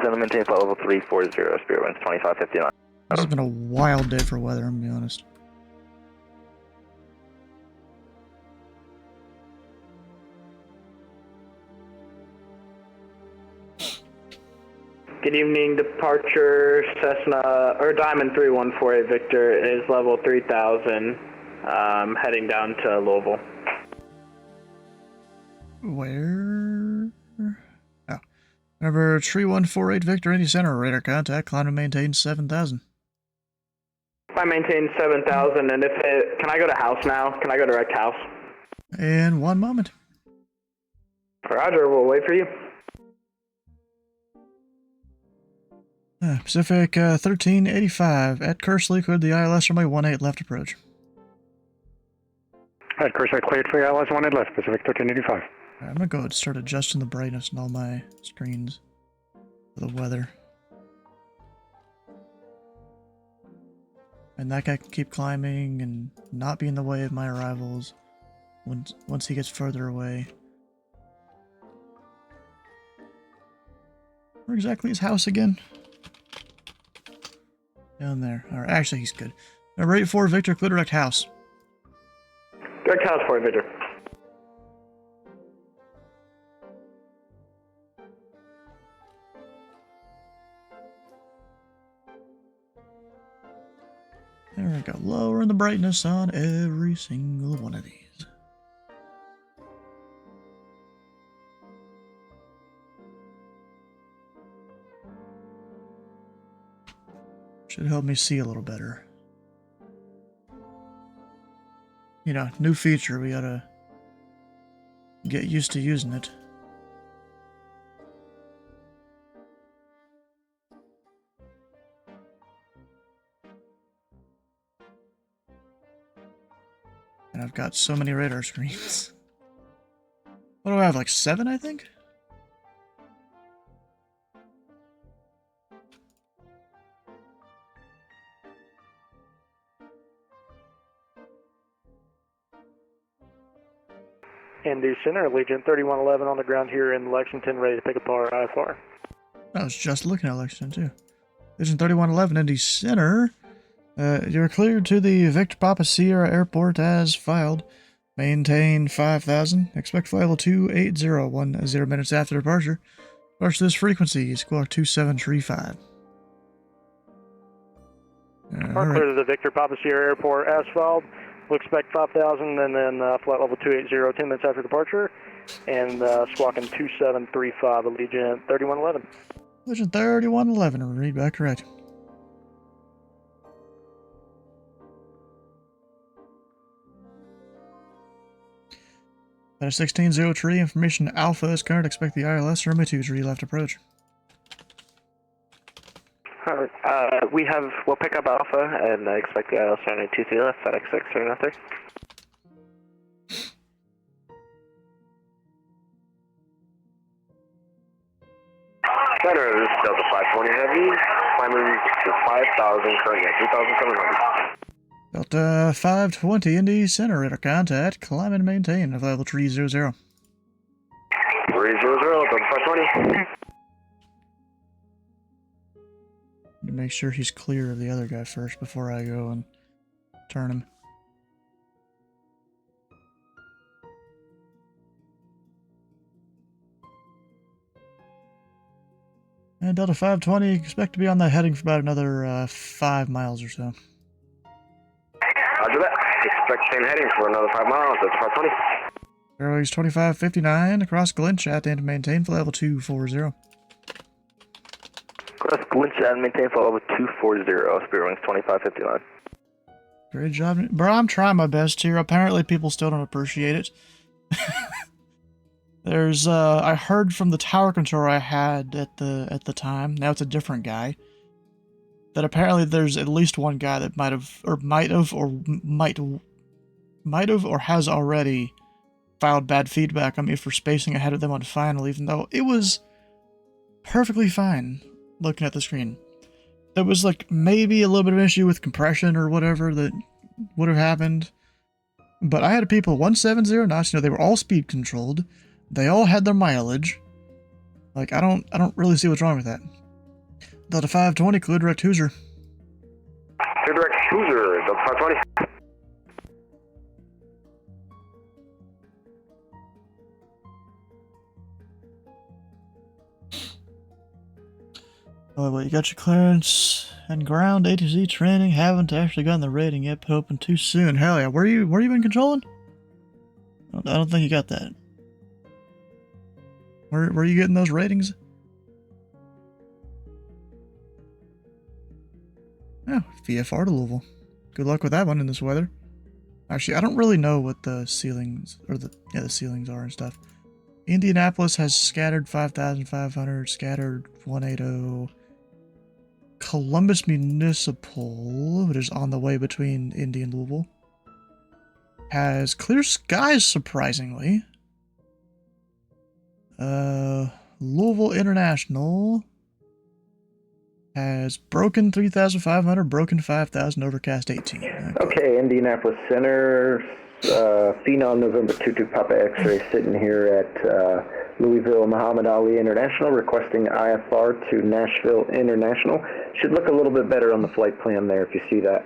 Center maintain flight level 340, Spirit Winds 2559. This has been a wild day for weather, I'm gonna be honest. Good evening, departure Cessna, or Diamond 3148 Victor is level 3000, heading down to Louisville. Where? Oh. Remember, Tree 148 Victor, Indy Center, radar contact, climb and maintain 7,000. I maintain 7,000, and can I go to house now? Can I go direct house? In 1 moment. Roger, we'll wait for you. Pacific 1385, at Kersley, cleared the ILS runway 18 left approach. At Kersley, cleared for ILS 18 left, Pacific 1385. I'm gonna go ahead and start adjusting the brightness on all my screens for the weather. And that guy can keep climbing and not be in the way of my arrivals once he gets further away. Where exactly is house again? Down there. Alright, actually he's good. Number 84, Victor, clear direct house. Direct house for you, Victor. There we go. Lowering the brightness on every single one of these. Should help me see a little better. You know, new feature, we gotta get used to using it. And I've got so many radar screens. What do I have, like 7, I think? Indy Center, Legion 3111 on the ground here in Lexington, ready to pick up our IFR. I was just looking at Lexington, too. Legion 3111, Indy Center. You're cleared to the Victor Papa Sierra Airport as filed. Maintain 5,000. Expect flight level 280, 10 minutes after departure. Departure this frequency, squawk 2735. Clear to the Victor Papa Sierra Airport as filed. We'll expect 5,000 and then flight level 280, 10 minutes after departure. And squawking 2735, Allegiant 3111. Legion 3111, read back correct. At a 16-0 tree, information Alpha is current. Expect the ILS runway 23 left approach. We'll pick up Alpha and expect the ILS runway 23 left, FedEx 6303. Center, this is Delta 520 Heavy, climbing to 5,000, currently at 3,700. Delta 520, Indy Center, radar contact, climb and maintain, level 300. 300, Delta 520. To make sure he's clear of the other guy first before I go and turn him. And Delta 520, expect to be on that heading for about another 5 miles or so. Roger that. Expect same heading for another 5 miles. That's 520. Airways 2559 across Glenshad and maintain for level 240. Cross Glenshad and maintain for level 240, Spirit Wings 2559. Great job. Bro, I'm trying my best here. Apparently people still don't appreciate it. There's, I heard from the tower controller I had at the time, now it's a different guy, that apparently there's at least one guy that might have or has already filed bad feedback on me for spacing ahead of them on final, even though it was perfectly fine looking at the screen. There was like maybe a little bit of an issue with compression or whatever that would have happened, but I had people 170 knots, you know, they were all speed controlled. They all had their mileage. Like, I don't really see what's wrong with that. Delta 520, clear direct Hoosier. Clear direct Hoosier, Delta 520. Oh, well, you got your clearance and ground ATC training. Haven't actually gotten the rating yet, but hoping too soon. Hell yeah, where you been controlling? I don't think you got that. Where are you getting those ratings? Oh, VFR to Louisville. Good luck with that one in this weather. Actually, I don't really know what the ceilings, or the ceilings are and stuff. Indianapolis has scattered 5,500, scattered 180. Columbus Municipal, which is on the way between Indy and Louisville, has clear skies, surprisingly. Louisville International has broken 3,500, broken 5,000, overcast 18. Okay, Indianapolis Center, Phenom November 22 Papa X-ray sitting here at Louisville Muhammad Ali International, requesting IFR to Nashville International. Should look a little bit better on the flight plan there if you see that.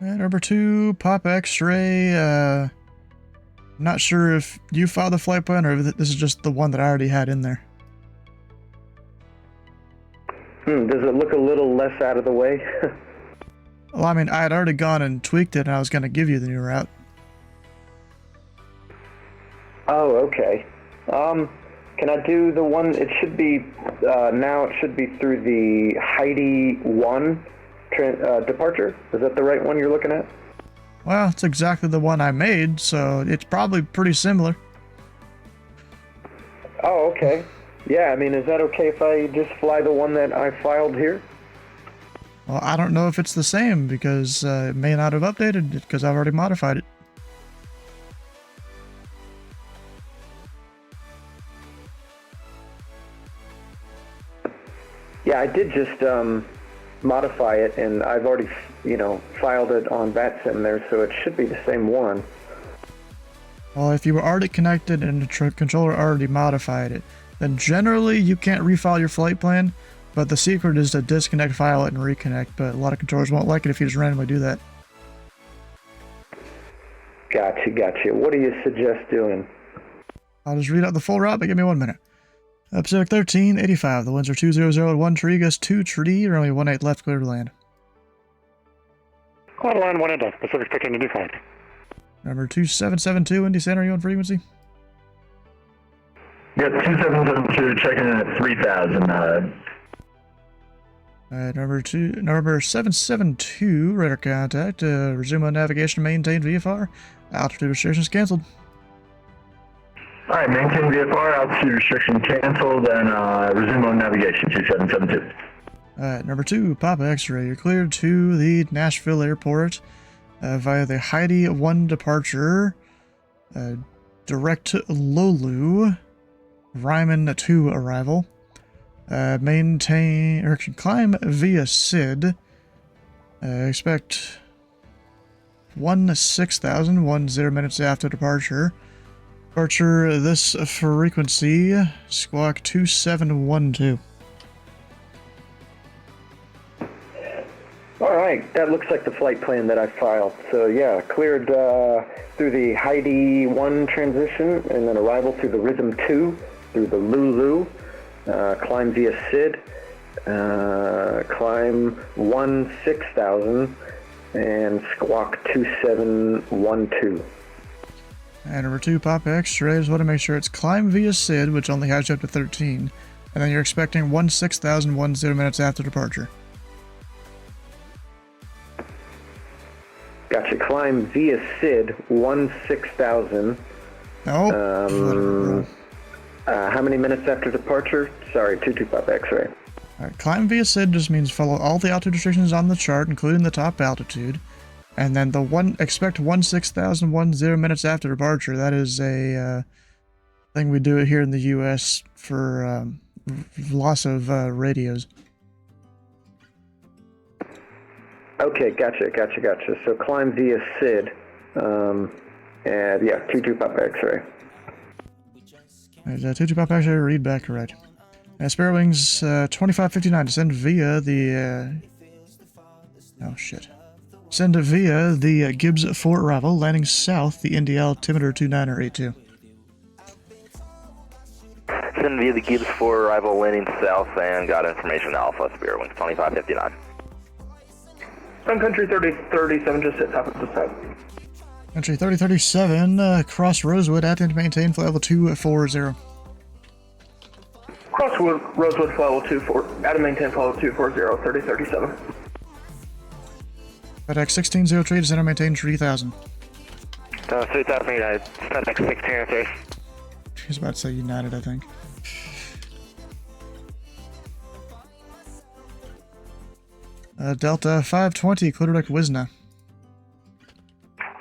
Number 2 Papa X-ray, not sure if you filed the flight plan or if this is just the one that I already had in there. Does it look a little less out of the way? Well, I mean, I had already gone and tweaked it, and I was going to give you the new route. Oh, okay. Can I do the one, it should be, now it should be through the Heidi 1 departure? Is that the right one you're looking at? Well, it's exactly the one I made, so it's probably pretty similar. Oh, okay. Yeah, I mean, is that okay if I just fly the one that I filed here? Well, I don't know if it's the same, because it may not have updated it, because I've already modified it. Yeah, I did just modify it, and I've already, filed it on VATSIM there, so it should be the same one. Well, if you were already connected and the controller already modified it, then generally you can't refile your flight plan, but the secret is to disconnect, file it, and reconnect, but a lot of controllers won't like it if you just randomly do that. Gotcha. What do you suggest doing? I'll just read out the full route, but give me 1 minute. Pacific 1385, the winds are 200 at 1 tree, gust 2 tree, or only 18 left, clear to land. Cloud line 1 and Pacific 1385. Number 2772, Indy Center, you on frequency? Yep, 2772, checking in at 3,000. Alright, number 772, radar contact, resume on navigation, maintain VFR, altitude restrictions canceled. Alright, maintain VFR, altitude restriction canceled, and resume on navigation, 2772. Alright, number 2, Papa X-ray, you're cleared to the Nashville airport via the Heidi 1 departure, direct to Lolu, Ryman 2 arrival. Climb via SID. Expect 16,000, 10 minutes after departure. Departure this frequency, squawk 2712. Alright, that looks like the flight plan that I filed. So yeah, cleared through the Heidi 1 transition, and then arrival through the Rhythm 2, through the Lulu. Climb via SID, climb 16,000, and squawk 2712. And number 2, Papa X-ray, just want to make sure it's climb via SID, which only has you up to 13, and then you're expecting 16,000, 10 minutes after departure. Gotcha, climb via SID, 16,000. Oh. How many minutes after departure? Sorry, 22 Papa X-ray. Alright, climb via SID just means follow all the altitude restrictions on the chart, including the top altitude. And then expect 16,000, 10 minutes after departure. That is a thing we do it here in the U.S. for loss of radios. Okay, gotcha. So climb via SID, and yeah, 22 Papa X-ray. There's 22 Papa X-ray, read back correct. Spare Wings 2559, descend via the... Send via the Gibbs Fort arrival, landing south, the Indy altimeter 2982. Send via the Gibbs Fort arrival, landing south, and got information Alpha, Spare Wings 2559. Sun Country 3037, just hit top of the side. Country 3037, cross Rosewood, at and maintain flight level 240. Crosswood, Rosewood, flight level 24, at and maintain flight level 240, 3037. FedEx 1603 to center maintain 3000. 3000 United, FedEx 1603. He was about to say United, I think. Delta 520, clear direct Wisna.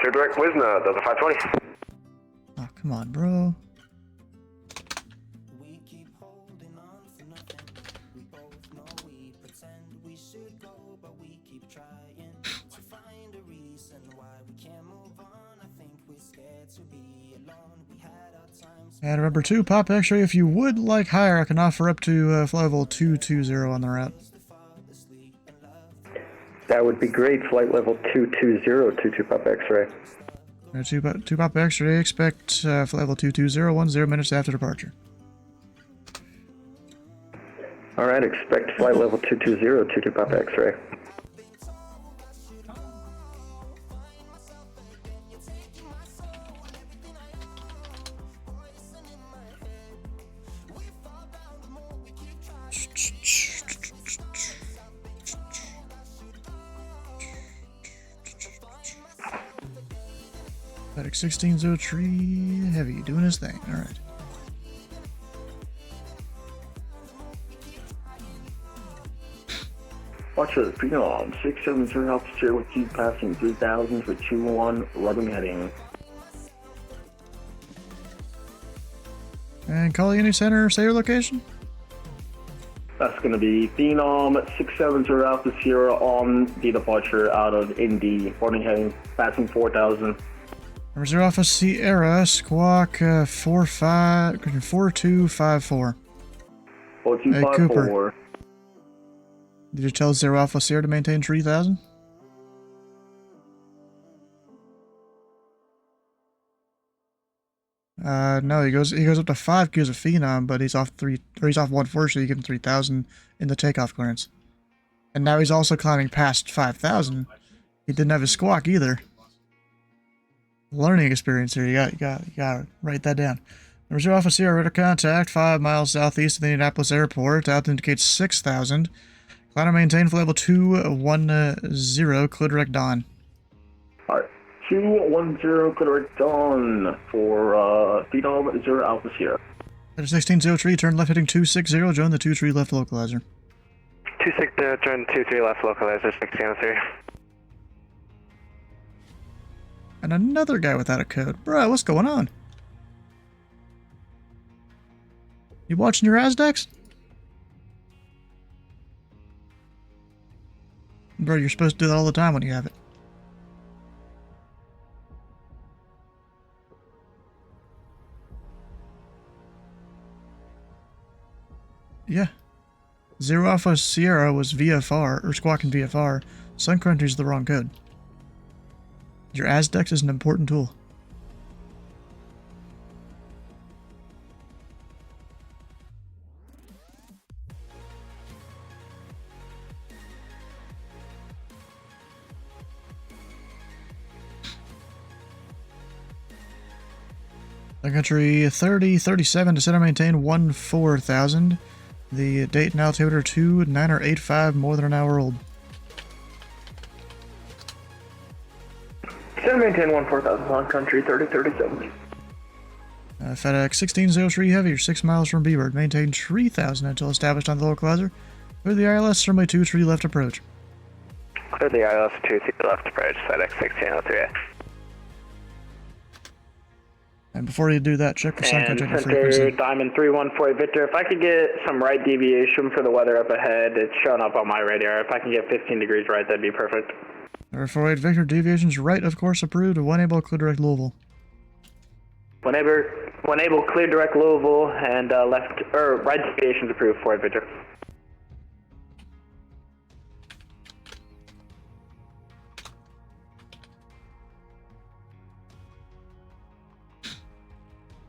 Clear direct Wisna, Delta 520. Oh, come on, bro. And remember too, Pop X-ray, if you would like higher, I can offer up to flight level 220 on the route. That would be great. Flight level 220, 22 Pop X-ray. 2 Pop X-ray, expect flight level 220, 10 minutes after departure. Alright, expect flight level 220, 22 Pop X-ray. FedEx 1603 Heavy doing his thing. Alright. Watch the Phenom 670 altitude with you passing 3000 for 21 11 heading. And call Indy Center, say your location. That's going to be Phenom 670 Alpha Sierra on the departure out of Indy, boarding heading, passing 4000. Number 0 Alpha Sierra, squawk 4254. 4254. Did you tell 0 Alpha Sierra to maintain 3000? No, he goes up to 5 Qs of Phenom, but he's off 1 so you give him 3000 in the takeoff clearance. And now he's also climbing past 5000. He didn't have his squawk either. Learning experience here. You gotta write that down. Number 0 Alpha Sierra, radar contact 5 miles southeast of the Indianapolis airport. Altitude indicates 6000. Climb and maintain for level 210. Clear direct dawn. Alright, 210 clear direct dawn for Phenom 0 Alpha Sierra. At 1603, turn left heading 260. Join the 23 left localizer. 260, turn 23 left localizer 1603. And another guy without a code. Bruh, what's going on? You watching your Azdecs? Bro, you're supposed to do that all the time when you have it. Yeah. 0 Alpha Sierra was VFR, or squawking VFR. Sun Country's the wrong code. Your Azdecs is an important tool. Sun Country 3037 to center maintain 14,000. The date and altitude are 2985, more than an hour old. Center maintain 14,000 Sun Country 3037. FedEx 1603 Heavy, you're 6 miles from B-Bird. Maintain 3000 until established on the localizer. Clear the ILS runway 23 left approach. Clear the ILS 23 left approach, FedEx 1603. And before you do that, check for Sun Country Center frequency. Diamond 3148 Victor, if I could get some right deviation for the weather up ahead, it's showing up on my radar. If I can get 15 degrees right, that'd be perfect. Number 48 Victor, deviations right, of course, approved. One able, clear direct Louisville. When able, clear direct Louisville, and right deviations approved for it, Victor.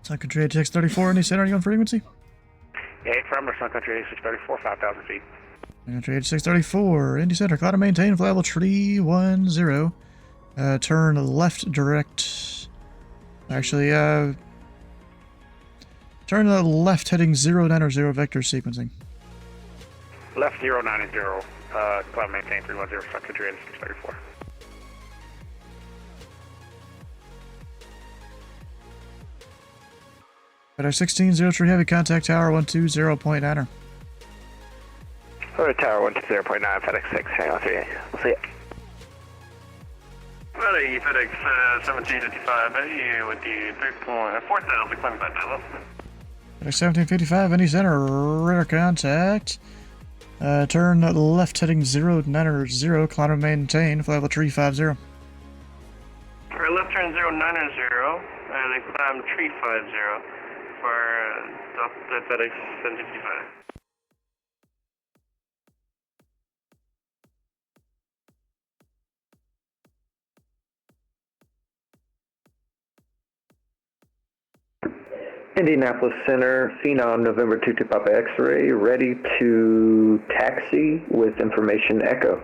Sun Country 8634, Indy Center, are you on frequency? Yeah, parameter Sun Country 8634, 5,000 feet. Sun Country 8634, Indy Center, cloud and maintain, flight level 310. Turn left direct. Actually, turn left heading 090 vector sequencing. Left 090, cloud maintain 310, Sun Country 8634. FedEx 1603 Heavy, contact Tower 120.9er. Tower 120.9, FedEx 6, hang on 3. We'll see it. Ready, FedEx 1755, Eddie, with the 3.4000, climbing by level. FedEx 1755, Indy Center, radar contact. Turn left heading 090, climb and maintain, flight level 350. Alright, left turn 090, and then climb 350 for the FedEx 1755. Indianapolis Center, Phenom, November 22 Papa X-ray, ready to taxi with information Echo.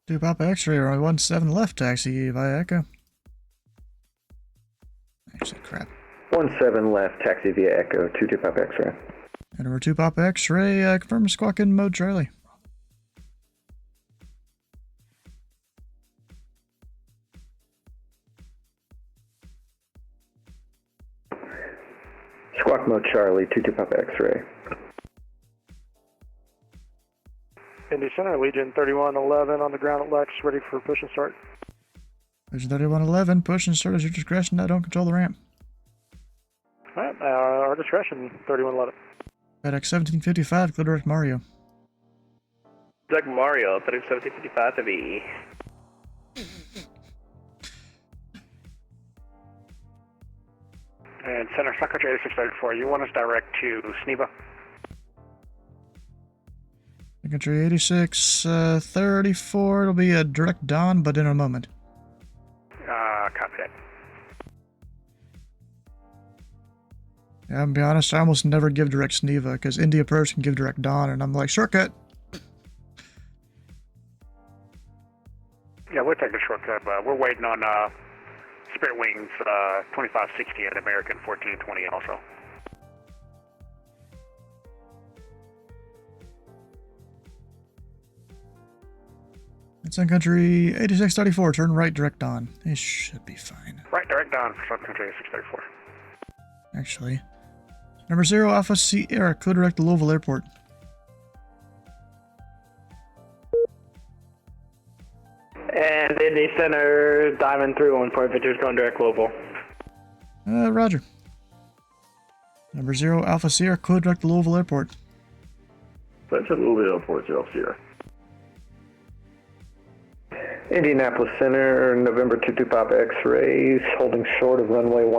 2 Papa X-ray, runway 17 left, taxi via Echo. Actually, crap. 17 left, taxi via Echo, 22 Papa X-ray. And number 2 Papa X-ray, confirm squawk in mode Charlie. Squawk mode Charlie, 22 Papa X-ray. Indy Center, Legion 3111 on the ground at Lex, ready for push and start. Legion 3111, push and start as your discretion, I don't control the ramp. Alright, our discretion, 3111. FedEx 1755, clear direct Mario. Doug Mario, FedEx 1755 Heavy. And Center Secretary 8634, you want us direct to Sneva? Secretary 8634, it'll be a direct Dawn, but in a moment. Copy that. Yeah, I'll be honest, I almost never give direct Sneva, because India Approach can give direct Dawn, and I'm like, shortcut! Yeah, we'll take a shortcut, but we're waiting on Spirit Wings 2560 and American 1420 also. It's Sun Country 8634, turn right direct on. It should be fine. Right, direct down for Sun Country 8634. Actually. Number 0, Alpha Sierra, code direct to Louisville Airport. And Indy Center, Diamond 314, Victor's going direct Louisville. Roger. Number 0, Alpha Sierra, code direct to Louisville Airport. That's at Louisville Airport, 0 Sierra. Indianapolis Center, November 22 Papa X-rays, holding short of runway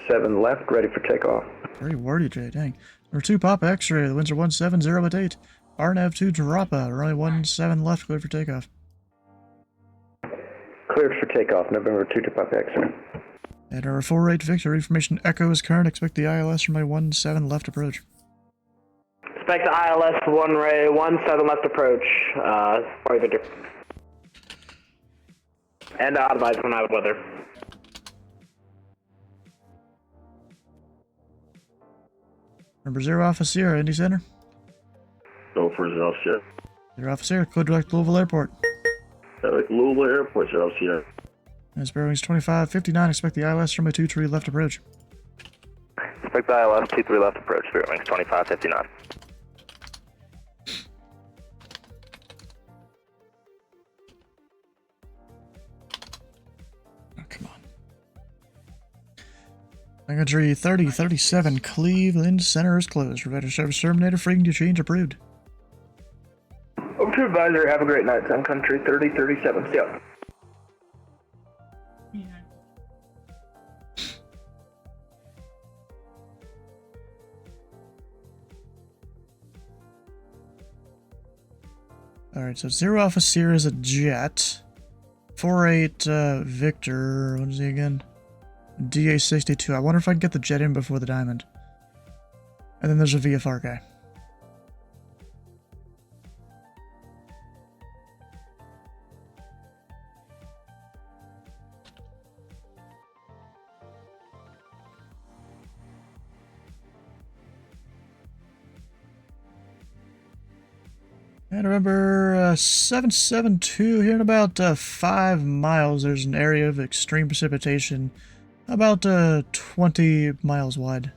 17 left, ready for takeoff. Very wordy, Jay, dang. Number 2, Papa X-ray, the winds are 170 at 8. RNAV 2 Tarapa, runway 17 left, cleared for takeoff. Cleared for takeoff, November 22 Papa X-ray. And number 48 Victor, information Echo is current, expect the ILS runway 17 left approach. Expect the ILS runway 17 left approach, sorry Victor. And advise when I have weather. Number 0, Alpha Sierra, Indy Center. Go for 0 Sierra. 0 Alpha Sierra, code direct Louisville Airport. Louisville Airport, 0 Sierra. As bearings 2559, expect the ILS runway 23 left approach. Expect the ILS 23 left approach, Spirit Wings 2559. Secretary 3037, Cleveland Center is closed. Provider service terminated, frequency change approved. Over to advisor, have a great night, Sun Country 3037, see ya. Alright, so 0 Alpha Sierra is a jet. 48 Victor, what is he again? DA62. I wonder if I can get the jet in before the diamond. And then there's a VFR guy. And remember, 772, here in about 5 miles, there's an area of extreme precipitation About 20 miles wide.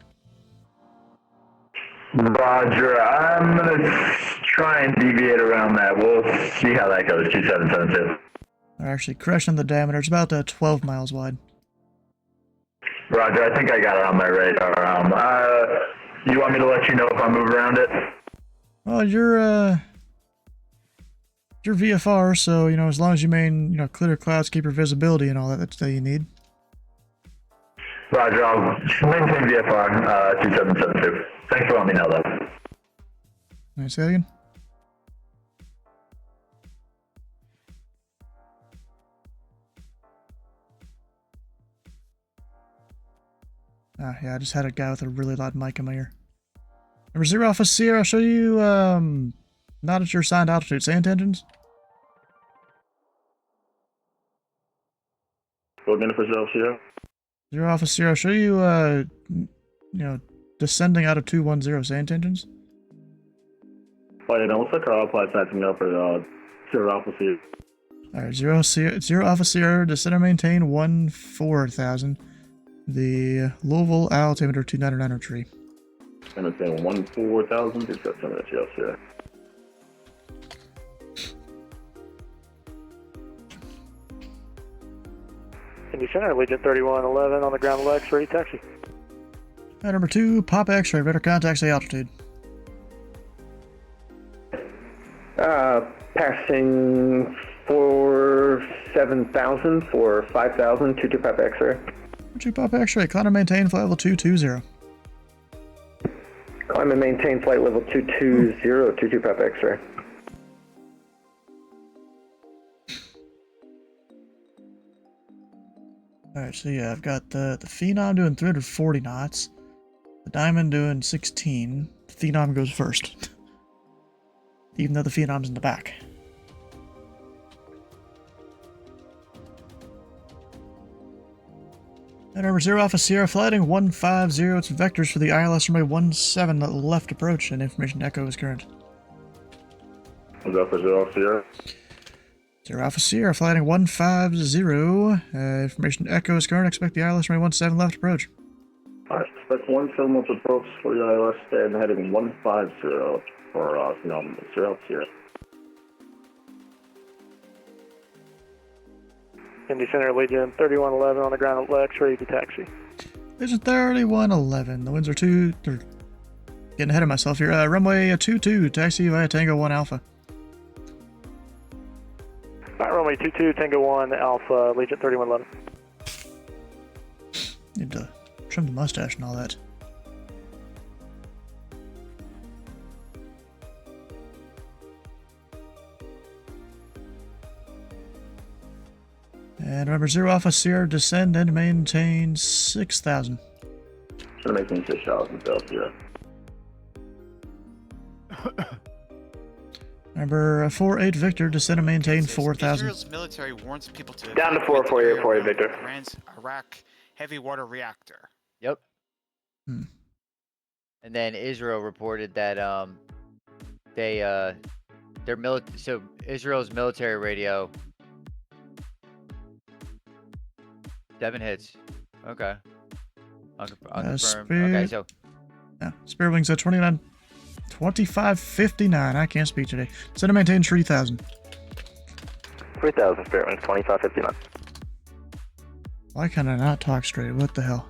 Roger, I'm gonna try and deviate around that. We'll see how that goes. 2772. They're actually correction the diameter. It's about 12 miles wide. Roger, I think I got it on my radar. You want me to let you know if I move around it? Well, you're VFR, so as long as you clear clouds, keep your visibility and all that, that's all you need. Roger, I'll maintain VFR 2772. Thanks for letting me know, though. Can I say that again? Yeah, I just had a guy with a really loud mic in my ear. Number 0 Alpha Sierra, I'll show you, not at your assigned altitude. Say intentions. Go again for 0 Sierra. 0 Alpha Sierra, I'll show you, descending out of 210. Say intentions. Oh, yeah, no, looks like our flight's matching up for 0 Alpha Sierra. Alright, 0 Alpha Sierra, descend and maintain 14,000. The Louisville altimeter 299 tree. And it's saying 14,000. Just got some of that, yeah. Indy Center, Legion 3111 on the ground legs, ready taxi. Number 2, Papa X-ray, better contact, say altitude. Passing for 7,000 for 5,000, 22 Papa X-ray. 2 Papa X-ray, climb and maintain flight level 220. Climb and maintain flight level 220, 22 Papa X-ray. Alright, so yeah, I've got the Phenom doing 340 knots, the Diamond doing 16, the Phenom goes first, even though the Phenom's in the back. And number 0 Alpha Sierra, flighting 150, it's vectors for the ILS runway 17 left approach, and information echo is current. Is that for 0 Sierra? 0 Alpha Sierra, flighting 150, information echo is current, expect the ILS runway 17 left approach. Alright, expect 17 left approach for the ILS, and heading 150 for 0 Sierra. Indy Center, Legion 3111 on the ground legs, ready to taxi. Legion 3111, the winds are they're getting ahead of myself here. Runway 22, taxi via Tango 1 Alpha. Alright, runway 22, Tango 1 Alpha, Legion 3111. Need to trim the mustache and all that. And remember, 0 Alpha Sierra, descend and maintain 6,000. Should make me 6,000 Sierra. Remember, 48 Victor, descend and maintain 4,000. Israel's military warns people to down to 448 Victor. Iran's Iraq heavy water reactor. Yep. And then Israel reported that so Israel's military radio. 7 hits. Okay. Unconfirmed. Okay, so. Yeah, Spirit Wings at 2559. I can't speak today. Send and maintain 3,000. 3,000, Spirit Wings, 2559. Why can I not talk straight? What the hell?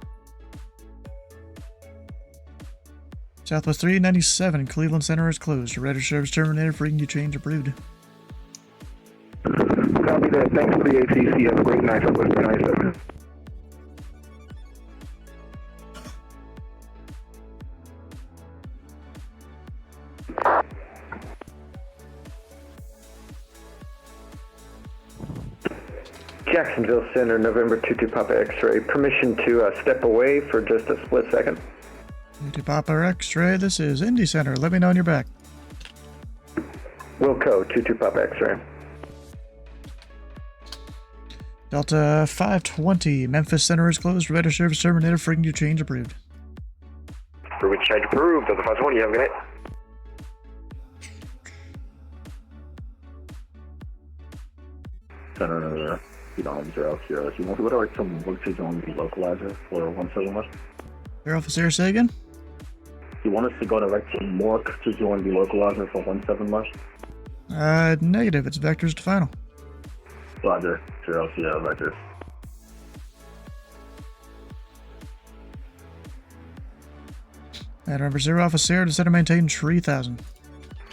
Southwest 397, Cleveland Center is closed. Your radar service terminated. Freaking you change approved. Copy that. Thanks for the ATC. Have a great night. Southwest 397. Jacksonville Center, November 22 Papa X-ray. Permission to step away for just a split second. 22 Papa X-ray, this is Indy Center. Let me know when you're back. Wilco, 22 Papa X-ray. Delta 520, Memphis Center is closed. Radar service terminated. Freaking you change approved. Frequency change approved. Delta 520, have a good night. Center, on 0 0. You want to go to some work to join the localizer for 17 West? Air Alpha Sierra, say again? You want us to go direct to Mork to join the localizer for 17 West? Negative. It's vectors to final. Roger. 0 Sierra vector. And remember, 0 Alpha Sierra to set and maintain 3000.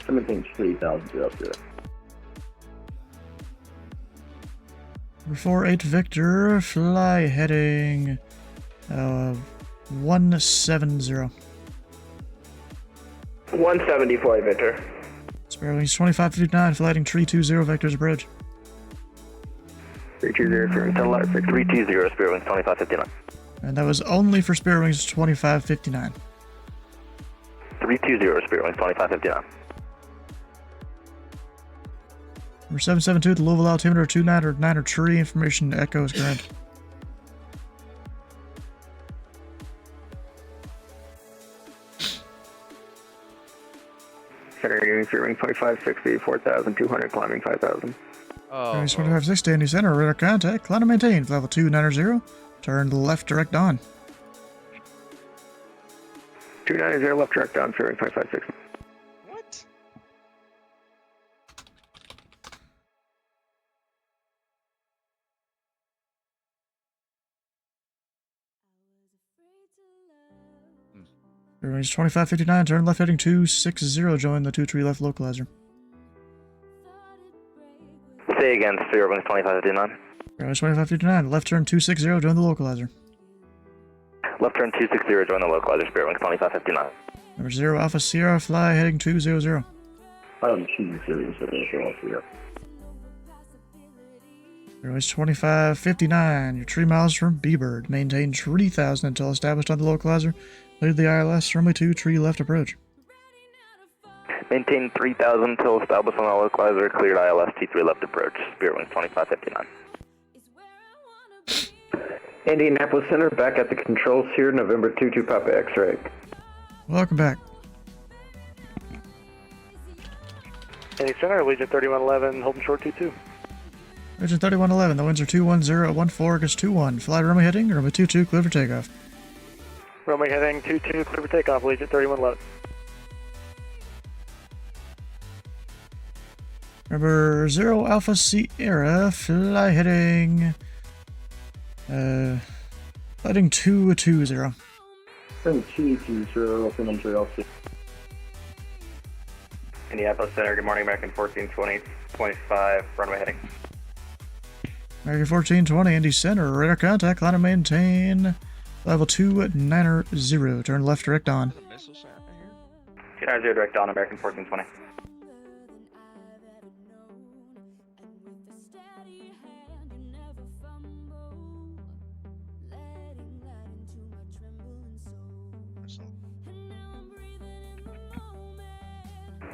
Maintain 3000, 0 Sierra. Number 48 Victor, fly heading 170. 174 Victor. Spare wings 2559, fly heading 320 Vector's Bridge. 320, 320, spare wings 2559. And that was only for spare wings 2559. 320, spare wings 2559. Number 772, the Louisville altimeter 299 tree information echo is correct. Center units, ring 2560, 4,200, climbing 5,000. Oh. 2560, Indy Center, radar contact, climb and maintain, level 290, turn left direct on. 290 left direct on, ring 2560. What? Range 2559, turn left heading 260, join the 23 left localizer. Say again, spare wings 2559. Range 2559, left turn 260, join the localizer. Left turn 260, join the localizer, spare wings 2559. Number 0 Alpha Sierra, fly heading 200. I'm choosing Sirius for the Alpha Sierra. Range 2559, you're 3 miles from B-Bird, maintain 3000 until established on the localizer. Clear the ILS, runway 2, tree left approach. Maintain 3000 until established on the localizer, cleared ILS T3 left approach, Spirit Wings 2559. Indianapolis Center, back at the controls here, November 22 Papa X-ray. Welcome back. Indy Center, Legion 3111, holding short 22. Region 3111, the winds are 210 at 14 against 21. Fly runway heading, runway 22, clear for takeoff. Runway heading 22, clear for takeoff, Legion 3111. Number 0 Alpha Sierra, fly heading... heading 220. 220, open on 3 Alpha. Indianapolis Center, good morning, American 1420.5, runway heading. American 1420, Indy Center, radar contact, climb and maintain, level 290, turn left direct on. 290 direct on, American 1420.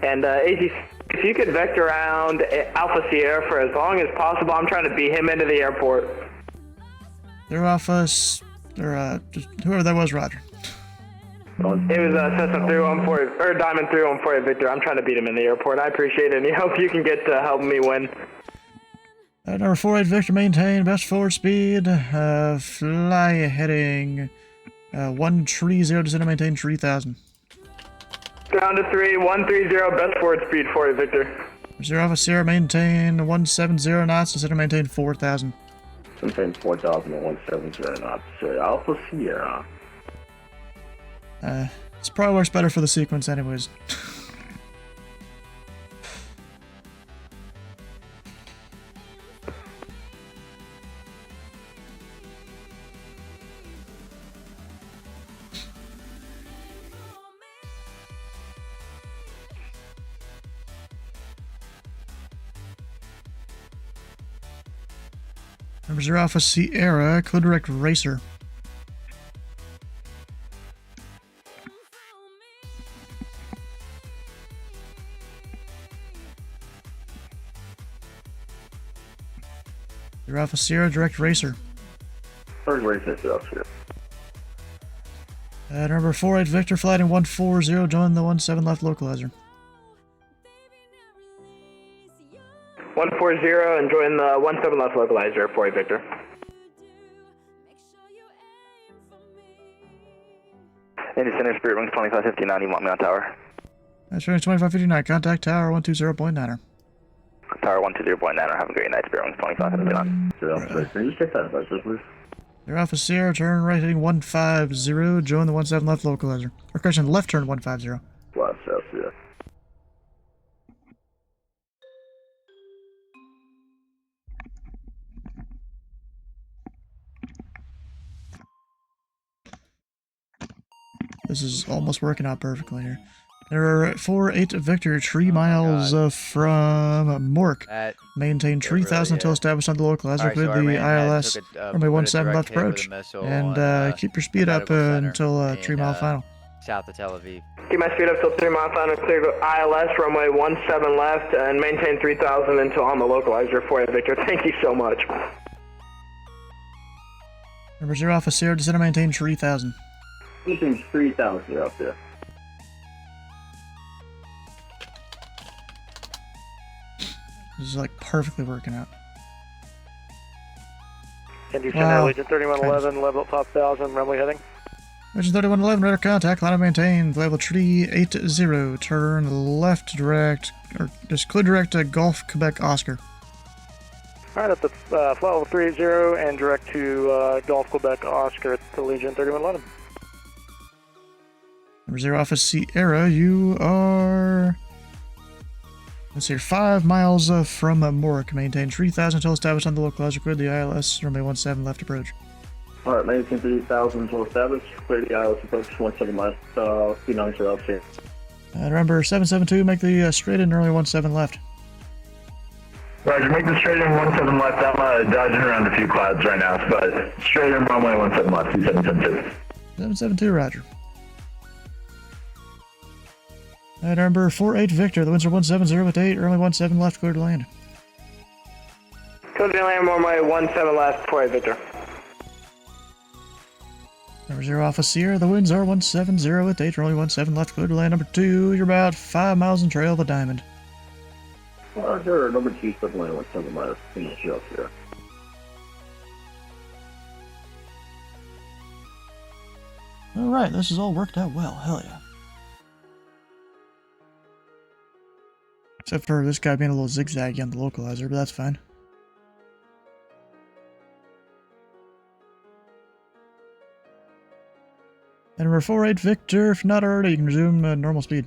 And AG, if you could vector around Alpha Sierra for as long as possible, I'm trying to beat him into the airport. 0 Alpha, or whoever that was, Roger. It was Cessna 314, or Diamond 314, Victor. I'm trying to beat him in the airport. I appreciate it. Any help you can get to help me win. Number 48 Victor, maintain best forward speed, fly heading 130, descend and maintain 3000. Down to 3130, best forward speed for you, Victor. 0 Alpha Sierra, maintain 170 knots, descend and maintain 4000. Maintain 4000 and 170 knots. Alpha Sierra. This probably works better for the sequence anyways. Number 0 Alpha Sierra, clear direct racer. Alpha Sierra, direct racer. Third racer, Alpha. Number 48 Victor, flighting 140, join the 17 left localizer. 140 and join the 17 left localizer for you, Victor. Indy Center, Spirit Wings 2559, you want me on tower? That's right, 2559. Contact Tower 120.9er. Tower 120.9er, have a great night, Spirit Wings 2559. Can you check that advice, please? Your Alpha Sierra, turn right heading 150, join the 17 left localizer. Or correction, left turn 150. Wow, South, yeah. This is almost working out perfectly here. There are 4-8 Victor, 3 miles from Mork. Maintain 3,000 until established on the localizer. Clear the ILS. Runway 17 left approach. And keep your speed up until 3 mile final. South of Tel Aviv. Keep my speed up till 3 mile final, clear the ILS, runway 17 left, and maintain 3,000 until on the localizer for you, Victor. Thank you so much. Number 0 Alpha Sierra, descend and maintain 3,000. Keeping 3,000 up there. This is like perfectly working out. Indy Center, Legion 3111, level 5,000, runway heading. Legion 3111, radar contact, line maintained, level 380, turn left direct, or just clear direct to Golf Quebec Oscar. Alright, at the flight level 380 and direct to Golf Quebec Oscar at the Legion 3111. Number 0 Alpha Sierra, you are... Let's see, 5 miles from Mork. Maintain 3,000 until established on the localizer. Clear the ILS. Runway 17 left approach. Alright, maintain 3,000 until established. Clear the ILS approach 17 left. Speed 90 up here. Remember, 772, make the straight in runway 17 left. Roger, make the straight in 17 left. I'm dodging around a few clouds right now, but straight in runway 17 left, 2772. 772, roger. Number 4-8 Victor, the winds are 170 with 8, early 17 left, clear to land. Clear to land, runway 17 left for you, Victor. Number 0 Alpha Sierra, the winds are 170 with 8, early 17 left, clear to land. Number 2, you're about 5 miles in trail of a diamond. Roger, number 2, 7 land 17 miles, finish up here. Alright, this has all worked out well, hell yeah. Except for this guy being a little zigzaggy on the localizer, but that's fine. And number 4-8 Victor, if not already, you can resume normal speed.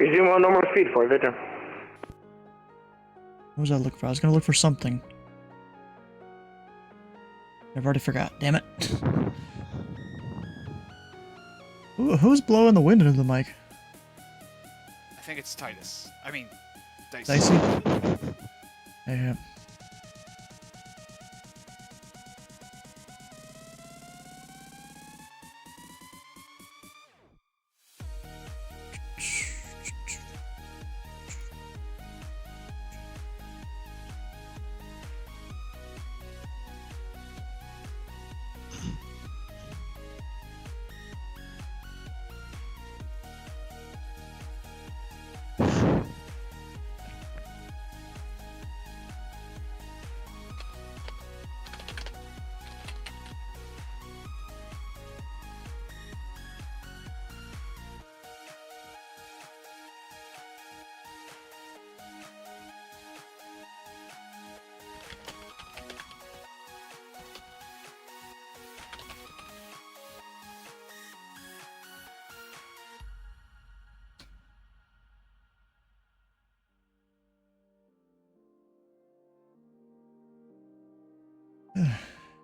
Resume on normal speed for you, Victor. What was I looking for? I was gonna look for something. I've already forgot, damn it. Who's blowing the wind into the mic? I think it's Titus. I mean, Dicey. Dicey? Yeah.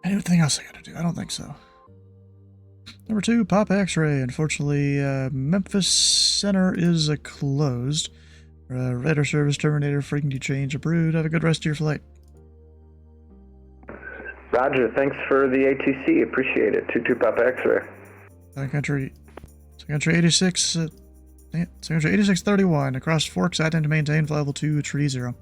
Anything else I gotta do? I don't think so. Number 2, Pop X-Ray. Unfortunately, Memphis Center is closed. Radar service terminator, frequency change approved. Have a good rest of your flight. Roger, thanks for the ATC. Appreciate it. 22 Pop X-Ray. Second country 86, second country 8631. Across Forks, I intend to maintain flight level 2, Treaty 0.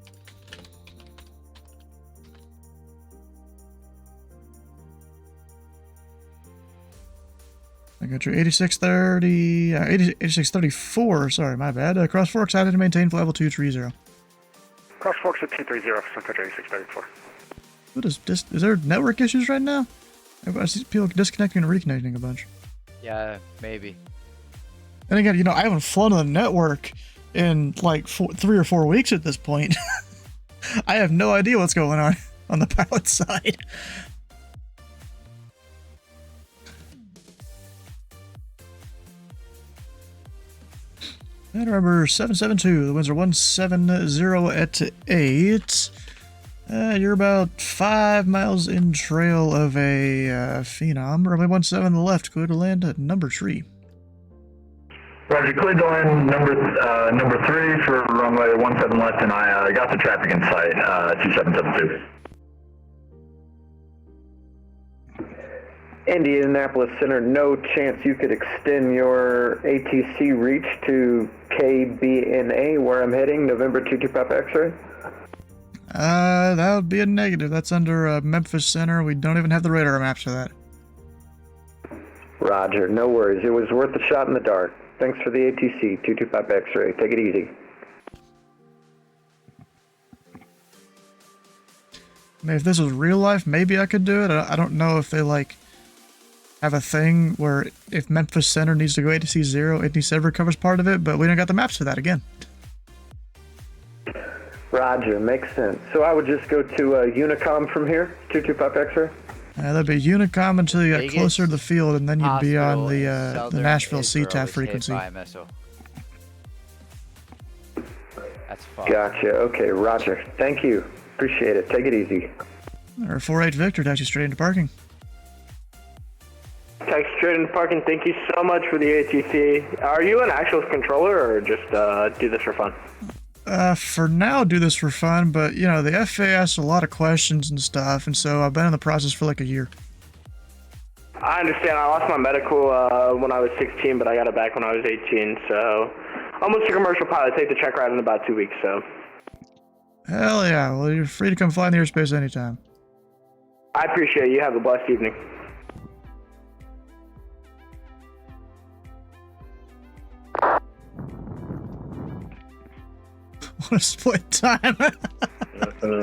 I got your 8634, sorry, my bad. Cross Forks, I had to maintain flight level 230. Cross Forks at 230 for Sun Country 8634. What is there network issues right now? I see people disconnecting and reconnecting a bunch. Yeah, maybe. And again, I haven't flown on the network in like 3 or 4 weeks at this point. I have no idea what's going on the pilot side. And remember, 772, the winds are 170 at 8. You're about 5 miles in trail of a Phenom. Runway 17 on the left, clear to land at number 3. Roger, cleared to land number 3 for runway 17 left, and I got the traffic in sight, 2772. Indianapolis Center, no chance you could extend your ATC reach to KBNA, where I'm heading, November 22 Papa X-ray? That would be a negative. That's under Memphis Center. We don't even have the radar maps for that. Roger, no worries. It was worth a shot in the dark. Thanks for the ATC, 225 X-ray. Take it easy. I mean, if this was real life, maybe I could do it. I don't know if they, have a thing where if Memphis Center needs to go ATC 0, ATC 7 covers part of it, but we don't got the maps for that again. Roger, makes sense. So I would just go to Unicom from here, 225 X-ray? That'd be Unicom until you got Vegas closer to the field, and then you'd be on the Southern Nashville Israel CTAF is hit frequency. by a missile. That's fun. Gotcha. Okay, roger. Thank you. Appreciate it. Take it easy. Or 48 Victor, taxi straight into parking. Taxi straight into parking. Thank you so much for the ATC. Are you an actual controller or just do this for fun? For now, do this for fun, but, the FAA asks a lot of questions and stuff, and so I've been in the process for like a year. I understand. I lost my medical when I was 16, but I got it back when I was 18, so almost a commercial pilot. Take the check ride in about 2 weeks, so. Hell yeah. Well, you're free to come fly in the airspace anytime. I appreciate it. You have a blessed evening. What a split time. Another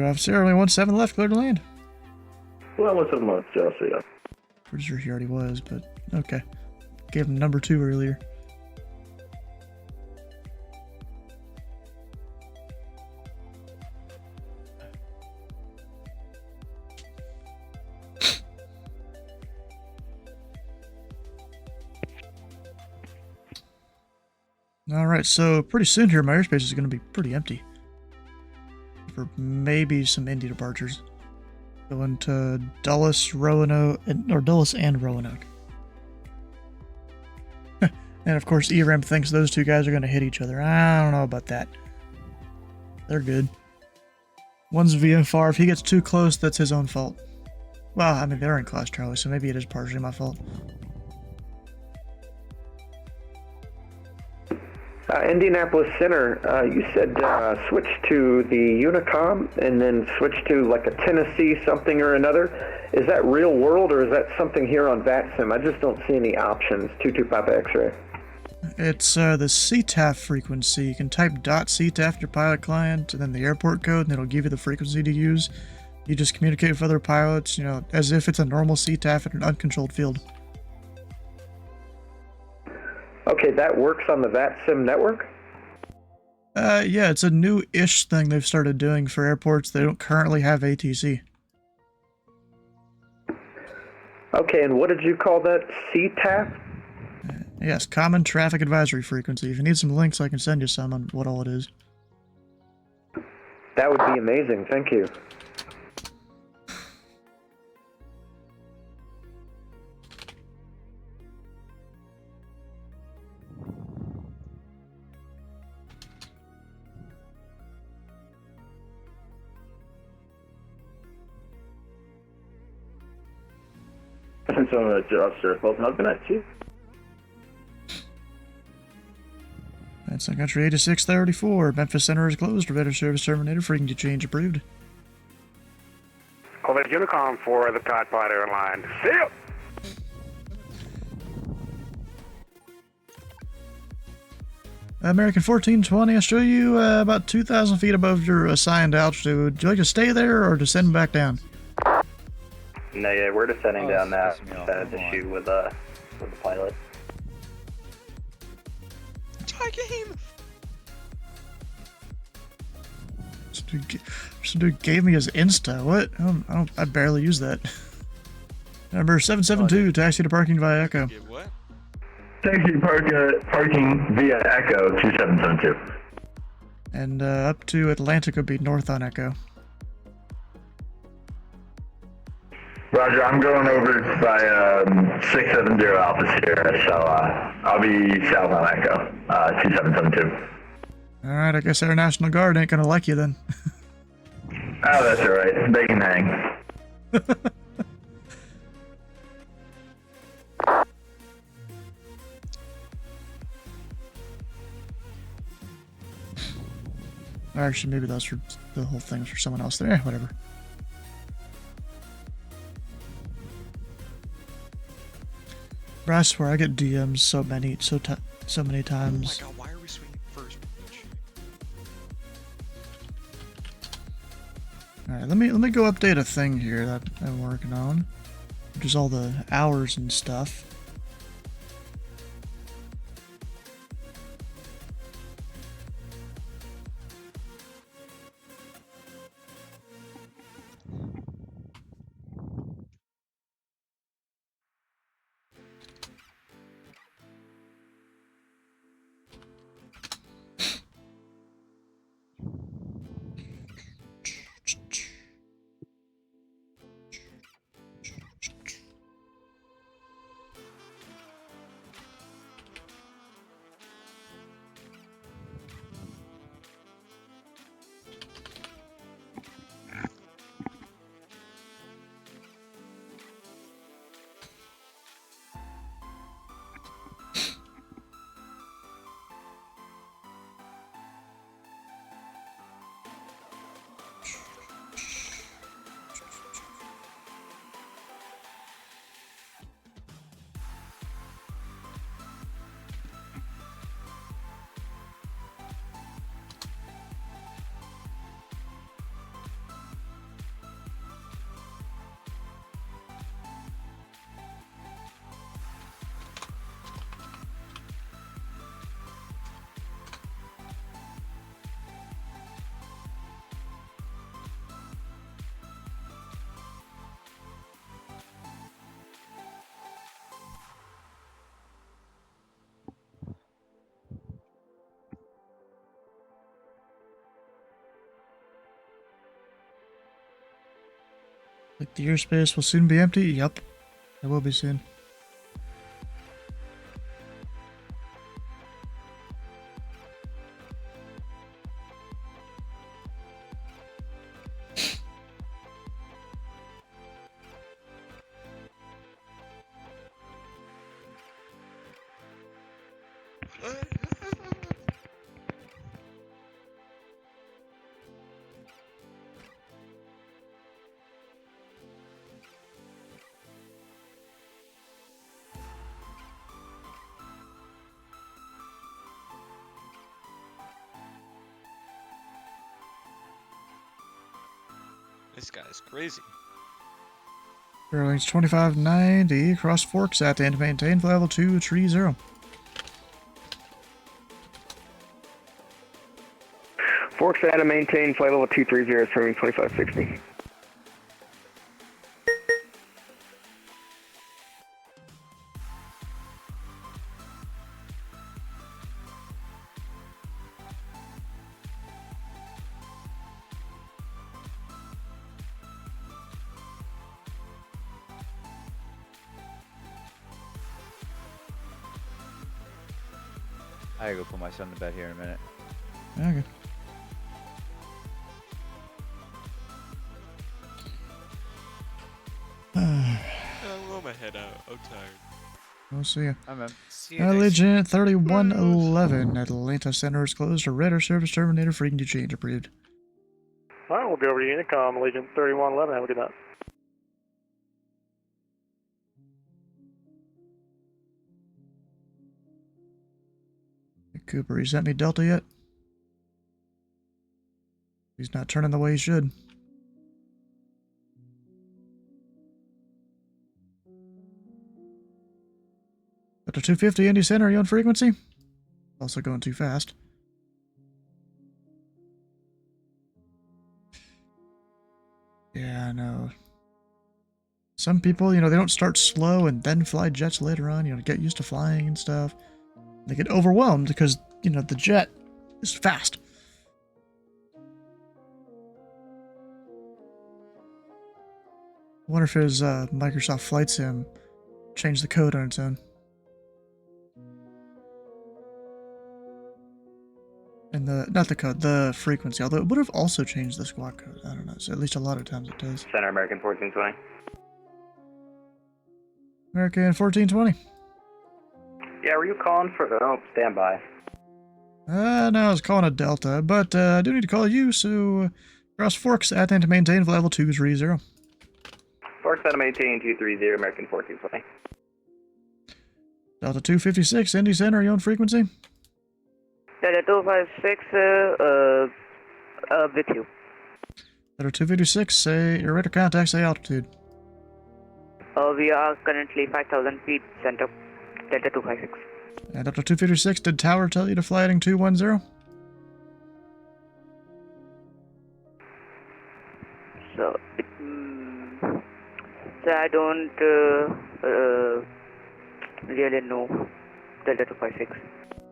officer, only 17 left, clear to land. Well, 17 left, yeah. Pretty sure he already was, but okay. Gave him number 2 earlier. Alright, so pretty soon here my airspace is going to be pretty empty. For maybe some Indy departures. Going to Dulles, Roanoke, or Dulles and Roanoke. And of course ERAM thinks those two guys are going to hit each other. I don't know about that. They're good. One's VFR. If he gets too close, that's his own fault. Well, I mean, they're in Class Charlie, so maybe it is partially my fault. Indianapolis Center, you said switch to the Unicom and then switch to like a Tennessee something or another. Is that real world or is that something here on VATSIM? I just don't see any options. 225 X-ray. It's the CTAF frequency. You can type .CTAF to your pilot client and then the airport code and it'll give you the frequency to use. You just communicate with other pilots, as if it's a normal CTAF in an uncontrolled field. Okay, that works on the VATSIM network? Yeah, it's a new-ish thing they've started doing for airports that don't currently have ATC. Okay, and what did you call that? CTAF? Yes, Common Traffic Advisory Frequency. If you need some links, I can send you some on what all it is. That would be amazing, thank you. That's Sun Country 8634. Memphis Center is closed. Radar service terminated. Frequency change approved. Corvette Unicom for the TheFatRat airline. See ya! American 1420, I'll show you about 2,000 feet above your assigned altitude. Would you like to stay there or descend back down? No, yeah, we're descending down now. To shoot with the pilot. Tie game. This dude gave me his Insta. What? I barely use that. Number 772, taxi to parking via Echo. What? Taxi parking via Echo 2772. And up to Atlantic would be north on Echo. Roger, I'm going over by 670 Alpha Sierra, so I'll be south on Echo 2772. Alright, I guess our National Guard ain't gonna like you then. Oh, that's alright. They can hang. Actually, maybe that's for the whole thing was for someone else there. Whatever. Bro, I swear I get DMs so many times. Oh my god, why are we swinging first? Alright, let me go update a thing here that I'm working on. Which is all the hours and stuff. Like the airspace will soon be empty? Yup. It will be soon. This guy's crazy. Airlines 2590, cross forks at and maintain flight level 230. Forks at and maintain flight level 230, serving 2560. I gotta go put my son to bed here in a minute. Okay. I'll roll my head out. I'm tired. We'll see you. I'm in. Allegiant 3111, Atlanta Center is closed. A radar service terminator frequency change approved. Alright, we'll go over to Unicom, Allegiant 3111. Have a good night. Cooper. He sent me Delta yet? He's not turning the way he should. Delta 250 Indy Center, are you on frequency? Also going too fast. Yeah, I know. Some people, you know, they don't start slow and then fly jets later on, you know, get used to flying and stuff. They get overwhelmed because, you know, the jet is fast. I wonder if his Microsoft Flight Sim changed the code on its own. And not the code, the frequency, although it would have also changed the squawk code. I don't know, so at least a lot of times it does. Center American 1420. American 1420. Yeah, were you calling for... Oh, stand by. No, I was calling a Delta, but I do need to call you, so cross Forks at and to maintain level 230. Forks at maintain 230, American 1420. Delta 256, Indy Center, are you on frequency? Delta 256, with you. Delta 256, say your radar contact, say altitude. We are currently 5,000 feet center. Delta 256. And Delta 256, did Tower tell you to fly heading 210? So, I don't really know Delta 256.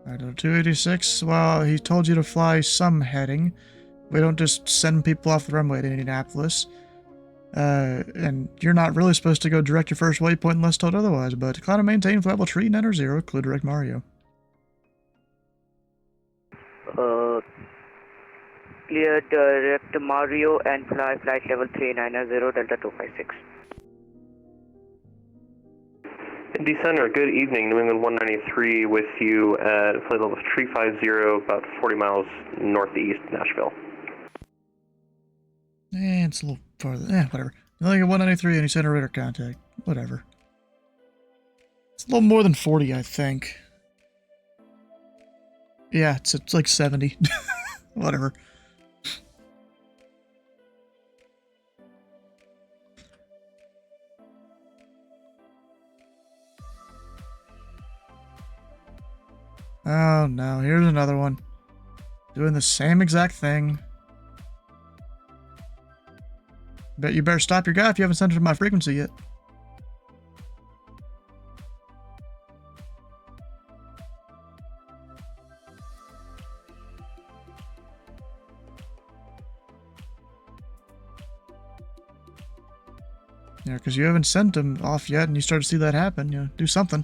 Alright, Delta 286, well, he told you to fly some heading. We don't just send people off the runway to Indianapolis. And you're not really supposed to go direct your first waypoint unless told otherwise, but climb and maintain level 390, include direct Mario. Clear direct Mario and fly flight level 390, Delta 256. Indy Center, good evening. New England 193 with you at flight level 350, about 40 miles northeast Nashville. It's a little farther. Whatever. Only 193 Indy Center radar contact. Whatever. It's a little more than 40, I think. Yeah, it's like 70. Whatever. Oh no, here's another one. Doing the same exact thing. Bet you better stop your guy if you haven't sent it to my frequency yet. Yeah, because you haven't sent them off yet and you start to see that happen, you know, do something.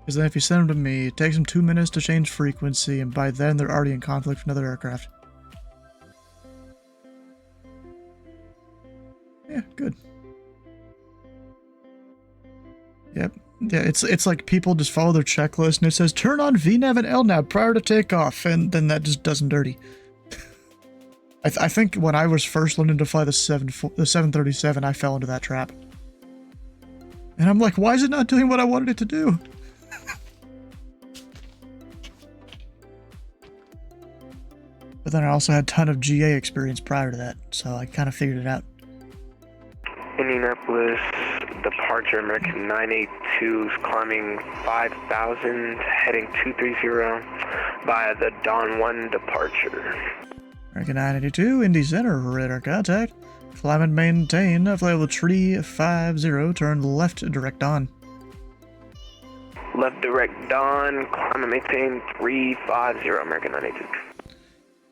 Because then if you send them to me, it takes them 2 minutes to change frequency, and by then they're already in conflict with another aircraft. Yeah, good. Yep. Yeah, it's like people just follow their checklist and it says turn on VNAV and LNAV prior to takeoff, and then that just does them dirty. I think when I was first learning to fly the 737, I fell into that trap. And I'm like, why is it not doing what I wanted it to do? But then I also had a ton of GA experience prior to that, so I kind of figured it out. Indianapolis departure, American 982 is climbing 5,000, heading 230 via the Dawn 1 departure. American 982, Indy Center, radar contact. Climb and maintain, flight level 350, turn left direct on. Left direct Dawn, climb and maintain 350, American 982.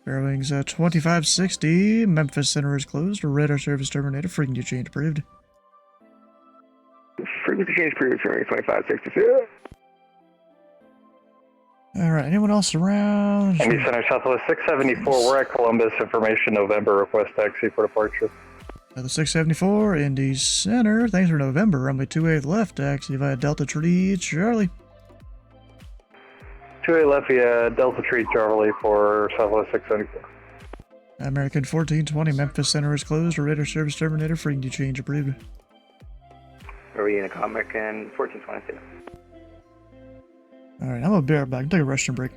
Fair wings 2560, Memphis Center is closed, radar service terminated, frequency change approved. Frequency change approved, 2562. Alright, anyone else around? Indy Center Southwest 674, we're at Columbus, information November, request taxi for departure. The 674, Indy Center, thanks for November, runway 28 left, taxi via Delta Tree, Charlie. 28 left via Delta Tree, Charlie for Southwest 674. American 1420, Memphis Center is closed, radar service terminated, frequency change approved. Are we in a American 1422? Alright, I'm gonna be right back. Take a restroom break.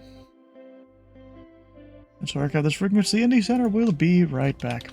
Let's work out this frequency. Indy Center. We'll be right back.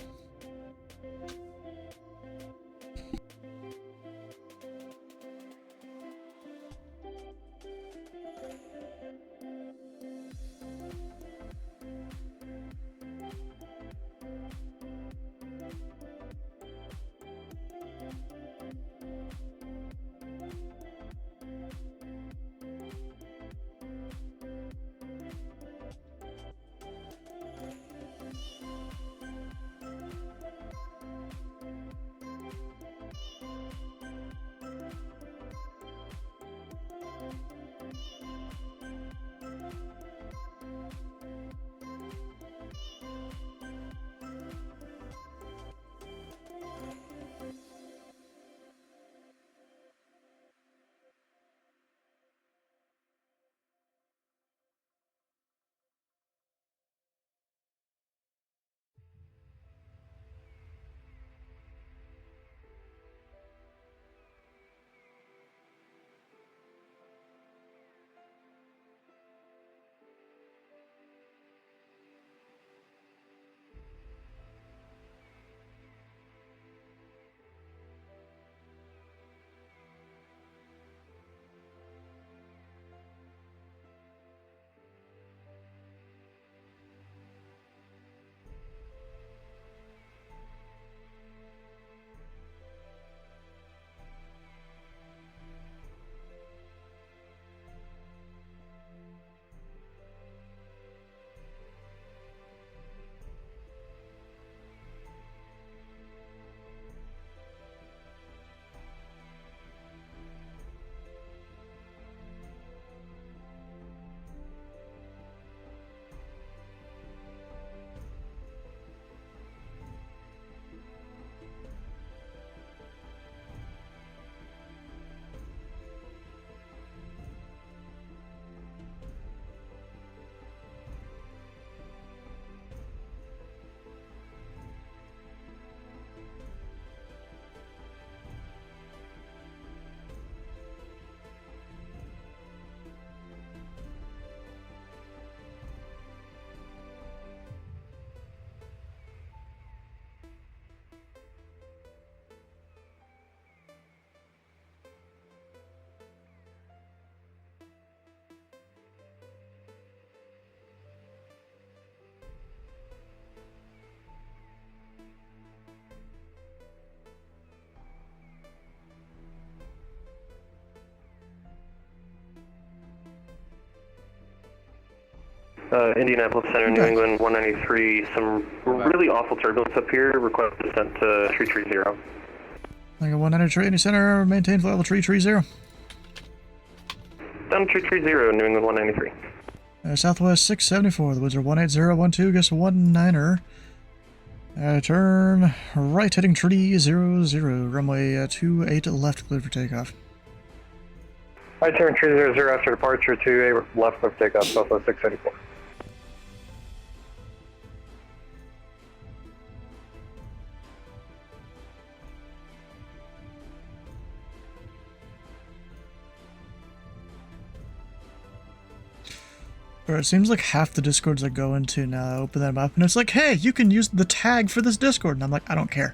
Indianapolis Center, New England 193. Some really awful turbulence up here. Request descent to 330. Like a 193 Indy Center, maintain flight level 330. Down 330, New England 193. Southwest 674, the winds are 18012, guess 19er. Turn right heading 300, runway 28 left, cleared for takeoff. Right turn 300 after departure to a left clear for takeoff, Southwest 674. Bro, it seems like half the Discords I go into now, I open them up, and it's like, hey, you can use the tag for this Discord. And I'm like, I don't care.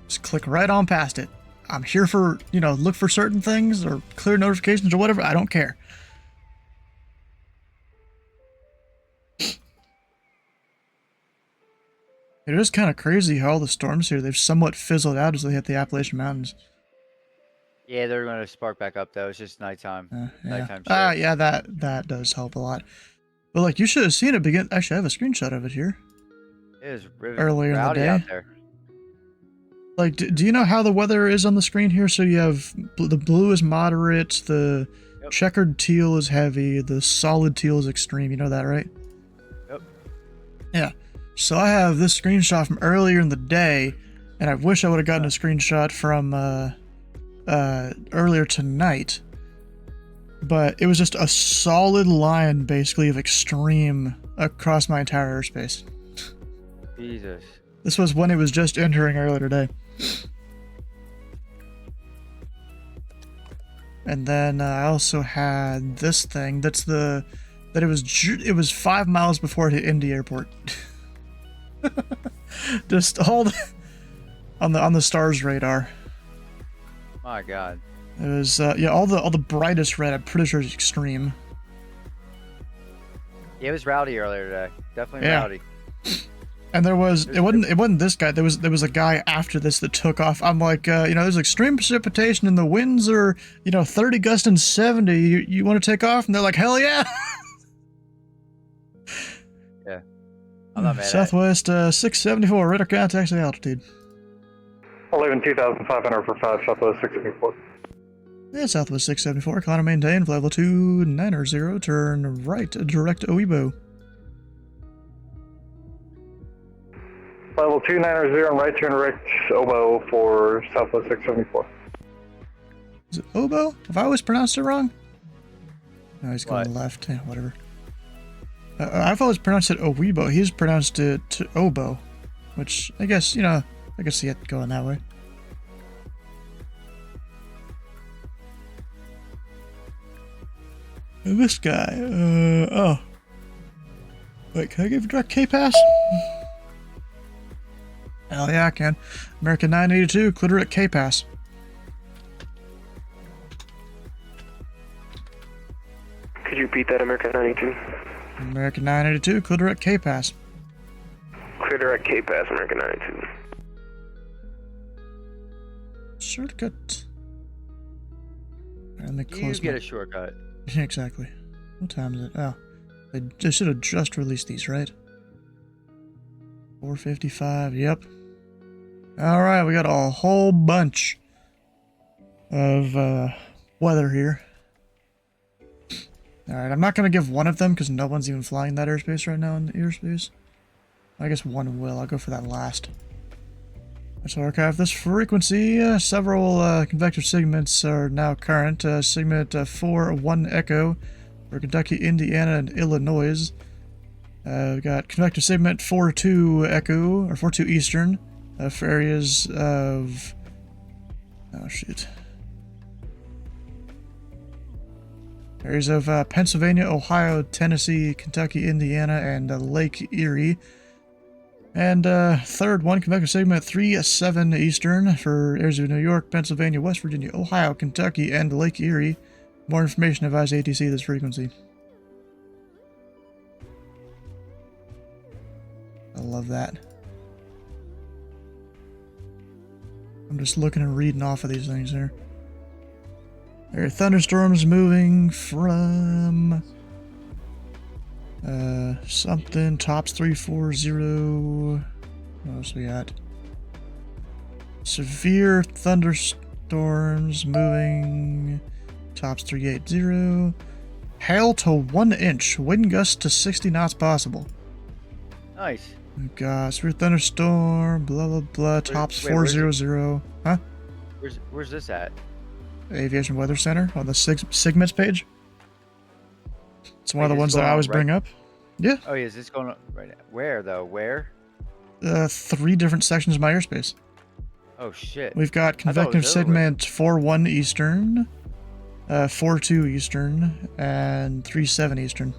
Just click right on past it. I'm here for, you know, look for certain things or clear notifications or whatever. I don't care. It is kind of crazy how all the storms here, they've somewhat fizzled out as they hit the Appalachian Mountains. Yeah, they're going to spark back up though. It's just nighttime. Yeah. Nighttime shit. Yeah, that does help a lot. But like, you should have seen it begin. Actually, I have a screenshot of it here. It was earlier in the day. out there. Like, do you know how the weather is on the screen here? So you have the blue is moderate, the checkered teal is heavy, the solid teal is extreme. You know that, right? Yep. Yeah. So I have this screenshot from earlier in the day, and I wish I would have gotten a screenshot from earlier tonight. But it was just a solid line, basically, of extreme across my entire airspace. Jesus. This was when it was just entering earlier today. And then I also had this thing. That's the that it was 5 miles before it hit Indy Airport. Just hold on the stars radar. My God. It was yeah, all the brightest red. I'm pretty sure is extreme. Yeah, it was rowdy earlier today. Definitely Yeah. rowdy. And it wasn't this guy. There was a guy after this that took off. I'm like, there's extreme precipitation and the winds are 30 gusts and 70. You want to take off? And they're like, hell yeah. Yeah. I'm not mad Southwest 674 radar contact altitude. 11,2500 for 5 Southwest 674. Yeah, Southwest 674, climb and maintain, flight level 290, turn right, direct Oebo. Level 290 and right turn direct Obo for Southwest 674. Is it Obo? Have I always pronounced it wrong? No, he's going left. Yeah, whatever. I've always pronounced it Oebo. He's pronounced it Obo, which I guess, I can see it going that way. And this guy, oh. Wait, can I give a direct K-Pass? Hell yeah, I can. American 982, clear direct K-Pass. Could you repeat that, American 982? American 982, clear direct K-Pass. Clear direct K-Pass, American 982. Shortcut. Let me You close get my... a shortcut. Yeah, exactly. What time is it? Oh. They should have just released these, right? 4:55, yep. Alright, we got a whole bunch of weather here. Alright, I'm not going to give one of them because no one's even flying that airspace right now in the airspace. I guess one will. I'll go for that last. Let's archive this frequency. Several convective segments are now current. Segment 4-1 Echo for Kentucky, Indiana, and Illinois. We've got convective segment 4-2 Echo, or 4-2 Eastern, for areas of... Oh, shit. Areas of Pennsylvania, Ohio, Tennessee, Kentucky, Indiana, and Lake Erie. And third one, convective segment 3-7 Eastern for areas of New York, Pennsylvania, West Virginia, Ohio, Kentucky, and Lake Erie. More information, advise ATC this frequency. I love that. I'm just looking and reading off of these things here. There are thunderstorms moving from something tops 340. What else we got? Severe thunderstorms moving tops 380. Hail to 1 inch. Wind gusts to 60 knots possible. Nice. We've got severe thunderstorm. Blah blah blah. Tops 400. Huh? Where's this at? Aviation Weather Center on the segments page. It's one of the ones that I always bring up. Yeah. Oh, yeah, is this going on right now? Where, though? Where? 3 different sections of my airspace. Oh, shit. We've got convective segment 4-1 Eastern, 4-2 Eastern, and 3-7 Eastern.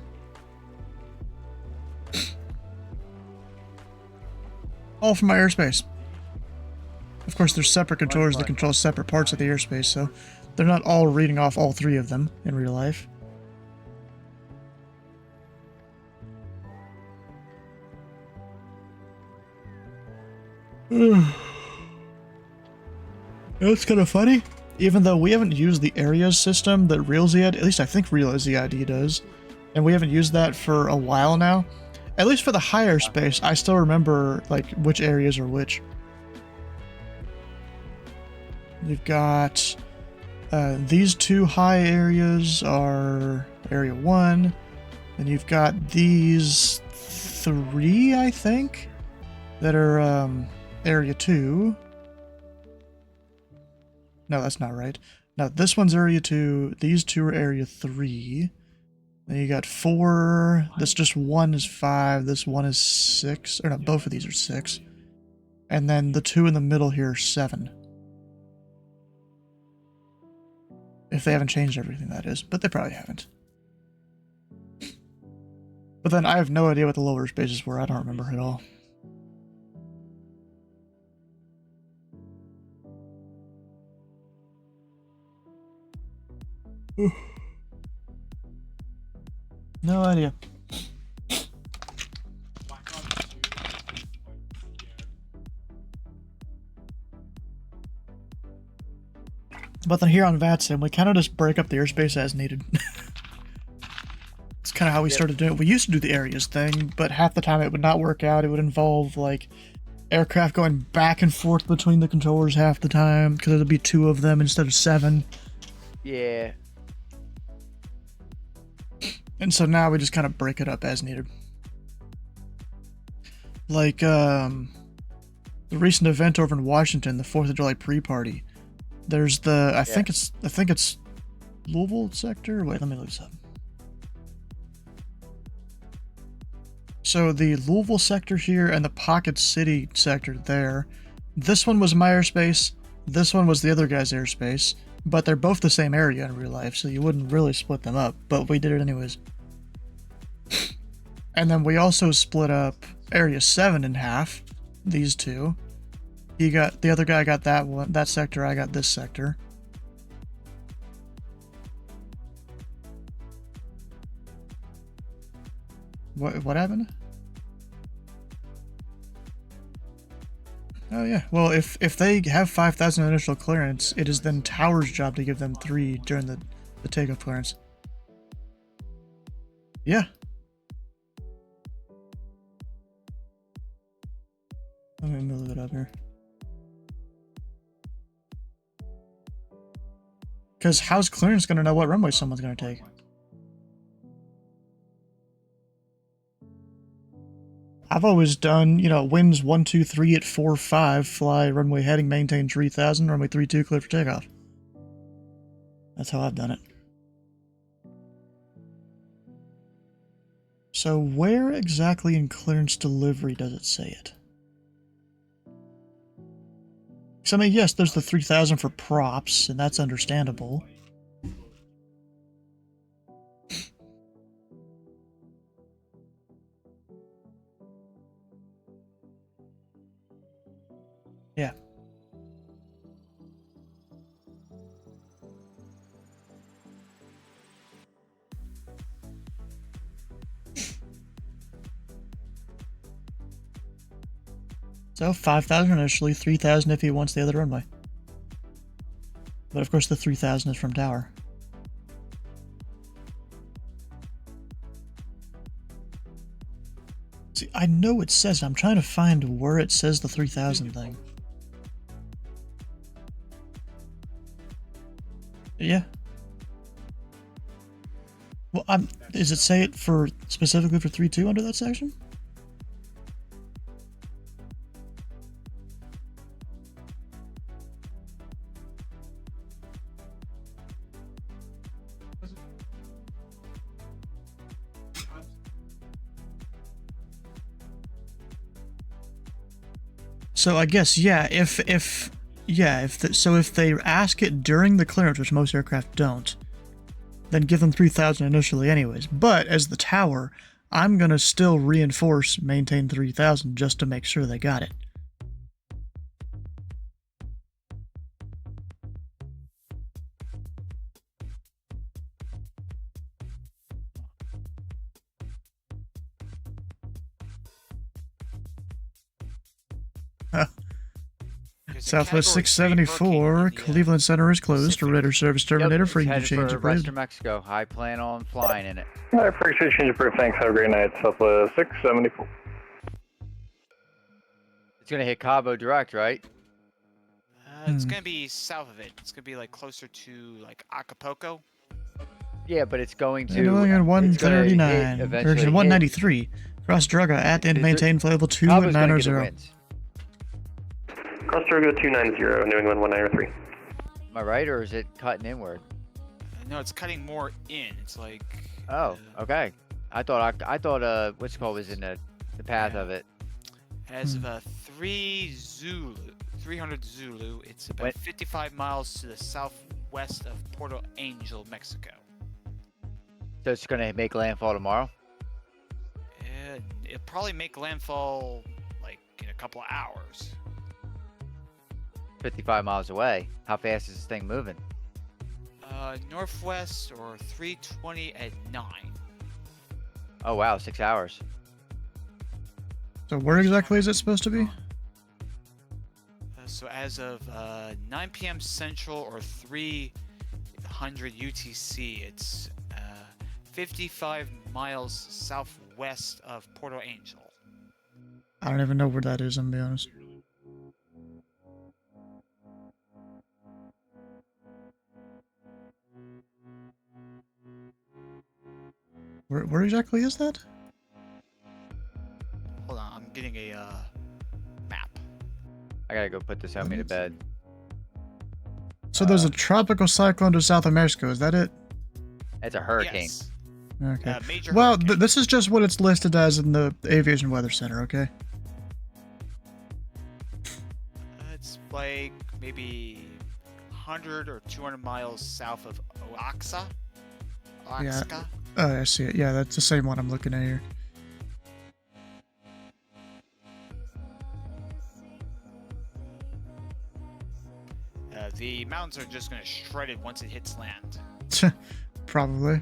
All from my airspace. Of course, there's separate controllers that control separate parts of the airspace, so they're not all reading off all 3 of them in real life. It's kind of funny. Even though we haven't used the areas system that RealZID, at least I think RealZID does, and we haven't used that for a while now, at least for the higher space, I still remember like which areas are which. You've got these 2 high areas are Area 1, and you've got these 3, I think, that are Area 2. No, that's not right. No, this one's Area 2, these 2 are Area 3. Then you got 4, this just 1 is 5, this 1 is 6, or no, both of these are 6. And then the 2 in the middle here are 7. If they haven't changed everything, that is. But they probably haven't. But then I have no idea what the lower spaces were. I don't remember at all. No idea. But then here on VATSIM, we kind of just break up the airspace as needed. It's kind of how we started doing it. We used to do the areas thing, but half the time it would not work out. It would involve, like, aircraft going back and forth between the controllers half the time, because there'd be 2 of them instead of 7. Yeah. And so now we just kind of break it up as needed. Like, the recent event over in Washington, the 4th of July pre-party. There's the, I think it's Louisville sector? Wait, let me look this up. So the Louisville sector here and the Pocket City sector there. This one was my airspace. This one was the other guy's airspace. But they're both the same area in real life, so you wouldn't really split them up. But we did it anyways. And then we also split up Area 7 in half. These two. The other guy got that one, that sector, I got this sector. What happened? Oh yeah, well if they have 5,000 initial clearance, it is then Tower's job to give them 3 during the takeoff clearance. Yeah. Let me move it up here. Because how's clearance going to know what runway someone's going to take? I've always done, you know, winds 1, 2, 3 at 4, 5, fly runway heading, maintain 3,000, runway 32, clear for takeoff. That's how I've done it. So where exactly in clearance delivery does it say it? So, I mean, yes, there's the 3,000 for props, and that's understandable. Yeah. So 5,000 initially, 3,000 if he wants the other runway. But of course the 3,000 is from Tower. See, I know it says, I'm trying to find where it says the 3,000 thing. Yeah. Well, does it say it for specifically for 3.2 under that section? So I guess, yeah, if they ask it during the clearance, which most aircraft don't, then give them 3,000 initially anyways. But as the Tower, I'm going to still reinforce maintain 3,000 just to make sure they got it. Southwest 674, Cleveland Center is closed. Radar service terminator, free to change your Western Mexico. I plan on flying in it. I appreciate change of thanks. Have a great night. Southwest 674. It's gonna hit Cabo direct, right? It's gonna be south of it. It's gonna be like closer to like Acapulco. Yeah, but it's going to. Going on 139, version 193. Cross Druga at and maintain flight level 290. Cross Drogo 290, New England 193. Am I right, or is it cutting inward? No, it's cutting more in. It's like. Oh, okay. I thought what's it called was in the path of it. As of 300 Zulu, it's about 55 miles to the southwest of Porto Angel, Mexico. So it's gonna make landfall tomorrow? It'll probably make landfall like in a couple of hours. 55 miles away. How fast is this thing moving? Northwest or 320 at 9. Oh wow, 6 hours. So where exactly is it supposed to be? So as of 9 p.m. Central or 300 UTC, it's 55 miles southwest of Porto Angel. I don't even know where that is, I'm gonna be honest. Where exactly is that? Hold on, I'm getting a map. I gotta go put this homie to bed. So there's a tropical cyclone to south of Mexico, is that it? It's a hurricane. Yes. Okay. Major Well, this is just what it's listed as in the Aviation Weather Center, okay? It's like maybe 100 or 200 miles south of Oaxaca. Yeah. Oaxaca. Oh, I see it. Yeah, that's the same one I'm looking at here. The mountains are just going to shred it once it hits land. Probably.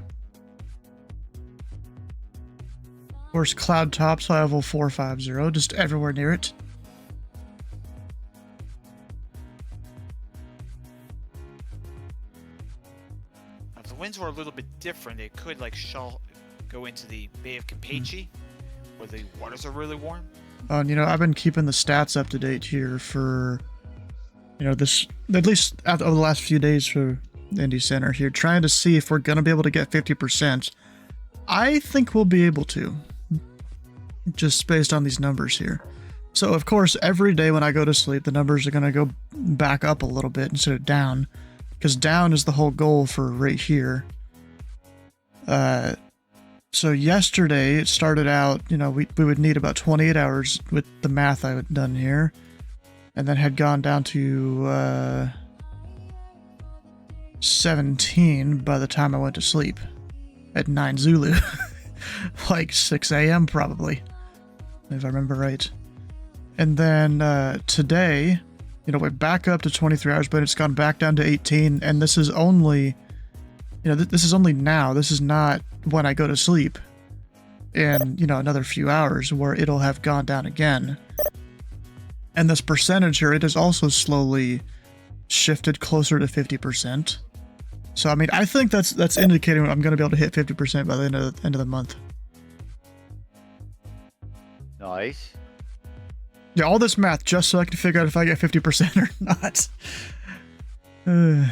Of course, cloud tops level 450, just everywhere near it. If the winds were a little bit different, it could like go into the Bay of Campeche, where the waters are really warm. And I've been keeping the stats up to date here for, this, at least over the last few days for the Indy Center here, trying to see if we're going to be able to get 50%. I think we'll be able to, just based on these numbers here. So, of course, every day when I go to sleep, the numbers are going to go back up a little bit instead of down, because down is the whole goal for right here. So yesterday it started out, we would need about 28 hours with the math I had done here, and then had gone down to 17 by the time I went to sleep at 9 Zulu. Like 6 a.m. probably, if I remember right. And then today, we're back up to 23 hours, but it's gone back down to 18, and this is only, this is only now. This is not when I go to sleep in, another few hours where it'll have gone down again. And this percentage here, it has also slowly shifted closer to 50%. So, I mean, I think that's indicating I'm going to be able to hit 50% by the end of the month. Nice. Yeah, all this math just so I can figure out if I get 50% or not. Oh,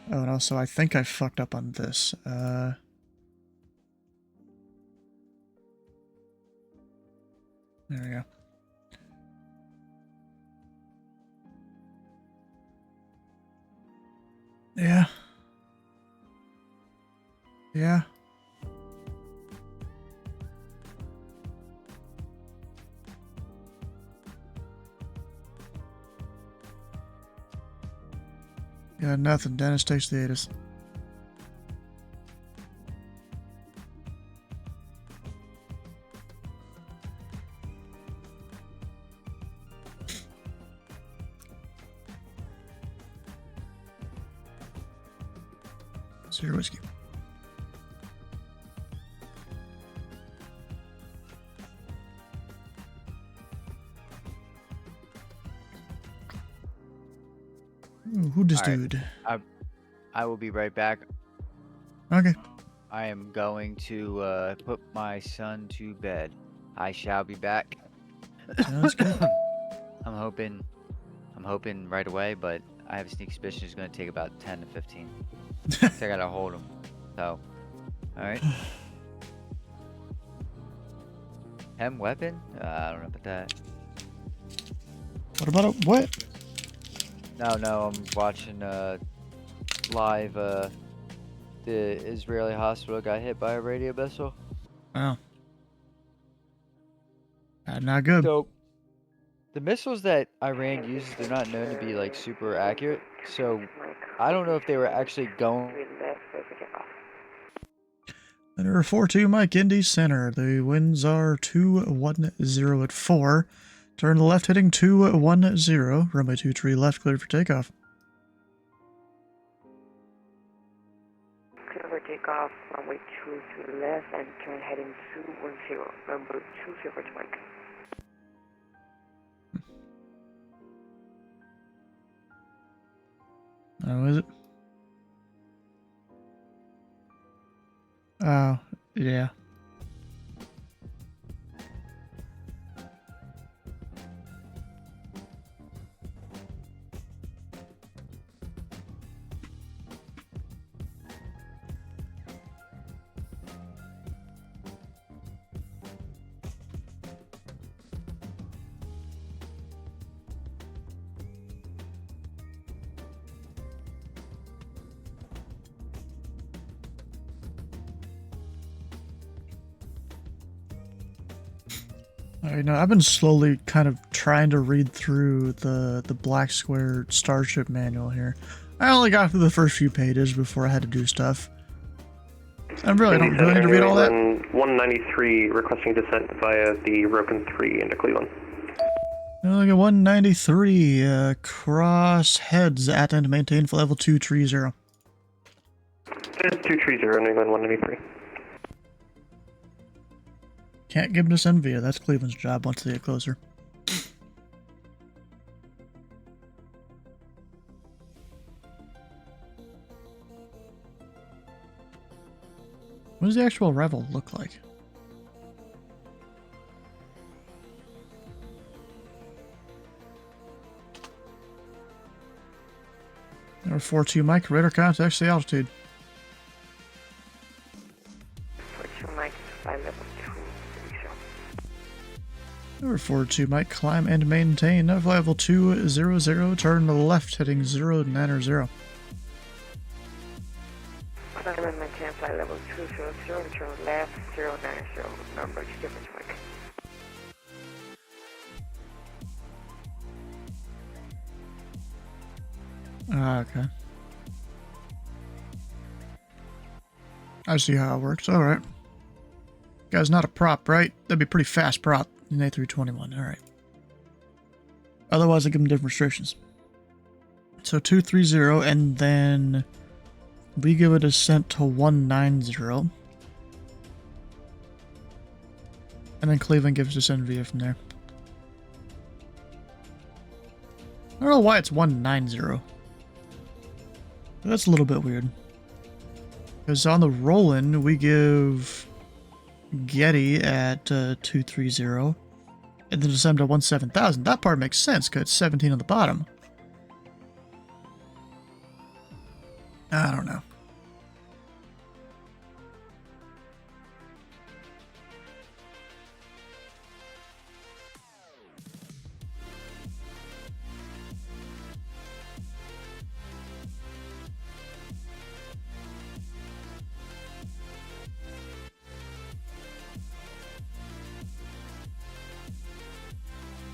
and also, I think I fucked up on this. There we go. Yeah. Yeah. Yeah, nothing. Dennis takes the ATIS. Zero whiskey. Ooh, who this dude? I will be right back. Okay. I am going to put my son to bed. I shall be back. Sounds good. I'm hoping right away, but I have a sneak suspicion it's going to take about 10 to 15. So I gotta hold him. So, all right. Hem weapon? I don't know about that. What about a what? No, I'm watching live. The Israeli hospital got hit by a radio missile. Oh. Not good. So, The missiles that Iran uses, they're not known to be like super accurate. So I don't know if they were actually going. Center 4-2 Mike, Indy Center. The winds are 210 at 4. Turn left heading 210. Runway 23 left, cleared for takeoff. Clear for takeoff, runway 23 left, and turn heading 210, number 20 Mike. Oh, is it? Oh, yeah. I know, I've been slowly kind of trying to read through the Black Square Starship manual here. I only got through the first few pages before I had to do stuff. I really don't really need to read all that. 193 requesting descent via the Roken 3 into Cleveland. Look at 193, cross heads at and maintain for level 230. It's 230, New England 193. Can't give them to send via. That's Cleveland's job once they get closer. What does the actual arrival look like? Number 42 Mike, radar contact the altitude. 42 Mike, fly level 230. Number 42 Mike, climb and maintain level 200, turn left heading 090. Climb and maintain flight level 200, turn left 090, number 2 Mike. Okay. I see how it works. Alright. Guy's not a prop, right? That'd be a pretty fast prop in A321. Alright. Otherwise, I give him different restrictions. So 230, and then we give a descent to 190. And then Cleveland gives descent via from there. I don't know why it's 190. That's a little bit weird. Because on the roll-in, we give Getty at 230, and then descend to 17,000. That part makes sense, because it's 17 on the bottom. I don't know.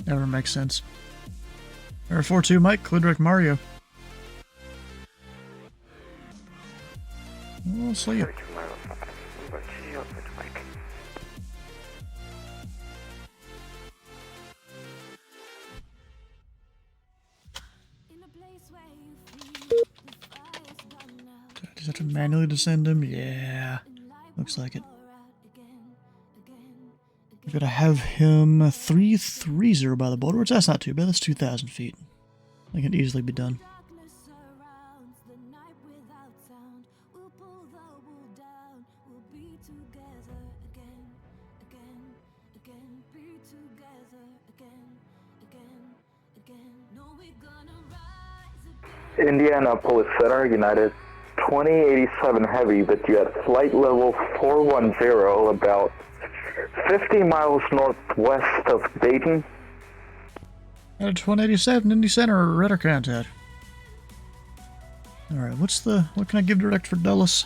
Never makes sense. Air 42 Mike, clear direct Mario. We'll see you. Does have to manually descend him? Yeah. Looks like it. We're gonna have him 330 by the border, which that's not too bad. That's 2,000 feet. That can easily be done. Indianapolis Center, United 2087 Heavy, but you at flight level 410, about 50 miles northwest of Dayton. At 187 Indy Center, radar contact. Alright, what can I give direct for Dulles?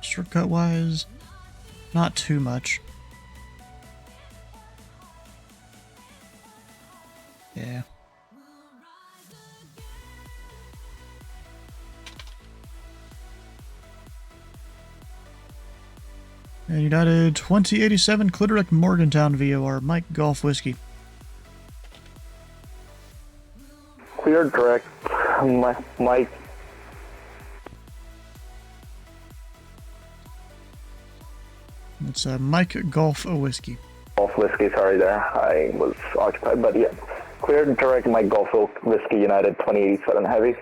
Shortcut wise, not too much. Yeah. And United 2087 Clitoric Morgantown VOR, Mike Golf Whiskey. Clear direct, Mike. It's Mike Golf Whiskey. Golf Whiskey, sorry there. I was occupied, but yeah. Clear direct, Mike Golf Whiskey United 2087 Heavy.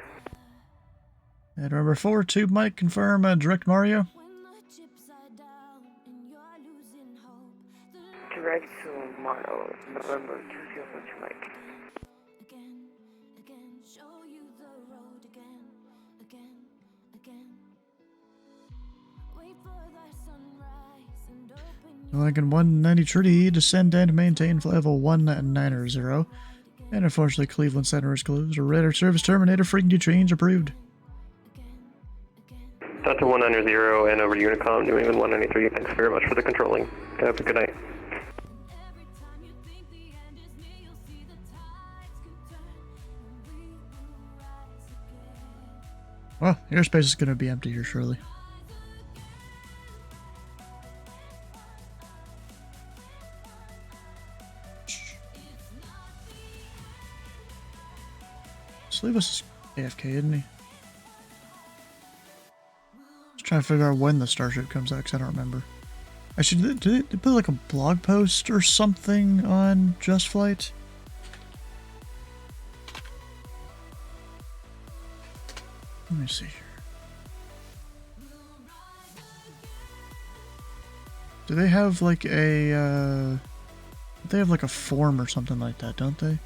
And number 42, Mike, confirm direct Mario. Direct to Mario, November 20 Mike. Lincoln 193, descend and maintain level 190. And unfortunately, Cleveland Center is closed. Radar service terminated, frequency change approved. Delta 190 and over to Unicom, New England 193. Thanks very much for the controlling. Have a good night. Well, airspace is going to be empty here shortly. Sleeveless is AFK, isn't he? Just trying to figure out when the Starship comes out, because I don't remember. Actually, did they put like a blog post or something on Just Flight? Let me see here. Do they have like a, they have like a form or something like that, don't they?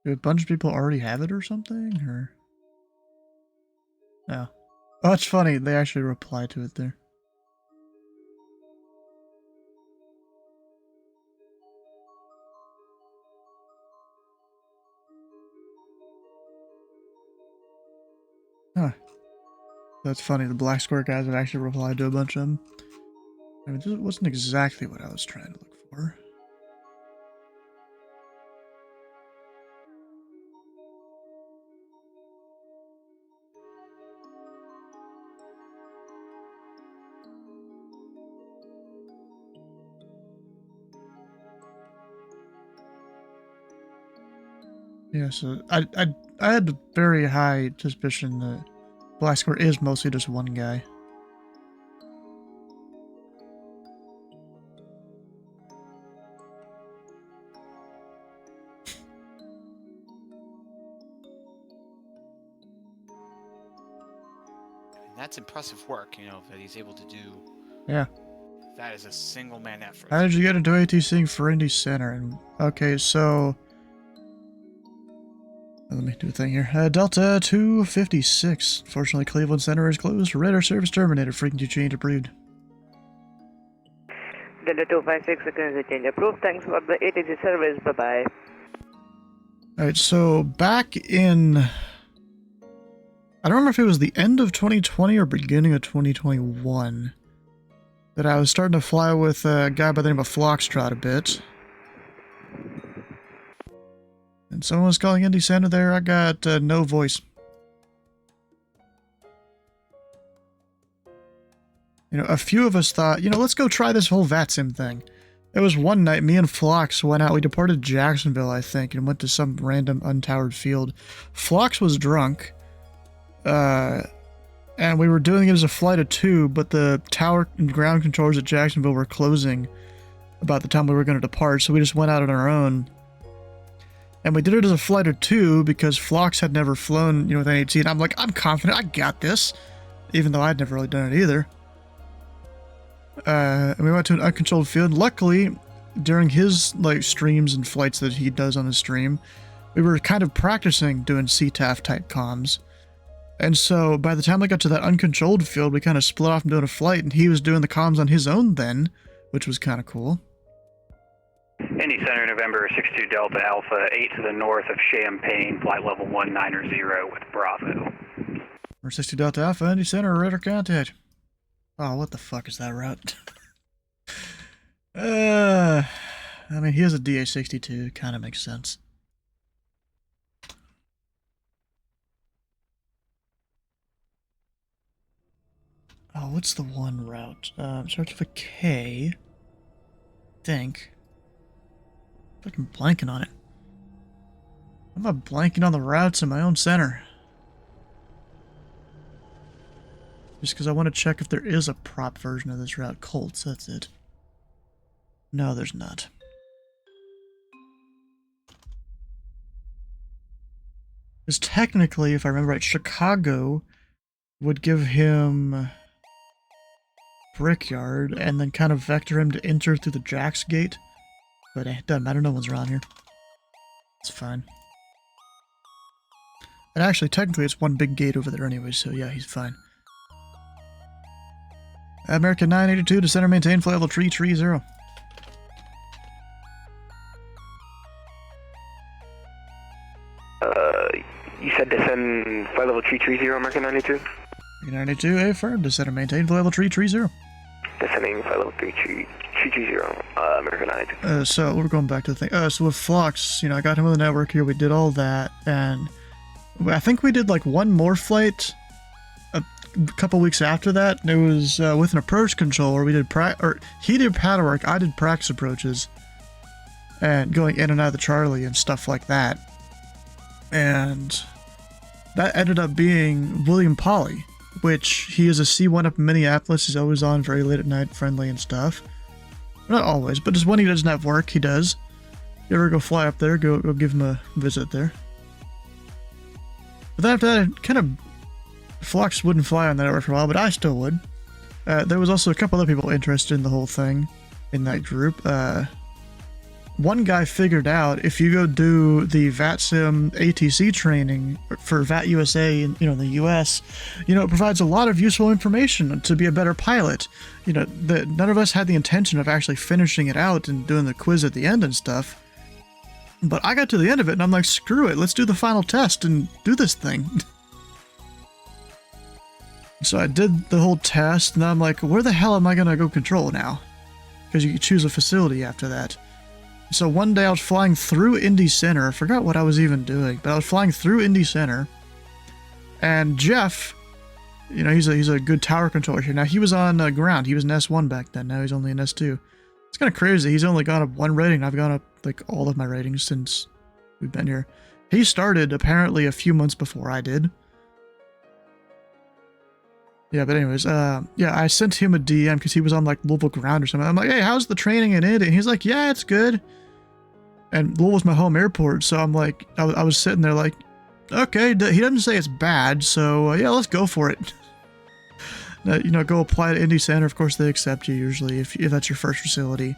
Do a bunch of people already have it or something? Or no? Oh, it's funny. They actually reply to it there. Huh. That's funny. The Black Square guys have actually replied to a bunch of them. I mean, this wasn't exactly what I was trying to look for. Yeah, so I had a very high suspicion that Black Square is mostly just one guy. That's impressive work, you know, that he's able to do. Yeah. That is a single man effort. How did you get into ATCing for Indy Center? And okay, so let me do a thing here. Delta 256. Fortunately, Cleveland Center is closed. Radar service terminated. Frequency change approved. Delta 256, frequency change approved. Thanks for the ATC service. Bye bye. Alright, so back in, I don't remember if it was the end of 2020 or beginning of 2021 that I was starting to fly with a guy by the name of Foxtrot a bit. And someone was calling Indy Center there. I got no voice. You know, a few of us thought, you know, let's go try this whole VATSIM thing. It was one night, me and Phlox went out. We departed Jacksonville, I think, and went to some random untowered field. Phlox was drunk. And we were doing it as a flight of 2, but the tower and ground controllers at Jacksonville were closing about the time we were going to depart, so we just went out on our own. And we did it as a flight of 2 because Phlox had never flown, you know, with NAT, and I'm like, I'm confident, I got this, even though I'd never really done it either. And we went to an uncontrolled field. Luckily, during his like streams and flights that he does on his stream, we were kind of practicing doing CTAF type comms. And so by the time I got to that uncontrolled field, we kind of split off and doing a flight, and he was doing the comms on his own then, which was kind of cool. Indy Center, November 62 Delta Alpha, 8 to the north of Champaign, flight level 190 with Bravo. Or 60 Delta Alpha, Indy Center, radar contact. Oh, what the fuck is that route? I mean, he has a DA-62, kind of makes sense. Oh, what's the one route? Starts with a K. Think. Fucking blanking on it. I'm not blanking on the routes in my own center. Just because I want to check if there is a prop version of this route. Colts, that's it. No, there's not. Because technically, if I remember right, Chicago would give him Brickyard and then kind of vector him to enter through the Jacks gate. But it doesn't matter, no one's around here. It's fine. And actually, technically, it's one big gate over there anyway, so yeah, he's fine. American 982 to center maintain flight level 330. You said descend flight level 330, American 92? 982, affirm, to center maintain flight level 330. Descending flight level 330, American 92. So we're going back to the thing. So with Flux, you know, I got him on the network here, we did all that, and I think we did like one more flight a couple weeks after that, and it was with an approach controller. We did he did pattern work, I did practice approaches, and going in and out of the Charlie and stuff like that. And that ended up being William Polly, which he is a C1 up in Minneapolis. He's always on very late at night, friendly and stuff. Not always, but just when he doesn't have work, he does. You ever go fly up there, go give him a visit there. But then after that, kind of Flux wouldn't fly on that network for a while, but I still would. There was also a couple other people interested in the whole thing in that group. One guy figured out if you go do the VATSIM ATC training for VAT USA in the US, it provides a lot of useful information to be a better pilot. None of us had the intention of actually finishing it out and doing the quiz at the end and stuff. But I got to the end of it and I'm like, screw it, let's do the final test and do this thing. So I did the whole test and I'm like, where the hell am I going to go control now? Because you can choose a facility after that. So one day I was flying through Indy Center. I forgot what I was even doing, but I was flying through Indy Center. And Jeff, he's a good tower controller here. Now he was on ground. He was an S1 back then. Now he's only an S2. It's kind of crazy. He's only gone up one rating. I've gone up like all of my ratings since we've been here. He started apparently a few months before I did. Yeah, but anyways, I sent him a DM because he was on like Louisville ground or something. I'm like, hey, how's the training in it? And he's like, yeah, it's good. And Louisville's my home airport, so I'm like, I was sitting there like, okay, he doesn't say it's bad, so yeah, let's go for it. Go apply to Indy Center. Of course, they accept you usually if that's your first facility.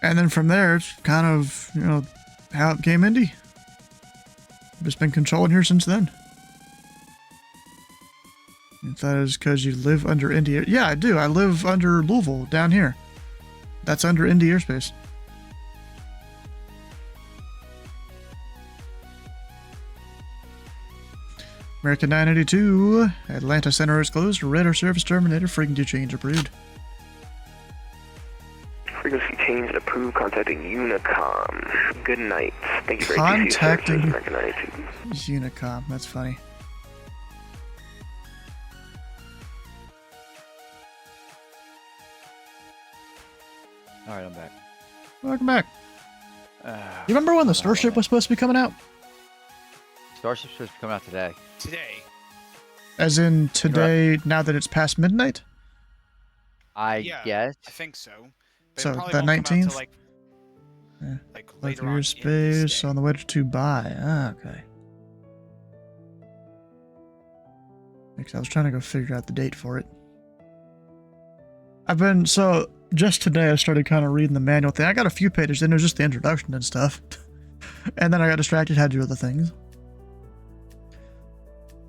And then from there, it's kind of, how it became Indy. I've just been controlling here since then. If that is because you live under Indy... Yeah, I do. I live under Louisville, down here. That's under Indy airspace. American 982. Atlanta Center is closed. Radar service terminated. Frequency change approved. Frequency change approved. Contacting Unicom. Good night. Thank you for contacting American 982. Unicom. That's funny. Alright, I'm back. Welcome back. You remember when the Starship was supposed to be coming out? Starship's supposed to be coming out today. Today. As in today, now that it's past midnight? I guess. I think so. But So it probably the won't come out 19th? till, Yeah. like Like later your on in space on the way to Dubai. Ah, okay. Because I was trying to go figure out the date for it. just today I started kind of reading the manual thing. I got a few pages in, it was just the introduction and stuff. And then I got distracted, had to do other things.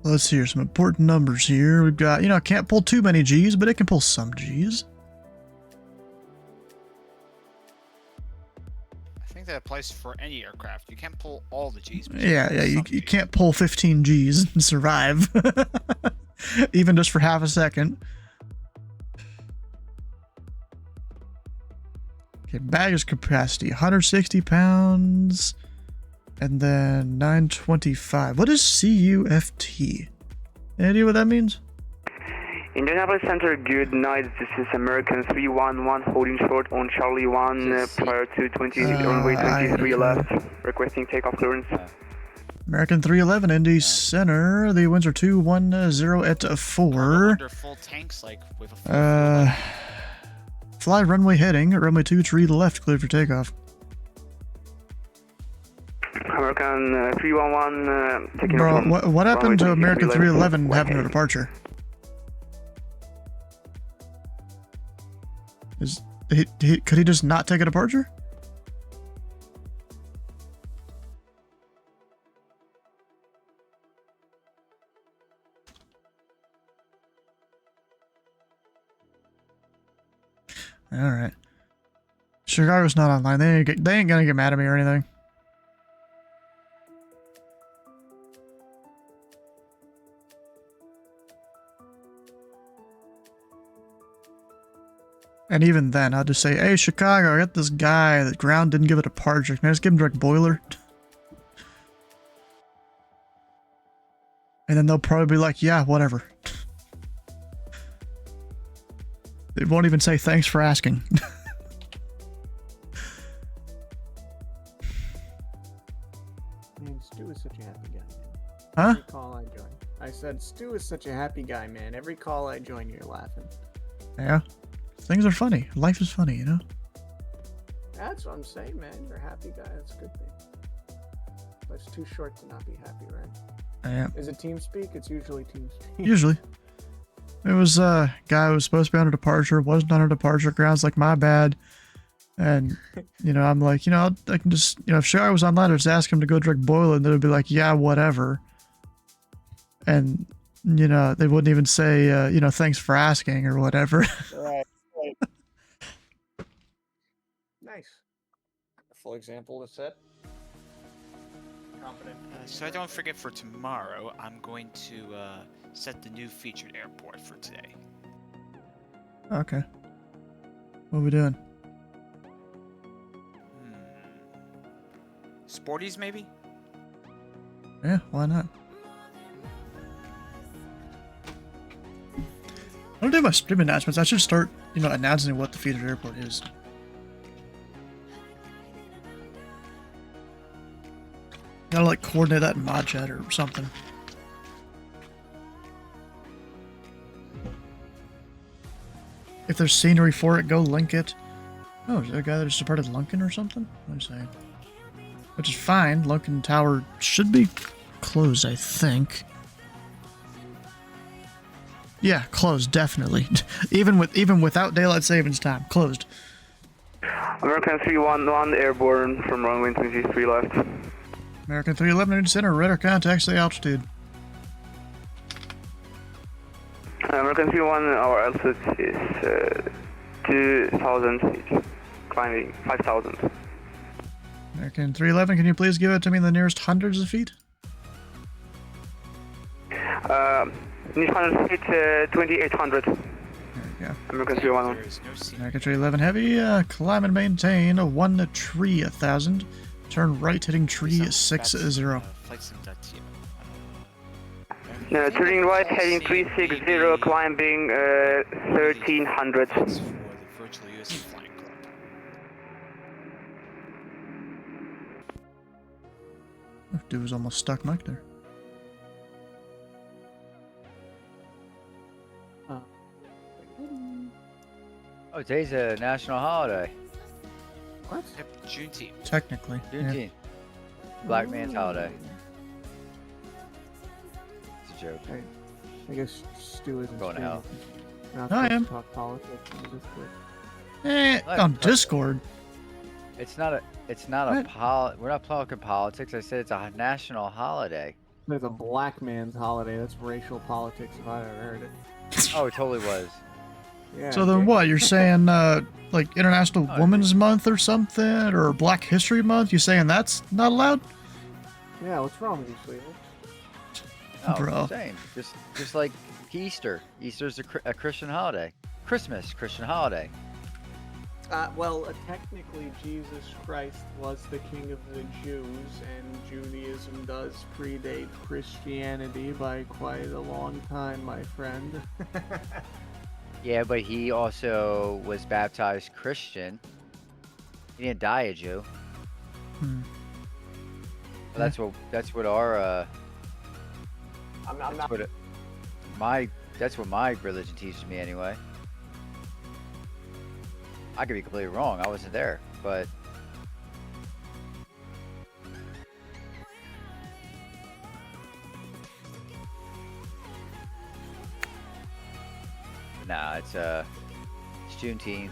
Let's see here, some important numbers here. We've got, you know, it can't pull too many G's, but it can pull some G's. I think that applies for any aircraft. You can't pull all the G's. Yeah, you can't pull 15 G's and survive. Even just for half a second. Okay, baggage capacity, 160 pounds. And then 925. What is CUFT? Any idea what that means? Indianapolis Center, good night. This is American 311 holding short on Charlie 1 prior to runway 23 left, requesting takeoff clearance. American 311, Indy Center. The winds are 210 at 4. Under full tanks, like with a fly runway heading, runway 23 left, cleared for takeoff. American 311 taking Bro, off. what happened to American 311 having a departure? Could he just not take a departure? All right. Chicago's not online. They ain't gonna get mad at me or anything. And even then, I'll just say, hey, Chicago, I got this guy. The ground didn't give it a departure. Can I just give him direct boiler? And then they'll probably be like, yeah, whatever. They won't even say thanks for asking. Man, Stu is such a happy guy. Huh? Every call I join. I said, Stu is such a happy guy, man. Every call I join, you're laughing. Yeah. Things are funny. Life is funny, you know? That's what I'm saying, man. You're a happy guy. That's a good thing. But it's too short to not be happy, right? Yeah. Is it team speak? It's usually team speak. Usually. It was a guy who was supposed to be on a departure, wasn't on a departure, grounds like, my bad. And, you know, I'm like, you know, I can just, you know, if Shari was online, I'd just ask him to go direct boiler, and they'd be like, yeah, whatever. And, you know, they wouldn't even say, you know, thanks for asking or whatever. Right. Nice. Full example is set. Confident. So I don't forget for tomorrow, I'm going to set the new featured airport for today. Okay. What are we doing? Sporties, maybe? Yeah, why not? I don't do my stream announcements. I should start, you know, announcing what the featured airport is. Gotta like coordinate that in mod chat or something. If there's scenery for it, go link it. Oh, is there a guy that just departed Lunkin or something? Let me see. Which is fine. Lunkin Tower should be closed, I think. Yeah, closed, definitely. even without daylight savings time, closed. American 311 airborne from runway 23 left. American 311 Indy Center, radar contacts the altitude. American 311, our altitude is 2,000 feet, climbing 5,000. American 311, can you please give it to me in the nearest hundreds of feet? Nearest 100 feet, 2,800. There we go. American 311. American 311 Heavy, climb and maintain a 1 tree 1,000. Turn right heading tree 60. Turning right heading 360, climbing 1,300. Dude was almost stuck mic there. Oh, today's a national holiday. What? Yep, Juneteenth. Technically. Juneteenth. Black man's holiday. It's a joke. I guess Stu isn't Going to hell. Not I am. Talk politics. Just quick. On Discord. It's not a. We're not talking politics. I said it's a national holiday. It's a black man's holiday. That's racial politics if I ever heard it. Oh, it totally was. Yeah. So then what? You're saying like International Women's Month or something, or Black History Month? You saying that's not allowed? Yeah. What's wrong with you, Sleeper? No, Bro. Same. Just like Easter. Easter's a Christian holiday. Christmas, Christian holiday. Well, technically, Jesus Christ was the king of the Jews, and Judaism does predate Christianity by quite a long time, my friend. Yeah, but he also was baptized Christian. He didn't die a Jew. Well, that's what our that's what my religion teaches me anyway. I could be completely wrong. I wasn't there, but nah, it's Juneteenth.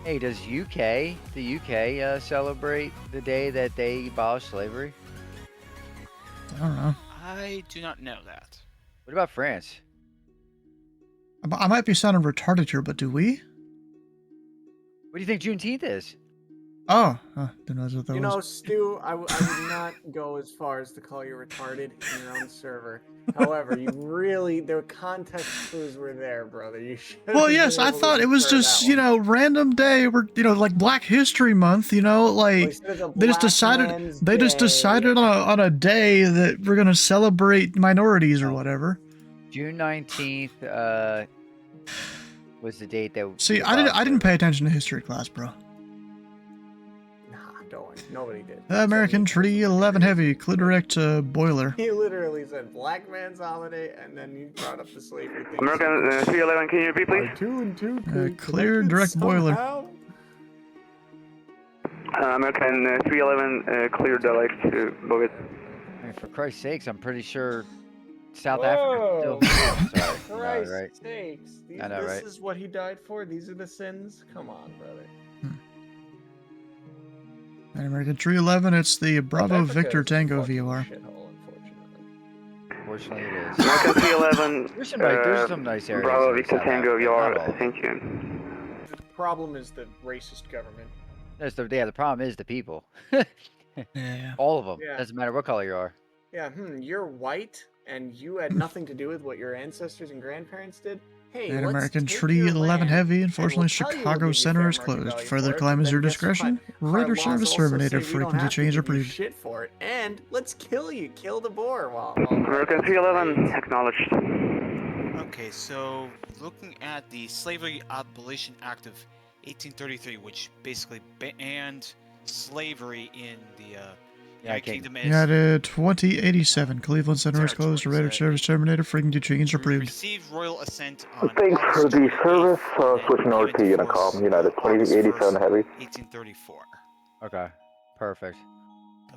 Hey, does the UK celebrate the day that they abolished slavery? I don't know. I do not know that. What about France? I might be sounding retarded here, but do we? What do you think Juneteenth is? Oh, didn't know what that You was. know, Stu, I would not go as far as to call you retarded in your own server. However, the context clues were there, brother. You should. Well, yes, I thought it was just, random day where, like Black History Month, like they just decided on a day that we're going to celebrate minorities or whatever. June 19th was the date that. See, I didn't pay attention to history class, bro. Nah, don't worry. Nobody did. American Treaty 11 Heavy, clear direct boiler. He literally said Black Man's Holiday, and then you brought up the slavery thing. American 311, can you repeat, please? 2 and 2. Clear direct boiler. American 311, clear direct to Bogut. I mean, for Christ's sakes, I'm pretty sure South Whoa. Africa still. For Sorry. Christ's Right. sakes. I know, right? This is what he died for? These are the sins? Come on, brother. And American 311, it's the Bravo Victor Tango VOR. Unfortunately, it is. American 311, There's some nice areas. Bravo in Victor South Tango Africa, VR, not all. thank you. The problem is the racist government. The problem is the people. Yeah. All of them. Yeah. Doesn't matter what color you are. Yeah, you're white, and you had nothing to do with what your ancestors and grandparents did? Hey, And let's American take Treaty your 11 land, Heavy, and unfortunately, we'll tell you we'll Chicago give you Center fair is market closed. value Further for it, climb but is your then guess discretion. what? Our Raider laws service also terminated. say we don't Frequency have to change give you approved. shit for it, and let's kill you. Kill the boar while American 311, acknowledged. Okay, so looking at the Slavery Abolition Act of 1833, which basically banned slavery in the United Kingdom. United 2087. Cleveland Center is closed. Raider service terminated. Frequency change approved. Received royal assent on Thanks for the service. Switching over to Unicom, United 2087 Heavy. 1834. Okay. Perfect.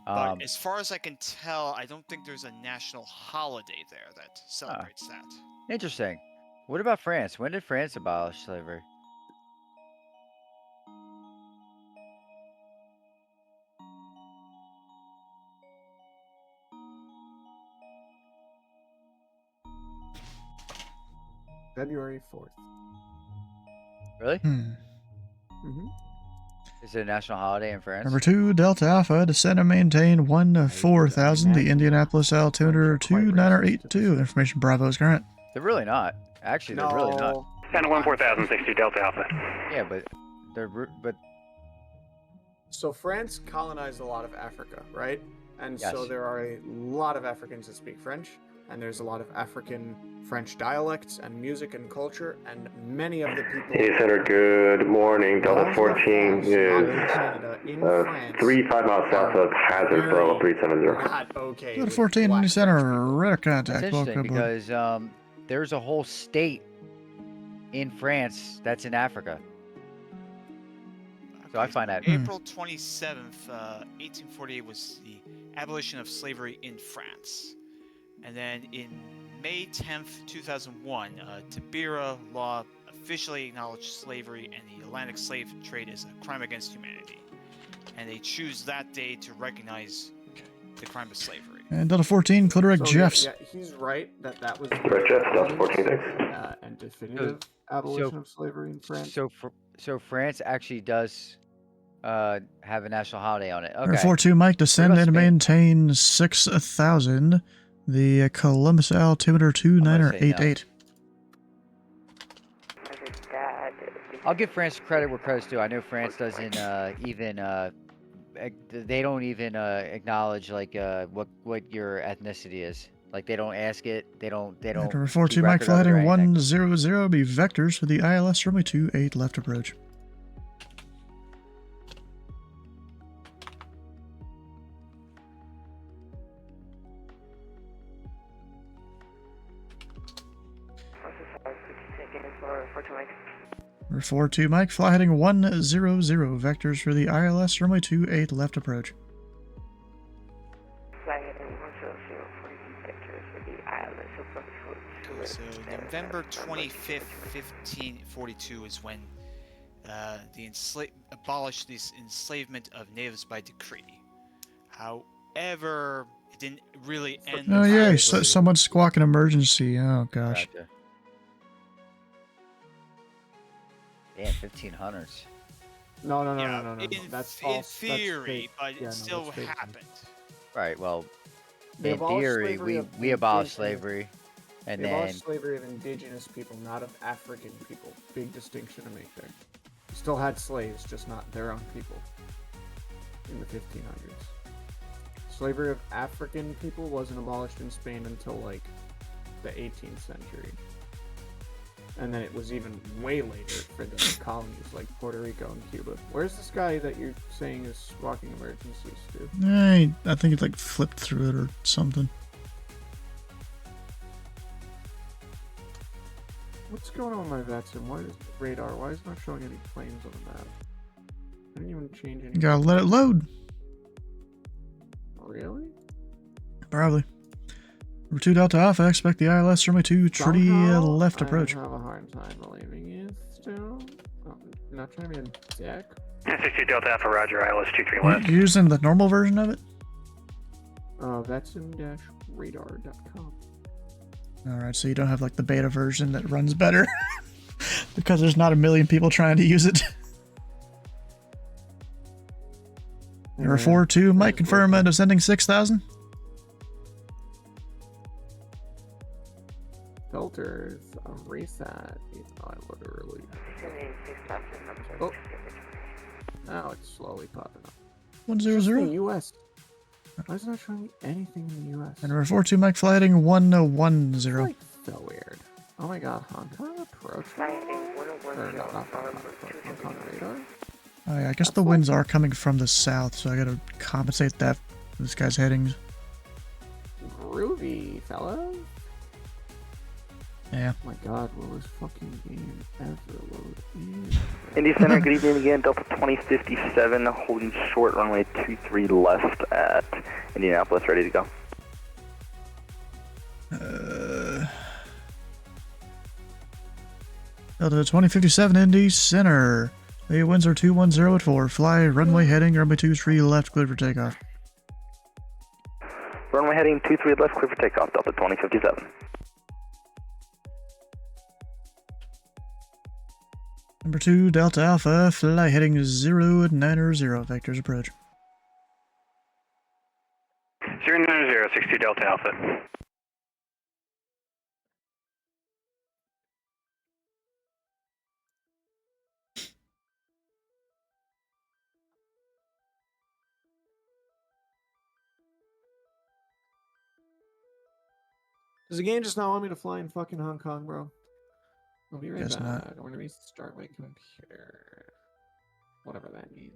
But as far as I can tell, I don't think there's a national holiday there that celebrates that. Interesting. What about France? When did France abolish slavery? February 4th. Really? Mm-hmm. Is it a national holiday in France? Number 2, Delta Alpha, descend and maintain 14000. The Indianapolis altimeter 2982. Information Bravo is current. They're really not. Actually, they're really not. 10-1-4060, Delta Alpha. Yeah, but So France colonized a lot of Africa, right? And so Yes. there are a lot of Africans that speak French, and there's a lot of African French dialects and music and culture, and many of the people... Indy Center, good morning. Delta 14 is 3-5 miles south of Hazardsville, 370. Not okay. Delta 14, Indy Center, radar contact. That's interesting Welcome aboard. because there's a whole state in France that's in Africa. So I find that April 27th, 1848 was the abolition of slavery in France. And then in May 10th, 2001, Tabira law officially acknowledged slavery and the Atlantic slave trade as a crime against humanity. And they choose that day to recognize the crime of slavery. And Delta 14, Clitoric Jeffs. Yeah, he's right that was Correct, Jeff, Delta 14. and definitive abolition of slavery in France. So France actually does have a national holiday on it. Okay. Number 42, Mike, descend and maintain 6,000. The Columbus altimeter 2988. I'll give France credit where credit's due. I know France doesn't they don't even acknowledge like what your ethnicity is. Like they don't ask it. They don't. Number 42, Mike, flight heading 100, be vectors for the ILS runway 28 left approach. Number 42, Mike, fly heading 100, vectors for the ILS runway 28 left approach. Fly heading 100 for the vectors for the ILS. So November 25th, 1542 is when abolished this enslavement of natives by decree. However, it didn't really end. Oh yeah, someone's squawking emergency. Oh gosh. Gotcha. Damn, 1500s. No. That's in theory, but it still happened. Right. Well, They in theory, we abolished slavery, and then abolished slavery of indigenous people, not of African people. Big distinction to make there. Still had slaves, just not their own people. In the 1500s, slavery of African people wasn't abolished in Spain until like the 18th century. And then it was even way later for the colonies like Puerto Rico and Cuba. Where's this guy that you're saying is squawking emergencies to? I think it like flipped through it or something. What's going on with my VATSIM? Why is radar? Why is it not showing any planes on the map? I didn't even change any. You gotta let it load. Really? Probably. Number 2, Delta Alpha, expect the ILS runway 2 tree left approach. I have a hard time believing you still. I'm not trying to be a dick. 62 Delta Alpha, Roger, ILS 23 left. You using the normal version of it? VATSIM-radar.com. Alright, so you don't have like the beta version that runs better. Because there's not a million people trying to use it. Number 42, Mike, confirm descending 6,000. Filters, reset. I literally. Oh. Now it's slowly popping up. 100. US. Why is it not showing me anything in the US? And number 42, Mike, fly heading 110. Like, so weird. Oh my god, Hong Kong approach? Or no, not Hong Kong radar? Oh yeah, I guess the winds are coming from the south, so I gotta compensate that for this guy's headings. Groovy, fellas. Yeah. Oh my god, will this fucking game ever load in? Indy Center, good evening again. Delta 2057, holding short runway 23 left at Indianapolis, ready to go. Delta 2057, Indy Center. The winds are 210 at 4. Fly runway heading, runway 23 left, clear for takeoff. Runway heading 23 left, clear for takeoff, Delta 2057. Number 2, Delta Alpha, fly heading 090, vectors approach. 090, 62 Delta Alpha. Does the game just not want me to fly in fucking Hong Kong, bro? I'll be right Guess back. not. I'm gonna restart my computer. Whatever that means.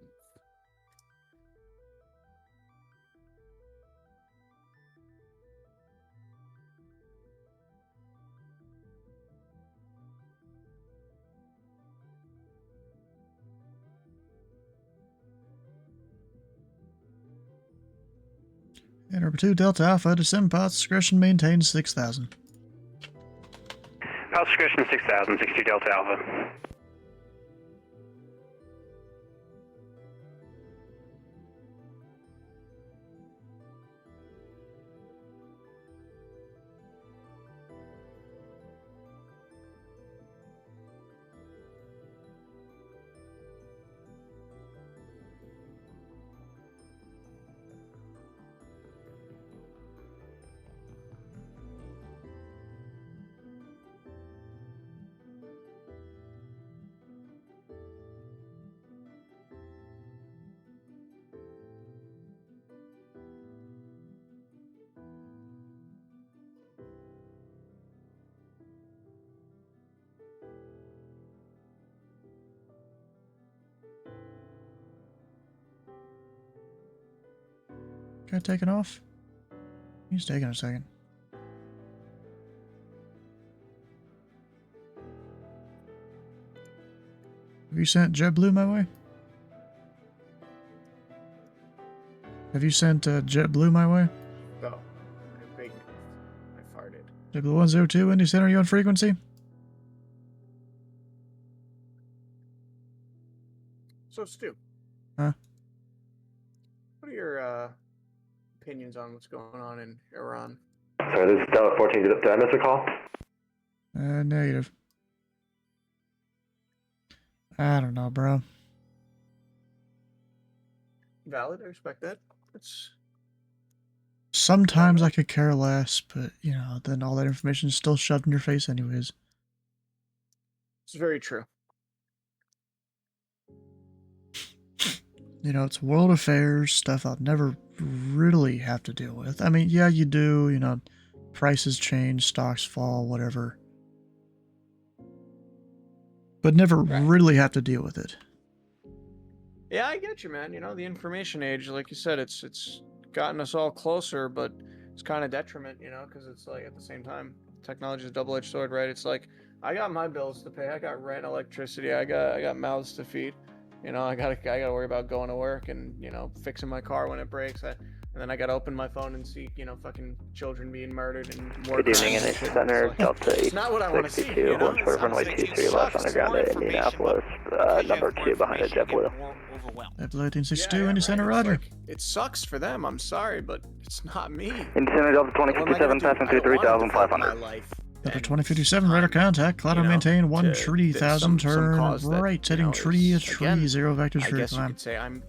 And number 2, Delta Alpha, descend path discretion maintains 6,000. House discretion 6000, 62 Delta Alpha. Guy taking off? He's taking a second. Have you sent JetBlue my way? Have you sent JetBlue my way? No. I farted. JetBlue 102, Indy Center, you on frequency? So, Stu, Huh? what are your opinions on what's going on in Iran? Sorry, this is Delta 14. Did I miss a call? Negative. I don't know, bro. Valid, I respect that. It's Sometimes I could care less, but, you know, then all that information is still shoved in your face anyways. very true. You know, it's world affairs, stuff I'll never really have to deal with. I mean, yeah, you do, you know, prices change, stocks fall, whatever. But never really have to deal with it. Yeah, I get you, man. You know, the information age, like you said, it's gotten us all closer, but it's kind of detriment, you know, because it's like at the same time, technology is a double-edged sword, right? It's like I got my bills to pay, I got rent, electricity, I got mouths to feed. You know, I gotta worry about going to work and, you know, fixing my car when it breaks. And then I gotta open my phone and see, you know, fucking children being murdered and more. Good evening, Indy Center, Delta It's not what I want to see. 62, You know? one runway 23 left underground at Indianapolis, number 2 behind the JetBlue. JetBlue 1862, Indy Center, Roger. It sucks for them. I'm sorry, but it's not me. Indy Center, Delta 2057, passing through 3,500. Delta 2057, radar contact, climb and maintain 130,000, turn right, setting tree 0 vector I tree guess you climb. could say I'm,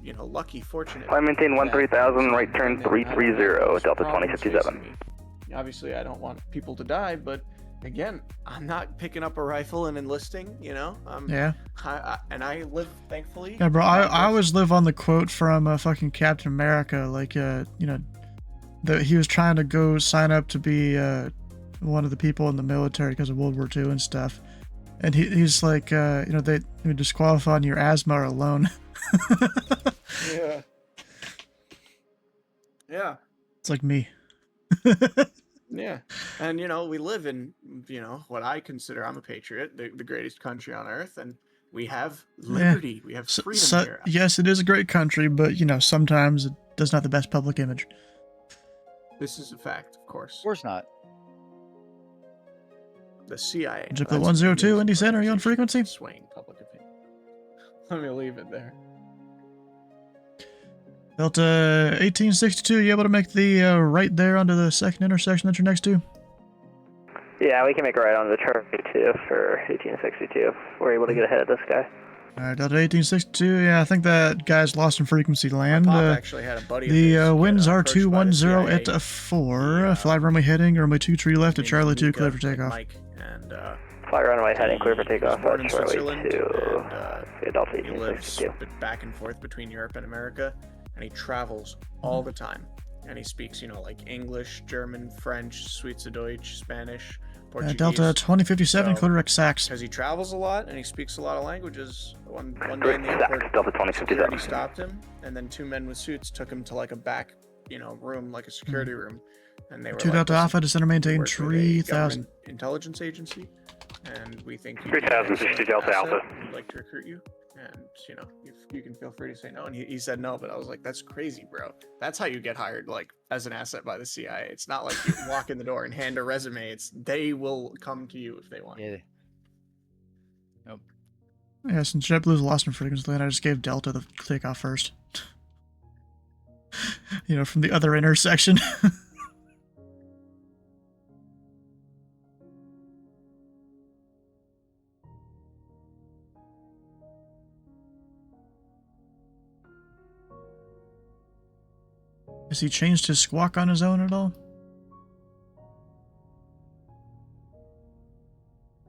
you know, lucky, fortunate. Climb maintain 13,000, right turn 330, Delta 2057. Obviously, I don't want people to die, but again, I'm not picking up a rifle and enlisting, you know? Yeah. And I live, thankfully. Yeah, bro, I always live on the quote from fucking Captain America, like, you know, that he was trying to go sign up to be one of the people in the military because of World War II and stuff. And he's like, you know, they would disqualify on your asthma alone. Yeah. Yeah. It's like me. Yeah. And, you know, we live in, you know, what I consider, I'm a patriot, the greatest country on earth, and we have liberty. Yeah. We have freedom here. Yes, it is a great country, but, you know, sometimes it does not have the best public image. This is a fact, of course. Of course not. The CIA. JetBlue 102, Indy Center, you on frequency? Swaying public opinion. Let me leave it there. Delta 1862, you able to make the right there onto the second intersection that you're next to? Yeah, we can make a right onto the Charlie 2 for 1862. We're able to get ahead of this guy. Alright, Delta 1862, yeah, I think that guy's lost in frequency land. Actually had a buddy the winds are 210 at 4. Fly runway heading, runway 23 left at Charlie 2, clear for takeoff. And, fly runway heading, clear for takeoff at Charlie 2. Delta he lives 1862. back and forth between Europe and America, and he travels all the time. And he speaks, you know, like English, German, French, Schweizerdeutsch, Spanish, Portuguese. Delta 2057, clear direct Sachs. Because he travels a lot and he speaks a lot of languages. One day in the airport, Delta 2057. security stopped him, and then 2 men with suits took him to like a back, you know, room, like a security room. And they were 2 like, Delta Alpha, descender maintain work with a 3000. government intelligence agency, and we think 3000, 60 Delta Alpha. We'd like to recruit you, And, you know, you can feel free to say no. And he said no, but I was like, that's crazy, bro. That's how you get hired, like, as an asset by the CIA. It's not like you walk in the door and hand a resume. It's they will come to you if they want. Yeah. Nope. Yeah, since JetBlue's lost in frequency, I just gave Delta the takeoff first. You know, from the other intersection. Has he changed his squawk on his own at all?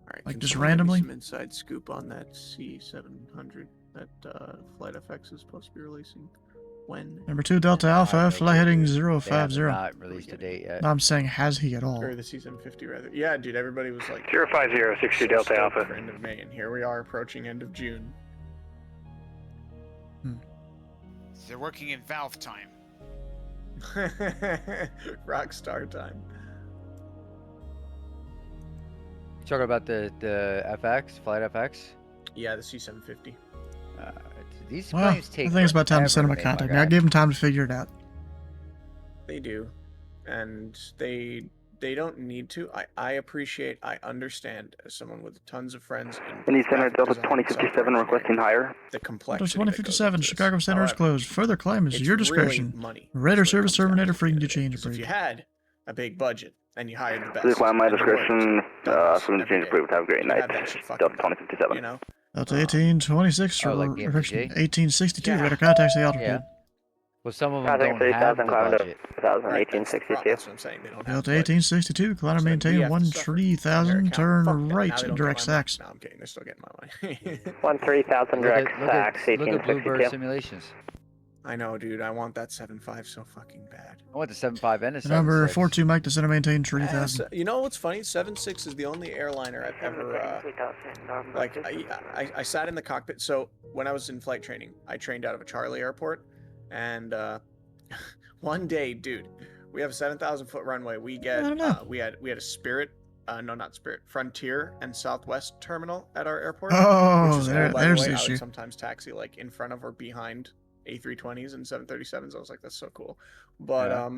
Alright, Like can just someone give me randomly? some inside scoop on that C700 that Flight FX is supposed to be releasing. When? Number 2 Delta Alpha, fly heading 050. They have not released a date yet. No, I'm saying, has he at all? Or the C750 rather. Yeah, dude, everybody was like 050, 60 Delta stoked Alpha. for end of May, and here we are approaching end of June. They're working in Valve time. Rockstar time. You talking about the FX, Flight FX? Yeah, the C750. These Well, I planes take think it's about time to send him a forever make, contact. my I guy. gave him time to figure it out. They do, and they don't need to. I appreciate, I understand, as someone with tons of friends in Indy Center, graphic Delta design and 2057 software requesting higher. the Delta complexity that 2057, goes into Chicago this. Center is However, closed. Further climb is it's your really discretion. money. Raider That's what it service comes down terminator to free at to the end of the day. change 'Cause if you approved. had a big budget and you hired the best, Please allow my and you worked, discretion. done From the every change day, approved. Have a great you night. have that shit fucking Delta done, 2057. you know? Delta 1826, Oh, like the direction MPG? 1862, radar contacts the altitude. Yeah. Well, some of them Passing don't have the 3000, climbing to budget. 1862. That's what I'm saying. They don't have Delta the budget. 1862, climb So maintain we have to one suffer. tree Their thousand, account. turn Fuck that. right, Now they don't direct get my money. sax. No, I'm kidding. They're still getting my money. 13000 direct tax, Look at Bluebird 1862. Simulations. I know, dude. I want that 7.5 so fucking bad. I want the 7.5 and the 7.6. Number 42 Mike to center maintain tree Yeah, thousand. you know what's funny? 7.6 is the only airliner I've ever like. I sat in the cockpit. So when I was in flight training, I trained out of a Charlie airport, and one day, dude, we have a 7,000-foot runway. We get we had a Spirit. No, not Spirit. Frontier and Southwest terminal at our airport. Oh, which is there- old, by there's the way. the I issue. would sometimes taxi like in front of or behind A320s and 737s. I was like, that's so cool. But Yeah.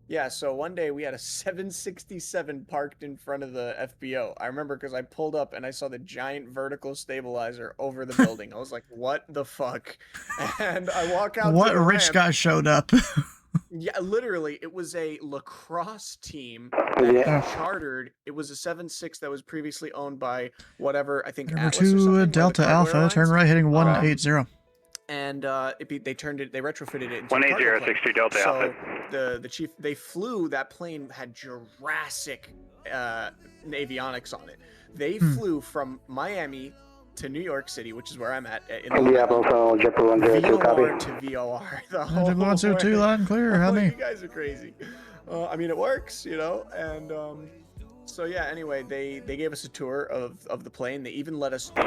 yeah, so one day we had a 767 parked in front of the FBO. I remember because I pulled up and I saw the giant vertical stabilizer over the building. I was like, what the fuck? And I walk out What to the rich ramp. guy showed up? Yeah, literally, it was a lacrosse team Yeah. that had chartered. It was a 7.6 that was previously owned by whatever, I think Number Atlas or 2 something, one of the Delta cargo Alpha, airlines. turn right heading 180. And they retrofitted it into 180, a cargo plane. 62 Delta So Alpha. the chief, they flew, that plane had Jurassic avionics on it. They flew from Miami to New York City, which is where I'm at. In Indianapolis, JetBlue 102, copy. VOR to VOR. The whole JetBlue 102, way. loud and clear, I'm how like, me? you guys are crazy. I mean, it works, you know, and so yeah. Anyway, they gave us a tour of the plane. They even let us. Hey,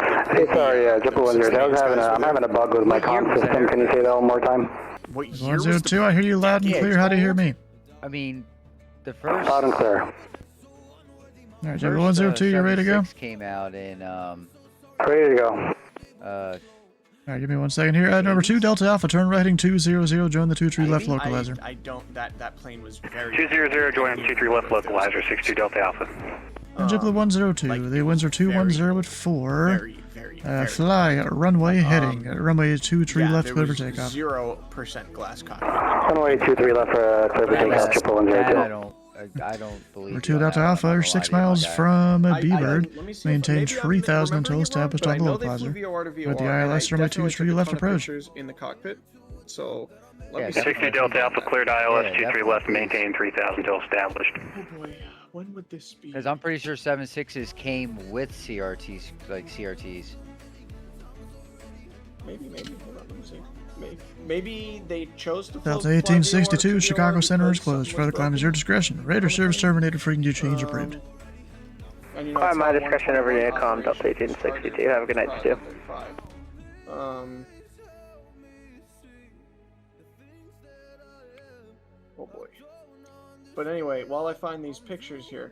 sorry, JetBlue 102. I'm having a bug with my comm system. Can you say that one more time? What year was 102, I hear you loud and clear. How do you hear me? I mean, the first. Loud and clear. All right, JetBlue 102, you ready to go? 7.6 came out in Ready to go. All right, give me 1 second here. Number 2 Delta Alpha, turn right heading 200, join the 2-tree left localizer. I don't. That plane was very. 200, join 23 left localizer, 62 Delta Alpha. And JetBlue 102, the winds are 210 at 4. Fly, runway heading, runway 2-tree left, clear for takeoff. 0% glass cockpit. Runway 23 left for clear for takeoff. JetBlue 102. I don't believe. Number 2 Delta Alpha, 6 miles from B-Bird, maintain 3,000 until established on the localizer. With the ILS runway 2-tree left approach. In the cockpit, so let Yeah, me see. 60 Delta Alpha, cleared ILS, Yeah, 23 left, maintain 3,000 until established. Oh boy, when would this be? Because I'm pretty sure 7.6s came with CRTs, like CRTs. Maybe. Hold on, let me see. Maybe they chose to. Delta 1862, Chicago Center is closed. Further climb is your discretion. Raider service terminated, free to change approved. By my discretion over Unicom, Delta 1862. Have a good night, too. Oh boy. But anyway, while I find these pictures here,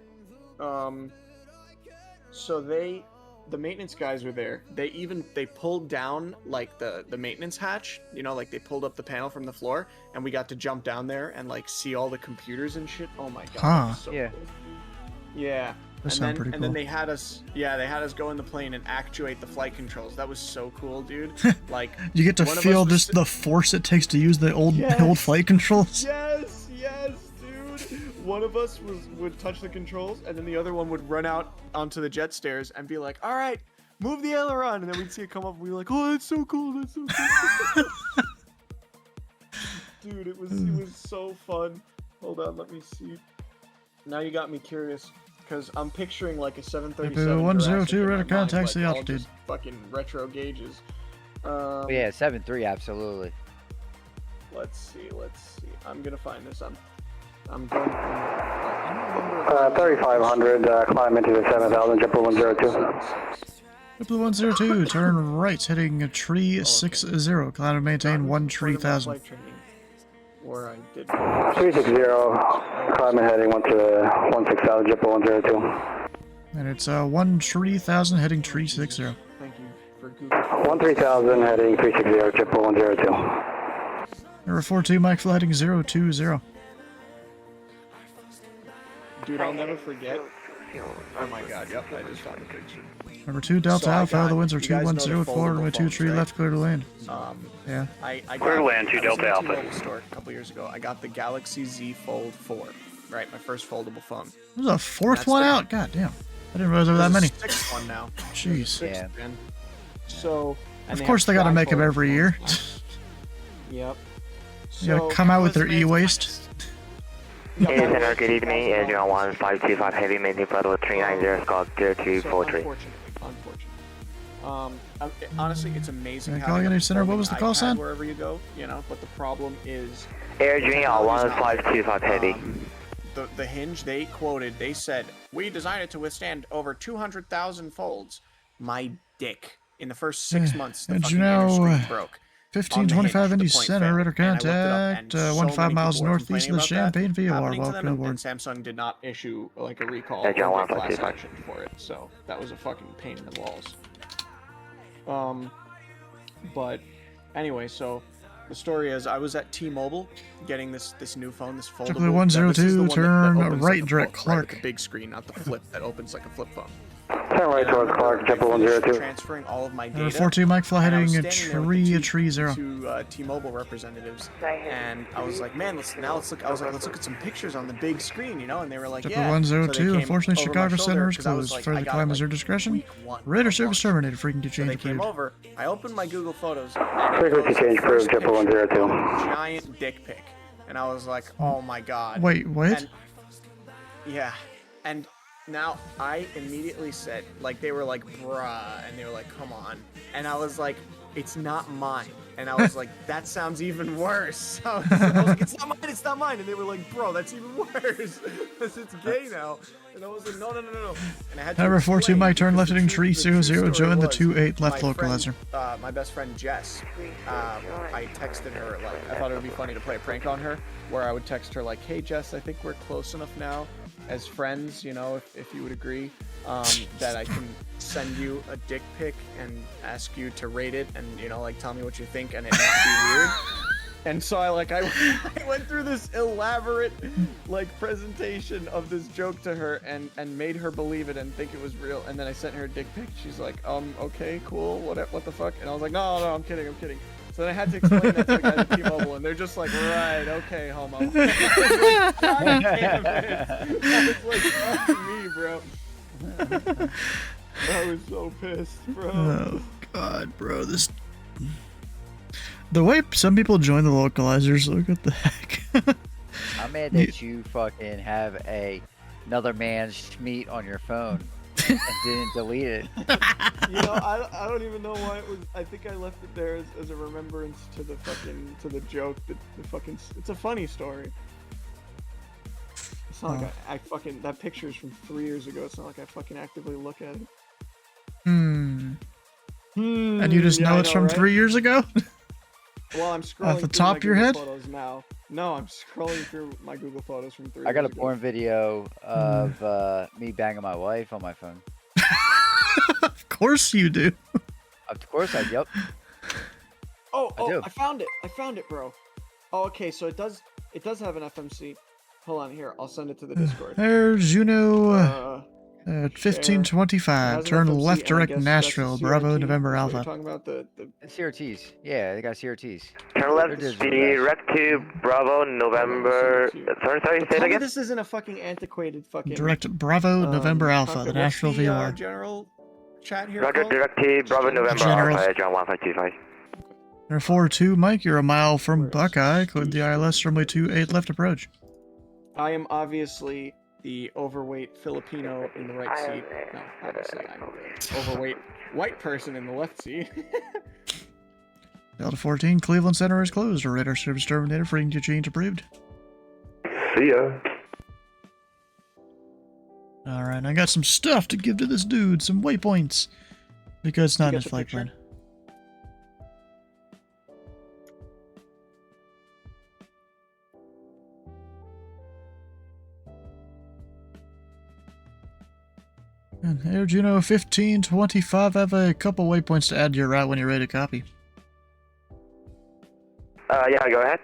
so they the maintenance guys were there. They pulled down like the maintenance hatch, you know, like they pulled up the panel from the floor, and we got to jump down there and like see all the computers and shit. Oh my god. Huh. That was so Yeah. cool. Yeah. That sounds pretty And then they had us go in the plane and actuate the flight controls. That was so cool, dude. Like You get to one of feel us was just the force it takes to use the old Yes. flight controls. Yes, dude. One of us would touch the controls, and then the other one would run out onto the jet stairs and be like, "All right, move the aileron," and then we'd see it come up, and we'd be like, "Oh, that's so cool, that's so cool." Dude, it was so fun. Hold on, let me see. Now you got me curious, because I'm picturing like a 737. 102, radar contacts the all altitude. just fucking retro gauges. Oh, yeah, 7.3, absolutely. Let's see. I'm gonna find this. I'm going from. 3500, climb into the 7000, JetBlue 102. JetBlue 102, turn right, heading tree 60, climb and maintain 13000. Where I did. 360, climb and heading 16000, JetBlue 102. And it's 13000, heading tree 60. Thank you for Google. 13000, heading 360, JetBlue 102. Number 42, Mike, flight heading 020. Dude, I'll never forget. Oh my god, yep, I just found the picture. Number 2, Delta Alpha, the winds are you guys know the 210 with 4, runway foldable 23 phones, left, clear to land. Yeah. Yeah. I Clear to land, 2 Delta I was in a Alpha. T-Mobile store a couple years ago. I got the Galaxy Z Fold 4, right? My first foldable phone. There's a fourth That's one the- out? God damn. I didn't realize there were that many. There's a sixth one now. Jeez. There's a sixth, man. So. and Of course they gotta make them every year. Yep. You gotta come out with their e-waste. Indy Center, good evening. Air 01525 Heavy, maintain flight level 390, squawk 0243. Honestly, it's amazing how Calling Indy Center, what was the call sign? wherever you go, you know. But the problem is Air 1525 Heavy. The hinge they quoted, they said, "We designed it to withstand over 200,000 folds." My dick. In the first 6 months, the And fucking you inner know, screen broke. 1525 Indy the point Center, failed. radar And I looked it up, contact, and so 15 many miles people were northeast of the complaining about Champaign that VOR. happening to Welcome them, aboard. and Samsung did not issue like a recall Yeah, or John a class 1525. action for it, so that was a fucking pain in the balls. But anyway, so the story is I was at T-Mobile getting this new phone, this foldable. JetBlue 102, turn right, like direct book, right, with Clark. the big screen, not the flip that opens like a flip phone. Turn right towards Clark, JetBlue 102. Transferring all of my data. Number 42, Mike, fly and I was heading standing there with the tree 0. two T-Mobile representatives, and I was like, man, let's look. I was like, let's look at some pictures on the big screen, you know. And they were like, JetBlue yeah. 102, So they came unfortunately, over my Chicago shoulder, Center is 'cause I was closed. like, Further I got climb it, is your like, discretion. week one Radar of service launch. terminated. Frequency So change they came approved. over. I opened my Google Photos. And it Frequency was change the first approved, JetBlue picture 102. of a giant dick pic, and I was like, oh my god. Wait, what? And, yeah, and now I immediately said, like, they were like, bruh, and they were like, come on, and I was like, it's not mine, and I was like, that sounds even worse. I was like, it's not mine, and they were like, bro, that's even worse, because it's gay now, and I was like, no, and I had to Number 42, explain, Mike, turn left because heading the tree true 00, story join the was 28 left my localizer. friend, my best friend Jess, I texted her, like, I thought it would be funny to play a prank on her, where I would text her like, hey Jess, I think we're close enough now as friends, you know, if you would agree, that I can send you a dick pic and ask you to rate it and, you know, like, tell me what you think and it not be weird. And so I went through this elaborate, like, presentation of this joke to her and made her believe it and think it was real. And then I sent her a dick pic. She's like, okay, cool, what the fuck? And I was like, no, I'm kidding. So then I had to explain that to the guys at T-Mobile, and they're just like, right, okay, homo. God damn it. I was like, fuck me, bro. I was so pissed, bro. Oh, God, bro, this... The way some people join the localizers, look what the heck. I'm mad that you fucking have another man's schmeat on your phone and didn't delete it. You know, I don't even know why it was. I think I left it there as a remembrance to the joke. The fucking, it's a funny story. It's not like I fucking, that picture is from 3 years ago. It's not like I fucking actively look at it. And you just know it's from 3 years ago? Well, I'm scrolling off the through top my of your Google head? Photos now. No, I'm scrolling through my Google Photos from 3 I got a years ago. porn video of me banging my wife on my phone. Of course you do. Of course I yep. I found it, bro. Oh, okay, so it does have an FMC. Hold on, here, I'll send it to the Discord. There's Juno 1525. Has an Turn FMC, left and I direct guess that's Nashville. a Bravo, CRT. November That's what you're Alpha. talking about the CRTs. Yeah, they got CRTs. Turn left, direct to Bravo, November. Sorry, say it Tell me again. this isn't a fucking antiquated fucking. Direct Bravo, November Alpha, cockpit. the Nashville What's the, VOR. general chat here Roger, called? direct to Bravo, November General. Alpha, John 1525. There 4-2, Mike, you're a mile from Buckeye. Cleared the ILS, runway 28 left approach. I am obviously the overweight Filipino in the right seat. No, obviously I'm the overweight white person in the left seat. Delta 14, Cleveland Center is closed. Radar service terminated. Frequency change approved. See ya. Alright, I got some stuff to give to this dude. Some waypoints. Because it's not in his flight plan. And Air Juno 1525, I have a couple waypoints to add to your route when you're ready to copy. Yeah, go ahead.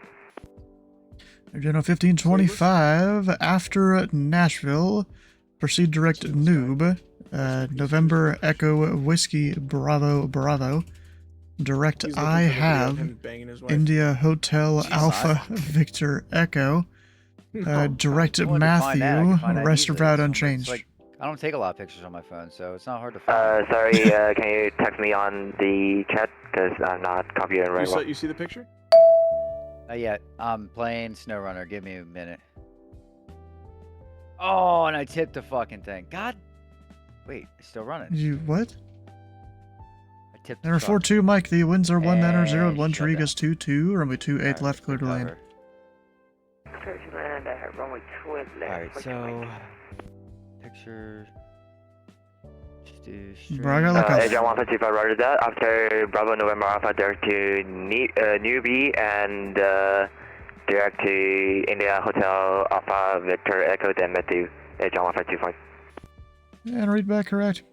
Air Juno 1525, after Nashville, proceed direct Noob, November Echo Whiskey Bravo Bravo, direct I have, India Hotel Alpha Victor Echo, direct Matthew, rest of route unchanged. I don't take a lot of pictures on my phone, so it's not hard to find. Sorry, can you text me on the chat? Because I'm not copying it right well. You see the picture? Yeah, I'm playing SnowRunner. Give me a minute. Oh, and I tipped the fucking thing. God. Wait, it's still running. You what? I tipped Number 4-2, Mike. The winds are 190, 1 Trigas 2-2, runway 28 left, clear to land. Alright, so picture. Just do Bro, I got like a... John 155, roger that. After Bravo November Alpha, direct to Newbie and direct to India Hotel Alpha Victor Echo, then Matthew. John 1525. And read back correct.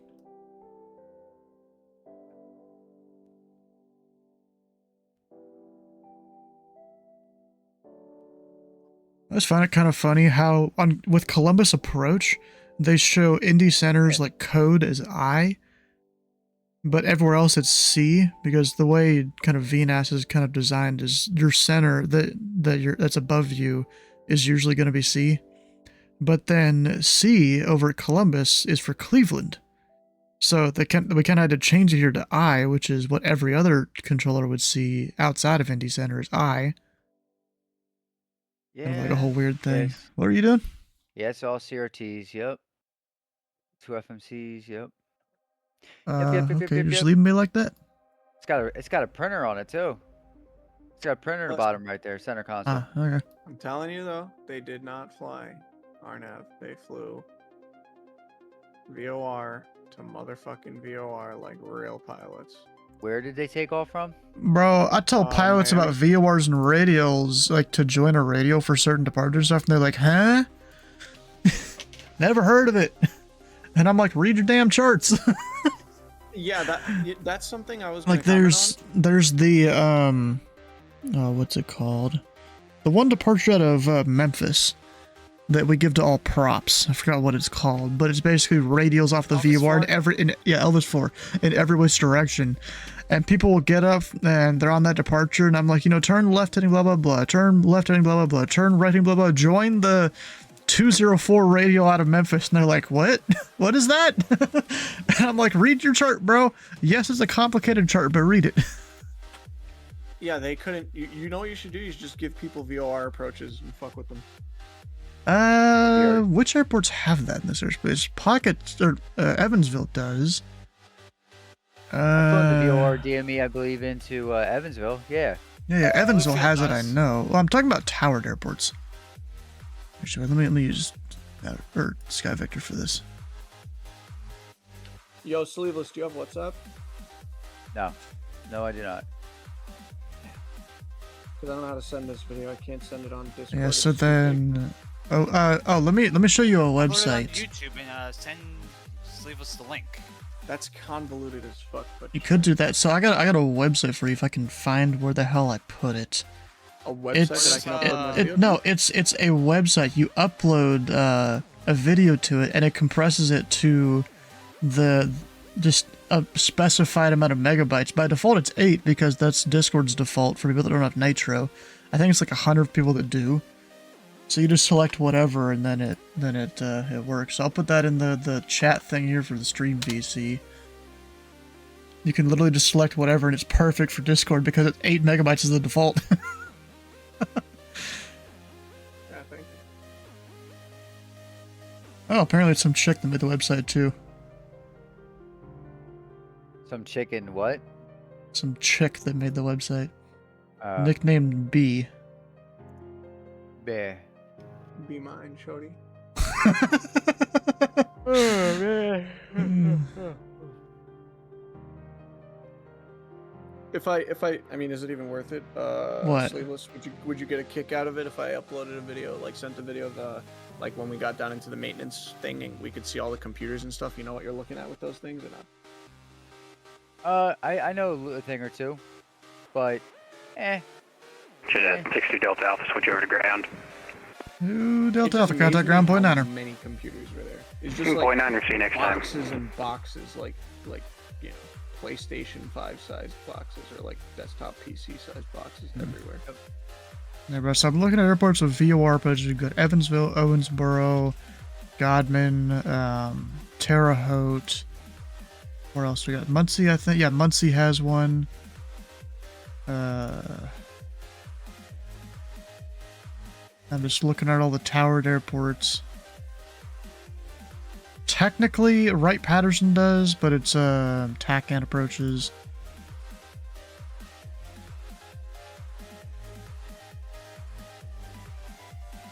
I just find it kind of funny how with Columbus Approach, they show Indy Center's like code as I, but everywhere else it's C, because the way kind of VNAS is kind of designed is your center that's above you is usually going to be C, but then C over at Columbus is for Cleveland. So we kind of had to change it here to I, which is what every other controller would see outside of Indy Center is I. Yeah. Kind of like a whole weird thing. Yes. What are you doing? Yeah, it's all CRTs. Yep. 2 FMCs. Yep. Okay, just leaving me like that? It's got a printer on it too. It's got a printer at the bottom right there, center console. Okay. I'm telling you though, they did not fly RNAV. They flew VOR to motherfucking VOR like real pilots. Where did they take off from? Bro, I tell pilots about VORs and radials, like to join a radio for certain departure stuff, and they're like, huh? Never heard of it. And I'm like, read your damn charts. Yeah, that's something I was like there's the what's it called? The one departure out of Memphis that we give to all props. I forgot what it's called, but it's basically radials off the VOR Elvis 4 in every which direction. And people will get up and they're on that departure, and I'm like, turn left heading blah blah blah, turn left heading blah blah blah, turn right heading blah blah, join the 204 radial out of Memphis, and they're like, what? What is that? And I'm like, read your chart, bro. Yes, it's a complicated chart, but read it. Yeah, they couldn't. You know what you should do? You should just give people VOR approaches and fuck with them. Which airports have that in this airspace? Pocket or Evansville does. I flown the VOR DME, I believe, into Evansville. Yeah. Yeah, Evansville has it. I know. Well, I'm talking about towered airports. Actually, let me use Sky Vector for this. Yo, Sleeveless, do you have WhatsApp? No, I do not. Because I don't know how to send this video. I can't send it on Discord. Yeah. So then, let me show you a Upload it on website. YouTube and send Sleeveless the link. That's convoluted as fuck, but You could do that. So I got a website for you if I can find where the hell I put it. a website that I can upload my video. No, it's a website. You upload a video to it, and it compresses it to the just a specified amount of megabytes. By default, it's 8 because that's Discord's default for people that don't have Nitro. I think it's like 100 people that do. So you just select whatever, and then it works. I'll put that in the chat thing here for the stream VC. You can literally just select whatever, and it's perfect for Discord because it's 8 megabytes is the default. Yeah, thank you. Oh, apparently it's some chick that made the website too. Some chicken what? Some chick that made the website. Nicknamed B. Bear. Be mine, shorty. Oh, man. If I mean, is it even worth it? What? Sleeveless, would you get a kick out of it if I uploaded a video, like sent a video of like when we got down into the maintenance thing and we could see all the computers and stuff? You know what you're looking at with those things or not? I know a thing or two, but Should have 60 Delta Alpha switch over to ground. Ooh, Delta It's Alpha, contact amazing ground point how 9er. many computers were there. It's just Point like 9er, see you next time. boxes and boxes, like you know, PlayStation 5 size boxes or like desktop PC size boxes everywhere. Yeah, bro, so I'm looking at airports with VOR approaches. We've got Evansville, Owensboro, Godman, Terre Haute. Where else we got? Muncie, I think. Yeah, Muncie has one. I'm just looking at all the towered airports. Technically, Wright-Patterson does, but it's TACAN approaches.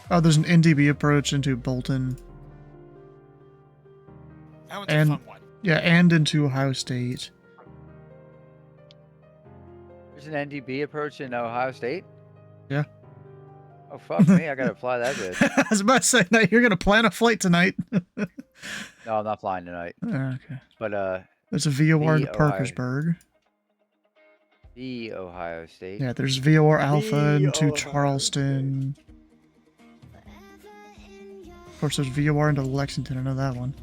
Oh, there's an NDB approach into Bolton. That one's a fun one. Yeah, and into Ohio State. There's an NDB approach in Ohio State? Yeah. Oh, fuck me. I gotta fly that bitch. I was about to say, no, you're going to plan a flight tonight. No, I'm not flying tonight. Okay. But, There's a VOR into the Parkersburg. The Ohio State. Yeah, there's VOR Alpha The into Ohio Charleston. Of course, there's VOR into Lexington. I know that one.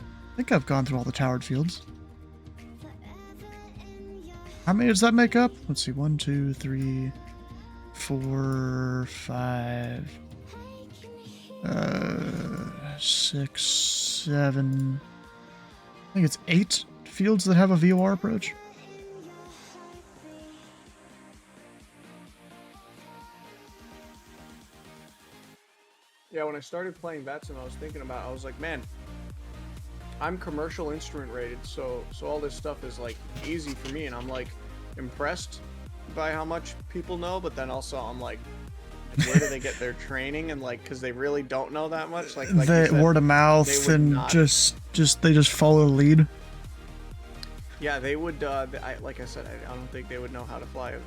I think I've gone through all the towered fields. How many does that make up? Let's see. 1, 2, 3, 4, 5, 6, 7. I think it's 8 fields that have a VOR approach. Yeah, when I started playing VATSIM, I was thinking about, I was like, man, I'm commercial instrument rated, so all this stuff is like easy for me, and I'm like impressed by how much people know, but then also I'm like, where do they get their training? And like, because they really don't know that much. Like They you said, word of mouth they would and not- they just follow the lead. Yeah, they would. Like I said, I don't think they would know how to fly a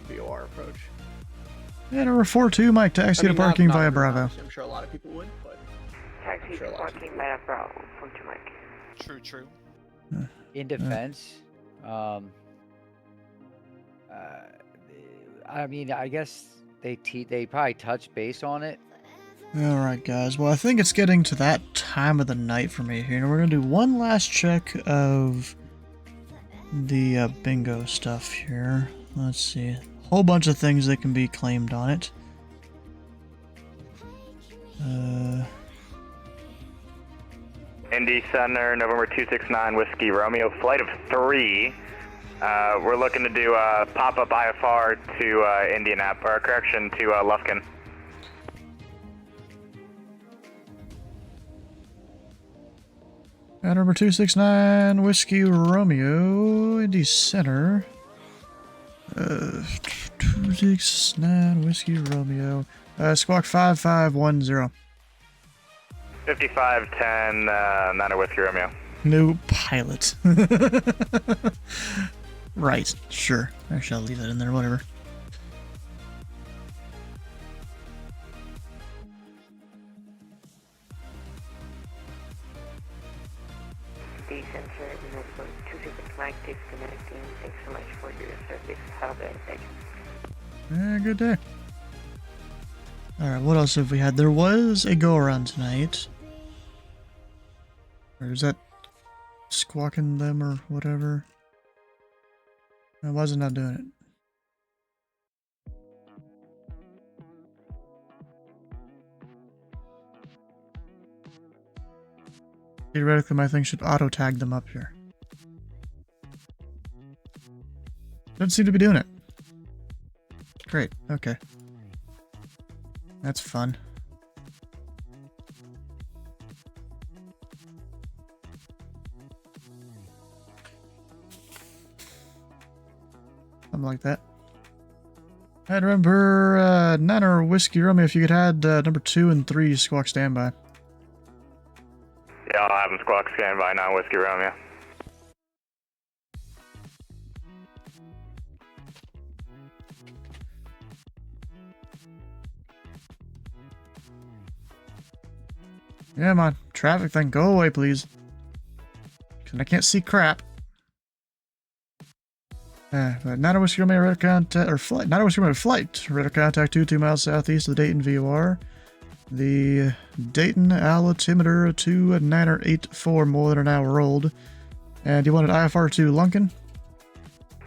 VOR approach. Yeah, number 42, Mike, taxi to parking via Bravo. I'm sure a lot of people would, but Taxi sure a to lot of parking via Bravo. From to Mike. True. In defense, I mean, I guess they probably touch base on it. Alright, guys. Well, I think it's getting to that time of the night for me here. And we're going to do one last check of the bingo stuff here. Let's see. Whole bunch of things that can be claimed on it. Indy Center, November 269, Whiskey Romeo, flight of 3. We're looking to do a pop-up IFR to Indianapolis, or correction, to Lufkin. At number 269, Whiskey Romeo, Indy Center. 269, Whiskey Romeo. Squawk 5510. 5510, Niner Whiskey Romeo. No pilot. Right, sure. Actually, I'll leave that in there, whatever. Indy Center, connecting. Thanks so much for your service. Have a good day. Yeah, good day. Alright, what else have we had? There was a go-around tonight. Or is that squawking them or whatever? Why is it not doing it? Theoretically, my thing should auto-tag them up here. Doesn't seem to be doing it. Great, okay. That's fun. Something like that. I'd remember 9 or Whiskey Romeo, if you could add number 2 and 3 squawk standby. Yeah, I'll have them squawk standby now, Whiskey Romeo. Yeah, man. Traffic thing, go away, please. Because I can't see crap. But Niner Whiskey Romeo, radar contact, or flight. Niner Whiskey Romeo, flight. Radar contact 2 miles southeast of the Dayton VOR. The Dayton altimeter 2984, more than an hour old. And you wanted IFR to Lunkin?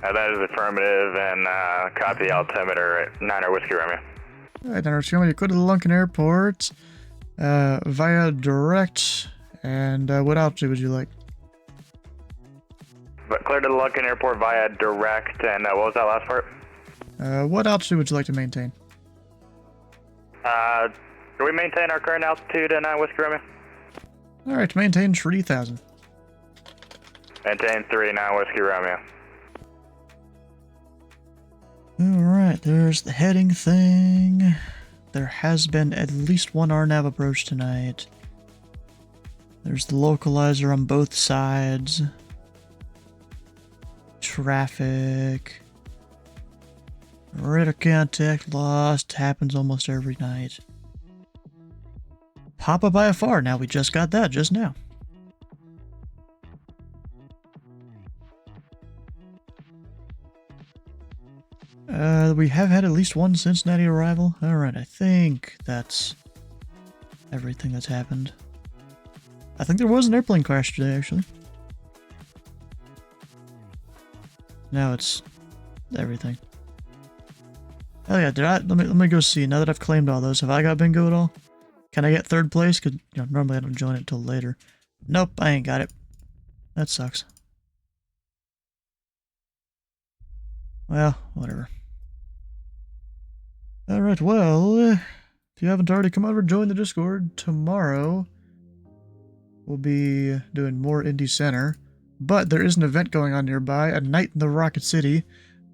That is affirmative, and copy the altimeter at Niner Whiskey Romeo. Alright, Niner Whiskey Romeo, you go to the Lunkin Airport via direct. And what altitude would you like? But clear to the Lunkin Airport via direct, and what was that last part? What altitude would you like to maintain? Do we maintain our current altitude at 9 Whiskey Romeo? Alright, maintain 3,000. Maintain 9 Whiskey Romeo. Alright, there's the heading thing. There has been at least one RNAV approach tonight. There's the localizer on both sides. Traffic. Radar contact lost. Happens almost every night. Pop-up IFR. Now we just got that just now. We have had at least one Cincinnati arrival. Alright, I think that's everything that's happened. I think there was an airplane crash today, actually. Now it's everything. Oh yeah, let me go see. Now that I've claimed all those, have I got bingo at all? Can I get 3rd place? Because normally I don't join it till later. Nope, I ain't got it. That sucks. Well, whatever. Alright, well, if you haven't already come over, join the Discord. Tomorrow, we'll be doing more Indy Center. But there is an event going on nearby, a night in the Rocket City,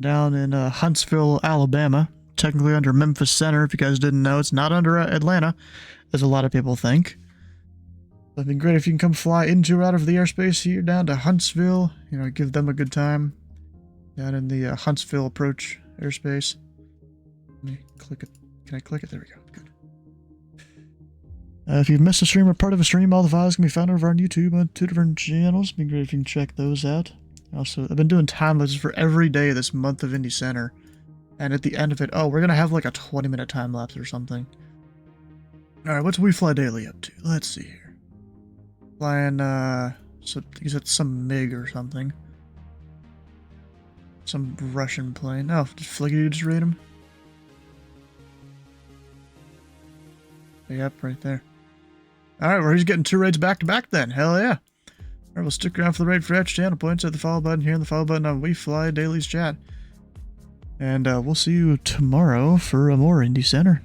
down in Huntsville, Alabama. Technically under Memphis Center, if you guys didn't know. It's not under Atlanta, as a lot of people think. It'd be great if you can come fly into or out of the airspace here down to Huntsville. You know, give them a good time. Down in the Huntsville approach airspace. Let me click it. Can I click it? There we go. Good. If you've missed a stream or part of a stream, all the files can be found over on YouTube on 2 different channels. It'd be great if you can check those out. Also, I've been doing time lapses for every day this month of Indy Center. And at the end of it, oh, we're going to have like a 20-minute time lapse or something. Alright, what's We Fly Daily up to? Let's see here. Flying, so I think it's some MiG or something. Some Russian plane. Oh, did Fliggy just raid him? Yep, right there. Alright, well, he's getting 2 raids back to back then. Hell yeah. Alright, we'll stick around for the raid for H channel points at the follow button here and the follow button on We Fly Daily's chat. And we'll see you tomorrow for more Indy Center.